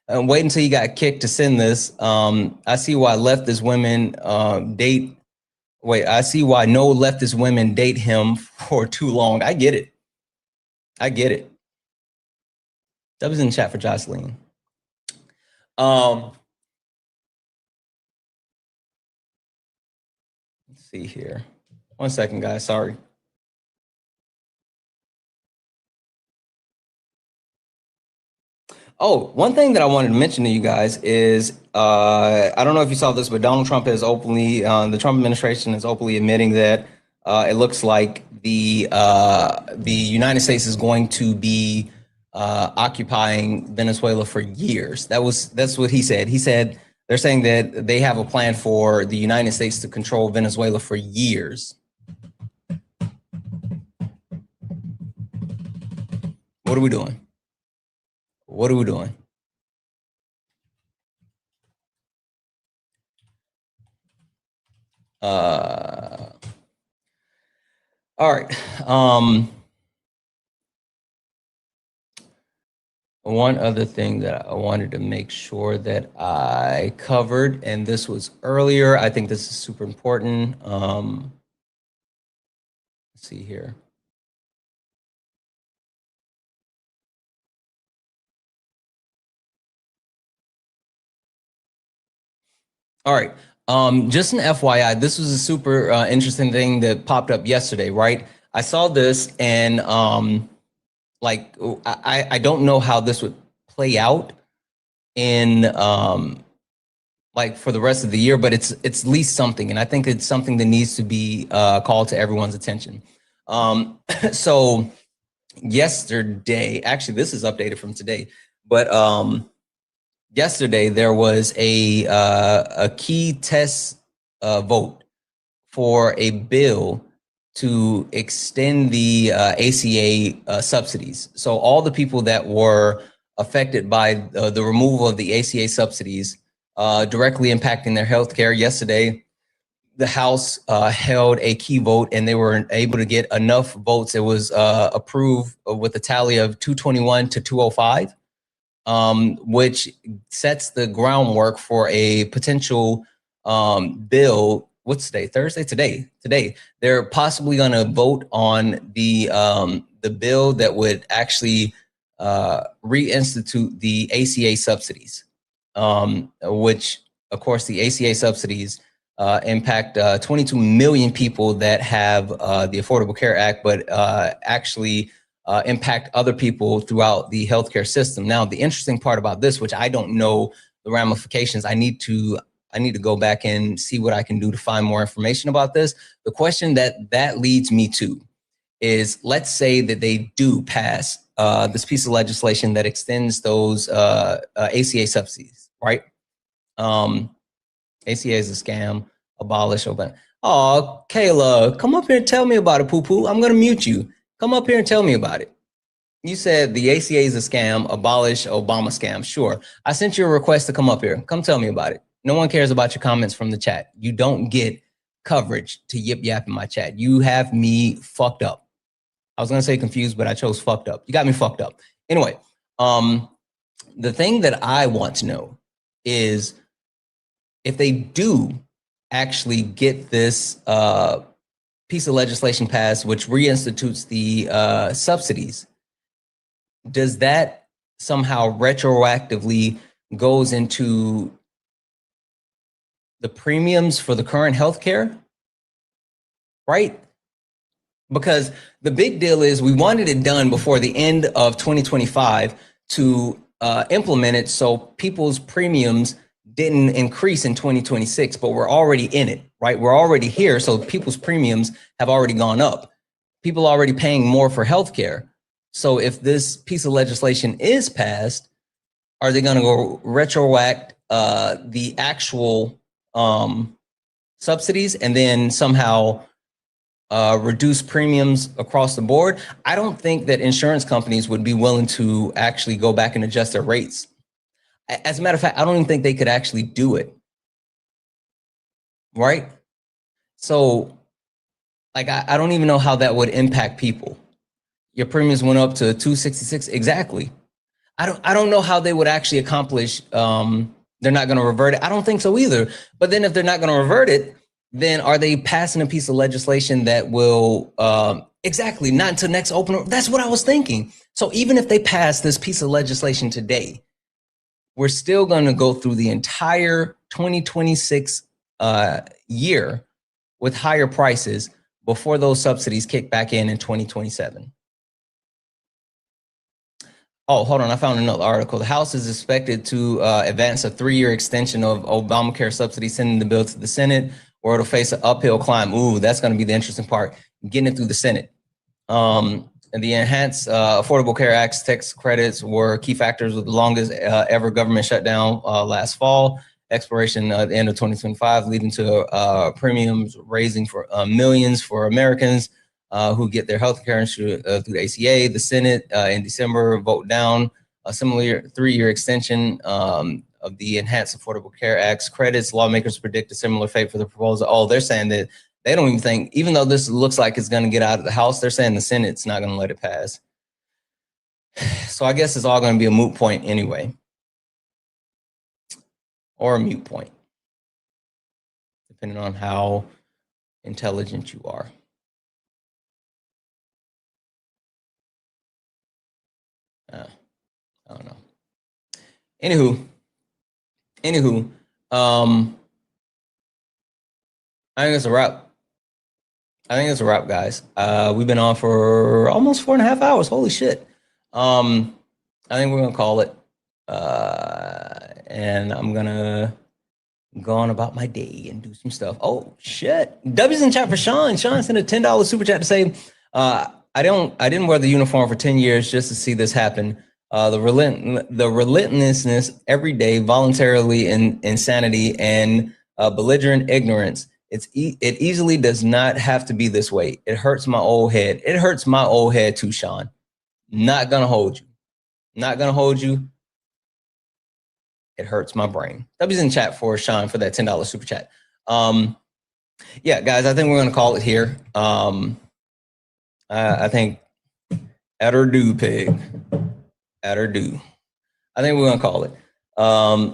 wait until you got kicked to send this. I see why leftist women I see why no leftist women date him for too long. I get it. I get it. That was in the chat for Jocelyn. Let's see here. 1 second, guys. Sorry. Oh, one thing that I wanted to mention to you guys is, I don't know if you saw this, but Donald Trump has openly, the Trump administration is openly admitting that it looks like the United States is going to be occupying Venezuela for years. That's what he said. He said they're saying that they have a plan for the United States to control Venezuela for years. What are we doing? What are we doing? All right. One other thing that I wanted to make sure that I covered, and this was earlier, I think this is super important. Let's see here. All right. Just an FYI, this was a super interesting thing that popped up yesterday, right? I saw this and like I don't know how this would play out in like for the rest of the year, but it's at least something, and I think it's something that needs to be called to everyone's attention. So yesterday, actually, this is updated from today, but yesterday there was a key test vote for a bill to extend the ACA subsidies. So all the people that were affected by the removal of the ACA subsidies directly impacting their health care. Yesterday, the House held a key vote and they were able to get enough votes. It was approved with a tally of 221 to 205, which sets the groundwork for a potential bill. What's today? Thursday? Today. They're possibly going to vote on the bill that would actually reinstitute the ACA subsidies, which, of course, the ACA subsidies impact 22 million people that have the Affordable Care Act, but actually impact other people throughout the healthcare system. Now, the interesting part about this, which I don't know the ramifications, I need to go back and see what I can do to find more information about this. The question that leads me to is, let's say that they do pass this piece of legislation that extends those ACA subsidies, right? ACA is a scam, abolish, open. Oh, Kayla, come up here and tell me about it, poo-poo. I'm gonna mute you. Come up here and tell me about it. You said the ACA is a scam, abolish Obama scam. Sure. I sent you a request to come up here. Come tell me about it. No one cares about your comments from the chat. You don't get coverage to yip yap in my chat. You have me fucked up. I was gonna say confused, but I chose fucked up. You got me fucked up. Anyway, the thing that I want to know is if they do actually get this piece of legislation passed, which reinstitutes the subsidies, does that somehow retroactively goes into the premiums for the current healthcare, right? Because the big deal is we wanted it done before the end of 2025 to implement it so people's premiums didn't increase in 2026, but we're already in it, right? We're already here, so people's premiums have already gone up. People are already paying more for healthcare. So if this piece of legislation is passed, are they going to go retroact the actual subsidies and then somehow reduce premiums across the board? I don't think that insurance companies would be willing to actually go back and adjust their rates. As a matter of fact, I don't even think they could actually do it. Right? So, like, I don't even know how that would impact people. Your premiums went up to $266. Exactly. I don't know how they would actually accomplish. They're not going to revert it. I don't think so either. But then if they're not going to revert it, then are they passing a piece of legislation that will exactly not until next open? That's what I was thinking. So even if they pass this piece of legislation today, we're still going to go through the entire 2026 year with higher prices before those subsidies kick back in 2027. Oh, hold on. I found another article. The House is expected to advance a 3-year extension of Obamacare subsidies, sending the bill to the Senate, or it'll face an uphill climb. Ooh, that's going to be the interesting part, getting it through the Senate. And the enhanced Affordable Care Act's tax credits were key factors with the longest ever government shutdown last fall. Expiration at the end of 2025, leading to premiums raising for millions for Americans who get their health care through the ACA. The Senate in December vote down a similar 3-year extension of the Enhanced Affordable Care Act's credits. Lawmakers predict a similar fate for the proposal. Oh, they're saying that they don't even think, even though this looks like it's going to get out of the House, they're saying the Senate's not going to let it pass. So I guess it's all going to be a moot point anyway. Or a mute point, depending on how intelligent you are. I don't know. Anywho, I think it's a wrap. Guys. We've been on for almost 4.5 hours. Holy shit. I think we're gonna call it. And I'm gonna go on about my day and do some stuff. Oh shit. W's in chat for Sean. Sean sent a $10 super chat to say, I didn't wear the uniform for 10 years just to see this happen. The relentlessness every day, voluntarily insanity and belligerent ignorance. It easily does not have to be this way. It hurts my old head. It hurts my old head too, Sean. Not gonna hold you. It hurts my brain. W's in chat for Sean for that $10 super chat. Yeah, guys, I think we're gonna call it here. I think at or do, pig. At or do. I think we're gonna call it.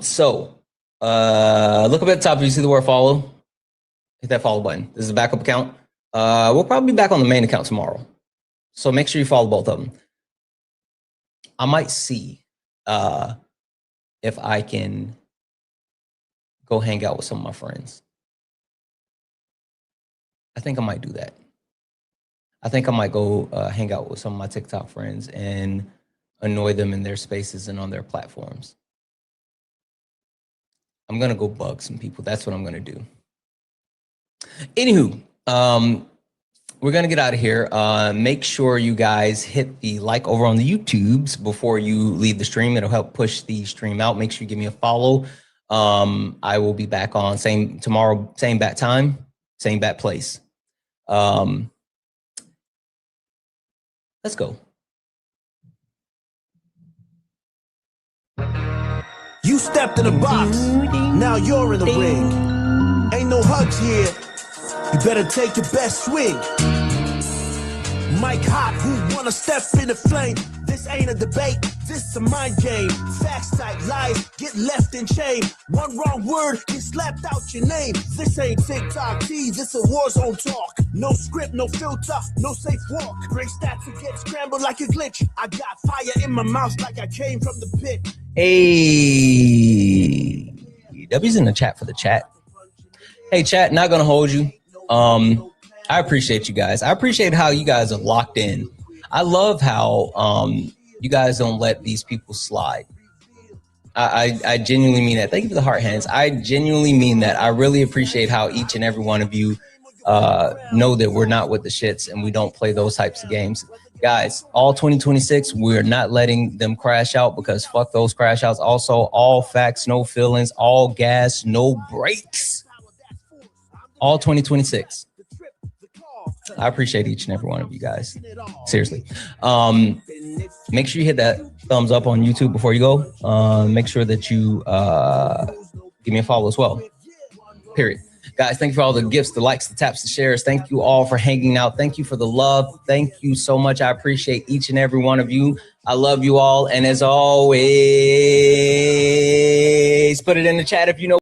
So look up at the top. If you see the word follow, hit that follow button. This is a backup account. We'll probably be back on the main account tomorrow. So make sure you follow both of them. I might see if I can go hang out with some of my friends. I think I might do that. I think I might go hang out with some of my TikTok friends and annoy them in their spaces and on their platforms. I'm gonna go bug some people. That's what I'm gonna do. Anywho, we're gonna get out of here. Make sure you guys hit the like over on the YouTubes before you leave the stream. It'll help push the stream out. Make sure you give me a follow. I will be back on tomorrow, same bat time, same bat place. Let's go. You stepped in the box, now you're in the ring. Ain't no hugs here, you better take your best swing. Mike Hot, who wanna step in the flame? This ain't a debate, this a mind game. Facts type lies, get left in chain. One wrong word, get slapped out your name. This ain't TikTok T, this a war zone talk. No script, no filter, no safe walk. Great stats to get scrambled like a glitch. I got fire in my mouth like I came from the pit. Hey, W's in the chat for the chat. Hey, chat, not gonna hold you. I appreciate you guys. I appreciate how you guys are locked in. I love how you guys don't let these people slide. I genuinely mean that. Thank you for the heart hands. I genuinely mean that. I really appreciate how each and every one of you know that we're not with the shits and we don't play those types of games. Guys, all 2026, we're not letting them crash out because fuck those crash outs. Also, all facts, no feelings, all gas, no brakes. All 2026. I appreciate each and every one of you guys. Seriously. Make sure you hit that thumbs up on YouTube before you go. Make sure that you give me a follow as well. Period. Guys, thank you for all the gifts, the likes, the taps, the shares. Thank you all for hanging out. Thank you for the love. Thank you so much. I appreciate each and every one of you. I love you all. And as always, put it in the chat if you know.